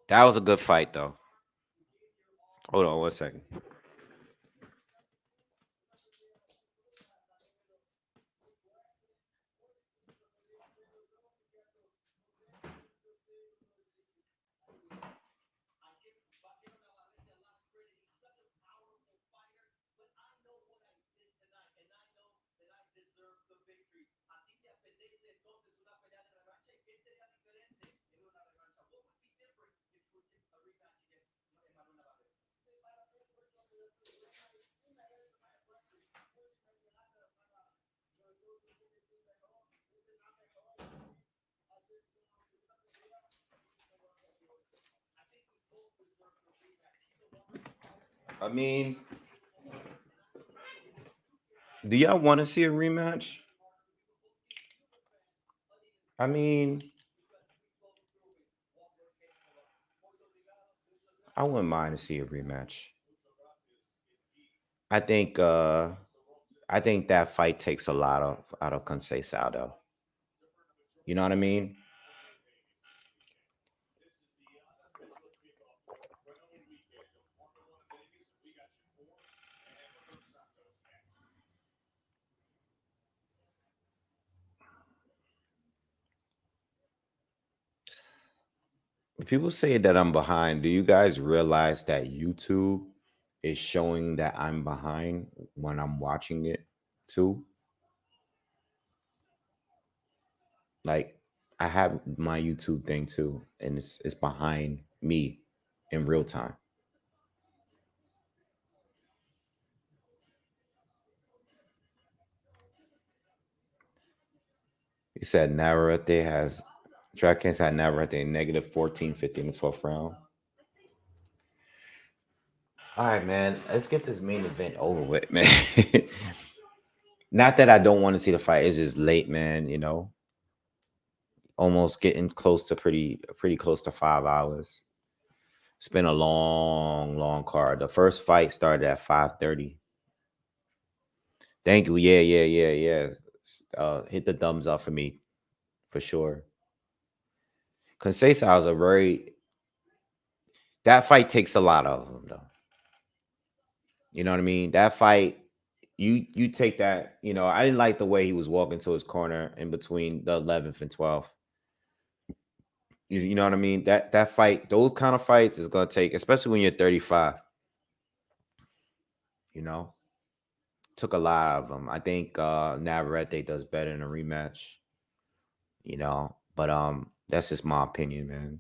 That was a good fight, though. Hold on 1 second. I mean, do y'all want to see a rematch? I mean, I wouldn't mind to see a rematch. I think that fight takes a lot out of Conceicao, though. You know what I mean? People say that I'm behind. Do you guys realize that YouTube is showing that I'm behind when I'm watching it too? Like, I have my YouTube thing too, and it's behind me in real time. You said Navarrete has DraftKings had Navarrete negative 1450 in the 12th round. All right, man. Let's get this main event over with, man. Not that I don't want to see the fight. It's just late, man. You know, almost getting close to pretty close to 5 hours. It's been a long card. The first fight started at 5:30. Thank you. Yeah. Hit the thumbs up for me, for sure. Conceição is that fight takes a lot of them, though. You know what I mean? That fight, you take that. You know, I didn't like the way he was walking to his corner in between the 11th and 12th. You know what I mean? That fight, those kind of fights is gonna take, especially when you're 35. You know, took a lot of them. I think Navarrete does better in a rematch. You know, but that's just my opinion, man.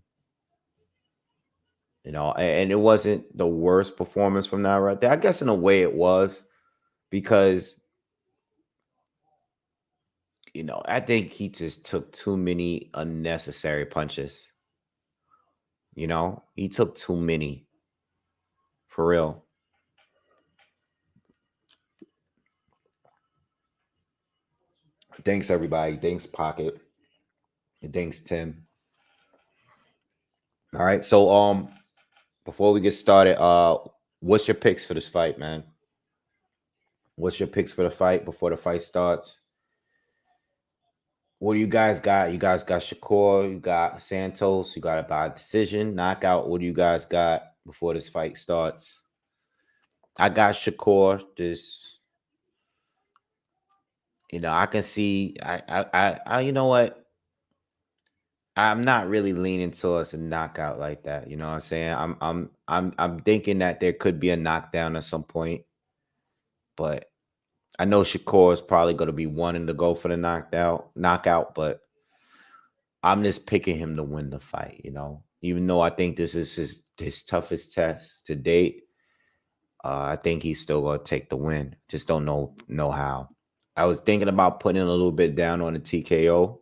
You know, and it wasn't the worst performance from Navarrete. I guess in a way it was, because you know, I think he just took too many unnecessary punches. You know, he took too many, for real. Thanks everybody. Thanks Pocket. And thanks Tim. All right. So before we get started, what's your picks for this fight, man? What's your picks for the fight before the fight starts? What do you guys got? You guys got Shakur, you got Santos, you got it by decision, knockout. What do you guys got before this fight starts? I got Shakur. This, you know, I can see. You know what? I'm not really leaning towards a knockout like that. You know what I'm saying? I'm thinking that there could be a knockdown at some point, but I know Shakur is probably going to be wanting to go for the knockout, but I'm just picking him to win the fight, you know. Even though I think this is his toughest test to date, I think he's still gonna take the win. Just don't know how. I was thinking about putting a little bit down on a TKO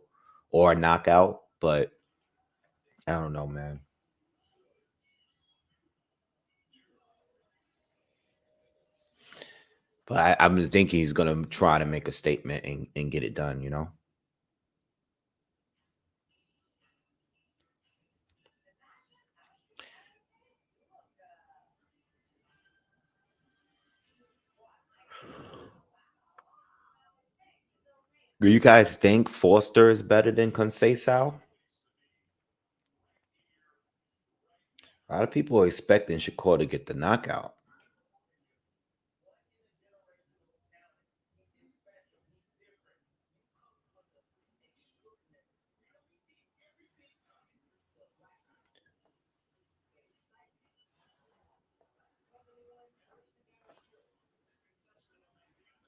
or a knockout, but I don't know, man. But I'm thinking he's gonna try to make a statement and get it done, you know. Do you guys think Foster is better than Conceição? A lot of people are expecting Shakur to get the knockout.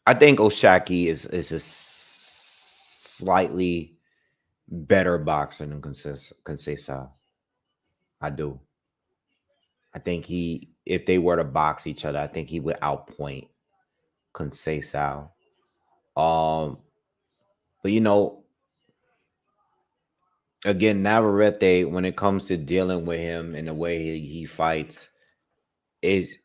I think Oshaki is a slightly better boxer than Conceição. I do. I think if they were to box each other, I think he would outpoint Conceição. But you know, again, Navarrete, when it comes to dealing with him and the way he fights, is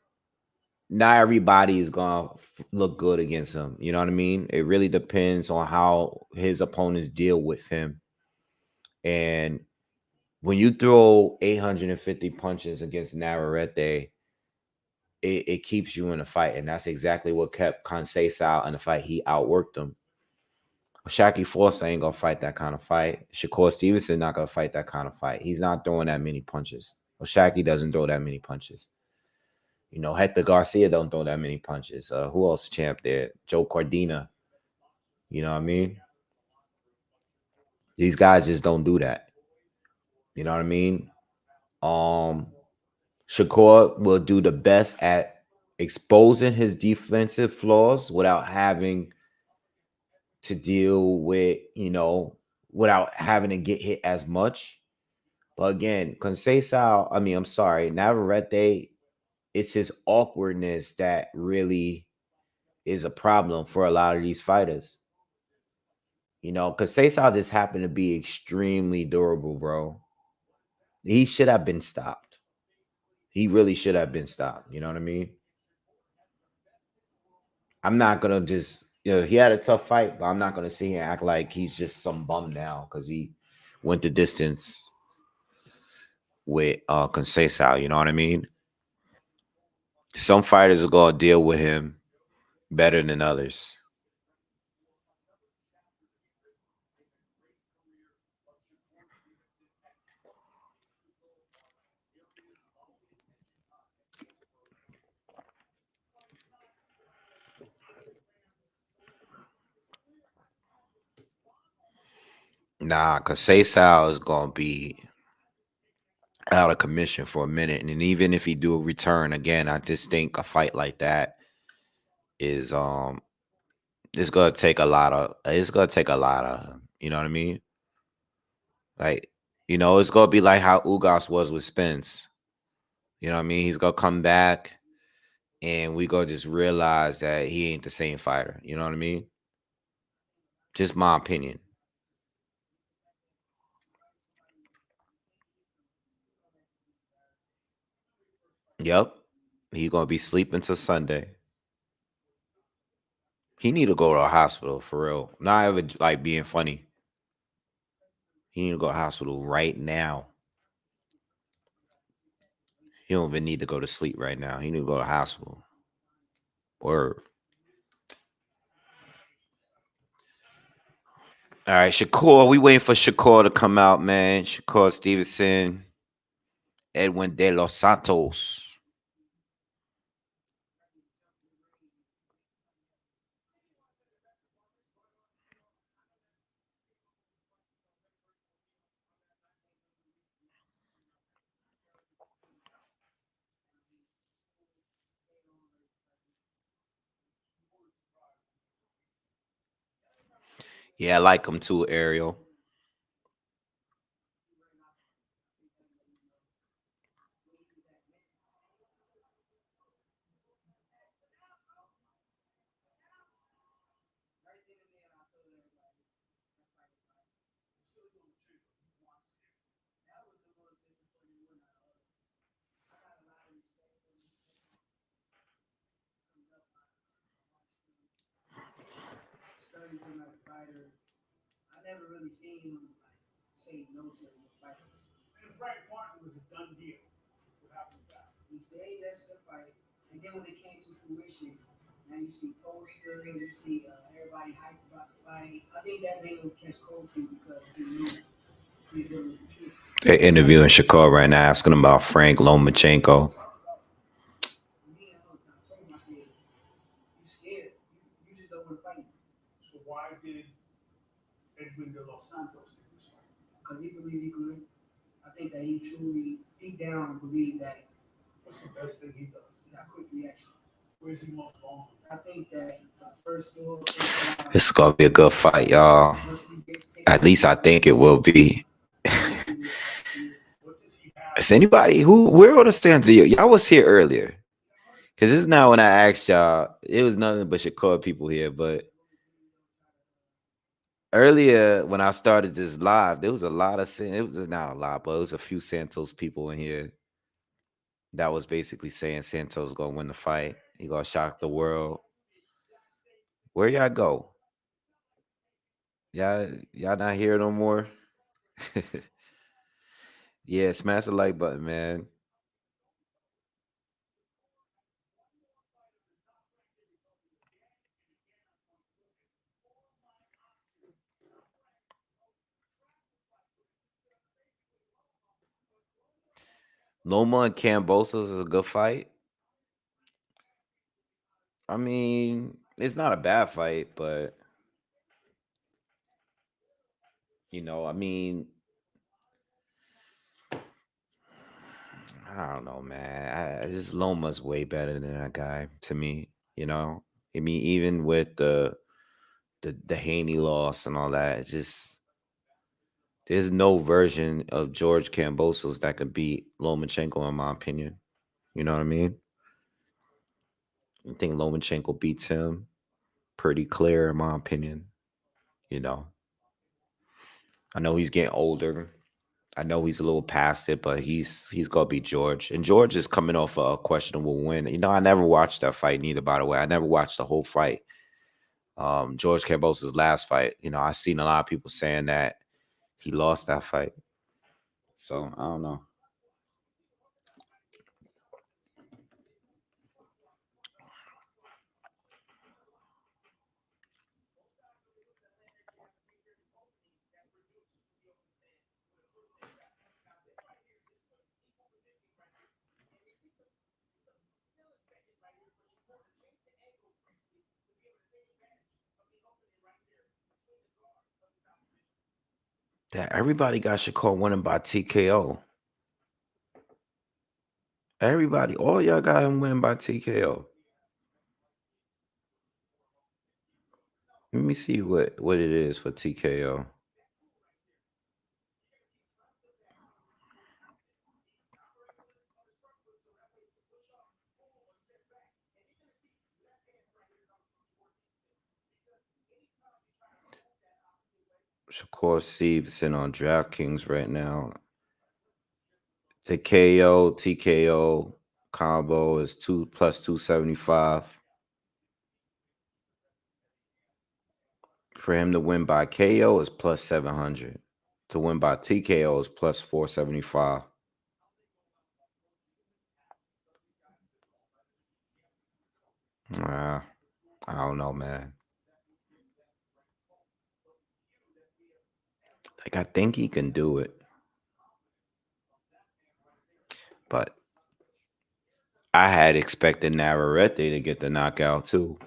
not everybody is gonna look good against him. You know what I mean? It really depends on how his opponents deal with him. And when you throw 850 punches against Navarrete, it keeps you in a fight. And that's exactly what kept Conceição in the fight. He outworked him. Shakur Force ain't gonna fight that kind of fight. Shakur Stevenson not gonna fight that kind of fight. He's not throwing that many punches. Shakur doesn't throw that many punches. You know, Hector Garcia don't throw that many punches. Who else champ there? Joe Cordina. You know what I mean? These guys just don't do that. You know what I mean? Shakur will do the best at exposing his defensive flaws without having to deal with, you know, without having to get hit as much. But again, I'm sorry, Navarrete, it's his awkwardness that really is a problem for a lot of these fighters. You know, Conceição just happened to be extremely durable, bro. He should have been stopped. He really should have been stopped. You know what I mean? I'm not gonna just, you know, he had a tough fight, but I'm not gonna sit here and act like he's just some bum now because he went the distance with Conceição. You know what I mean? Some fighters are gonna deal with him better than others. Nah, Conceição is gonna be out of commission for a minute, and then even if he do a return again, I just think a fight like that is it's gonna take a lot of, you know what I mean? Like, you know, it's gonna be like how Ugas was with Spence. You know what I mean? He's gonna come back, and we gonna just realize that he ain't the same fighter. You know what I mean? Just my opinion. Yep. He gonna be sleeping till Sunday. He need to go to a hospital for real. Not ever like being funny. He need to go to hospital right now. He don't even need to go to sleep right now. He need to go to hospital. Word. All right, Shakur. We waiting for Shakur to come out, man. Shakur Stevenson, Edwin de los Santos. Yeah, I like him too, Ariel. I never really seen him say no to the fights. And Frank Martin was a done deal. What happened to that? He said, hey, that's the fight. And then when it came to fruition, now you see posters, you see everybody hyped about the fight. I think that name will catch cold feet because he knew he was dealing with the truth. They're interviewing Shakur right now, asking him about Frank Lomachenko. Me, I told him, I said, you scared. You just don't want to fight him. So why did Edwin de los Santos do this fight? Because he believed he could. I think that he truly, deep down, believed that. What's the best thing he does? He got quick reaction. Where's he most vulnerable? I think that for the first two, This is gonna be a good fight, y'all. At least I think it will be. What does he have? Is anybody where on the stands? Y'all was here earlier. Cause this is now when I asked y'all, it was nothing but Shakur people here. But earlier when I started this live, there was a lot of it was not a lot, but it was a few Santos people in here that was basically saying Santos gonna win the fight. He gonna shock the world. Where y'all go? Y'all not here no more? Yeah, smash the like button, man. Loma and Cambosos is a good fight. I mean, it's not a bad fight, but I mean, I don't know, man. This Loma's way better than that guy to me. I mean, even with the Haney loss and all that, it's just there's no version of George Kambosos that could beat Lomachenko, in my opinion. You know what I mean? I think Lomachenko beats him pretty clear, in my opinion. You know, I know he's getting older. I know he's a little past it, but he's gonna beat George. And George is coming off a questionable win. I never watched that fight neither, by the way. I never watched the whole fight. George Kambosos' last fight. I seen a lot of people saying that he lost that fight. So I don't know. That everybody got Shakur winning by TKO. Everybody, all y'all got him winning by TKO. Let me see what it is for TKO. Shakur Stevenson on DraftKings right now. The KO TKO combo is 2+275. For him to win by KO is +700. To win by TKO is +475. I don't know, man. Like, I think he can do it. But I had expected Navarrete to get the knockout too.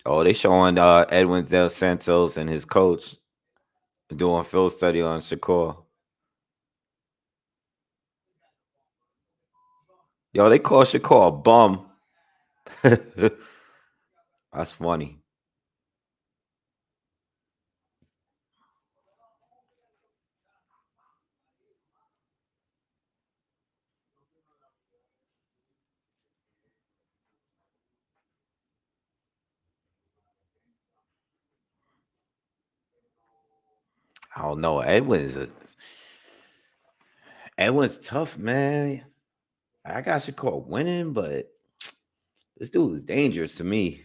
Oh, they showing Edwin Del Santos and his coach doing field study on Shakur. Yo, they call Shakur a bum. That's funny. I don't know. Edwin's tough, man. I got Shakur winning, but this dude is dangerous to me.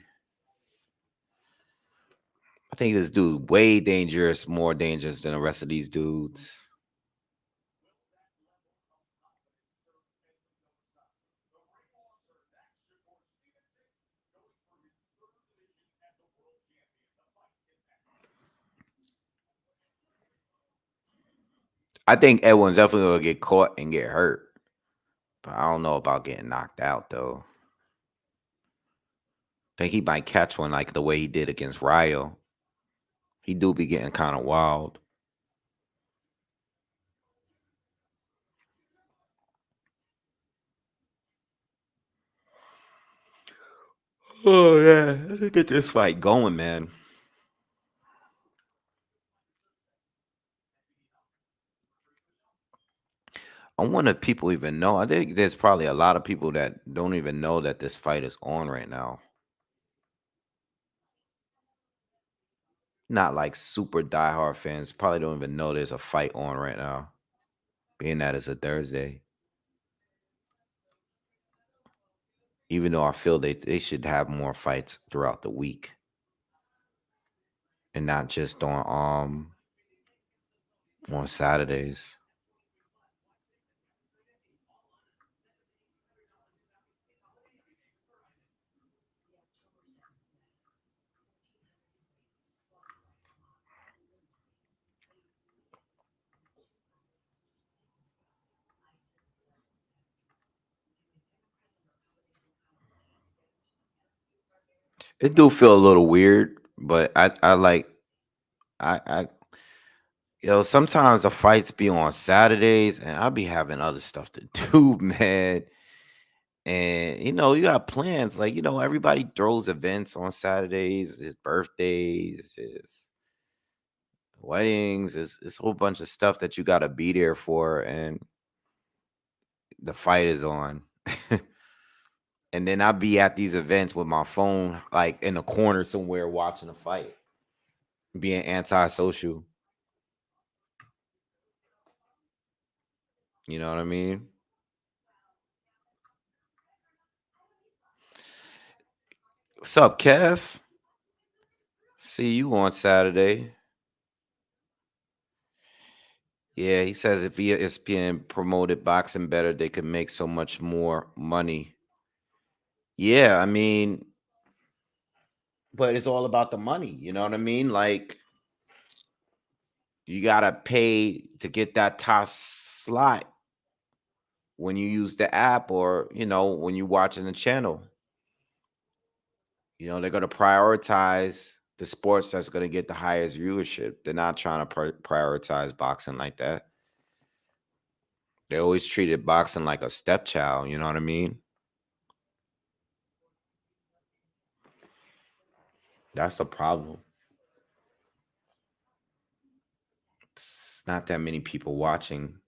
I think this dude way dangerous, more dangerous than the rest of these dudes. I think Edwin's definitely gonna get caught and get hurt, but I don't know about getting knocked out though. I think he might catch one like the way he did against Ryo. He do be getting kind of wild. Oh yeah, let's get this fight going, man. I wonder if people even know. I think there's probably a lot of people that don't even know that this fight is on right now. Not like super diehard fans. Probably don't even know there's a fight on right now, being that it's a Thursday. Even though I feel they should have more fights throughout the week and not just on Saturdays. It do feel a little weird, but I like I sometimes the fights be on Saturdays and I'll be having other stuff to do, man. And you got plans. Like, everybody throws events on Saturdays, his birthdays, his weddings, it's a whole bunch of stuff that you gotta be there for, and the fight is on. And then I'll be at these events with my phone, like in a corner somewhere watching a fight, being antisocial. You know what I mean? What's up, Kev? See you on Saturday. Yeah, he says if ESPN promoted boxing better, they could make so much more money. Yeah, I mean, but it's all about the money. You know what I mean? Like, you gotta pay to get that top slot when you use the app, or when you're watching the channel. They're gonna prioritize the sports that's gonna get the highest viewership. They're not trying to prioritize boxing like that. They always treated boxing like a stepchild. You know what I mean? That's the problem. It's not that many people watching.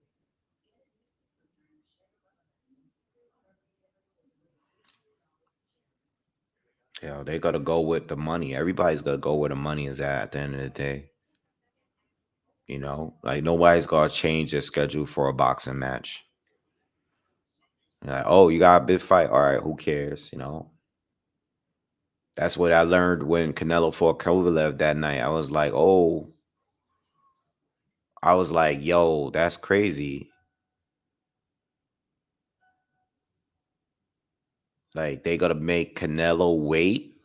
They gotta go with the money. Everybody's gotta go where the money is at the end of the day. Like nobody's gonna change their schedule for a boxing match. Like, oh, you got a big fight. All right, who cares? That's what I learned when Canelo fought Kovalev that night. I was like, yo, that's crazy. Like they gotta make Canelo wait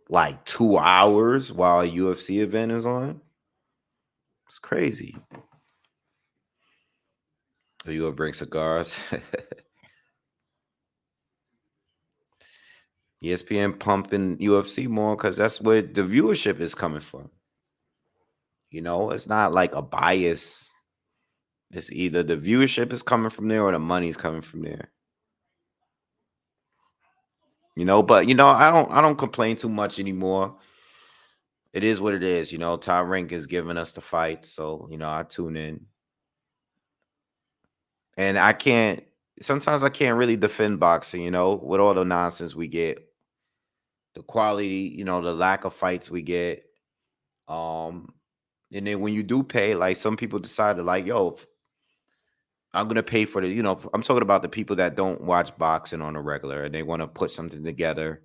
like 2 hours while a UFC event is on. It's crazy. Are you gonna bring cigars? ESPN pumping UFC more because that's where the viewership is coming from. It's not like a bias. It's either the viewership is coming from there or the money's coming from there. But I don't complain too much anymore. It is what it is. Top Rank is giving us the fight, so I tune in. And sometimes I can't really defend boxing, with all the nonsense we get, the quality, the lack of fights we get. And then when you do pay, like some people decided, like, yo, I'm gonna pay for I'm talking about the people that don't watch boxing on a regular and they want to put something together,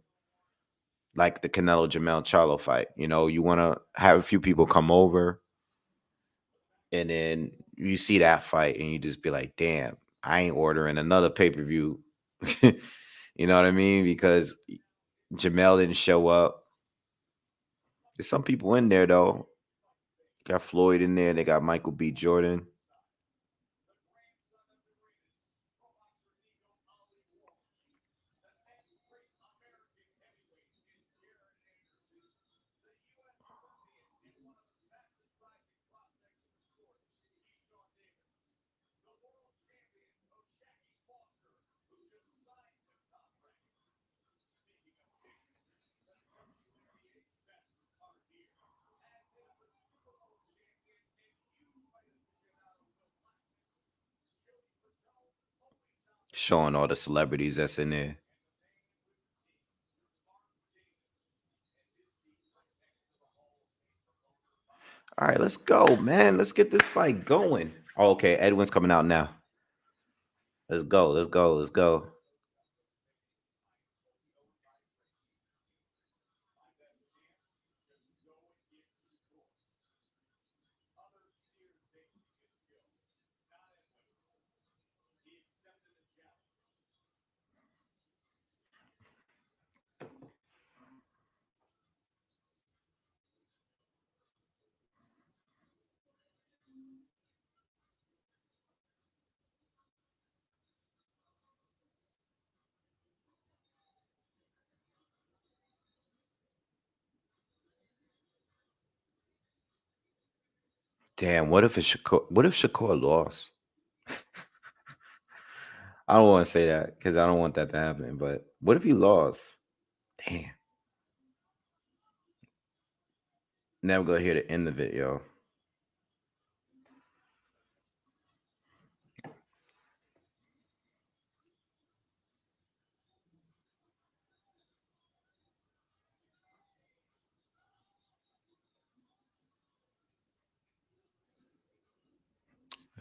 like the Canelo Jamel Charlo fight. You want to have a few people come over, and then you see that fight, and you just be like, damn, I ain't ordering another pay-per-view. You know what I mean? Because Jamel didn't show up. There's some people in there though. Got Floyd in there. They got Michael B. Jordan. Showing all the celebrities that's in there. All right, let's go, man. Let's get this fight going. Oh, okay, Edwin's coming out now. Let's go. Let's go. Let's go. Damn, what if Shakur lost? I don't want to say that because I don't want that to happen. But what if he lost? Damn. Never gonna hear the end of it, yo.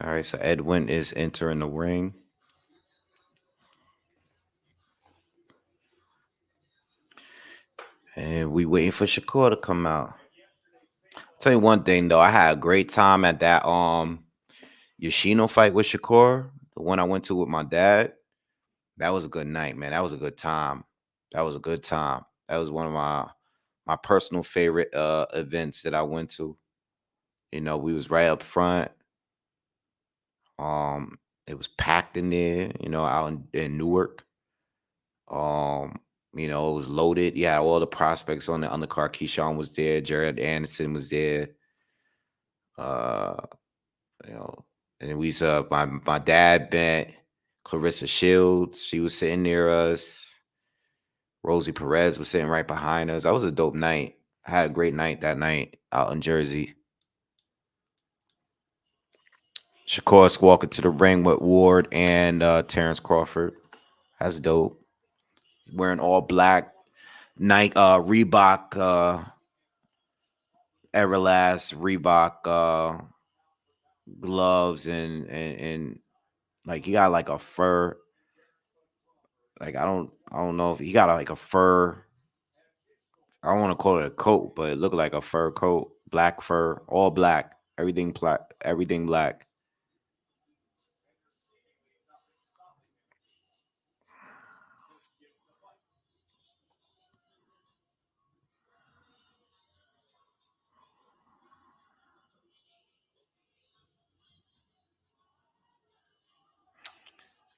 All right, so Edwin is entering the ring. And we waiting for Shakur to come out. Tell you one thing though, I had a great time at that Yoshino fight with Shakur, the one I went to with my dad. That was a good night, man. That was a good time. That was a good time. That was one of my personal favorite events that I went to. We was right up front. It was packed in there, out in Newark. It was loaded. Yeah, all the prospects on the undercard. Keyshawn was there. Jared Anderson was there. Uh, and we saw my dad bet Clarissa Shields. She was sitting near us. Rosie Perez was sitting right behind us. That was a dope night. I had a great night that night out in Jersey. Shakur's walking to the ring with Ward and Terrence Crawford. That's dope. Wearing all black. Nike, Reebok, Everlast, Reebok gloves, and like he got like a fur. Like I don't know if he got like a fur. I don't want to call it a coat, but it looked like a fur coat, black fur, all black, everything black, everything black.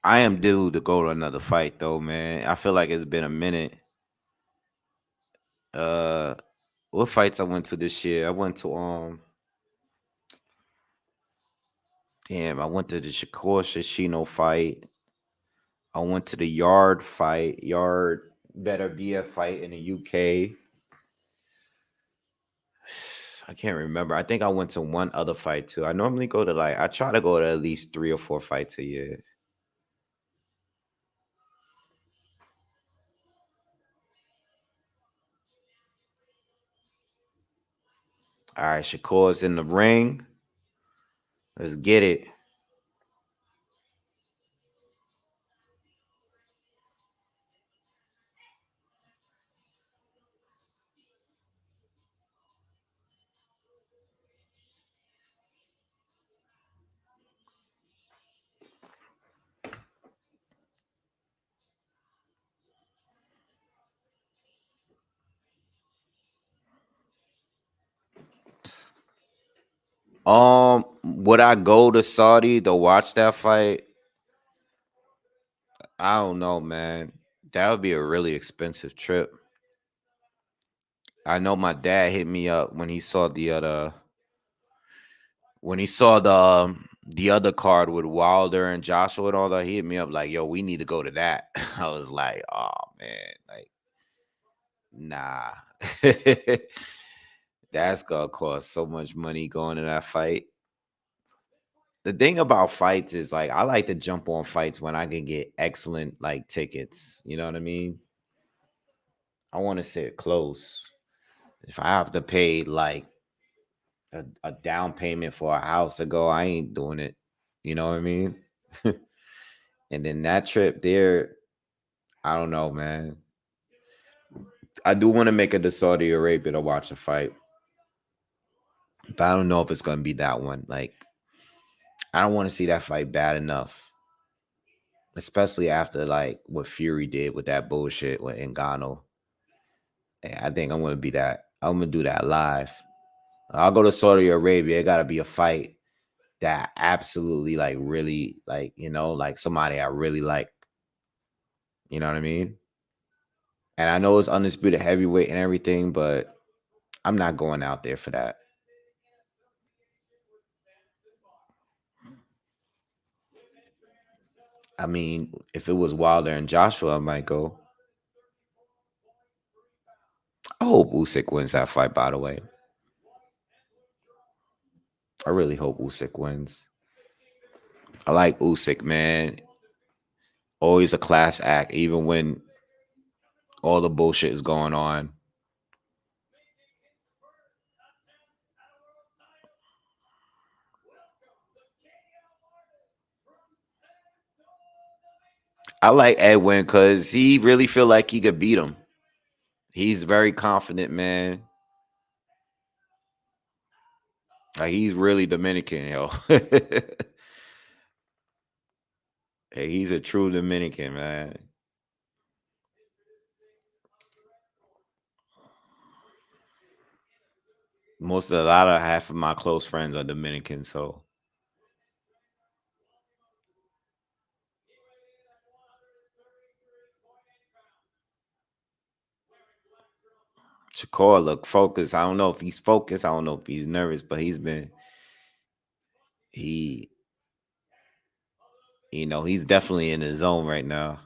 I am due to go to another fight though, man. I feel like it's been a minute. Uh, what fights I went to this year? I went to damn, I went to the Shakur Shishino fight. I went to the Yard fight, Yard Better BF fight in the UK. I can't remember. I think I went to one other fight too. I normally go to like I try to go to at least 3 or 4 fights a year. All right, Shakur's in the ring. Let's get it. Would I go to Saudi to watch that fight? I don't know, man. That would be a really expensive trip. I know my dad hit me up when he saw the other card with Wilder and Joshua and all that. He hit me up like, "Yo, we need to go to that." I was like, "Oh man, like, nah." That's gonna cost so much money going to that fight. The thing about fights is like I like to jump on fights when I can get excellent like tickets. You know what I mean? I want to sit close. If I have to pay like a down payment for a house to go, I ain't doing it. You know what I mean? And then that trip there, I don't know, man. I do want to make it to Saudi Arabia to watch a fight, but I don't know if it's gonna be that one. Like, I don't want to see that fight bad enough, especially after like what Fury did with that bullshit with Ngannou. I think I'm gonna be that. I'm gonna do that live. I'll go to Saudi Arabia. It gotta be a fight that absolutely like really like like somebody I really like. You know what I mean? And I know it's undisputed heavyweight and everything, but I'm not going out there for that. I mean, if it was Wilder and Joshua, I might go. I hope Usyk wins that fight. By the way, I really hope Usyk wins. I like Usyk, man. Always a class act, even when all the bullshit is going on. I like Edwin because he really feel like he could beat him. He's very confident, man. Like he's really Dominican, yo. Hey, he's a true Dominican, man. A lot of half of my close friends are Dominican, so Shakur look focused. I don't know if he's focused. I don't know if he's nervous, but he he's definitely in his zone right now.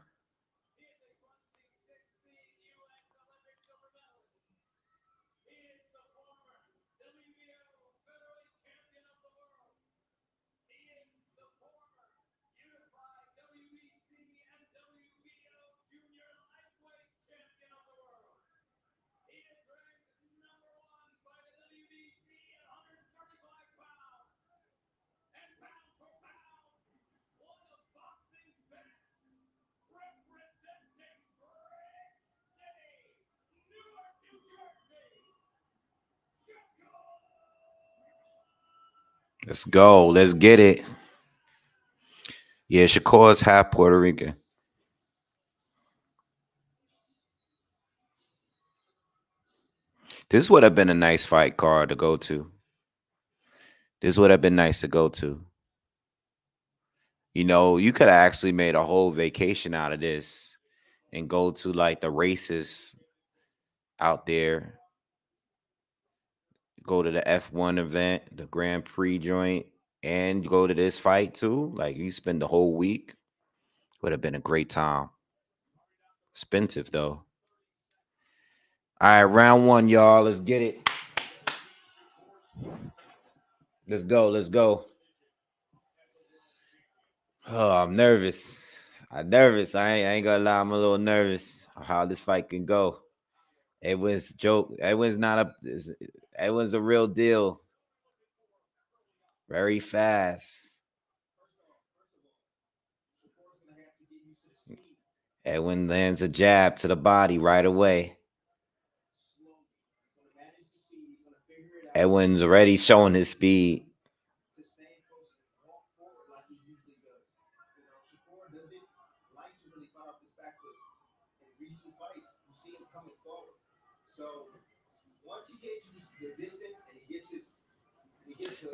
Let's go. Let's get it. Yeah, Shakur's half Puerto Rican. This would have been a nice fight card to go to. This would have been nice to go to. You know, you could have actually made a whole vacation out of this and go to like the races out there. Go to the F1 event, the Grand Prix joint, and go to this fight too. Like you spend the whole week. Would have been a great time. Expensive though. All right, round one, y'all. Let's get it. Let's go. Let's go. Oh, I'm nervous. I'm nervous. I ain't gonna lie. I'm a little nervous how this fight can go. Edwin's joke. Edwin's not a. Edwin's a real deal. Very fast. Edwin lands a jab to the body right away. Edwin's already showing his speed.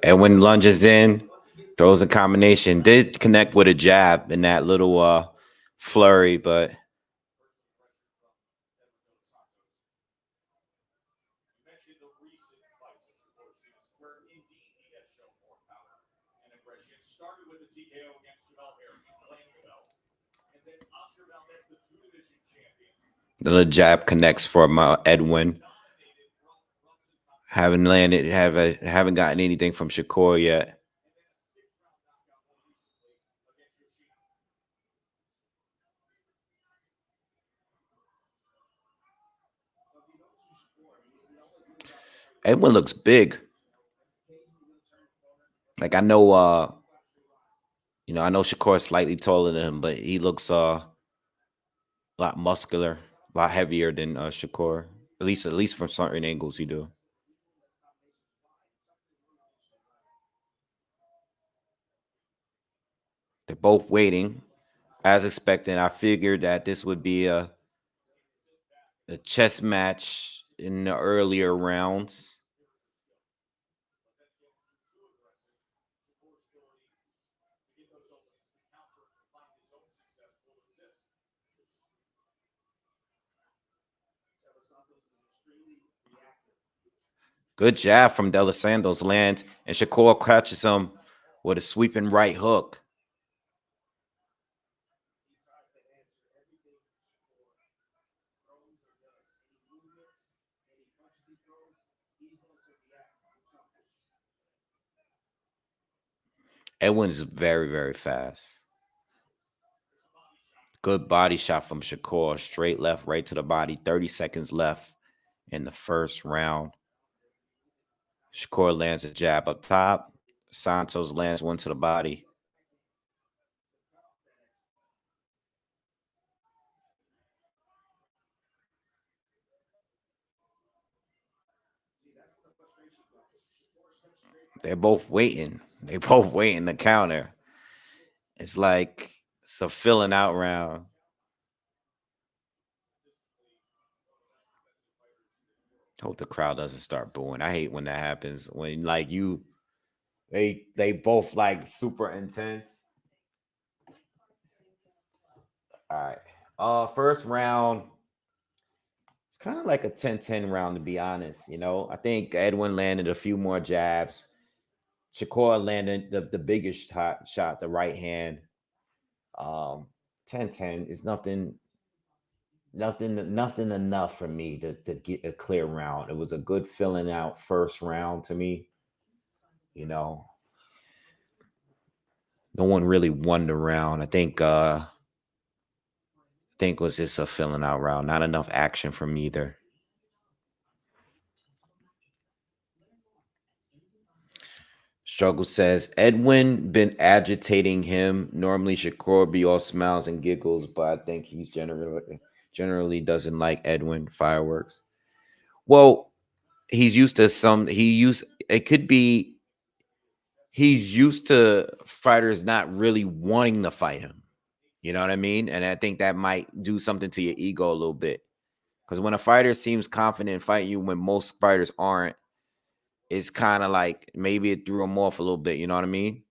Edwin lunges in, throws a combination. Did connect with a jab in that little flurry, but the little jab connects from Edwin. Haven't gotten anything from Shakur yet. Edwin looks big. Like I know, I know Shakur is slightly taller than him, but he looks a lot muscular, a lot heavier than Shakur. At least from certain angles, he do. They're both waiting, as expected. I figured that this would be a chess match in the earlier rounds. Good jab from De Los Santos lands, and Shakur catches him with a sweeping right hook. Edwin's very, very fast. Good body shot from Shakur. Straight left, right to the body. 30 seconds left in the first round. Shakur lands a jab up top. Santos lands one to the body. They're both waiting. They both waiting to counter. It's like it's a filling out round. Hope the crowd doesn't start booing. I hate when that happens. When like they both like super intense. All right. First round. It's kind of like a 10-10 round, to be honest. I think Edwin landed a few more jabs. Shakur landed the biggest shot, the right hand. 10-10 is nothing enough for me to get a clear round. It was a good filling out first round to me. No one really won the round. I think it was just a filling out round. Not enough action from either. Struggle says Edwin been agitating him. Normally Shakur be all smiles and giggles, but I think he's generally doesn't like Edwin fireworks. Well, he's used to it could be he's used to fighters not really wanting to fight him. You know what I mean? And I think that might do something to your ego a little bit. Because when a fighter seems confident in fighting you when most fighters aren't, it's kind of like maybe it threw him off a little bit. You know what I mean?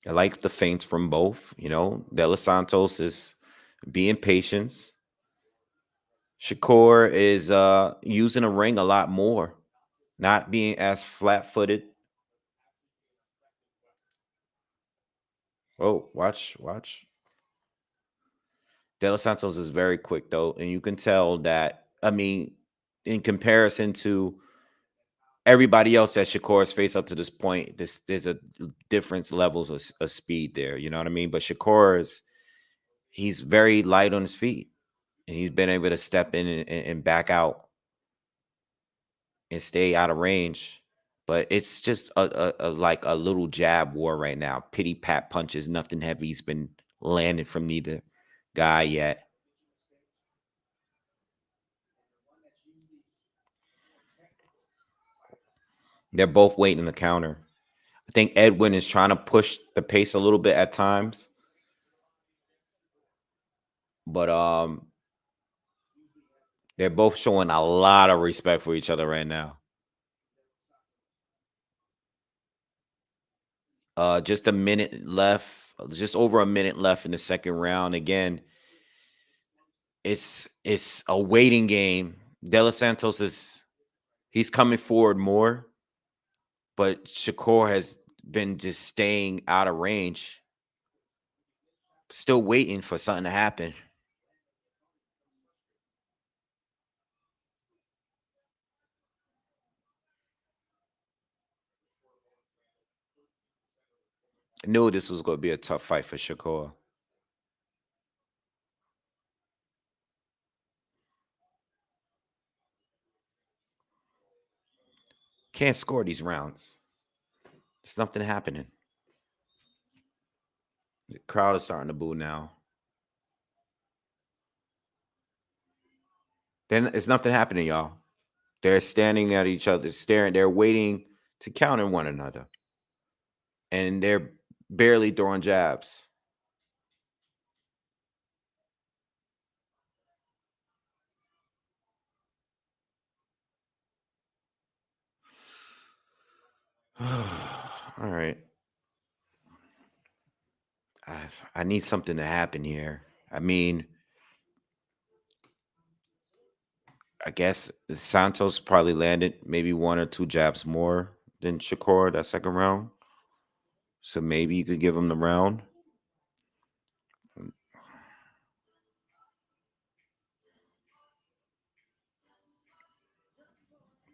I like the feints from both. You know, De Los Santos is being patient. Shakur is using a ring a lot more, not being as flat-footed. Oh, watch. De Los Santos is very quick though, and you can tell that. I mean, in comparison to everybody else that Shakur has faced up to this point, there's a different levels of speed there. You know what I mean? But Shakur he's very light on his feet, and he's been able to step in and back out and stay out of range. But it's just a like a little jab war right now. Pity pat punches, nothing heavy's been landed from neither guy yet. They're both waiting the counter. I think Edwin is trying to push the pace a little bit at times, but they're both showing a lot of respect for each other right now. Just a minute left, just over a minute left in the second round. Again, it's a waiting game. De Los Santos he's coming forward more, but Shakur has been just staying out of range, still waiting for something to happen. I knew this was going to be a tough fight for Shakur. Can't score these rounds. There's nothing happening. The crowd is starting to boo now. Then it's nothing happening, y'all. They're standing at each other, staring. They're waiting to counter one another, and they're barely throwing jabs. All right. I need something to happen here. I mean, I guess Santos probably landed maybe one or two jabs more than Shakur that second round. So maybe you could give him the round.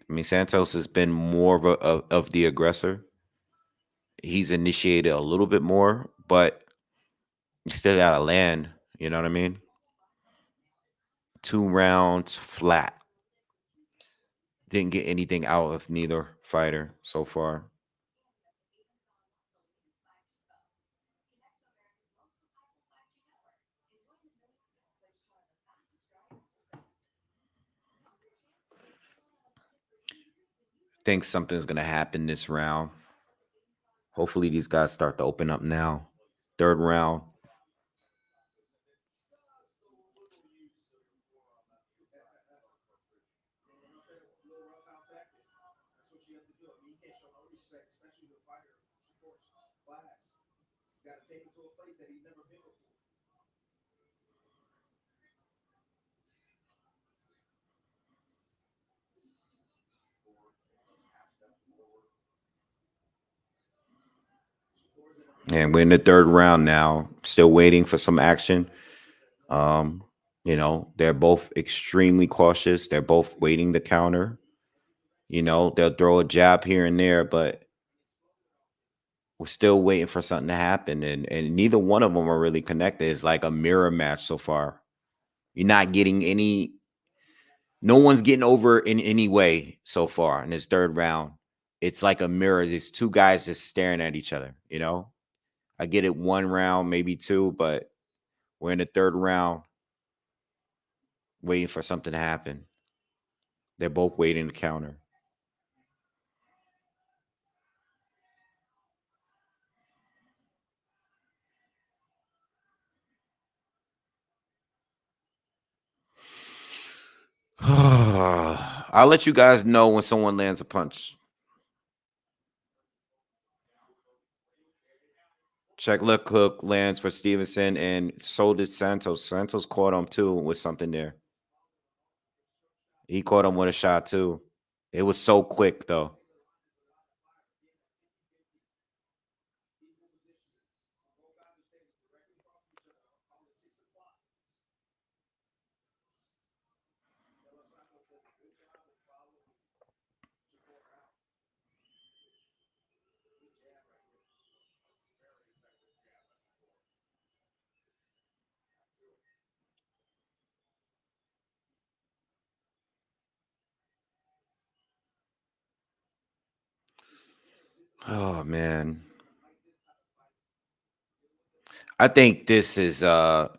I mean, Santos has been more of the aggressor. He's initiated a little bit more, but you still got to land. You know what I mean? 2 rounds flat. Didn't get anything out of neither fighter so far. Think something's gonna happen this round. Hopefully these guys start to open up now. Third round. And we're in the third round now. Still waiting for some action. Um, they're both extremely cautious. They're both waiting the counter. They'll throw a jab here and there, but we're still waiting for something to happen. And neither one of them are really connected. It's like a mirror match so far. You're not getting any No one's getting over in any way so far in this third round. It's like a mirror. There's two guys just staring at each other, you know? I get it one round, maybe two, but we're in the third round waiting for something to happen. They're both waiting to counter. I'll let you guys know when someone lands a punch. Check look hook lands for Stevenson, and so did Santos. Santos caught him too with something there. He caught him with a shot too. It was so quick though. Oh man. I think this is the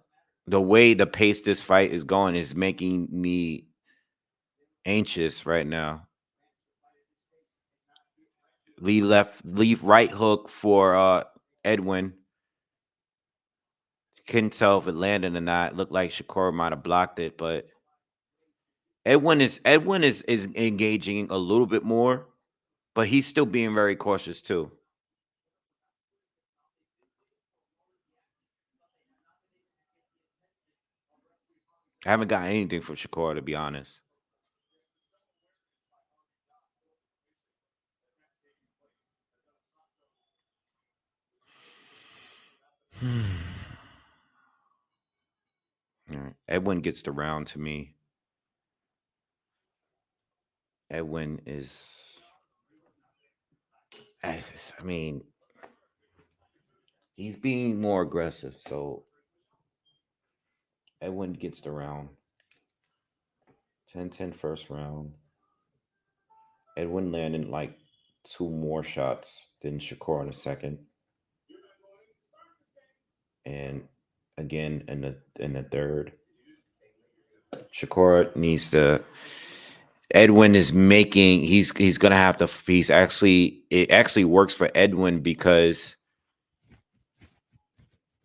way the pace this fight is going is making me anxious right now. Leave right hook for Edwin. Couldn't tell if it landed or not. Looked like Shakur might have blocked it, but Edwin is engaging a little bit more, but he's still being very cautious too. I haven't got anything from Shakur, to be honest. All right. Edwin gets the round to me. Edwin is. I mean, he's being more aggressive, so Edwin gets the round. 10-10 first round. Edwin landed like two more shots than Shakur in the second. And again in the third. Shakur needs to. Edwin is making. He's gonna have to. He's actually. It actually works for Edwin because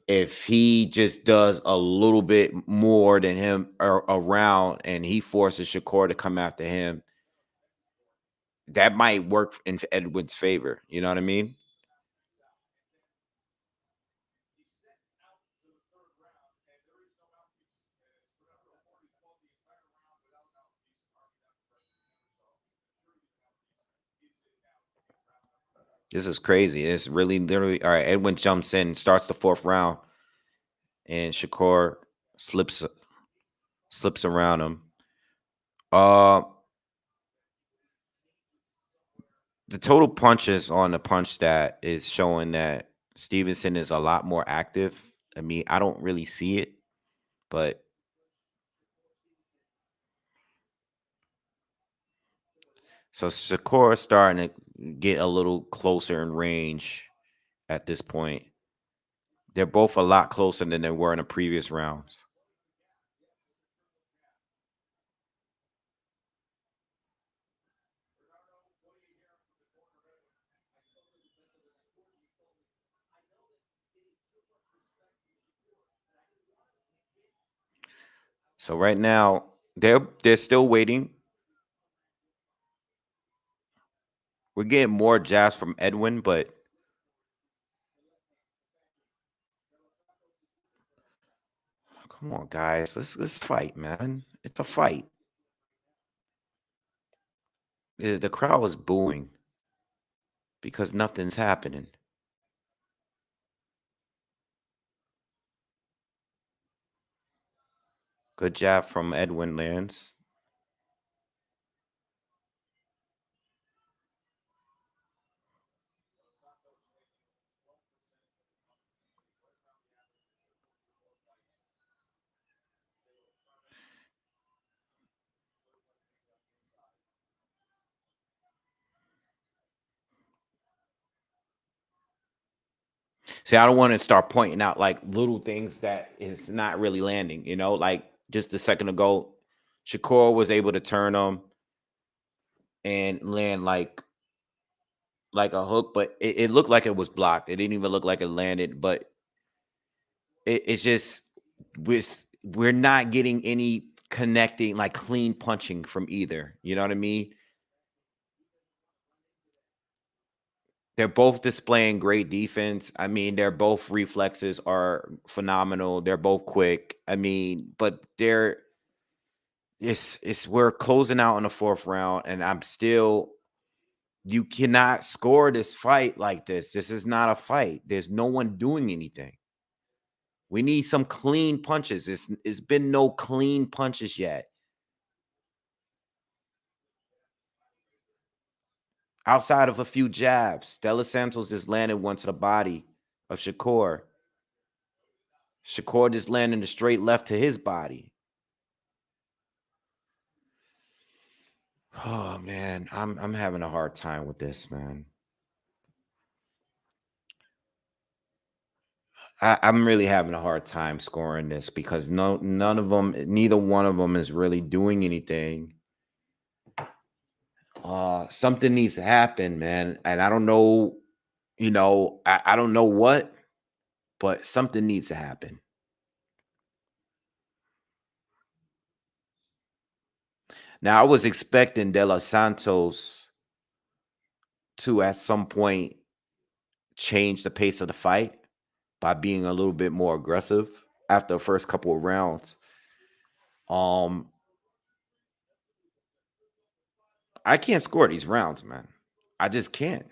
if he just does a little bit more than him around, and he forces Shakur to come after him, that might work in Edwin's favor. You know what I mean? This is crazy. It's really literally all right. Edwin jumps in, starts the fourth round, and Shakur slips slips around him. Uh, the total punches on the punch stat is showing that Stevenson is a lot more active. I mean, I don't really see it, but so Shakur is starting to get a little closer in range at this point. They're both a lot closer than they were in the previous rounds. So right now they're still waiting. We're getting more jabs from Edwin, but come on, guys, let's fight, man. It's a fight. The crowd was booing because nothing's happening. Good jab from Edwin lands. See, I don't want to start pointing out like little things that is not really landing, you know, like just a second ago, Shakur was able to turn him and land like a hook, but it looked like it was blocked. It didn't even look like it landed, but it's just we're not getting any connecting like clean punching from either. You know what I mean? They're both displaying great defense. I mean, their both reflexes are phenomenal. They're both quick. I mean, but they're it's we're closing out in the fourth round, and I'm still you cannot score this fight like this. This is not a fight. There's no one doing anything. We need some clean punches. It's been no clean punches yet. Outside of a few jabs, Dela Santos just landed one to the body of Shakur. Shakur just landed a straight left to his body. Oh man, I'm having a hard time with this, man. I'm really having a hard time scoring this because none of them, neither one of them is really doing anything. Something needs to happen, man, and I don't know. You know, I don't know what, but something needs to happen. Now, I was expecting De Los Santos to at some point change the pace of the fight by being a little bit more aggressive after the first couple of rounds. Um, I can't score these rounds, man. I just can't.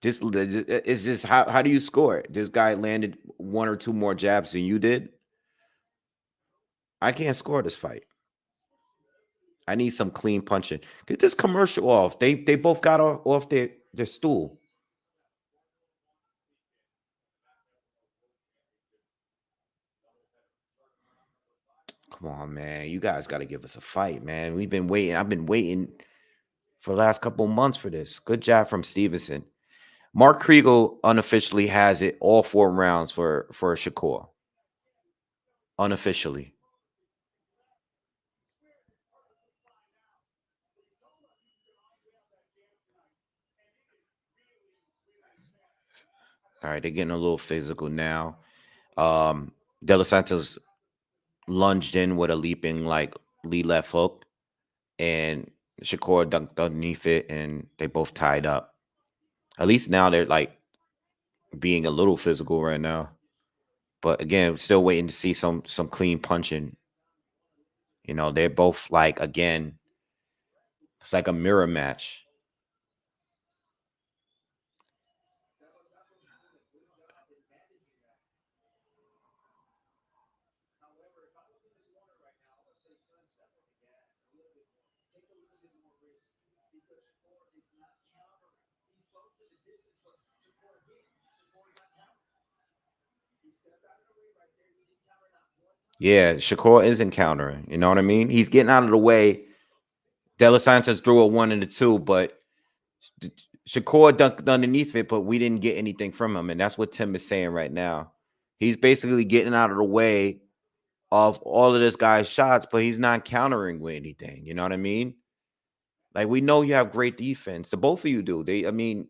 Just it's just how do you score it? This guy landed one or two more jabs than you did. I can't score this fight. I need some clean punching. Get this commercial off. They both got off their stool. Come on, man. You guys got to give us a fight, man. We've been waiting. I've been waiting for the last couple of months for this. Good job from Stevenson. Mark Kriegel unofficially has it all 4 rounds for Shakur. Unofficially. All right, they're getting a little physical now. De Los Santos lunged in with a leaping like lead left hook, and Shakur dunked underneath it, and they both tied up. At least now they're like being a little physical right now. But again, still waiting to see some clean punching. You know, they're both like again, it's like a mirror match. Yeah, Shakur is encountering. You know what I mean? He's getting out of the way. De Los Santos threw a 1 and a 2, but Shakur dunked underneath it, but we didn't get anything from him. And that's what Tim is saying right now. He's basically getting out of the way of all of this guy's shots, but he's not countering with anything. You know what I mean? Like, we know you have great defense. The both of you do. I mean,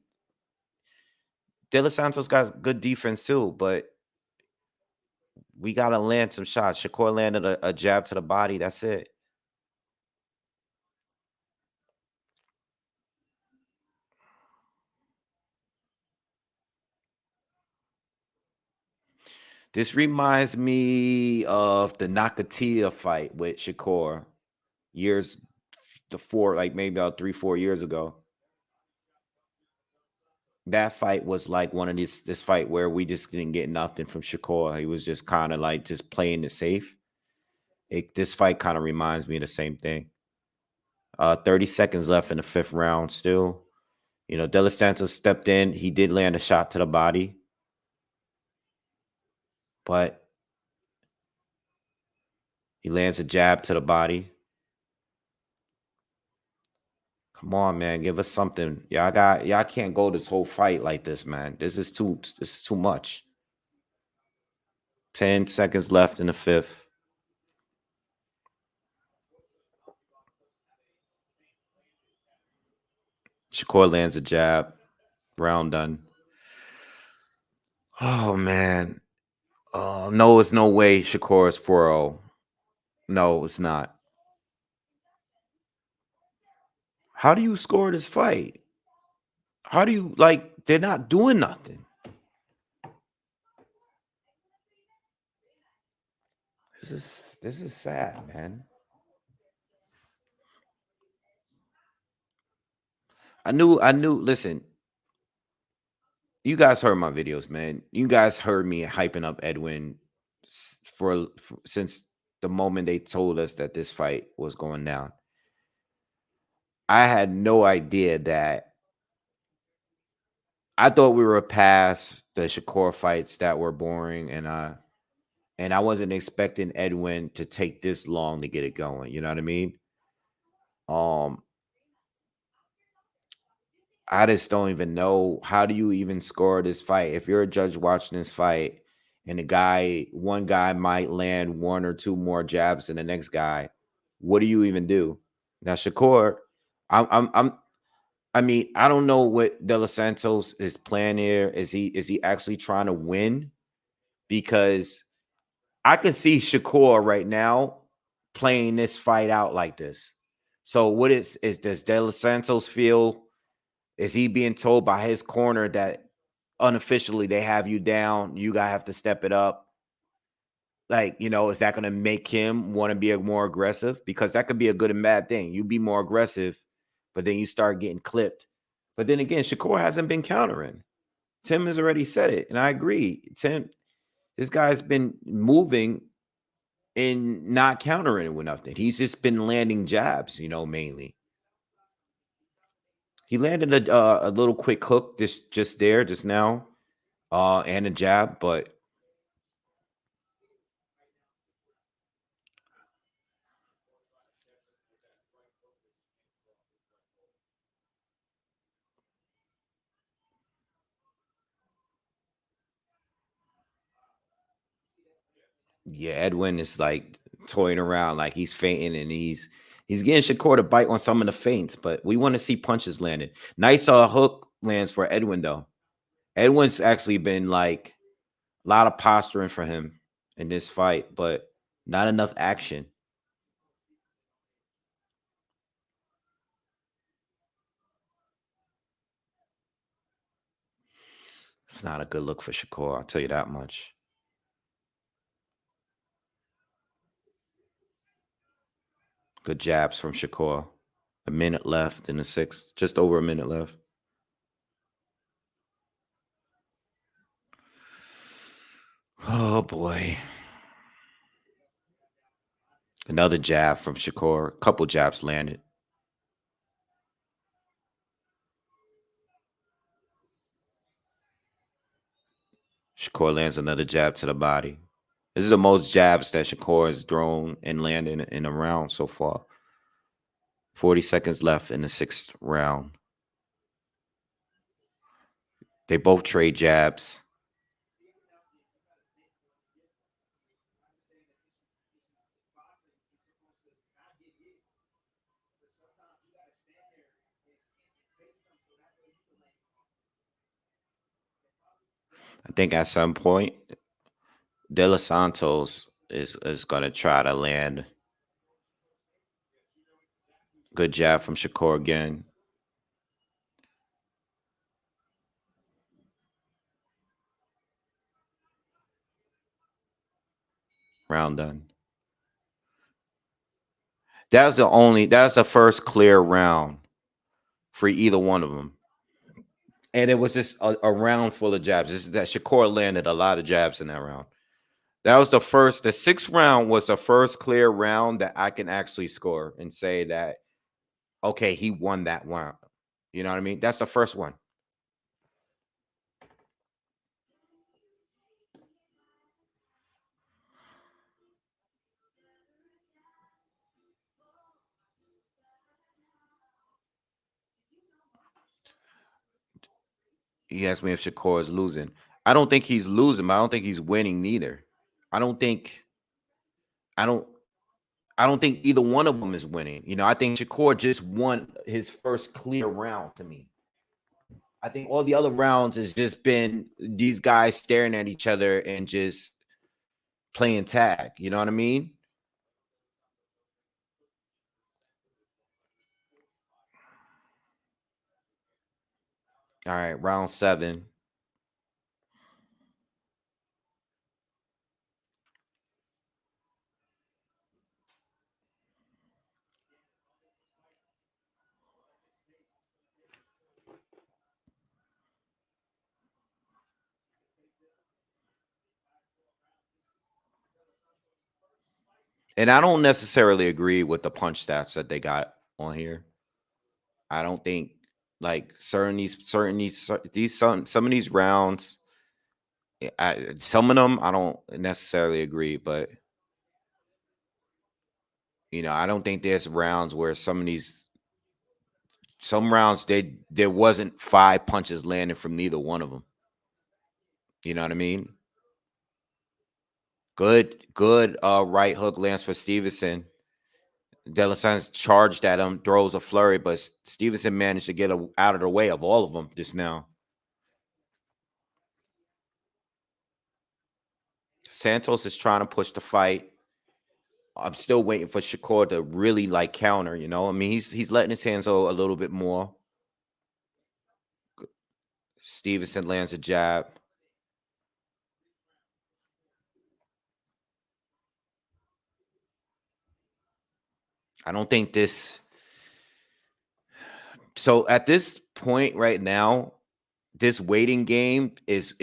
De Los Santos got good defense too, but we got to land some shots. Shakur landed a jab to the body. That's it. This reminds me of the Nakatia fight with Shakur years before, like maybe about 3-4 years ago. That fight was like one of this fight where we just didn't get nothing from Shakur. He was just kind of like just playing it safe. This fight kind of reminds me of the same thing. 30 seconds left in the 5th round still. You know, De Los Santos stepped in. He did land a shot to the body. But he lands a jab to the body. Come on, man. Give us something. Y'all can't go this whole fight like this, man. This is too much. 10 seconds left in the fifth. Shakur lands a jab. Round done. Oh man. No, it's no way Shakur is 4-0. No, it's not. How do you score this fight? How do you they're not doing nothing? This is sad, man. I knew, listen, you guys heard my videos, man. You guys heard me hyping up Edwin for since the moment they told us that this fight was going down. I had no idea that I thought we were past the Shakur fights that were boring, and I wasn't expecting Edwin to take this long to get it going. You know what I mean? I just don't even know, how do you even score this fight? If you're a judge watching this fight and one guy might land one or two more jabs than the next guy, what do you even do? Now Shakur, I mean, I don't know what De Los Santos is plan here. Is he actually trying to win? Because I can see Shakur right now playing this fight out like this. So what does De Los Santos feel? Is he being told by his corner that unofficially they have you down? You gotta have to step it up. Is that going to make him want to be more aggressive? Because that could be a good and bad thing. You be more aggressive, but then you start getting clipped. But then again, Shakur hasn't been countering. Tim has already said it, and I agree. Tim, this guy's been moving and not countering with nothing. He's just been landing jabs, mainly. He landed a little quick hook just now, and a jab, but yeah, Edwin is toying around, like he's fainting, and he's getting Shakur to bite on some of the feints, but we want to see punches landed. Nice hook lands for Edwin though. Edwin's actually been a lot of posturing for him in this fight, but not enough action. It's not a good look for Shakur, I'll tell you that much. Good jabs from Shakur. A minute left in the sixth, just over a minute left. Oh boy. Another jab from Shakur. A couple jabs landed. Shakur lands another jab to the body. This is the most jabs that Shakur has thrown and landed in a round so far. 40 seconds left in the sixth round. They both trade jabs. I think at some point, De Los Santos is going to try to land. Good jab from Shakur again. Round done. That's the first clear round for either one of them. And it was just a round full of jabs. This is that Shakur landed a lot of jabs in that round. That was the sixth round was the first clear round that I can actually score and say that, okay, he won that round. You know what I mean? That's the first one. He asked me if Shakur is losing. I don't think he's losing, but I don't think he's winning neither. I don't think I don't I don't think either one of them is winning. You know, I think Shakur just won his first clear round to me. I think all the other rounds has just been these guys staring at each other and just playing tag. You know what I mean? All right, round 7. And I don't necessarily agree with the punch stats that they got on here. I don't think like some of these rounds, some of them I don't necessarily agree, but you know, I don't think there's rounds where some rounds there wasn't 5 punches landing from neither one of them. You know what I mean? Good right hook lands for Stevenson. De La Santos charged at him, throws a flurry, but Stevenson managed to get out of the way of all of them just now. Santos is trying to push the fight. I'm still waiting for Shakur to really like counter, you know? I mean, he's letting his hands go a little bit more. Stevenson lands a jab. I don't think this. So at this point right now, this waiting game is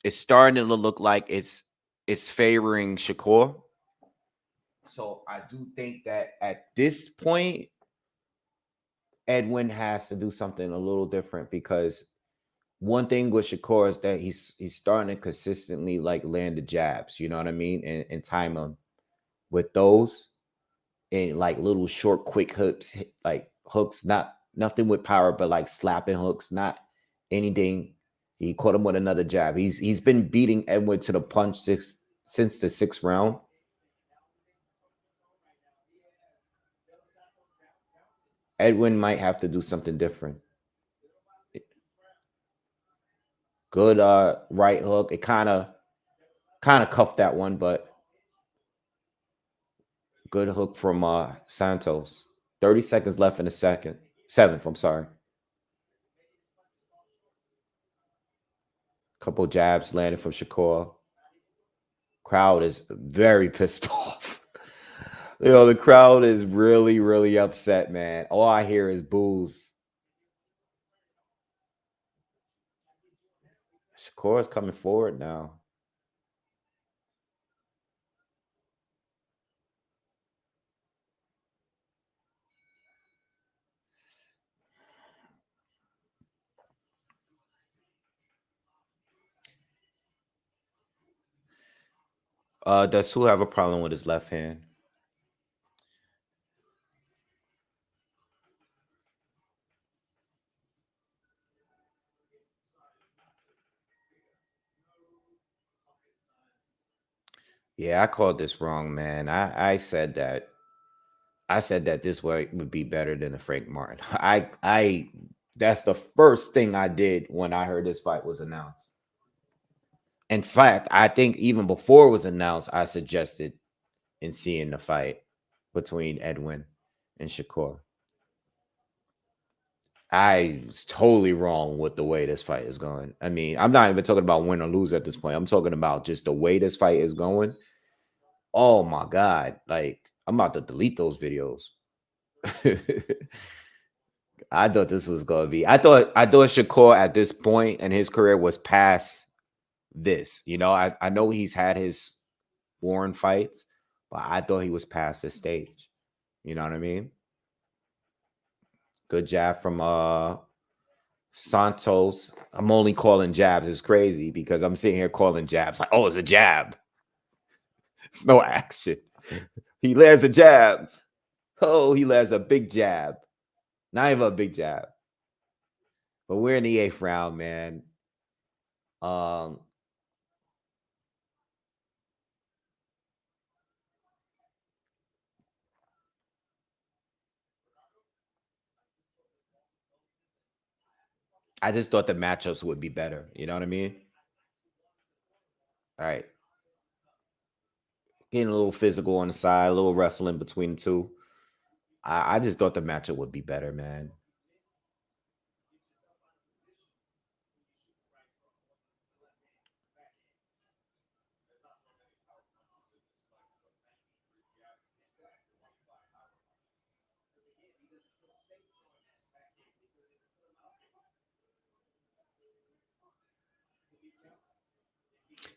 starting to look like it's favoring Shakur. So I do think that at this point, Edwin has to do something a little different because one thing with Shakur is that he's starting to consistently like land the jabs, you know what I mean, and time them with those and like little short, quick hooks, like hooks, not nothing with power, but like slapping hooks, not anything. He caught him with another jab. He's been beating Edwin to the punch since the 6th round. Edwin might have to do something different. Good right hook. It kind of cuffed that one, but good hook from Santos. 30 seconds left in the second. 7th, I'm sorry. Couple jabs landed from Shakur. Crowd is very pissed off. You know, the crowd is really, really upset, man. All I hear is boos. Shakur is coming forward now. Does who have a problem with his left hand? Yeah, I called this wrong, man. I said that. I said that this way would be better than the Frank Martin. I that's the first thing I did when I heard this fight was announced. In fact, I think even before it was announced, I suggested in seeing the fight between Edwin and Shakur. I was totally wrong with the way this fight is going. I mean, I'm not even talking about win or lose at this point. I'm talking about just the way this fight is going. Oh my God. Like, I'm about to delete those videos. I thought this was gonna be. I thought Shakur at this point in his career was past this. You know, I know he's had his foreign fights, but I thought he was past this stage. You know what I mean? Good jab from Santos. I'm only calling jabs. It's crazy because I'm sitting here calling jabs like, oh, it's a jab. It's no action. He lands a jab. Oh, he lands a big jab. Not even a big jab. But we're in the 8th round, man. I just thought the matchups would be better. You know what I mean? All right. Getting a little physical on the side, a little wrestling between the two. I just thought the matchup would be better, man.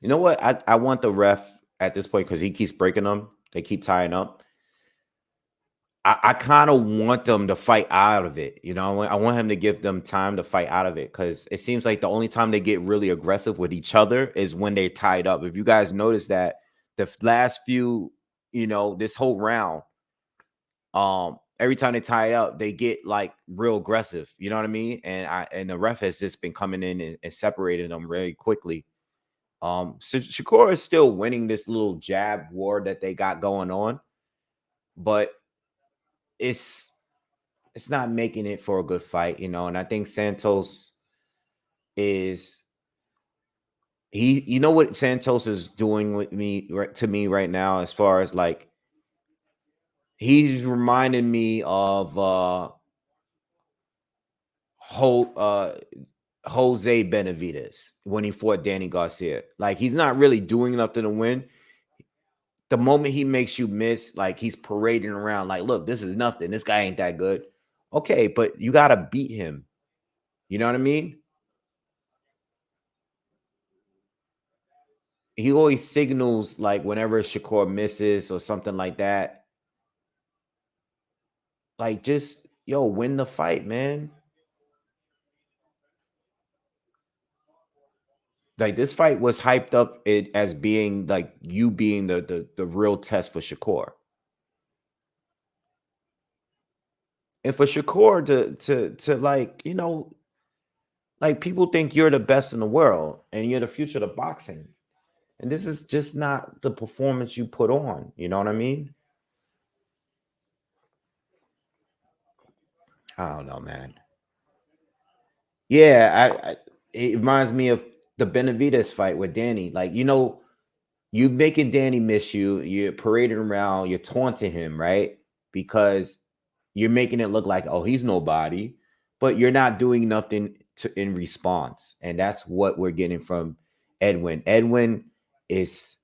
You know what? I want the ref at this point because he keeps breaking them. They keep tying up. I kind of want them to fight out of it. You know, I want him to give them time to fight out of it because it seems like the only time they get really aggressive with each other is when they're tied up. If you guys notice that the last few, this whole round, every time they tie up, they get like real aggressive. You know what I mean? And the ref has just been coming in and separating them very quickly. So Shakur is still winning this little jab war that they got going on, but it's not making it for a good fight, and I think Santos is you know what Santos is doing with me to me right now, as far as like he's reminding me of Jose Benavidez when he fought Danny Garcia. Like he's not really doing nothing to win. The moment he makes you miss, like he's parading around like, look, this is nothing. This guy ain't that good. Okay, but you got to beat him. You know what I mean? He always signals like whenever Shakur misses or something like that. Like just win the fight, man. Like this fight was hyped up as being like you being the real test for Shakur. And for Shakur to like, like people think you're the best in the world and you're the future of boxing. And this is just not the performance you put on. You know what I mean? I don't know, man. Yeah, it reminds me of the Benavidez fight with Danny. Like, you making Danny miss you, you're parading around, you're taunting him, right? Because you're making it look like, oh, he's nobody, but you're not doing nothing in response. And that's what we're getting from Edwin. Edwin is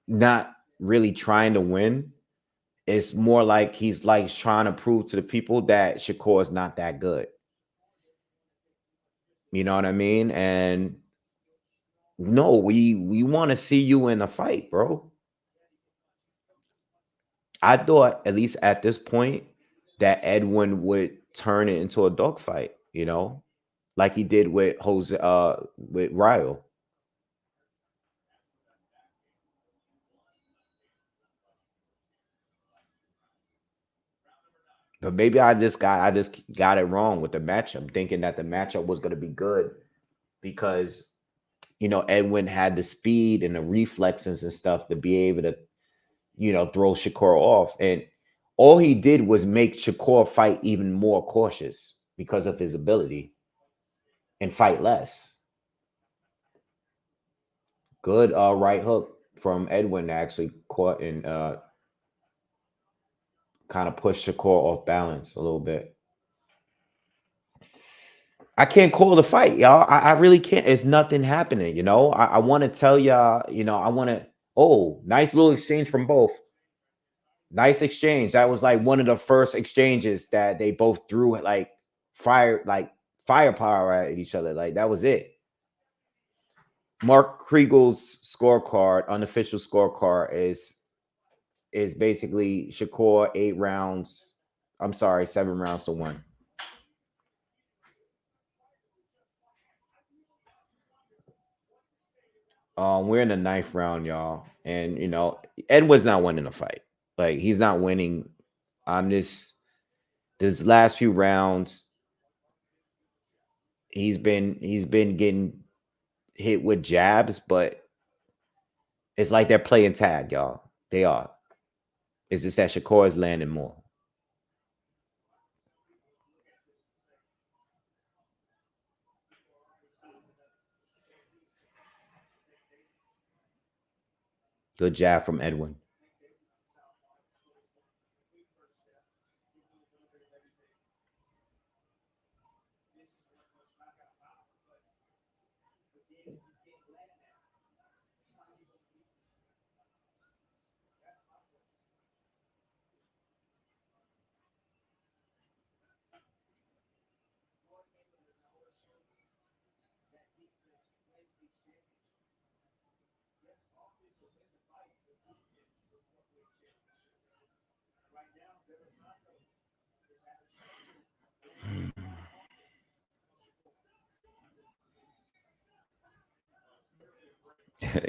not really trying to win. It's more like he's like trying to prove to the people that Shakur is not that good. You know what I mean? And no, we want to see you in a fight, bro. I thought at least at this point that Edwin would turn it into a dogfight, like he did with with Ryle. But maybe I just got it wrong with the matchup, thinking that the matchup was going to be good because Edwin had the speed and the reflexes and stuff to be able to throw Shakur off. And all he did was make Shakur fight even more cautious because of his ability and fight less. Good right hook from Edwin that actually caught and kind of pushed Shakur off balance a little bit. I can't call the fight, y'all. I really can't. It's nothing happening, I want to tell y'all, I want to. Oh, nice little exchange from both. Nice exchange. That was like one of the first exchanges that they both threw like firepower at each other. Like that was it. Mark Kriegel's scorecard, unofficial scorecard, is basically Shakur 8 rounds. I'm sorry, 7 rounds to 1. We're in the 9th round, y'all, and Edwin's not winning the fight. Like he's not winning. I'm this last few rounds. he's been getting hit with jabs, but it's like they're playing tag, y'all. They are. It's just that Shakur is landing more. Good jab from Edwin.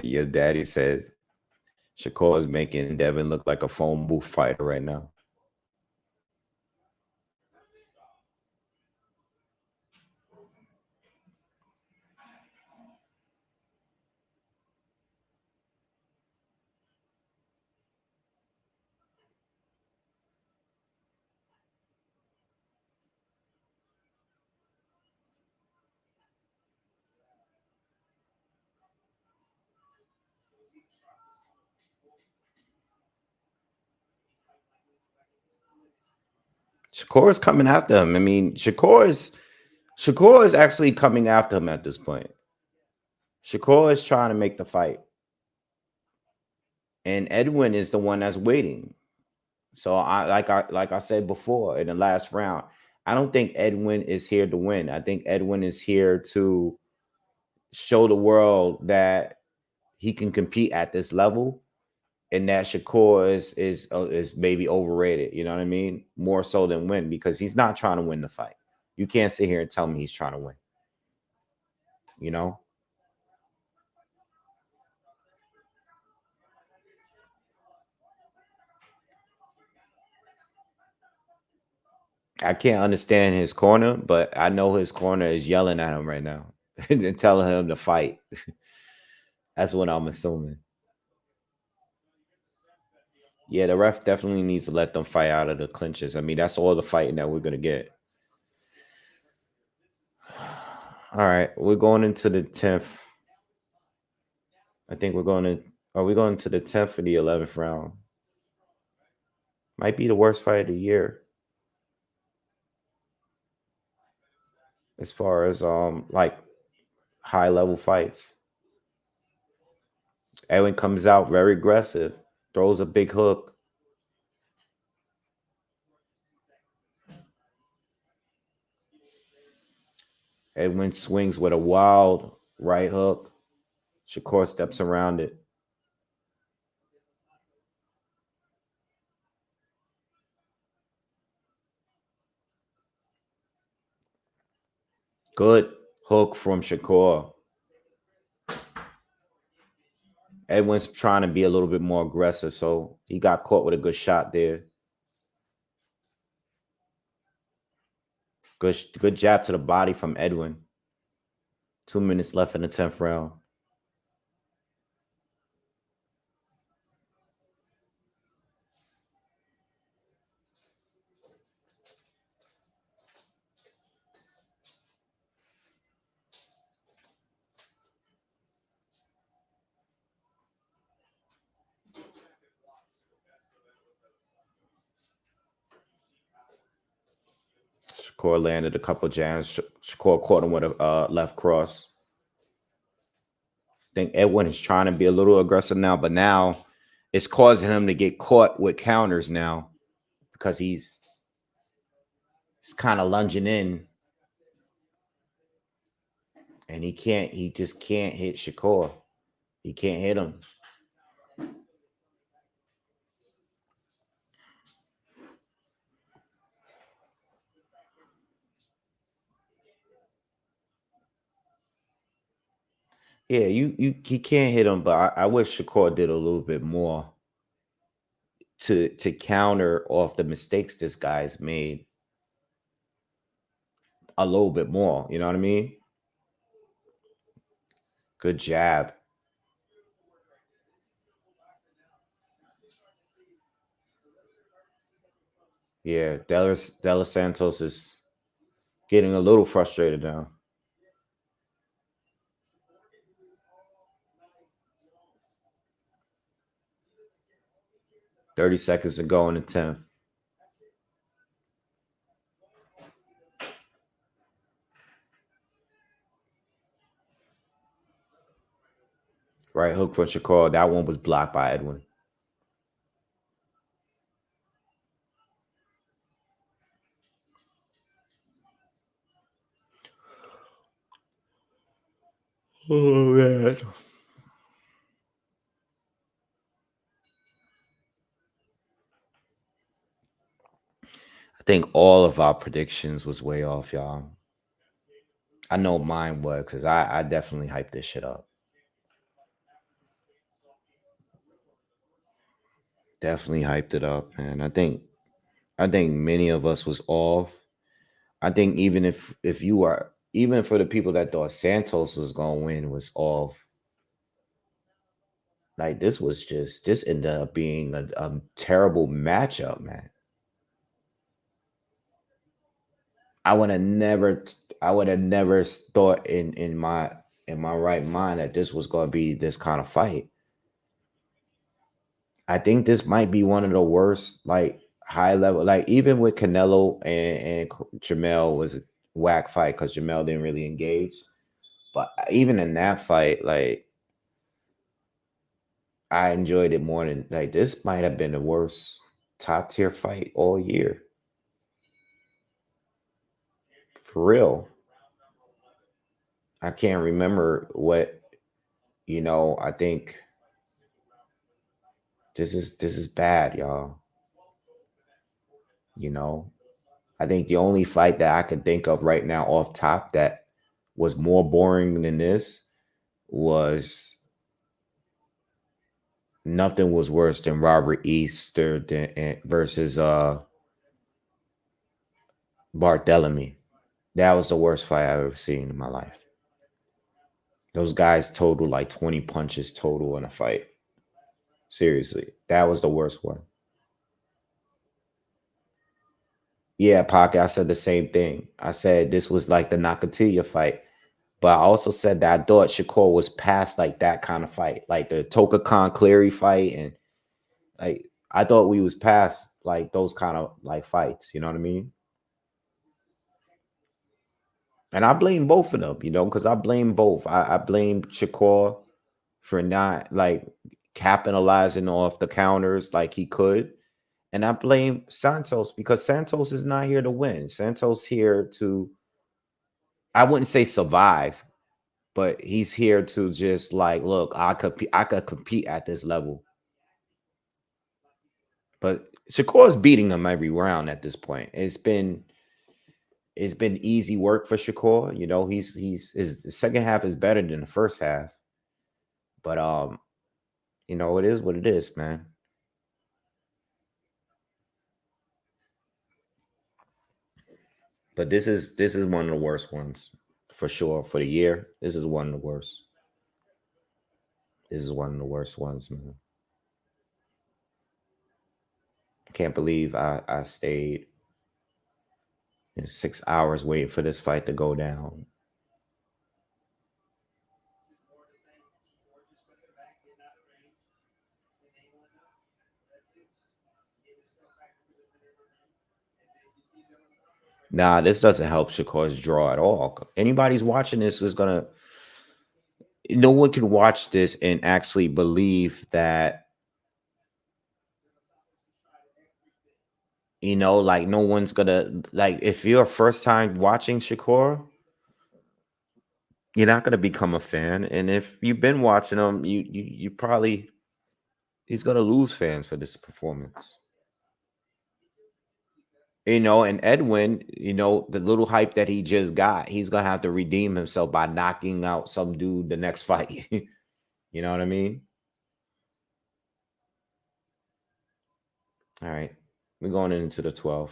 Your daddy says Shakur is making Devin look like a phone booth fighter right now. Shakur is coming after him. I mean, Shakur is actually coming after him at this point. Shakur is trying to make the fight. And Edwin is the one that's waiting. So like I said before in the last round, I don't think Edwin is here to win. I think Edwin is here to show the world that he can compete at this level, and that Shakur is maybe overrated. You know what I mean? More so than win, because he's not trying to win the fight. You can't sit here and tell me he's trying to win. You know? I can't understand his corner, but I know his corner is yelling at him right now and telling him to fight. That's what I'm assuming. Yeah, the ref definitely needs to let them fight out of the clinches. I mean, that's all the fighting that we're gonna get. All right, we're going into the 10th. I think we're going to. Are we going to the 10th or the 11th round? Might be the worst fight of the year, as far as like high level fights. Edwin comes out very aggressive, throws a big hook. Edwin swings with a wild right hook. Shakur steps around it. Good hook from Shakur. Edwin's trying to be a little bit more aggressive, so he got caught with a good shot there. Good jab to the body from Edwin. 2 minutes left in the 10th round. Shakur landed a couple jabs. Shakur caught him with a left cross. I think Edwin is trying to be a little aggressive now, but now it's causing him to get caught with counters now, because he's kind of lunging in, and he just can't hit Shakur. He can't hit him. Yeah, he can't hit him, but I wish Shakur did a little bit more to counter off the mistakes this guy's made. a little bit more. You know what I mean? Good jab. Yeah, Della Santos is getting a little frustrated now. $30 seconds to go in the 10th. Right hook for Shakur. That one was blocked by Edwin. Oh, man. I think all of our predictions was way off, y'all. I know mine was because I definitely hyped this shit up. Definitely hyped it up, man. I think many of us was off. I think even if you are, even for the people that thought Santos was gonna win was off. Like this ended up being a terrible matchup, man. I would have never thought in my right mind that this was gonna be this kind of fight. I think this might be one of the worst, like high level, like even with Canelo and Jamel was a whack fight because Jamel didn't really engage. But even in that fight, like I enjoyed it more than like this might have been the worst top tier fight all year. For real. I can't remember what, I think this is bad, y'all. I think the only fight that I can think of right now off top that was more boring than this was nothing was worse than Robert Easter versus Barthélemy. That was the worst fight I've ever seen in my life. Those guys totaled like 20 punches total in a fight. Seriously, that was the worst one. Yeah, Pocket, I said the same thing. I said this was like the Nakatilla fight. But I also said that I thought Shakur was past like that kind of fight, like the Toka Khan Cleary fight, and like I thought we was past like those kind of like fights. You know what I mean? And I blame both of them, because I blame both. I blame Shakur for not like capitalizing off the counters like he could, and I blame Santos because Santos is not here to win. Santos here to, I wouldn't say survive, but he's here to just like, look, I could compete at this level. But Shakur is beating him every round at this point. It's been easy work for Shakur. He's his second half is better than the first half. But it is what it is, man. But this is one of the worst ones for sure for the year. This is one of the worst. This is one of the worst ones, man. Can't believe I stayed 6 hours waiting for this fight to go down. Nah, this doesn't help Shakur's draw at all. Anybody's watching this is gonna. No one can watch this and actually believe that. Like no one's gonna like. If you're a first time watching Shakur, you're not gonna become a fan. And if you've been watching him, you probably he's gonna lose fans for this performance. And Edwin, the little hype that he just got, he's gonna have to redeem himself by knocking out some dude the next fight. You know what I mean? All right. We're going into the 12th.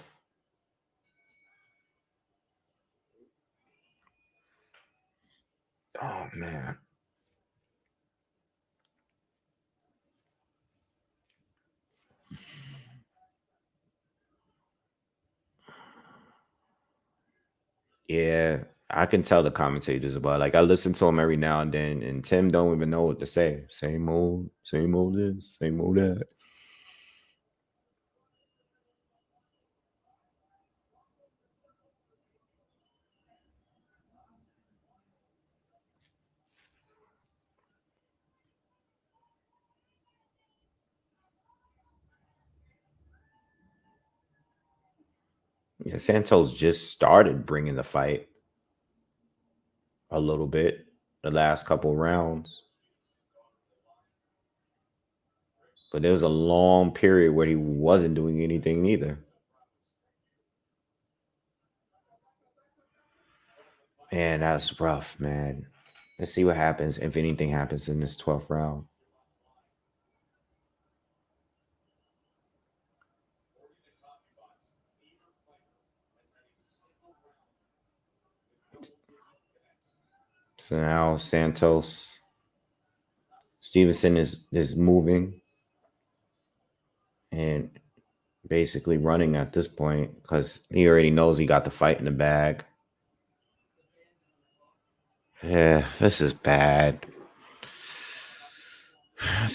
Man. Yeah, I can tell the commentators about. Like I listen to them every now and then, and Tim don't even know what to say. Same old this, same old that. Yeah, Santos just started bringing the fight a little bit the last couple rounds, but there was a long period where he wasn't doing anything either. Man, that's rough, man. Let's see what happens if anything happens in this 12th round. So now Santos Stevenson is moving and basically running at this point because he already knows he got the fight in the bag. Yeah, this is bad.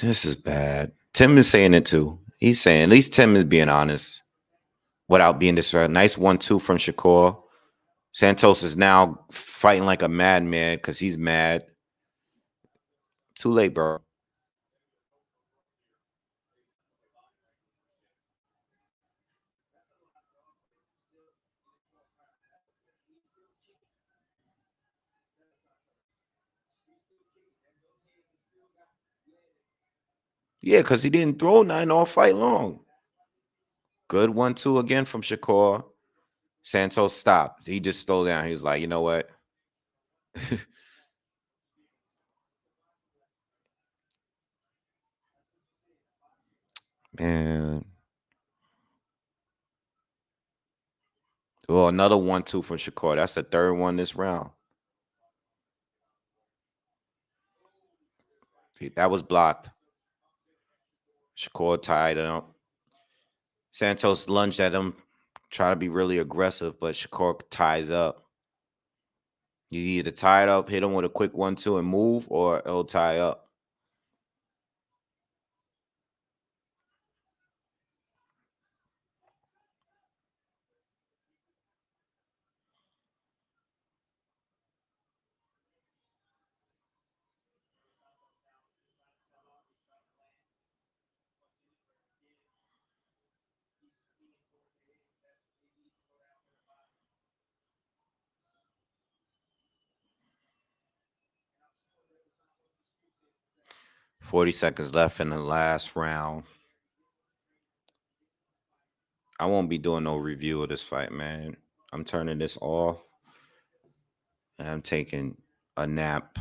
This is bad. Tim is saying it too. He's saying, at least Tim is being honest without being disrespectful. Nice 1-2 from Shakur. Santos is now fighting like a madman because he's mad. Too late, bro. Yeah, because he didn't throw 9 all fight long. Good 1-2 again from Shakur. Santos stopped. He just slowed down. He was like, you know what? Man. Well, another 1-2 from Shakur. That's the third one this round. That was blocked. Shakur tied up. Santos lunged at him, try to be really aggressive, but Shakur ties up. You either tie it up, hit him with a quick 1-2 and move, or it'll tie up. $40 left in the last round. I won't be doing no review of this fight, man. I'm turning this off. And I'm taking a nap.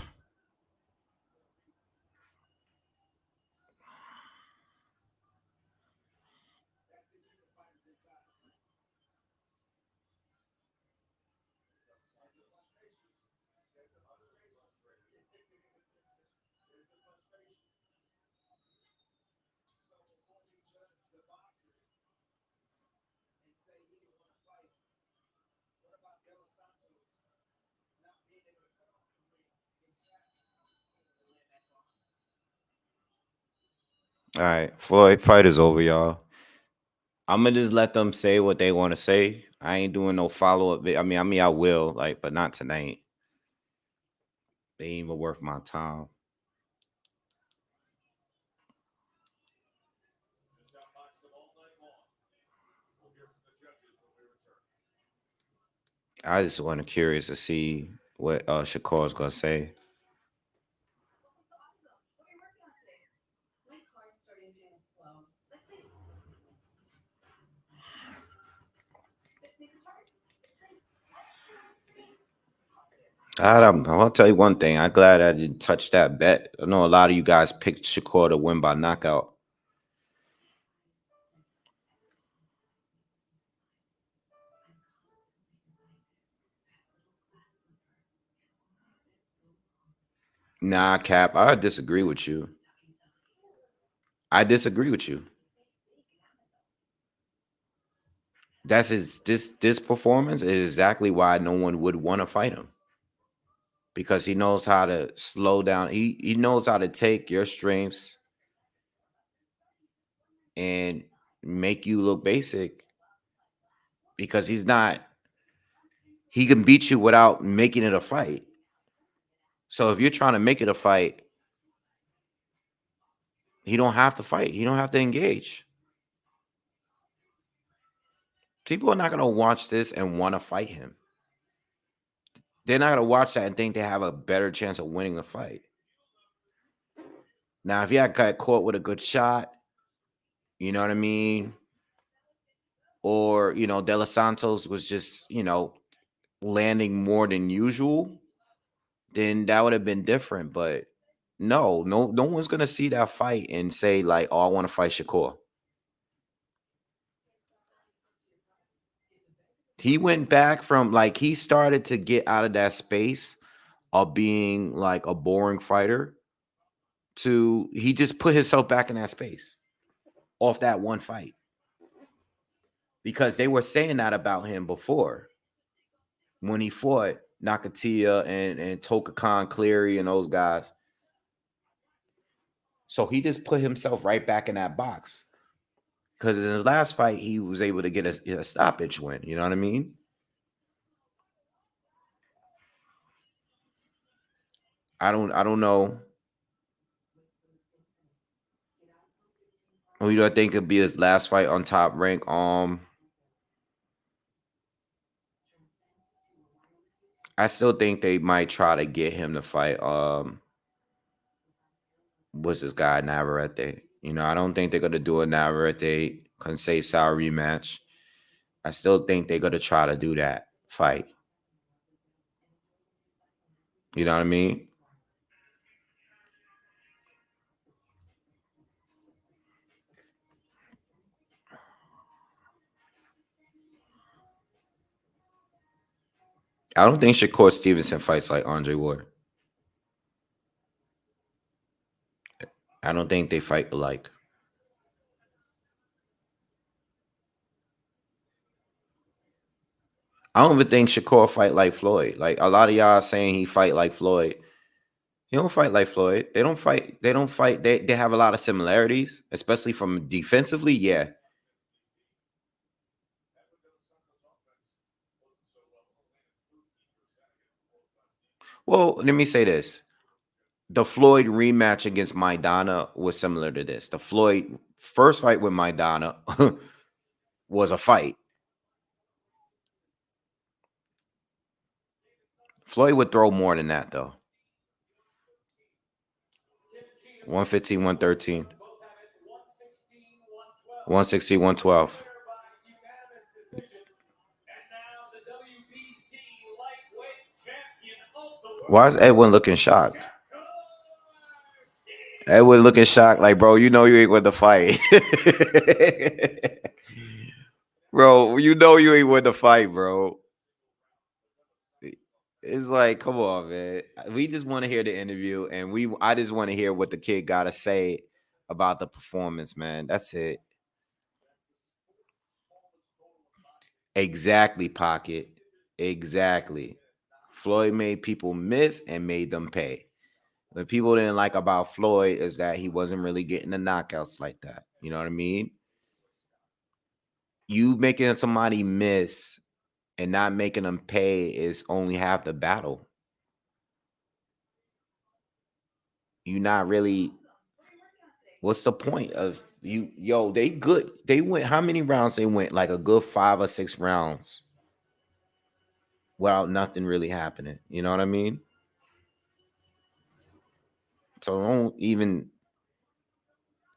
All right, Floyd, fight is over, y'all. I'm gonna just let them say what they want to say. I ain't doing no follow up. I mean, I will, like, but not tonight. They ain't even worth my time. I just want to curious to see what Shakur's gonna say. I'll tell you one thing. I'm glad I didn't touch that bet. I know a lot of you guys picked Shakur to win by knockout. Nah, Cap, I disagree with you. I disagree with you. That's this performance is exactly why no one would want to fight him. Because he knows how to slow down. He knows how to take your strengths and make you look basic, because he can beat you without making it a fight. So if you're trying to make it a fight, he don't have to fight. He don't have to engage. People are not going to watch this and want to fight him. They're not going to watch that and think they have a better chance of winning the fight. Now, if you got caught with a good shot, you know what I mean? Or, De Los Santos was just, landing more than usual, then that would have been different. But no one's going to see that fight and say, like, oh, I want to fight Shakur. He went back from, like, he started to get out of that space of being like a boring fighter to he just put himself back in that space off that one fight. Because they were saying that about him before when he fought Nakatia and Toka Khan Cleary and those guys. So he just put himself right back in that box. Because in his last fight, he was able to get a stoppage win. You know what I mean? I don't know. Who do I think could be his last fight on Top Rank? I still think they might try to get him to fight. What's this guy Navarrete? I don't think they're gonna do a Navarrete Conceicao rematch. I still think they're gonna try to do that fight. You know what I mean? I don't think Shakur Stevenson fights like Andre Ward. I don't think they fight alike. I don't even think Shakur fight like Floyd. Like a lot of y'all saying he fight like Floyd. He don't fight like Floyd. They don't fight. They don't fight. They have a lot of similarities, especially from defensively. Yeah. Well, let me say this. The Floyd rematch against Maidana was similar to this. The Floyd first fight with Maidana was a fight. Floyd would throw more than that, though. 115, 113. 160, 112. Why is Edwin looking shocked? Edwin looking shocked, like, bro, you ain't win the fight. Bro, you ain't win the fight, bro. It's like, come on, man. We just want to hear the interview, and I just want to hear what the kid got to say about the performance, man. That's it. Exactly, Pocket. Exactly. Floyd made people miss and made them pay. What people didn't like about Floyd is that he wasn't really getting the knockouts like that. You know what I mean? You making somebody miss and not making them pay is only half the battle. You not really. What's the point of you? Yo, they good. They went how many rounds? They went like a good 5 or 6 rounds without nothing really happening. You know what I mean? So don't even.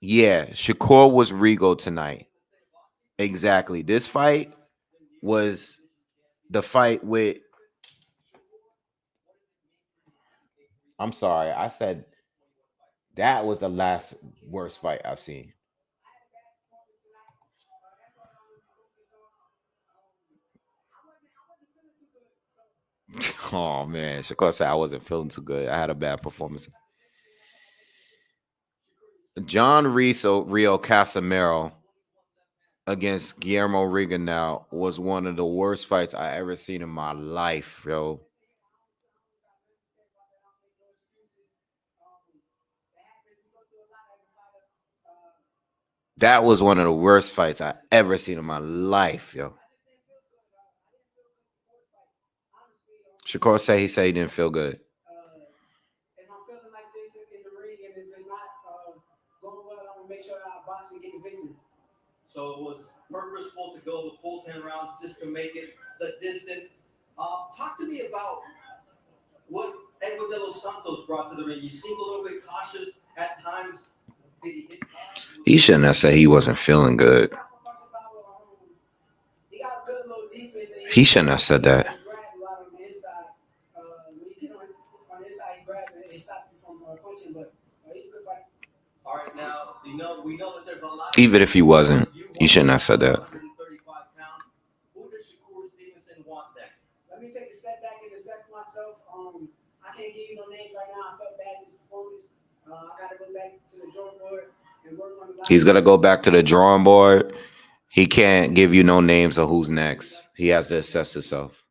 Yeah, Shakur was Rigo tonight. Exactly. This fight was the fight with. I'm sorry, I said that was the last worst fight I've seen. Oh man, Shakur said I wasn't feeling too good. I had a bad performance. John Rio Casamero against Guillermo Rigondeaux was one of the worst fights I ever seen in my life, yo. That was one of the worst fights I ever seen in my life, yo. Shakur said he said he didn't feel good. If I'm feeling like this in the ring, and if it's not going well, I'm gonna make sure I box and get the victory. So it was purposeful to go the full 10 rounds just to make it the distance. Talk to me about what Edwin De Los Santos brought to the ring. You seemed a little bit cautious at times. Did he hit hard? He shouldn't have said he wasn't feeling good. He got a good little defense. He shouldn't have said that. He grabbed a lot on the inside. When you get on the inside, he grabbed it and stopped you from punching. But he's a good fighter. All right, now we know that there's a lot. Even if he wasn't, he shouldn't have said that. 135 pounds. Who does Shakur Stevenson want next? Let me take a step back and assess myself. I can't give you no names right now. I felt bad in this performance. I got to go back to the drawing board and work on the. He's gonna go back to the drawing board. He can't give you no names of who's next. He has to assess himself.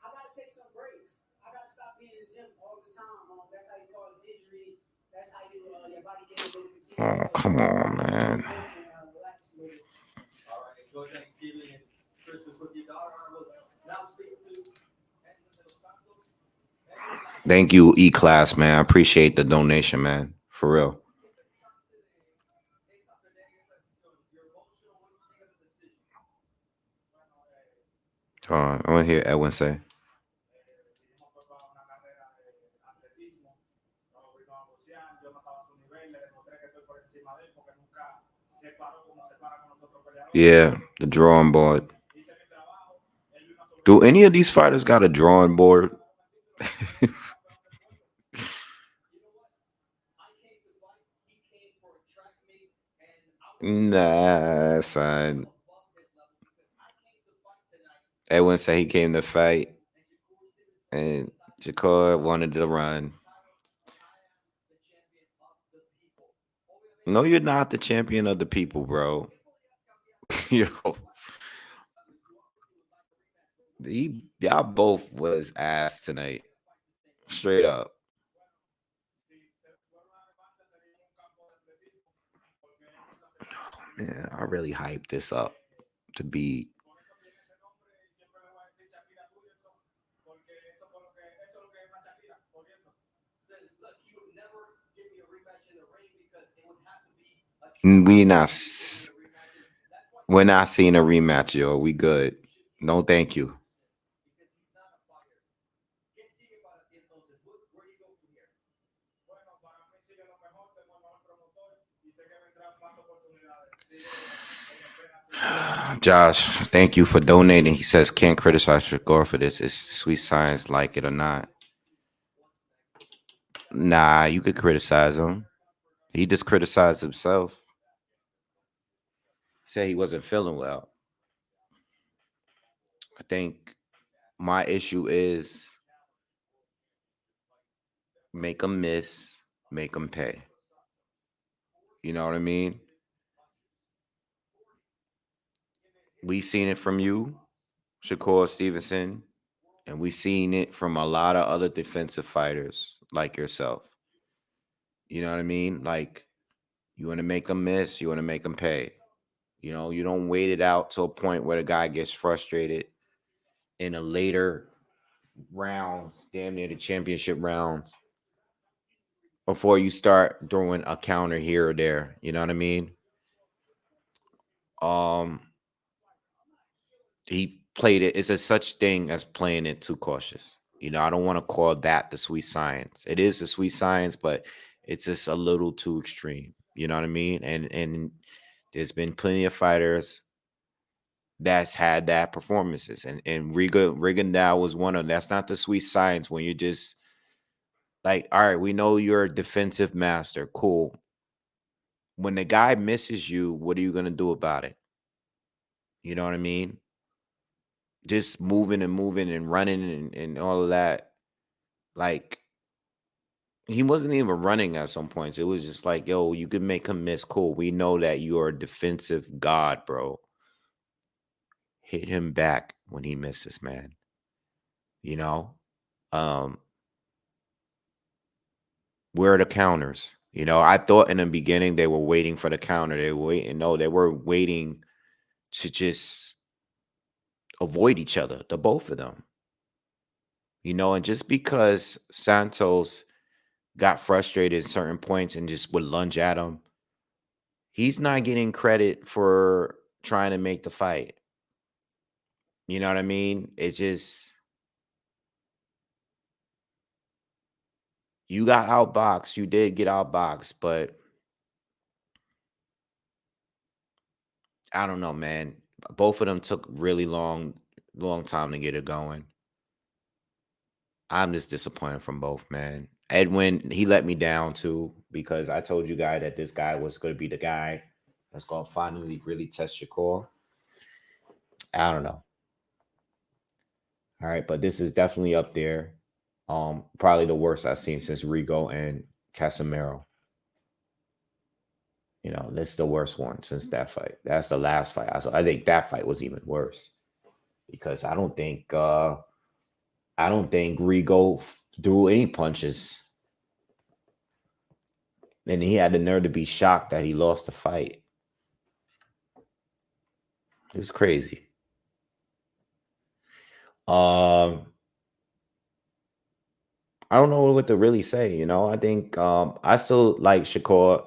I got to take some breaks. I got to stop being in the gym all the time. That's how you cause injuries. That's how you your body gets a little fatigued. Oh, come on, man. All right, enjoy Thanksgiving and Christmas with your daughter. I will now speak to Edwin De Los Santos. Thank you, E-Class, man. I appreciate the donation, man. For real. Hold on. I want to hear Edwin say. Yeah, the drawing board. Do any of these fighters got a drawing board? Nah, son. Edwin said he came to fight, and Shakur wanted to run. No, you're not the champion of the people, bro. Yo, y'all both was ass tonight, straight up. Man, I really hyped this up to be. We not. We're not seeing a rematch, yo. We good. No, thank you. Josh, thank you for donating. He says can't criticize Shakur for this. It's sweet science, like it or not. Nah, you could criticize him. He just criticized himself. Said he wasn't feeling well. I think my issue is make him miss, make him pay. You know what I mean? We've seen it from you, Shakur Stevenson, and we've seen it from a lot of other defensive fighters like yourself. You know what I mean? Like, you want to make them miss, you want to make them pay. You know, you don't wait it out to a point where the guy gets frustrated in a later rounds, damn near the championship rounds, before you start throwing a counter here or there. You know what I mean? He played it. It's a such thing as playing it too cautious. You know, I don't want to call that the sweet science. It is the sweet science, but it's just a little too extreme. You know what I mean? And there's been plenty of fighters that's had that performances, and Rigondeaux was one of them. That's not the sweet science when you're just like, all right, we know you're a defensive master, cool. When the guy misses you, what are you gonna do about it? You know what I mean? just moving and running and all of that. Like, he wasn't even running at some points. It was just like, yo, you could make him miss. Cool. We know that you are a defensive god, bro. Hit him back when he misses, man. You know? Where are the counters? You know, I thought in the beginning they were waiting for the counter. They were waiting. No, they were waiting to just avoid each other, the both of them. You know, and just because Santos got frustrated at certain points and just would lunge at him, he's not getting credit for trying to make the fight. You know what I mean? It's just, you got outboxed. You did get outboxed, but I don't know, man. Both of them took really long time to get it going. I'm just disappointed from both, man. Edwin, he let me down too, because I told you guys that this guy was going to be the guy that's going to finally really test Shakur. I don't know. All right, but this is definitely up there. Probably the worst I've seen since Rigo and Casemiro. You know, this is the worst one since that fight. That's the last fight. I think that fight was even worse, because I don't think Rigo threw any punches, and he had the nerve to be shocked that he lost the fight. It was crazy. I don't know what to really say. You know, I think I still like Shakur.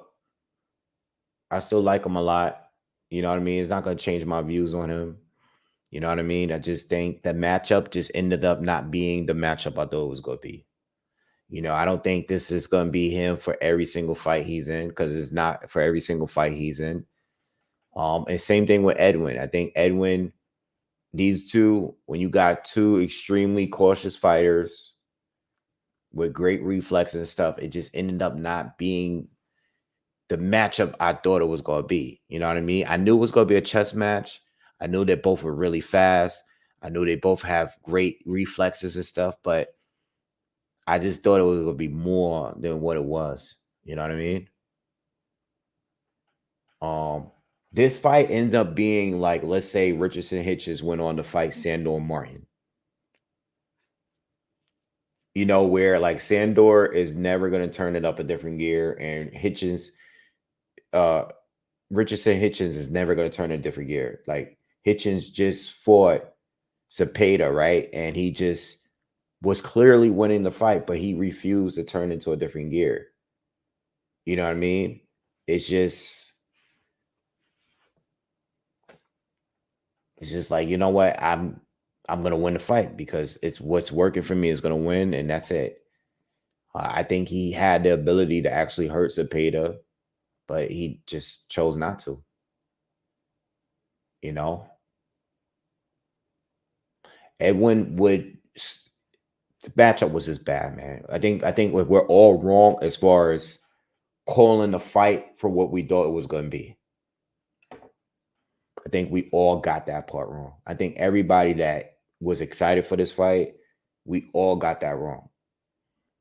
I still like him a lot. You know what I mean? It's not going to change my views on him. You know what I mean? I just think the matchup just ended up not being the matchup I thought it was going to be. You know, I don't think this is going to be him for every single fight he's in, because it's not for every single fight he's in. And same thing with Edwin. I think Edwin, these two, when you got two extremely cautious fighters with great reflexes and stuff, it just ended up not being the matchup I thought it was going to be. You know what I mean? I knew it was going to be a chess match. I knew they both were really fast. I knew they both have great reflexes and stuff, but I just thought it was going to be more than what it was. You know what I mean? This fight ended up being like, let's say Richardson Hitchens went on to fight Sandor Martin. You know, where like Sandor is never going to turn it up a different gear, and Richardson Hitchens is never going to turn a different gear. Like, Hitchens just fought Cepeda, right? And he just was clearly winning the fight, but he refused to turn into a different gear. You know what I mean? It's just like, you know what? I'm gonna win the fight because it's what's working for me is gonna win, and that's it. I think he had the ability to actually hurt Cepeda, but he just chose not to. You know, Edwin would. The matchup was just bad, man. I think we're all wrong as far as calling the fight for what we thought it was going to be. I think we all got that part wrong. I think everybody that was excited for this fight, we all got that wrong.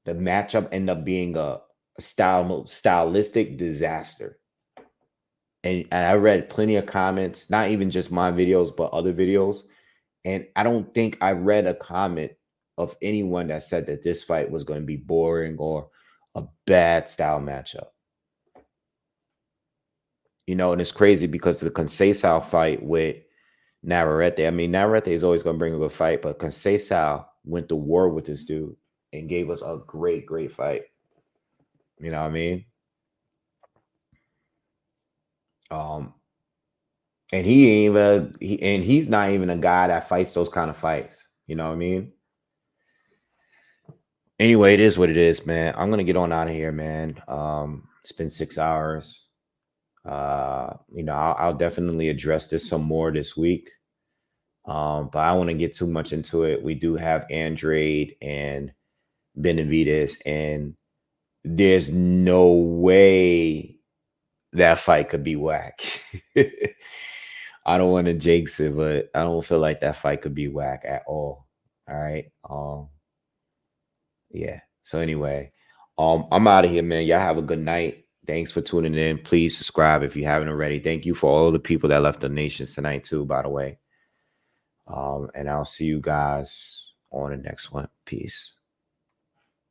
The matchup ended up being a stylistic disaster. And I read plenty of comments, not even just my videos, but other videos. And I don't think I read a comment of anyone that said that this fight was going to be boring or a bad style matchup. You know, and it's crazy because the Conceicao fight with Navarrete, I mean, Navarrete is always going to bring a good fight, but Conceicao went to war with this dude and gave us a great, great fight. You know what I mean? And he's not even a guy that fights those kind of fights. You know what I mean? Anyway, it is what it is, man. I'm gonna get on out of here, man. It's been 6 hours. You know, I'll definitely address this some more this week. But I don't want to get too much into it. We do have Andrade and Benavidez, and there's no way that fight could be whack. I don't want to jinx it, but I don't feel like that fight could be whack at all. All right. Yeah. So anyway, I'm out of here, man. Y'all have a good night. Thanks for tuning in. Please subscribe if you haven't already. Thank you for all the people that left donations tonight too, by the way. And I'll see you guys on the next one. Peace.